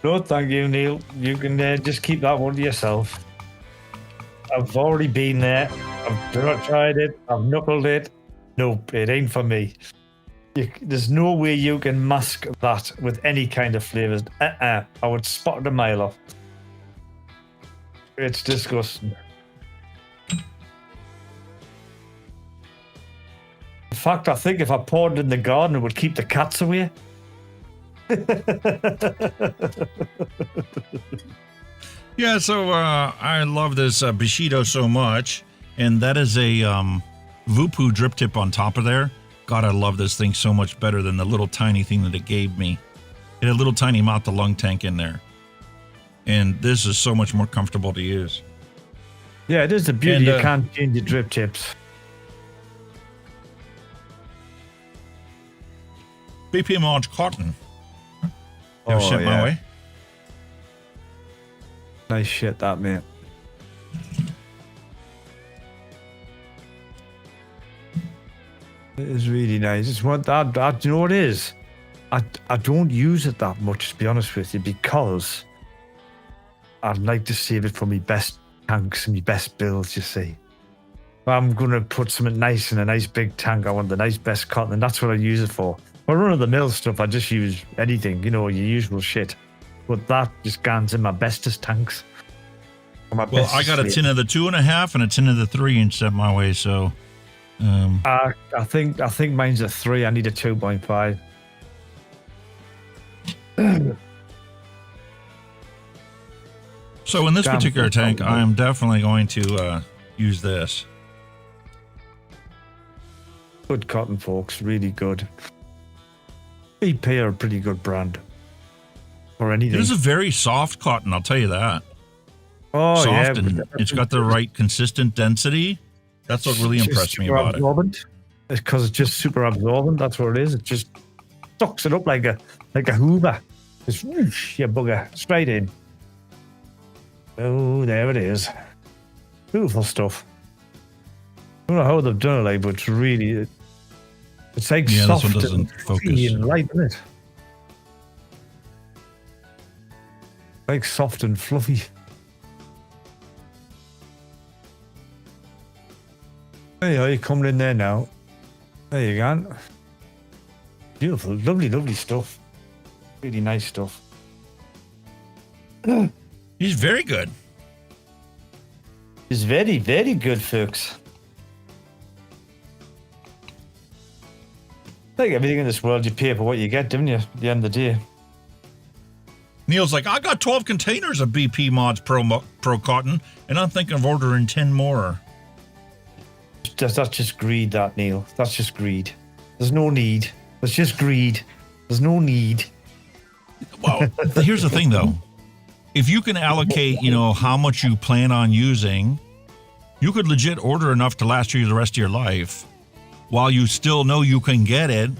No, thank you, Neil. You can just keep that one to yourself. I've already been there. I've tried it. I've knuckled it. Nope, it ain't for me. There's no way you can mask that with any kind of flavors. I would spot it a mile off. It's disgusting. In fact, I think if I poured it in the garden, it would keep the cats away. Yeah, so I love this Bushido so much, and that is a Vupu drip tip on top of there. God, I love this thing so much better than the little tiny thing that it gave me. It had a little tiny mouth-to-lung tank in there. And this is so much more comfortable to use. Yeah, it is the beauty. You can't change the drip tips. BPM Orange Cotton. Ever sent my way? Nice shit, that, mate. It is really nice. It's what you know what it is? I don't use it that much, to be honest with you, because I'd like to save it for my best tanks and my best builds, you see. I'm going to put something nice in a nice big tank. I want the nice best cotton, and that's what I use it for. For run-of-the-mill stuff, I just use anything, you know, your usual shit. But that just guns in my bestest tanks. Well, I got a tin of the 2.5 and a tin of the 3-inch sent my way, so... I think mine's a 3. I need a 2.5. So in this Damn particular good tank, cotton. I am definitely going to use this. Good cotton, folks. Really good. BP are a pretty good brand for anything. It is a very soft cotton, I'll tell you that. Oh, Soft, yeah. and it's got the right consistent density. That's what really It's impressed just me super about it. absorbent. It's because it's just super absorbent. That's what it is. It just sucks it up like a Hoover. Just whoosh, you bugger straight in. Oh, there it is. Beautiful stuff. I don't know how they've done it, like, but it's really, it's like Yeah, soft this one doesn't and focus. fluffy and light, isn't it? Like soft and fluffy. There you are, you're coming in there now. There you go. Beautiful, lovely, lovely stuff. Really nice stuff. He's very good. He's very, very good, folks. Like everything in this world, you pay for what you get, don't you? At the end of the day. Neil's like, I got 12 containers of BP Mods Pro Cotton, and I'm thinking of ordering 10 more. That's just greed, that, Neil. That's just greed. There's no need. That's just greed. There's no need. Well, here's the thing, though. If you can allocate, how much you plan on using, you could legit order enough to last you the rest of your life while you still know you can get it,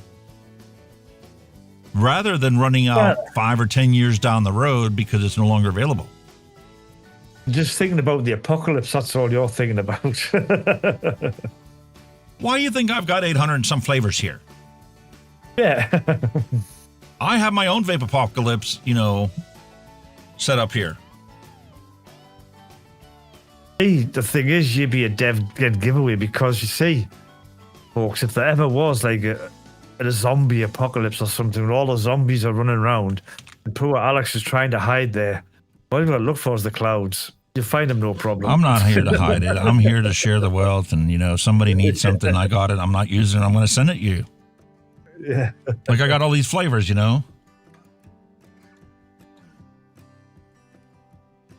rather than running out 5 or 10 years down the road because it's no longer available. Just thinking about the apocalypse, that's all you're thinking about. Why do you think I've got 800 and some flavors here? Yeah. I have my own Vape Apocalypse, set up here. Hey, the thing is, you'd be a dead giveaway because, you see, folks, if there ever was like a zombie apocalypse or something where all the zombies are running around and poor Alex is trying to hide there, all you've got to look for is the clouds. You find him no problem. I'm not here to hide it. I'm here to share the wealth, and, somebody needs something, I got it, I'm not using it, I'm going to send it you. Yeah. Like I got all these flavors,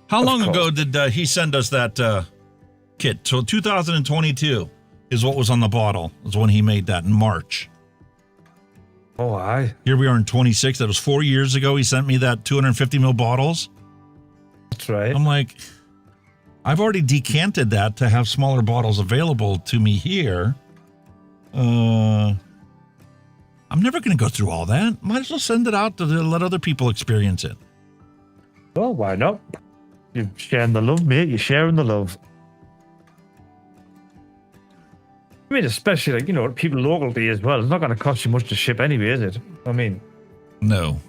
How long ago did he send us that kit? So 2022 is what was on the bottle. Is when he made that in March. Oh, aye. Here we are in 26. That was 4 years ago. He sent me that 250 ml bottles. That's right. I'm like, I've already decanted that to have smaller bottles available to me here. I'm never going to go through all that. Might as well send it out to let other people experience it. Oh, why not? You're sharing the love, mate. You're sharing the love. I mean, especially people local to you as well. It's not going to cost you much to ship anyway, is it? I mean, no.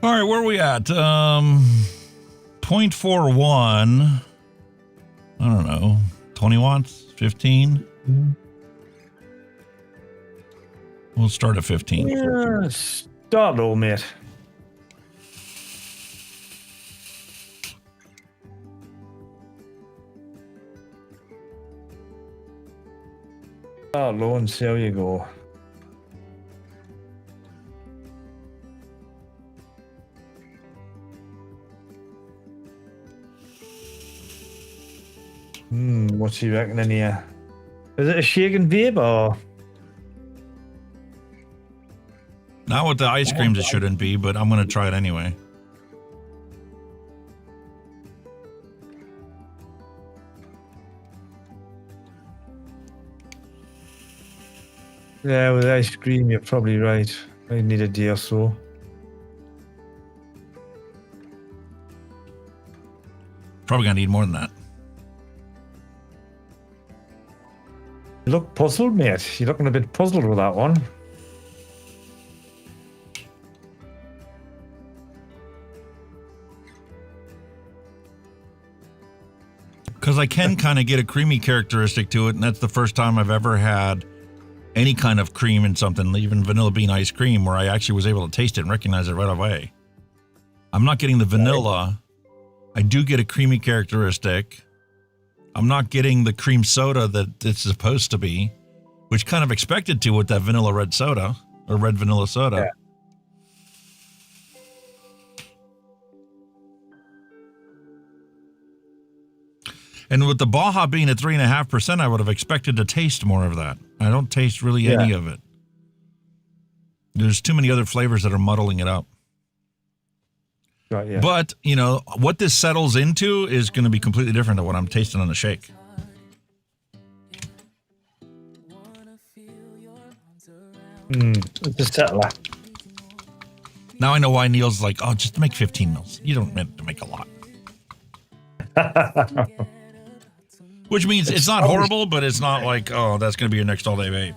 All right, where are we at? 0.41. I don't know. 20 watts? 15? We'll start at 15. Yeah, start low, mate. Start low and see how you go. What's he reckoning here? Is it a shaken vape or? Not with the ice creams, it shouldn't be, but I'm going to try it anyway. Yeah, with ice cream, you're probably right. I need a day or so. Probably going to need more than that. You look puzzled, mate. You're looking a bit puzzled with that one. Because I can kind of get a creamy characteristic to it, and that's the first time I've ever had any kind of cream in something, even vanilla bean ice cream, where I actually was able to taste it and recognize it right away. I'm not getting the vanilla. I do get a creamy characteristic. I'm not getting the cream soda that it's supposed to be, which kind of expected to with that vanilla red soda, or red vanilla soda. And with the Baja being at 3.5%, I would have expected to taste more of that. I don't taste really any of it. There's too many other flavors that are muddling it up. Right, yeah. But, you know, what this settles into is going to be completely different than what I'm tasting on the shake. It's a settler. Now I know why Neil's like, oh, just make 15 mils. You don't have to make a lot. Which means it's not horrible, but it's not like, oh, that's going to be your next all-day vape.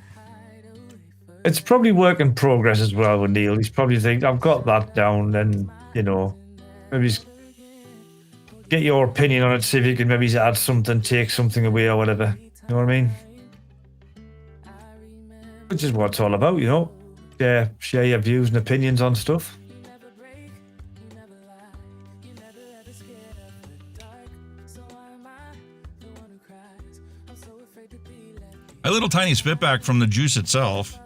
It's probably work in progress as well with Neil. He's probably thinking, I've got that down, and, you know, maybe get your opinion on it, see if you can maybe add something, take something away or whatever. You know what I mean? Which is what it's all about, you know. Yeah, share your views and opinions on stuff. A little tiny spitback from the juice itself.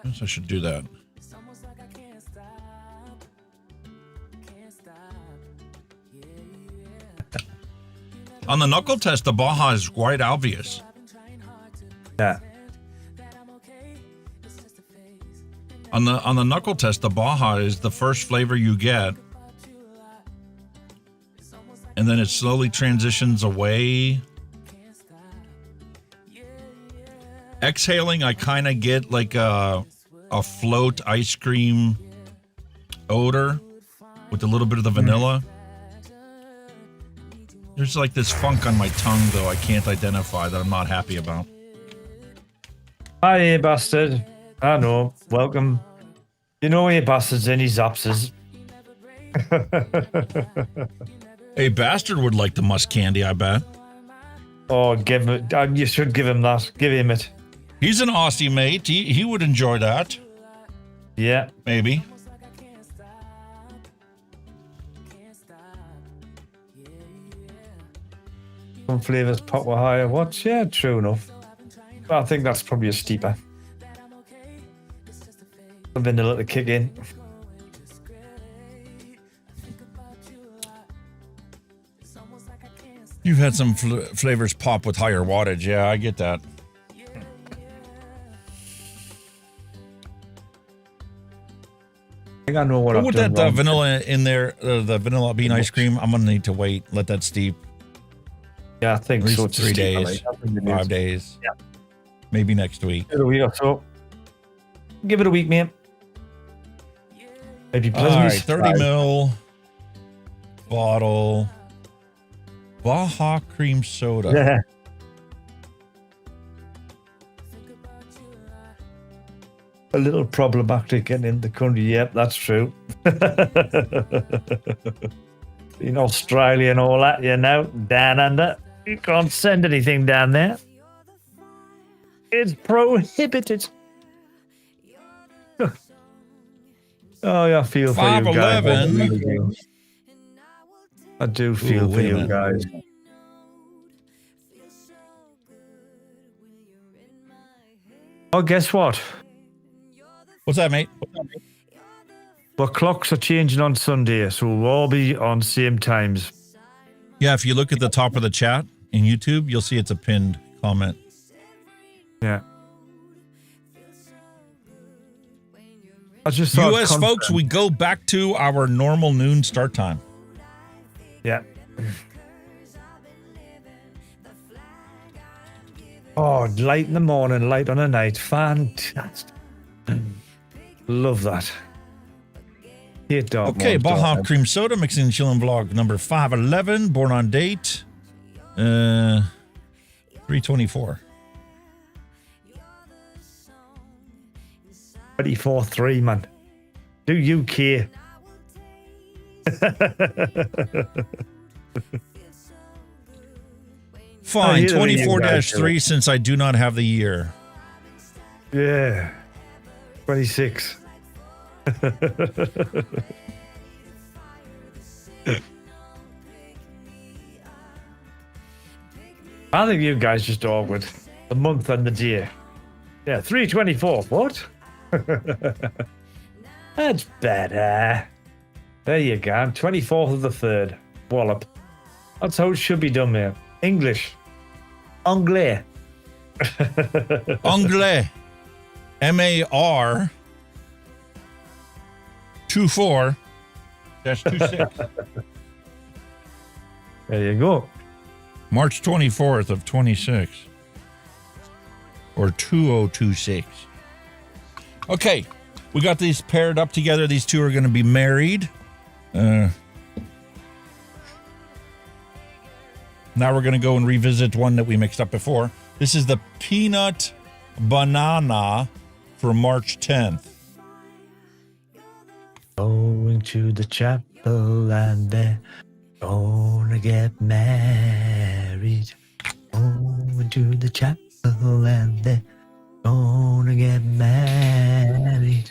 I guess I should do that. On the knuckle test, the Baja is quite obvious. Yeah. On the knuckle test, the Baja is the first flavor you get. And then it slowly transitions away. Exhaling, I kind of get like a float ice cream odor with a little bit of the vanilla. There's like this funk on my tongue, though, I can't identify, that I'm not happy about. Hi, bastard. I know. Welcome. You know where your bastard's in, he zaps us. Hey, Bastard would like the musk candy, I bet. Oh, give him. You should give him that. Give him it. He's an Aussie mate. He would enjoy that. Yeah. Maybe. Some flavors pop were higher. What? Yeah, true enough. I think that's probably a steeper. The vanilla to kick in. You've had some flavors pop with higher wattage. Yeah, I get that. I think I know what I've with done that wrong. vanilla in there, the vanilla bean ice cream, I'm going to need to wait. Let that steep. Yeah, I think At least so. It's a 3 steeper, days, like, I think it 5 is. days. Yeah. Maybe next week. Give it a week or so. Give it a week, mate. Maybe All right, 30 mil bottle Baja cream soda. Yeah. A little problematic getting in the country. Yep, that's true. In Australia and all that, you know, down under. You can't send anything down there. It's prohibited. Oh, yeah, I feel for you guys. 511. I do feel for wait a you minute. guys. Oh, guess what? What's that, mate? Well, clocks are changing on Sunday, so we'll all be on same times. Yeah, if you look at the top of the chat in YouTube, you'll see it's a pinned comment. Yeah. I just thought US folks, we go back to our normal noon start time. Yeah. Oh, light in the morning, light on the night. Fantastic. Love that. Okay, Baja Cream Soda, Mixin Chillin vlog number 511, born on date 3/24. 24/3, man. Do you care? Fine, 24-3 since I do not have the year. Yeah. 26. I think you guys just awkward. The month and the year. Yeah, 3/24. What? That's better. There you go. 24th of the 3rd. Wallop. That's how it should be done, man. English. Anglais. Anglais. MAR 24-26. There you go. March 24th of 26. Or 2026. Okay. We got these paired up together. These two are going to be married. Now we're going to go and revisit one that we mixed up before. This is the peanut banana for March 10th. Going to the chapel and they're gonna get married. Going to the chapel and they're gonna get married.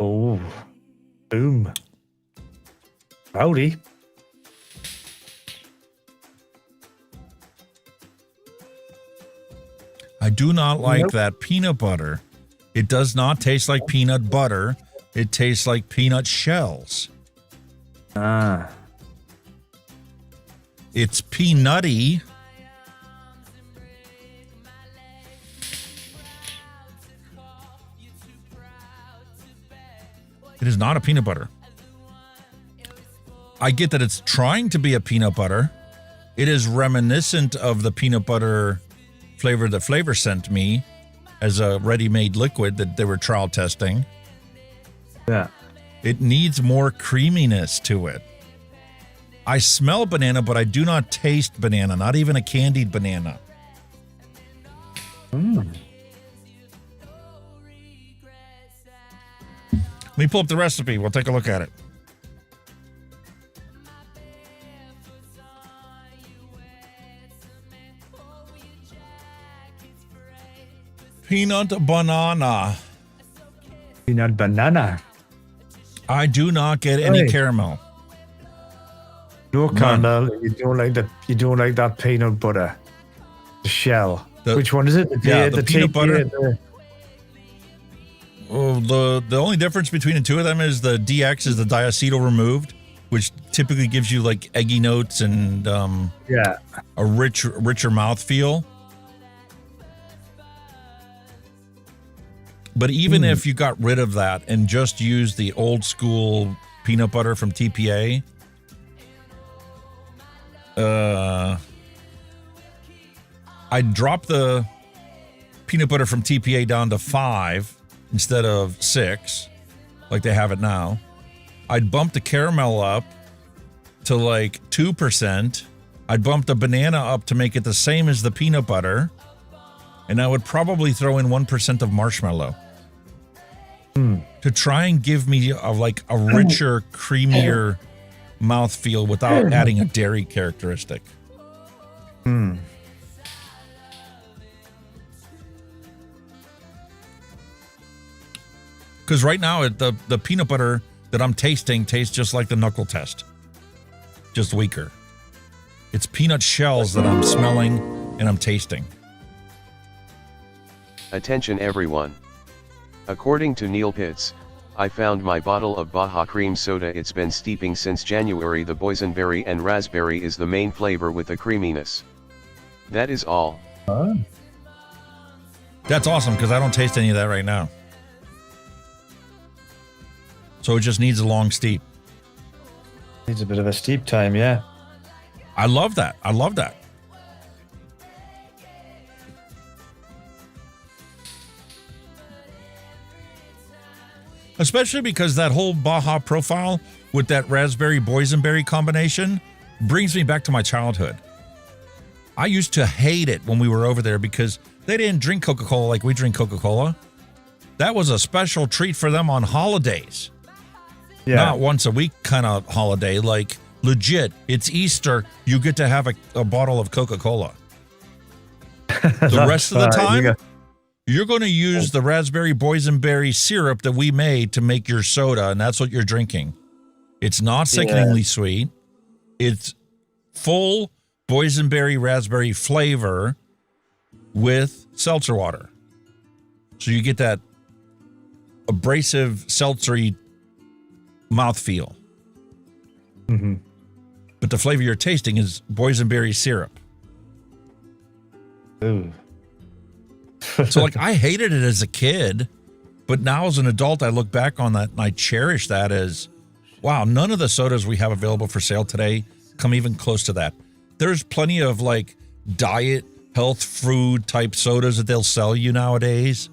Oh, boom. Howdy. I do not like that peanut butter. It does not taste like peanut butter. It tastes like peanut shells. Ah. It's peanutty. It is not a peanut butter. I get that it's trying to be a peanut butter. It is reminiscent of the peanut butter flavor that Flavor sent me as a ready-made liquid that they were trial testing. Yeah. It needs more creaminess to it. I smell banana, but I do not taste banana, not even a candied banana. Mm. Let me pull up the recipe. We'll take a look at it. Peanut banana. Peanut banana. I do not get any caramel. No caramel. You don't like that peanut butter. The shell. Which one is it? The peanut butter. Oh, the only difference between the two of them is the DX is the diacetyl removed, which typically gives you like eggy notes and a richer mouthfeel. But even if you got rid of that and just used the old school peanut butter from TPA, I'd drop the peanut butter from TPA down to 5 instead of 6, like they have it now. I'd bump the caramel up to like 2%. I'd bump the banana up to make it the same as the peanut butter. And I would probably throw in 1% of marshmallow to try and give me a richer, creamier mouthfeel without adding a dairy characteristic. Because right now, the peanut butter that I'm tasting tastes just like the knuckle test, just weaker. It's peanut shells that I'm smelling and I'm tasting. Attention everyone. According to Neil Pitts, I found my bottle of Baja cream soda. It's been steeping since January. The boysenberry and raspberry is the main flavor with the creaminess. That is all. That's awesome because I don't taste any of that right now. So it just needs a long steep. Needs a bit of a steep time, yeah. I love that. I love that. Especially because that whole Baja profile with that raspberry boysenberry combination brings me back to my childhood. I used to hate it when we were over there because they didn't drink Coca-Cola like we drink Coca-Cola. That was a special treat for them on holidays. Yeah. Not once a week kind of holiday, like legit. It's Easter. You get to have a bottle of Coca-Cola. The rest of the time, you're going to use the raspberry boysenberry syrup that we made to make your soda, and that's what you're drinking. It's not sickeningly sweet. It's full boysenberry raspberry flavor with seltzer water. So you get that abrasive seltzery mouthfeel. but the flavor you're tasting is boysenberry syrup. Ooh. So like I hated it as a kid, but now as an adult, I look back on that and I cherish that as, wow, none of the sodas we have available for sale today come even close to that. There's plenty of like diet, health food type sodas that they'll sell you nowadays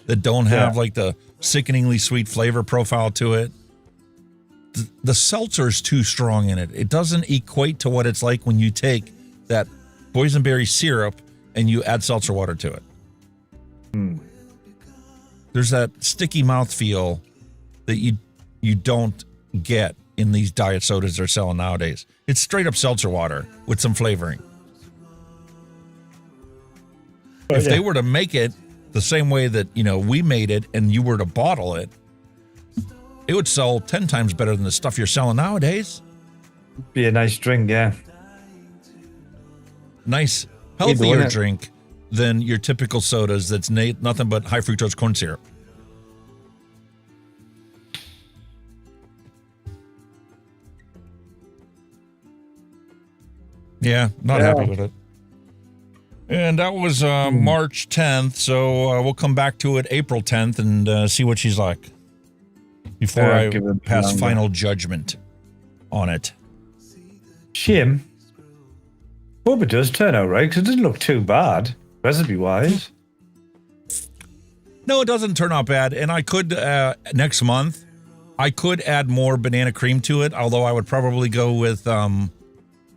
that don't have like the sickeningly sweet flavor profile to it. The seltzer is too strong in it. It doesn't equate to what it's like when you take that boysenberry syrup and you add seltzer water to it. There's that sticky mouthfeel that you don't get in these diet sodas they're selling nowadays. It's straight up seltzer water with some flavoring. If they were to make it the same way that, you know, we made it and you were to bottle it, it would sell 10 times better than the stuff you're selling nowadays. Be a nice drink, yeah. Nice, healthier drink than your typical sodas that's nothing but high fructose corn syrup. Yeah, not happy with it. And that was March 10th, so we'll come back to it April 10th and see what she's like before I pass final judgment on it. Shame. Hope it does turn out right, because it doesn't look too bad, recipe-wise. No, it doesn't turn out bad, and I could, next month, I could add more banana cream to it, although I would probably go with,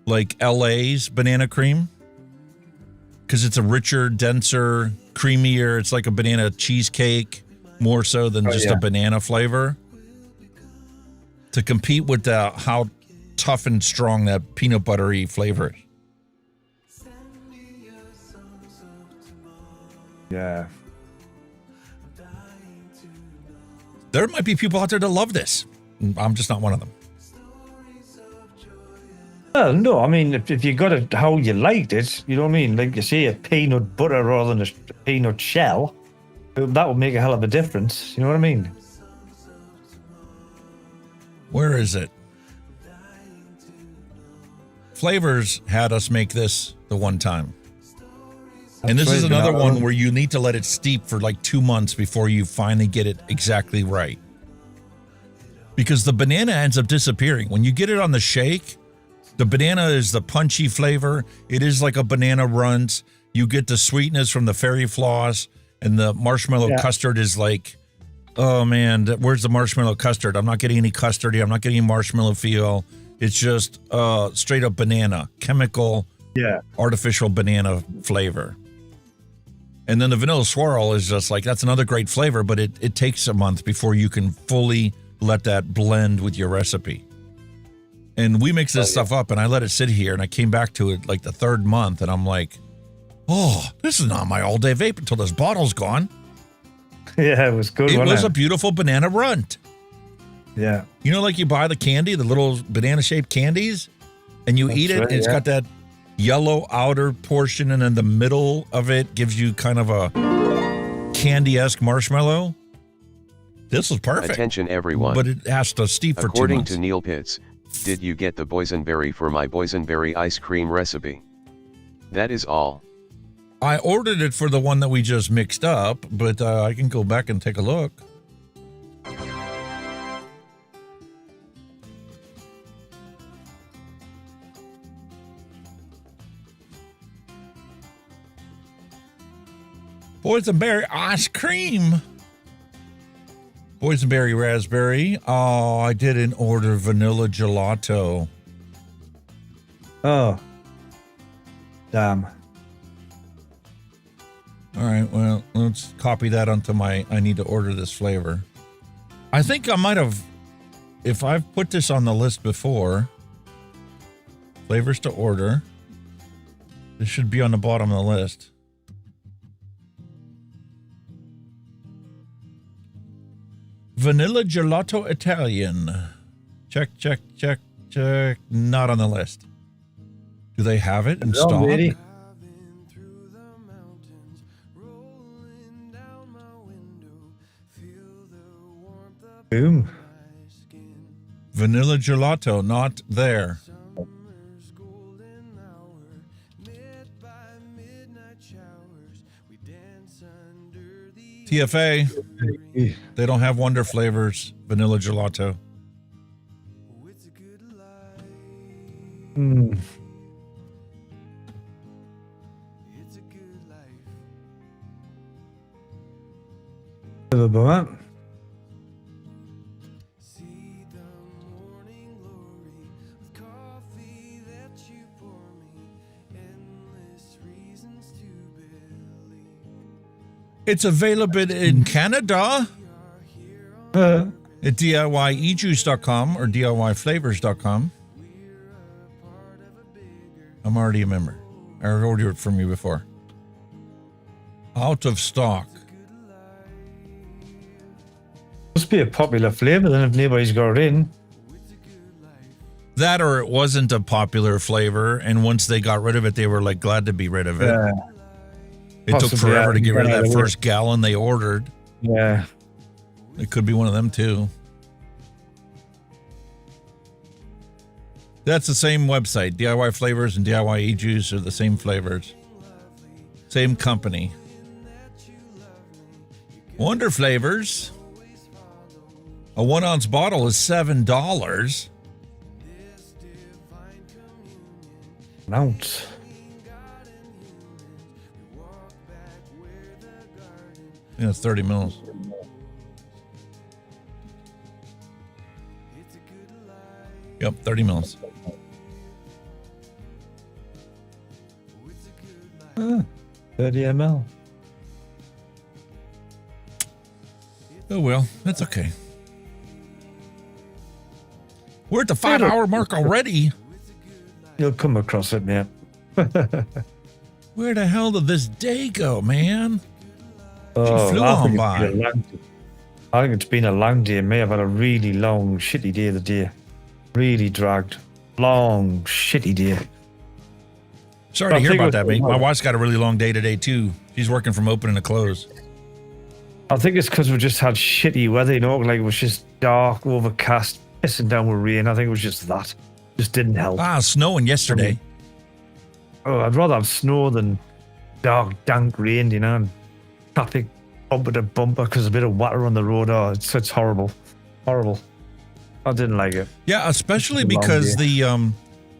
like, LA's banana cream. Because it's a richer, denser, creamier, it's like a banana cheesecake, more so than just a banana flavor. To compete with how tough and strong that peanut buttery flavor is. Yeah. There might be people out there that love this. I'm just not one of them. Well, no, I mean, if you got it how you liked it, you know what I mean? Like you say, a peanut butter rather than a peanut shell, that would make a hell of a difference. You know what I mean? Where is it? Flavors had us make this the one time. And this is another one where you need to let it steep for like 2 months before you finally get it exactly right. Because the banana ends up disappearing. When you get it on the shake, the banana is the punchy flavor. It is like a banana runt. You get the sweetness from the fairy floss, and the marshmallow custard is like, oh man, where's the marshmallow custard? I'm not getting any custardy. I'm not getting any marshmallow feel. It's just straight up banana, chemical, artificial banana flavor. And then the vanilla swirl is just like, that's another great flavor, but it takes a month before you can fully let that blend with your recipe. And we mix this stuff up, and I let it sit here, and I came back to it like the 3rd month, and I'm like, oh, this is not my all-day vape until this bottle's gone. Yeah, it was good. It was a beautiful banana runt. Yeah. You know, like you buy the candy, the little banana-shaped candies, and you eat it, and it's got that yellow outer portion, and then the middle of it gives you kind of a candy-esque marshmallow. This was perfect. Attention everyone. But it has to steep for 2 months. According to Neil Pitts, did you get the boysenberry for my boysenberry ice cream recipe? That is all. I ordered it for the one that we just mixed up, but I can go back and take a look. Boysenberry ice cream. Boysenberry raspberry. Oh, I didn't order vanilla gelato. Oh. Damn. All right, well, let's copy that onto my, I need to order this flavor. I think I might have, if I've put this on the list before, flavors to order, this should be on the bottom of the list. Vanilla gelato Italian. Check. Not on the list. Do they have it in stock? Boom. Vanilla gelato, not there. TFA. They don't have wonder flavors. Vanilla gelato. Hmm. About It's available in Canada at DIYejuice.com or DIYflavors.com. I'm already a member. I ordered it from you before. Out of stock. Must be a popular flavor then if nobody's got it in. That or it wasn't a popular flavor, and once they got rid of it, they were like glad to be rid of it. Yeah. It took Possibly, forever to get rid of that yeah. first gallon they ordered. Yeah. It could be one of them too. That's the same website. DIY Flavors and DIY E-Juice are the same flavors. Same company. Wonder Flavors. A 1 ounce bottle is $7. An ounce. Yeah, it's 30 mils. Yep, 30 mils. 30 ml. Oh, well, that's okay. We're at the 5-hour mark already. You'll come across it, man. Where the hell did this day go, man? Oh, She flew on by. I think it's been a long day, mate. I've had a really long, shitty day today. Really dragged. Long, shitty day. Sorry to hear about that, mate. My wife's got a really long day today, too. She's working from open to close. I think it's because we just had shitty weather, you know, like it was just dark, overcast, pissing down with rain. I think it was just that. Just didn't help. Snowing yesterday. Oh, I'd rather have snow than dark, dank rain, you know, and traffic bumper to bumper because a bit of water on the road. Oh, it's horrible. Horrible. I didn't like it. Yeah, especially because the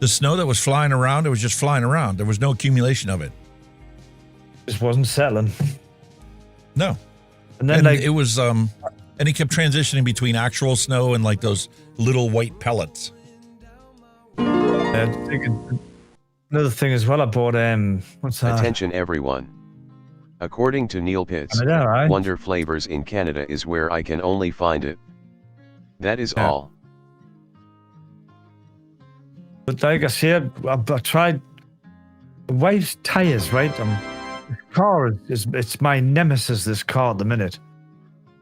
snow that was flying around, it was just flying around. There was no accumulation of it. Just wasn't settling. No. And then it was and it kept transitioning between actual snow and like those little white pellets. Another thing as well, I bought what's that? Attention everyone. According to Neil Pitts, I know, right? Wonder Flavors in Canada is where I can only find it. That is all. But like I said, I tried the wife's tires, right? Car it's my nemesis, this car at the minute.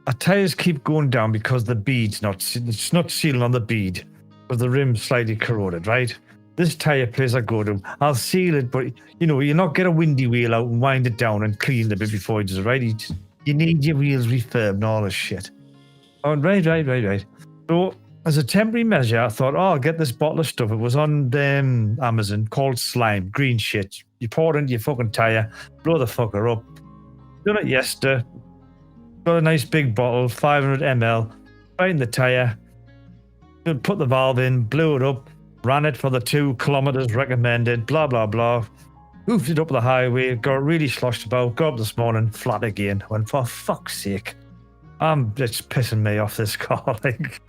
Our tires keep going down because the bead's it's not sealing on the bead, but the rim's slightly corroded, right? This tire place I go to, I'll seal it, but you know, you not get a windy wheel out and wind it down and clean it a bit before you do it, right? You need your wheels refurbed and all this shit. Oh, right. So as a temporary measure, I thought, I'll get this bottle of stuff. It was on Amazon called Slime, green shit. You pour it into your fucking tire, blow the fucker up. Done it yesterday. Got a nice big bottle, 500 ml, right in the tire. Put the valve in, blew it up, ran it for the 2 kilometers recommended, blah, blah, blah. Hoofed it up the highway, got really sloshed about, got up this morning, flat again. Went, for fuck's sake. It's pissing me off, this car. Like.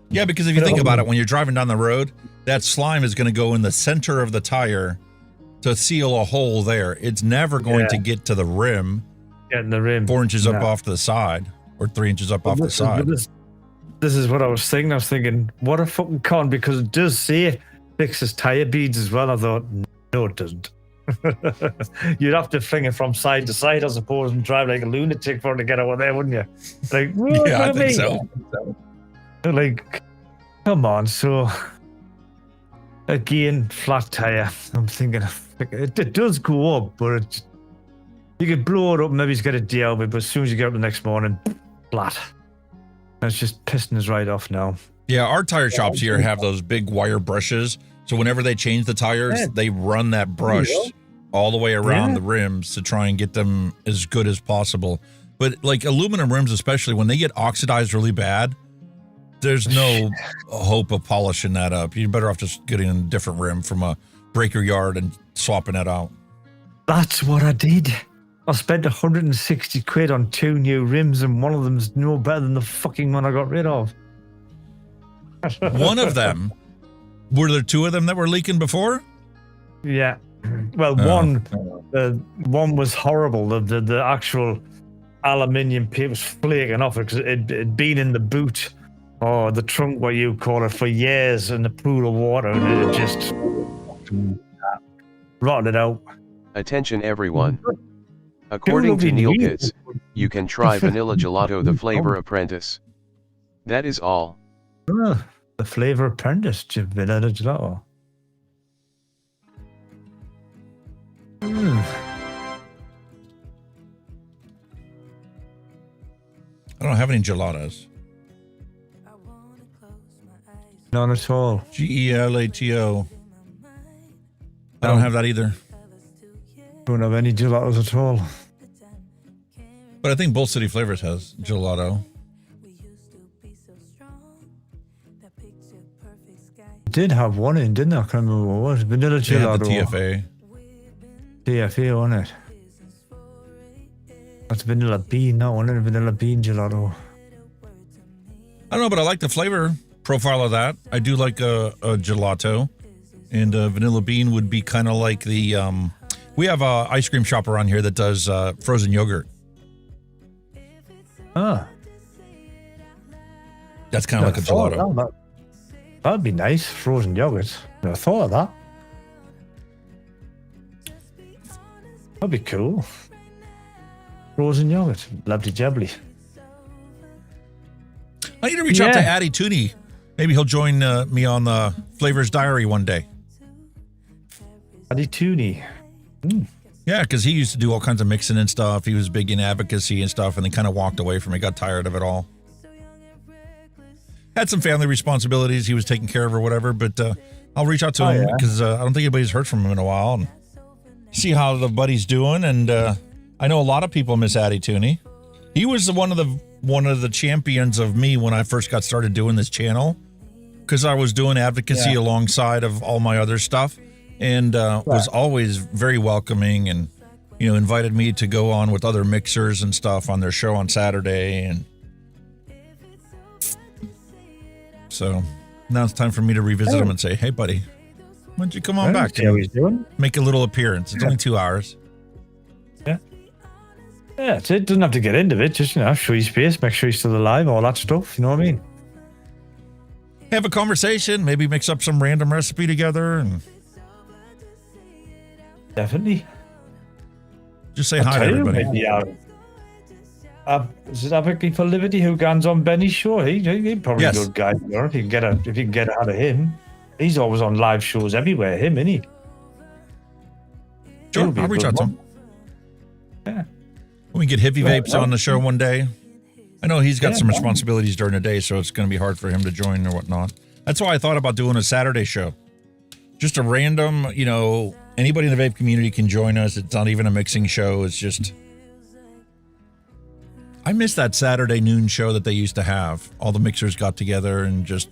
Yeah, because if you think about it, when you're driving down the road, that slime is going to go in the center of the tire to seal a hole there. It's never going to get to the rim. Getting the rim. 4 inches up off to the side, or 3 inches up off the side. This is what I was thinking. I was thinking, what a fucking con, because it does say fixes tire beads as well. I thought, no, it doesn't. You'd have to fling it from side to side, I suppose, and drive like a lunatic for it to get over there, wouldn't you? Like, yeah, I think so. Like, come on. So, again, flat tire. I'm thinking, it does go up, but you could blow it up, maybe get a day out of it, but as soon as you get up the next morning, flat. And it's just pissing us right off now. Yeah, our tire shops here have those big wire brushes. So whenever they change the tires, they run that brush all the way around Yeah. the rims to try and get them as good as possible. But like aluminum rims, especially when they get oxidized really bad, there's no hope of polishing that up. You're better off just getting a different rim from a breaker yard and swapping it out. That's what I did. I spent 160 quid on 2 new rims, and one of them's no better than the fucking one I got rid of. One of them, were there 2 of them that were leaking before? Yeah. Well, one was horrible. The actual aluminium piece was flaking off because it'd been in the boot or the trunk, what you call it, for years in the pool of water, and it had just rotted out. Attention everyone. According to Neil Pitts, you can try Vanilla Gelato the Flavor Apprentice. That is all. Oh, the Flavor Apprentice, Vanilla Gelato. I don't have any gelatos. None at all. Gelato. I don't have that either. Don't have any gelatos at all. But I think Bull City Flavors has gelato. Did have one in, didn't I? I can't remember what it was. Vanilla They had gelato. the TFA. TFA on it. That's vanilla bean, not one. Vanilla bean gelato. I don't know, but I like the flavor profile of that. I do like a gelato. And vanilla bean would be kind of like the... we have a ice cream shop around here that does frozen yogurt. Ah. That's kind of like a gelato. That'd be nice, frozen yogurt. Never thought of that. That'd be cool. Frozen yogurt. Lovely jubbly. I need to reach out to Addy Tooney. Maybe he'll join me on the Flavors Diary one day. Addy Tooney. Yeah, because he used to do all kinds of mixing and stuff. He was big in advocacy and stuff, and then kind of walked away from it, got tired of it all. Had some family responsibilities he was taking care of or whatever, but I'll reach out to him because I don't think anybody's heard from him in a while and see how the buddy's doing. And I know a lot of people miss Addy Tooney. He was one of the champions of me when I first got started doing this channel because I was doing advocacy alongside of all my other stuff. And was always very welcoming and, you know, invited me to go on with other mixers and stuff on their show on Saturday. And so now it's time for me to revisit him and say, hey, buddy, why don't you come on back? See how he's doing. Make a little appearance. It's only 2 hours. Yeah. Yeah, it doesn't have to get into it. Just, you know, show your space, make sure you're still alive, all that stuff. You know what I mean? Have a conversation, maybe mix up some random recipe together and... Definitely. Just say hi to everybody. Is it Advocacy for Liberty who guns on Benny's show? He's probably Yes. a good guy. If you can get out of him, he's always on live shows everywhere. Him, isn't he? Sure, He'll be I'll a reach good out to one. him. Yeah. We can get Hippie Vapes on the show one day. I know he's got some responsibilities during the day, so it's going to be hard for him to join or whatnot. That's why I thought about doing a Saturday show. Just a random, you know, anybody in the vape community can join us. It's not even a mixing show. It's just... I miss that Saturday noon show that they used to have. All the mixers got together and just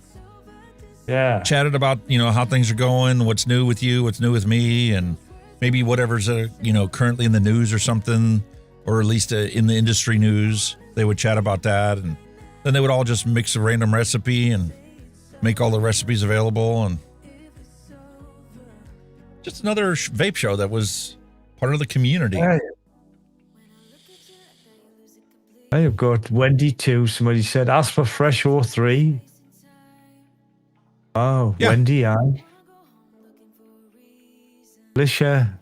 chatted about, you know, how things are going, what's new with you, what's new with me, and maybe whatever's, you know, currently in the news or something, or at least in the industry news. They would chat about that, and then they would all just mix a random recipe and make all the recipes available, and just another vape show that was part of the community. I've got Wendy too. Somebody said, ask for fresh 03. Oh, Yeah. Wendy, aye. Lisha.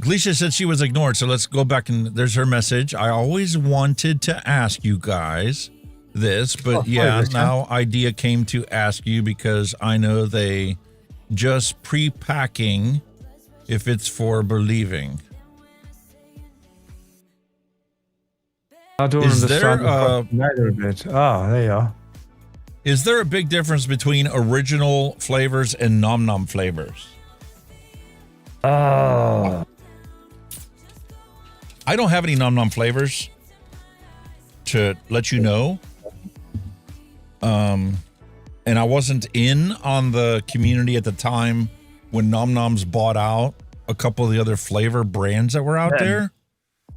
Gleisha said she was ignored, so let's go back and there's her message. I always wanted to ask you guys this, but now idea came to ask you because I know they just pre-packing if it's for believing. I don't understand neither of it. Oh, there you are. Is there a big difference between original flavors and nom nom flavors? Oh. I don't have any Nom Nom flavors to let you know. And I wasn't in on the community at the time when Nom Noms bought out a couple of the other flavor brands that were out there.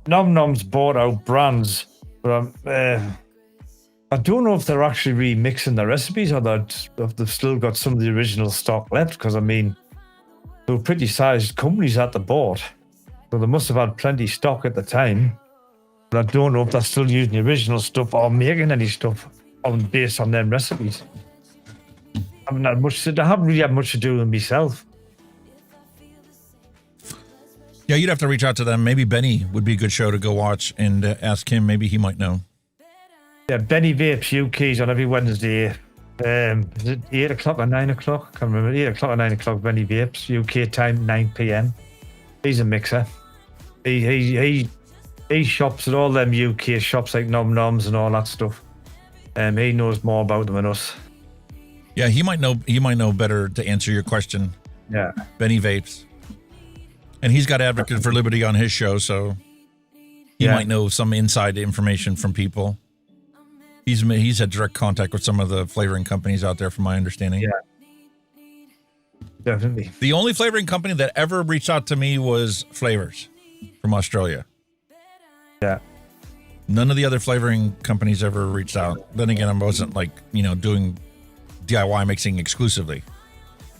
Nom Noms bought out brands, but I don't know if they're actually remixing the recipes or if they've still got some of the original stock left, because I mean, they were pretty sized companies at the board, so they must have had plenty stock at the time. But I don't know if they're still using the original stuff or making any stuff based on them recipes. I haven't really had much to do with myself. Yeah, you'd have to reach out to them. Maybe Benny would be a good show to go watch and ask him. Maybe he might know. Yeah, Benny Vapes UK's on every Wednesday. Is it 8 o'clock or 9 o'clock? I can't remember. 8 o'clock or 9 o'clock, Benny Vapes, UK time, 9 p.m. He's a mixer. He shops at all them UK shops like Nom Noms and all that stuff. He knows more about them than us. Yeah, he might know better to answer your question. Yeah. Benny Vapes. And he's got Advocate for Liberty on his show, so he might know some inside information from people. He's had direct contact with some of the flavoring companies out there, from my understanding. Yeah. Definitely. The only flavoring company that ever reached out to me was Flavors from Australia. Yeah. None of the other flavoring companies ever reached out. Then again, I wasn't doing DIY mixing exclusively.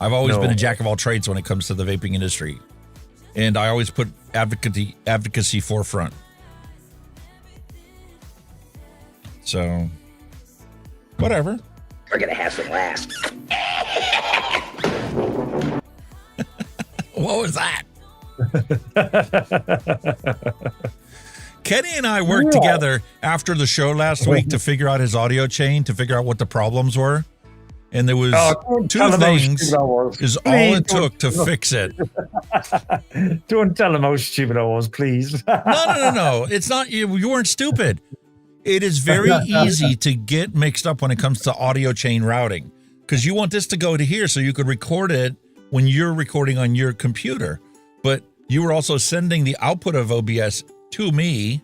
I've always been a jack of all trades when it comes to the vaping industry. And I always put advocacy forefront. So, whatever. We're going to have some laughs. What was that? Kenny and I worked together after the show last week to figure out his audio chain, to figure out what the problems were. And there was two things is all it took to fix it. Don't tell him how stupid I was, please. No. It's not you. You weren't stupid. It is very easy to get mixed up when it comes to audio chain routing, because you want this to go to here so you could record it when you're recording on your computer. But you were also sending the output of OBS to me,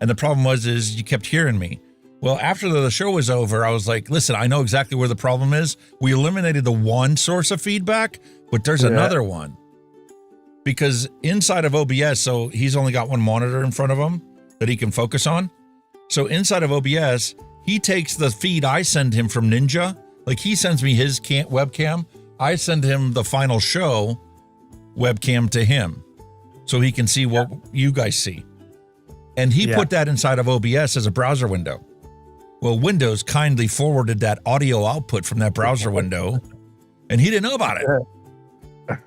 and the problem is you kept hearing me. Well, after the show was over, I was like, listen, I know exactly where the problem is. We eliminated the one source of feedback, but there's another one. Because inside of OBS, so he's only got one monitor in front of him that he can focus on. So inside of OBS, he takes the feed I send him from Ninja. Like, he sends me his webcam. I send him the final show webcam to him so he can see what you guys see. And he put that inside of OBS as a browser window. Well, Windows kindly forwarded that audio output from that browser window, and he didn't know about it.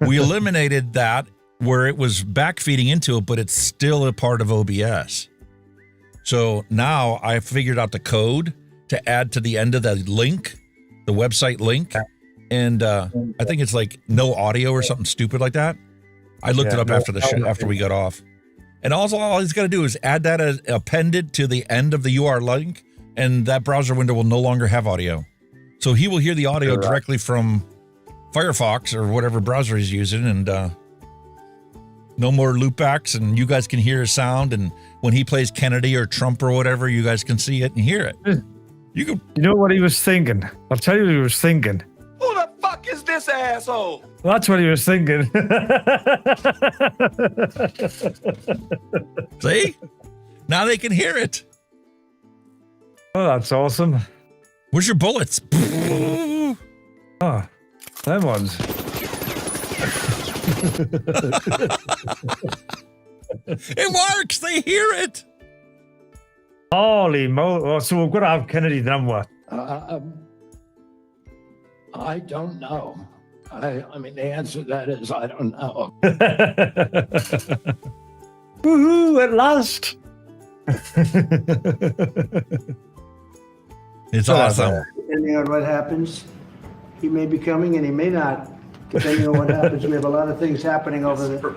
We eliminated that where it was backfeeding into it, but it's still a part of OBS. So now I figured out the code to add to the end of the link, the website link, and I think it's like no audio or something stupid like that. I looked it up after the show, after we got off. And also all he's got to do is add that as appended to the end of the URL link, and that browser window will no longer have audio. So he will hear the audio directly from Firefox or whatever browser he's using, and no more loopbacks, and you guys can hear his sound, and when he plays Kennedy or Trump or whatever, you guys can see it and hear it. You know what he was thinking? I'll tell you what he was thinking. Who the fuck is this asshole? That's what he was thinking. See? Now they can hear it. Oh, that's awesome. Where's your bullets? Oh, them ones. It works. They hear it. Holy mo! So we're gonna have Kennedy then what? I don't know. I mean, the answer to that is I don't know. Woohoo! At last. It's awesome. Depending on what happens, he may be coming and he may not. Depending on what happens, we have a lot of things happening over there.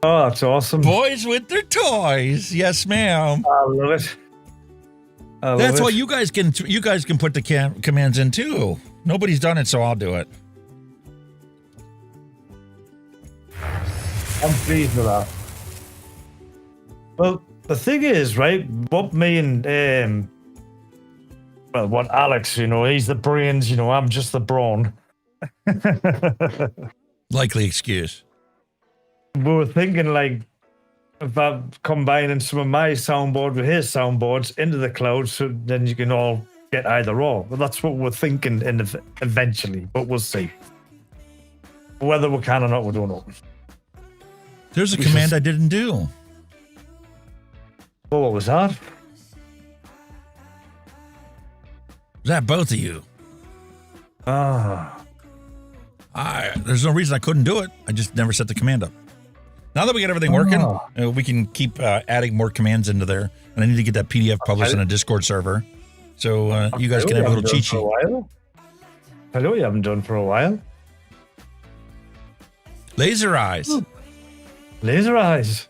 Oh, that's awesome. Boys with their toys. Yes, ma'am. I love it. That's why you guys can put the commands in too. Nobody's done it, so I'll do it. I'm pleased with that. Well, the thing is, right, what me and what Alex, he's the brains, I'm just the brawn. Likely excuse. We were thinking like about combining some of my soundboard with his soundboards into the cloud, so then you can all get either or. But that's what we're thinking eventually, but we'll see. Whether we can or not, we don't know. There's a command I didn't do. Oh, what was that? Was that both of you? There's no reason I couldn't do it. I just never set the command up. Now that we got everything working, we can keep adding more commands into there. And I need to get that PDF published on a Discord server. So you guys can have a little cheat sheet. I know you haven't done for a while. Laser eyes. Laser eyes.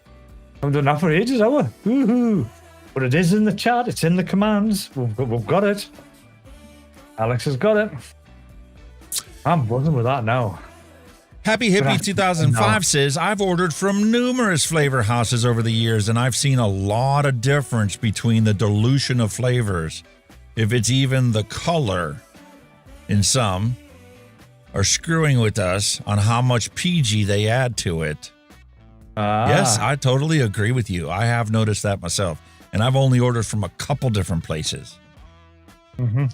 I haven't done that for ages, have we? Woohoo. But it is in the chat. It's in the commands. We've got it. Alex has got it. I'm buzzing with that now. Happy Hippie 2005 says, I've ordered from numerous flavor houses over the years, and I've seen a lot of difference between the dilution of flavors. If it's even the color in some are screwing with us on how much PG they add to it. Yes, I totally agree with you. I have noticed that myself. And I've only ordered from a couple different places. Mm-hmm.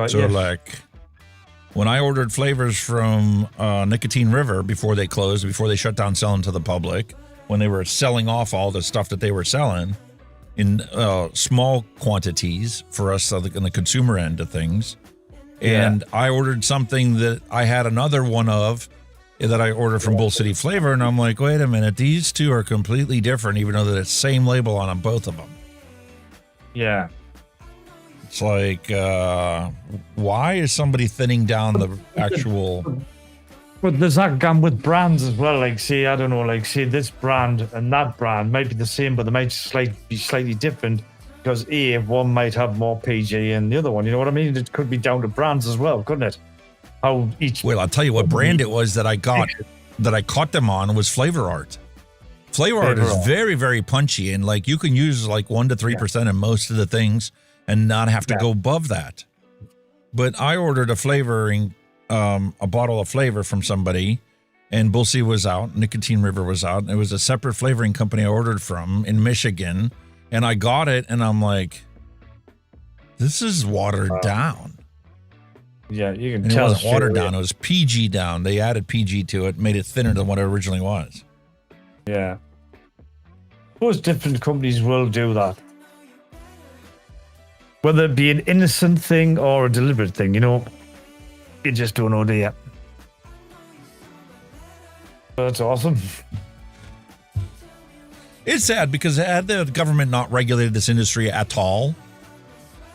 So like when I ordered flavors from Nicotine River before they closed, before they shut down selling to the public, when they were selling off all the stuff that they were selling in small quantities for us on the consumer end of things. And I ordered something that I had another one of that I ordered from Bull City Flavor, and I'm like, wait a minute, these two are completely different, even though it's the same label on them, both of them. Yeah. It's like, why is somebody thinning down the actual... But there's that gone with brands as well. Like, say, I don't know, like, say this brand and that brand might be the same, but they might be slightly different because one might have more PG and the other one. You know what I mean? It could be down to brands as well, couldn't it? How each... Well, I'll tell you what brand it was that I got, that I caught them on was Flavor Art. Flavor Art is very, very punchy, and like you can use like 1 to 3% in most of the things and not have to go above that. But I ordered a flavoring, a bottle of flavor from somebody, and Bull City was out, Nicotine River was out, and it was a separate flavoring company I ordered from in Michigan, and I got it, and I'm like, this is watered down. Yeah, you can and tell. It wasn't watered down, it was PG down. They added PG to it, made it thinner than what it originally was. Yeah. Most different companies will do that. Whether it be an innocent thing or a deliberate thing, you just don't know, do you? That's awesome. It's sad because had the government not regulated this industry at all,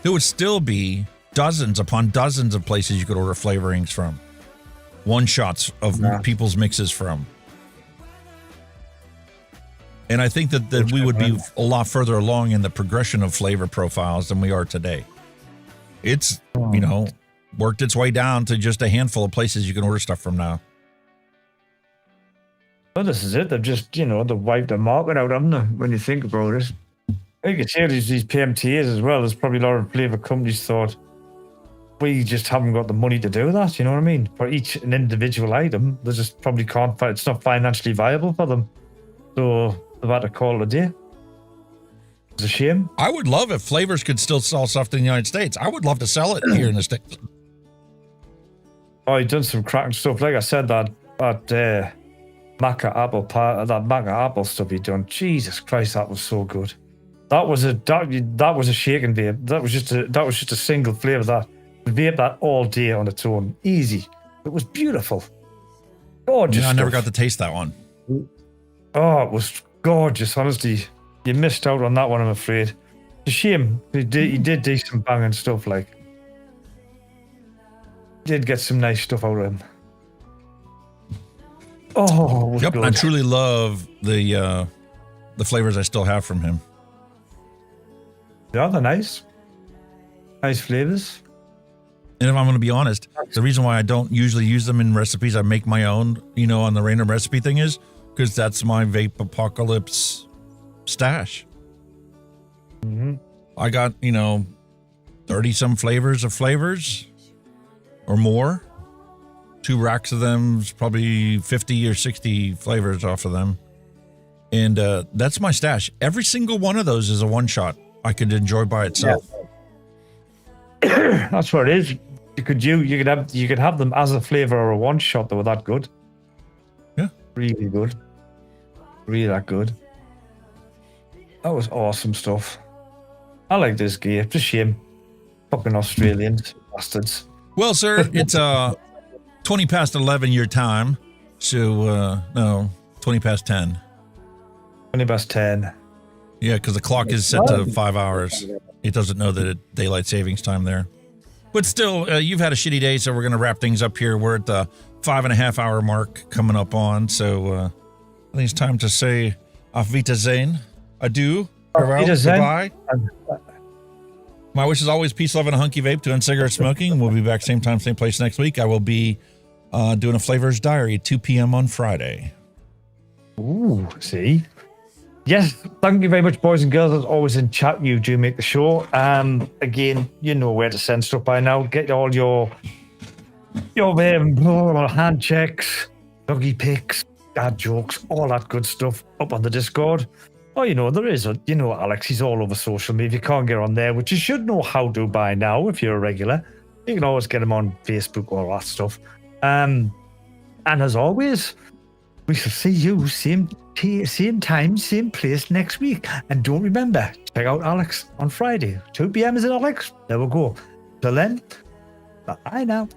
there would still be dozens upon dozens of places you could order flavorings from. One-shots of people's mixes from. And I think that we would be a lot further along in the progression of flavor profiles than we are today. It's, worked its way down to just a handful of places you can order stuff from now. Well, this is it. They've just, they've wiped the market out, haven't they, when you think about it. I think it's here, these PMTAs as well. There's probably a lot of flavor companies thought, we just haven't got the money to do that, you know what I mean? For an individual item, they just probably can't, it's not financially viable for them. So they've had to call it a day. It's a shame. I would love if flavors could still sell stuff in the United States. I would love to sell it here in the States. Oh, you've done some cracking stuff. Like I said, that Maca Apple stuff you done. Jesus Christ, that was so good. That was a shaking vape. That was just a single flavor. That vape that all day on its own, easy. It was beautiful, gorgeous. Yeah, I never got to taste that one. Oh, it was gorgeous. Honestly, you missed out on that one. I'm afraid. It's a shame. He did do some banging stuff. Like, did get some nice stuff out of him. Oh, yep. good. I truly love the flavors I still have from him. Yeah, they're nice. Nice flavors. And if I'm going to be honest, the reason why I don't usually use them in recipes, I make my own, on the random recipe thing is because that's my vape apocalypse stash. Mm-hmm. I got, 30 some flavors or more. 2 racks of them, probably 50 or 60 flavors off of them. And that's my stash. Every single one of those is a one shot I could enjoy by itself. Yeah. That's what it is. You could have them as a flavor or a one shot that were that good. Yeah. Really good. Really that good. That was awesome stuff. I like this gear. It's a shame. Fucking Australians, bastards. Well, sir, it's 20 past 11 your time. So, no, 20 past 10. 20 past 10. Yeah, because the clock is set to 5 hours. It doesn't know that it's daylight savings time there. But still, you've had a shitty day, so we're going to wrap things up here. We're at the 5.5 hour mark coming up on. So I think it's time to say auf Wiedersehen. Adieu. Farewell. Goodbye. My wish is always peace, love, and a hunky vape to end cigarette smoking. We'll be back same time, same place next week. I will be doing a Flavors Diary at 2 p.m. on Friday. Ooh, see? Yes, thank you very much, boys and girls. As always, in chat, you do make the show. Again, you know where to send stuff by now. Get all your hand checks, doggy pics, dad jokes, all that good stuff up on the Discord. Oh, there is Alex, he's all over social media. If you can't get on there, which you should know how to by now if you're a regular, you can always get him on Facebook, all that stuff. And as always, we shall see you same time, same place next week. And don't remember, check out Alex on Friday. 2 p.m. is it, Alex? There we go. Till then, bye now.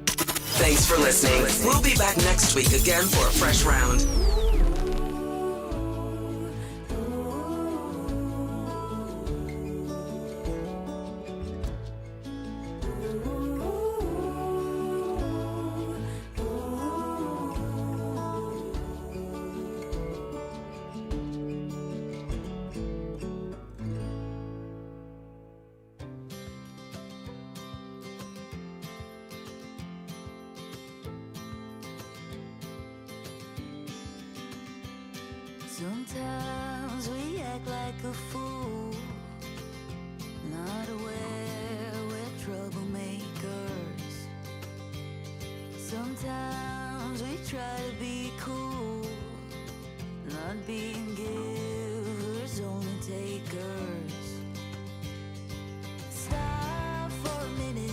Thanks for listening. We'll be back next week again for a fresh round. Sometimes we act like a fool, not aware we're troublemakers. Sometimes we try to be cool, not being givers, only takers. Stop for a minute,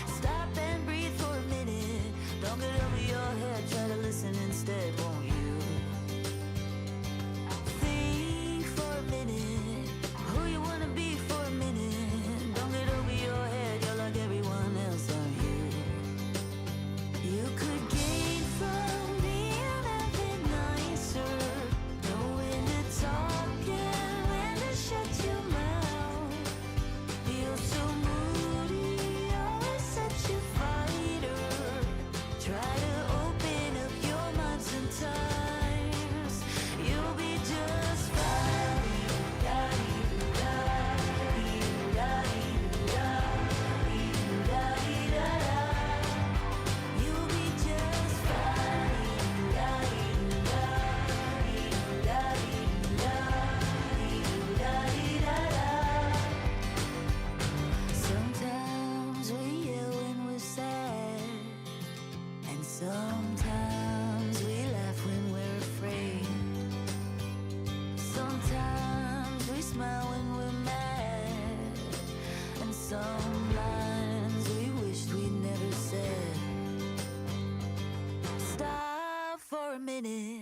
stop and breathe for a minute. Don't get over your head, try to listen instead, won't you? Who you wanna be for a minute? Don't get over your head, you're like everyone else, aren't you? You could gain from being a bit nicer, know when to talk and when to shut your mouth. You're so moody, always such a fighter. Try to open up your mind sometimes. You'll be just fine. Sometimes we yell when we're sad, and sometimes we laugh when we're afraid. Sometimes we smile when we're mad, and some lines we wished we'd never said. Stop for a minute.